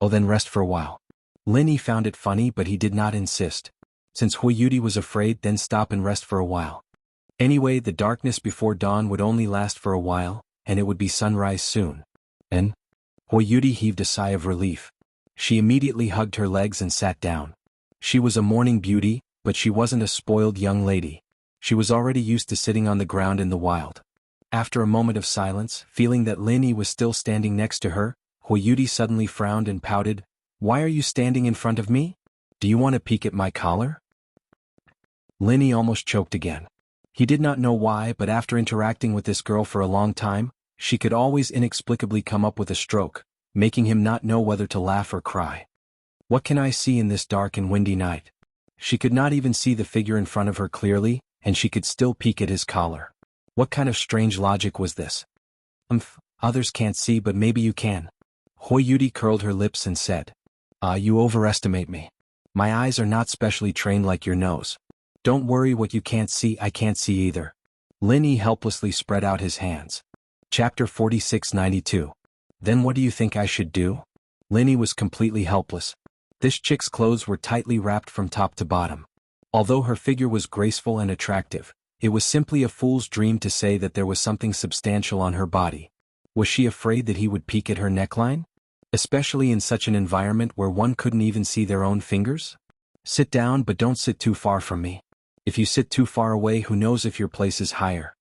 "Oh, then rest for a while." Lin Yi found it funny but he did not insist. Since Hui Yudi was afraid, then stop and rest for a while. Anyway, the darkness before dawn would only last for a while, and it would be sunrise soon. And Hui Yudi heaved a sigh of relief. She immediately hugged her legs and sat down. She was a morning beauty, but she wasn't a spoiled young lady. She was already used to sitting on the ground in the wild. After a moment of silence, feeling that Lin Yi was still standing next to her, Hui Yudi suddenly frowned and pouted, "Why are you standing in front of me? Do you want to peek at my collar?" Lin Yi almost choked again. He did not know why, but after interacting with this girl for a long time, she could always inexplicably come up with a stroke, making him not know whether to laugh or cry. What can I see in this dark and windy night? She could not even see the figure in front of her clearly, and she could still peek at his collar. What kind of strange logic was this? Others can't see, but maybe you can. Hui Yudi curled her lips and said, You overestimate me. My eyes are not specially trained like your nose. Don't worry, what you can't see, I can't see either." Lin Yi helplessly spread out his hands. Chapter 4692. Then what do you think I should do? Lin Yi was completely helpless. This chick's clothes were tightly wrapped from top to bottom. Although her figure was graceful and attractive, it was simply a fool's dream to say that there was something substantial on her body. Was she afraid that he would peek at her neckline? Especially in such an environment where one couldn't even see their own fingers? Sit down, but don't sit too far from me. If you sit too far away, who knows if your place is higher.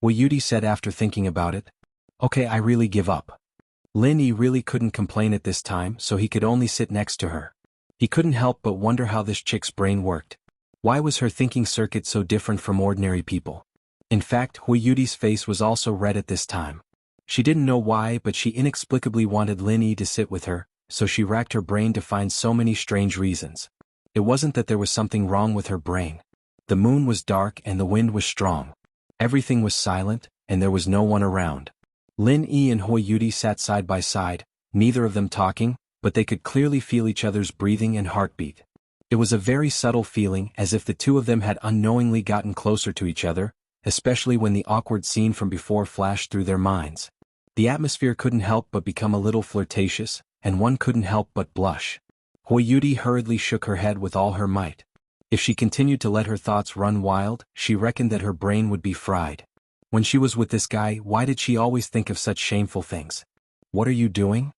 Wuxia said after thinking about it. Okay, I really give up. Lin Yi really couldn't complain at this time, so he could only sit next to her. He couldn't help but wonder how this chick's brain worked. Why was her thinking circuit so different from ordinary people? In fact, Wuxia's face was also red at this time. She didn't know why, but she inexplicably wanted Lin Yi to sit with her, so she racked her brain to find so many strange reasons. It wasn't that there was something wrong with her brain. The moon was dark and the wind was strong. Everything was silent, and there was no one around. Lin Yi and Wuxia sat side by side, neither of them talking, but they could clearly feel each other's breathing and heartbeat. It was a very subtle feeling, as if the two of them had unknowingly gotten closer to each other, especially when the awkward scene from before flashed through their minds. The atmosphere couldn't help but become a little flirtatious, and one couldn't help but blush. Wuxia hurriedly shook her head with all her might. If she continued to let her thoughts run wild, she reckoned that her brain would be fried. When she was with this guy, why did she always think of such shameful things? What are you doing?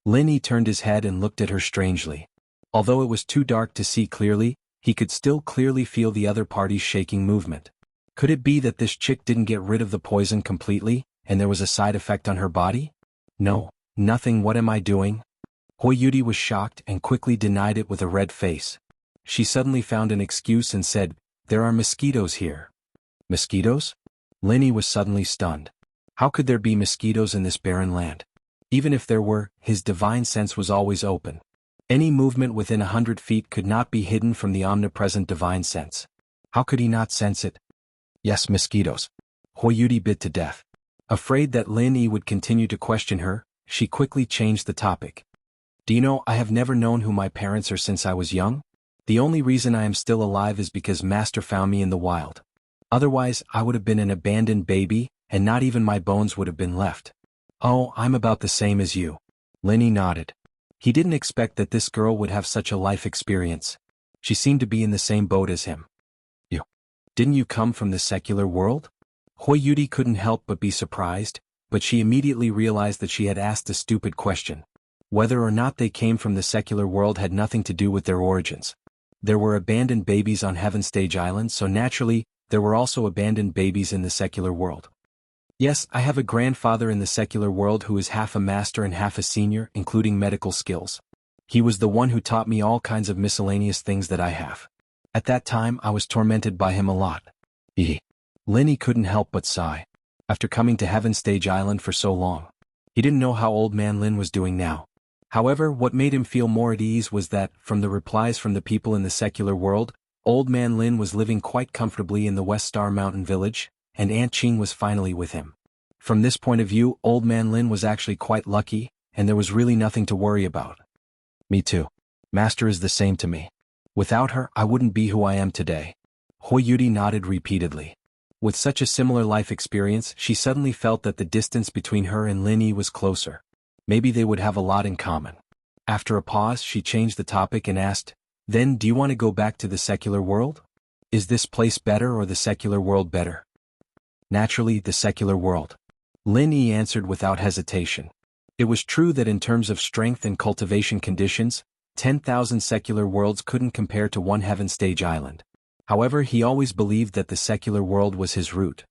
Lin Yi turned his head and looked at her strangely. Although it was too dark to see clearly, he could still clearly feel the other party's shaking movement. Could it be that this chick didn't get rid of the poison completely, and there was a side effect on her body? No, nothing. What am I doing? Wuxia was shocked and quickly denied it with a red face. She suddenly found an excuse and said, "There are mosquitoes here." Mosquitoes? Lin Yi was suddenly stunned. How could there be mosquitoes in this barren land? Even if there were, his divine sense was always open. Any movement within 100 feet could not be hidden from the omnipresent divine sense. How could he not sense it? Yes, mosquitoes. Wuxia bit to death. Afraid that Lin Yi would continue to question her, she quickly changed the topic. Do you know, I have never known who my parents are since I was young? The only reason I am still alive is because Master found me in the wild. Otherwise, I would have been an abandoned baby, and not even my bones would have been left. Oh, I'm about the same as you. Lin Yi nodded. He didn't expect that this girl would have such a life experience. She seemed to be in the same boat as him. Didn't you come from the secular world? Wuxia couldn't help but be surprised, but she immediately realized that she had asked a stupid question. Whether or not they came from the secular world had nothing to do with their origins. There were abandoned babies on Heaven Stage Island, so naturally, there were also abandoned babies in the secular world. Yes, I have a grandfather in the secular world who is half a master and half a senior, including medical skills. He was the one who taught me all kinds of miscellaneous things that I have. At that time, I was tormented by him a lot. Lin Yi couldn't help but sigh. After coming to Heaven Stage Island for so long, he didn't know how Old Man Lin was doing now. However, what made him feel more at ease was that, from the replies from the people in the secular world, Old Man Lin was living quite comfortably in the West Star Mountain village, and Aunt Qing was finally with him. From this point of view, Old Man Lin was actually quite lucky, and there was really nothing to worry about. Me too. Master is the same to me. Without her, I wouldn't be who I am today. Wuxia nodded repeatedly. With such a similar life experience, she suddenly felt that the distance between her and Lin Yi was closer. Maybe they would have a lot in common. After a pause, she changed the topic and asked, "Then do you want to go back to the secular world? Is this place better or the secular world better?" Naturally, the secular world. Lin Yi answered without hesitation. It was true that in terms of strength and cultivation conditions, 10,000 secular worlds couldn't compare to one Heaven Stage Island. However, he always believed that the secular world was his root.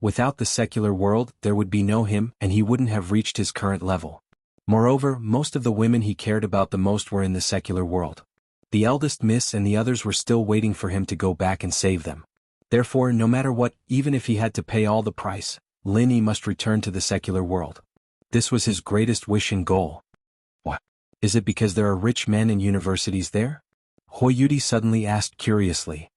Without the secular world, there would be no him, and he wouldn't have reached his current level. Moreover, most of the women he cared about the most were in the secular world. The eldest miss and the others were still waiting for him to go back and save them. Therefore, no matter what, even if he had to pay all the price, Lin Yi must return to the secular world. This was his greatest wish and goal. What? Is it because there are rich men and universities there? Wuxia suddenly asked curiously.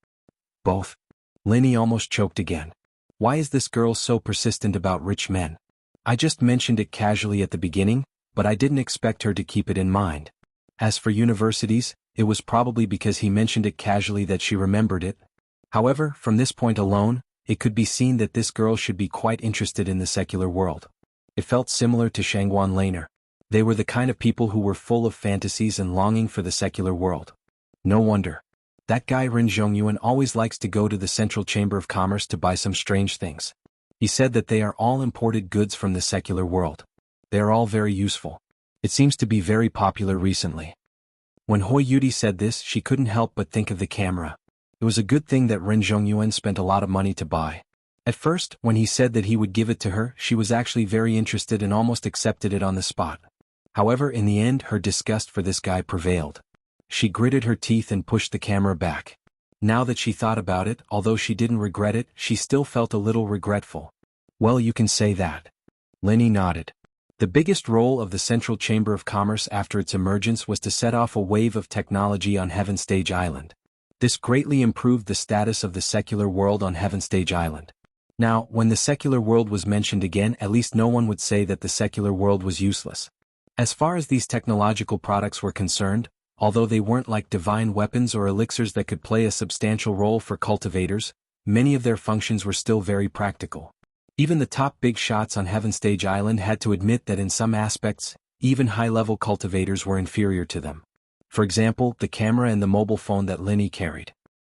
Both. Lin Yi almost choked again. Why is this girl so persistent about rich men? I just mentioned it casually at the beginning, but I didn't expect her to keep it in mind. As for universities, it was probably because he mentioned it casually that she remembered it. However, from this point alone, it could be seen that this girl should be quite interested in the secular world. It felt similar to Shangguan Laner. They were the kind of people who were full of fantasies and longing for the secular world. No wonder. That guy Ren Zhongyuan always likes to go to the Central Chamber of Commerce to buy some strange things. He said that they are all imported goods from the secular world. They are all very useful. It seems to be very popular recently. When Hoi Yudi said this, she couldn't help but think of the camera. It was a good thing that Ren Zhongyuan spent a lot of money to buy. At first, when he said that he would give it to her, she was actually very interested and almost accepted it on the spot. However, in the end, her disgust for this guy prevailed. She gritted her teeth and pushed the camera back. Now that she thought about it, although she didn't regret it, she still felt a little regretful. Well, you can say that. Lenny nodded. The biggest role of the Central Chamber of Commerce after its emergence was to set off a wave of technology on Heaven Stage Island. This greatly improved the status of the secular world on Heaven Stage Island. Now, when the secular world was mentioned again, at least no one would say that the secular world was useless. As far as these technological products were concerned, although they weren't like divine weapons or elixirs that could play a substantial role for cultivators, many of their functions were still very practical. Even the top big shots on Heaven Stage Island had to admit that in some aspects, even high-level cultivators were inferior to them. For example, the camera and the mobile phone that Lenny carried.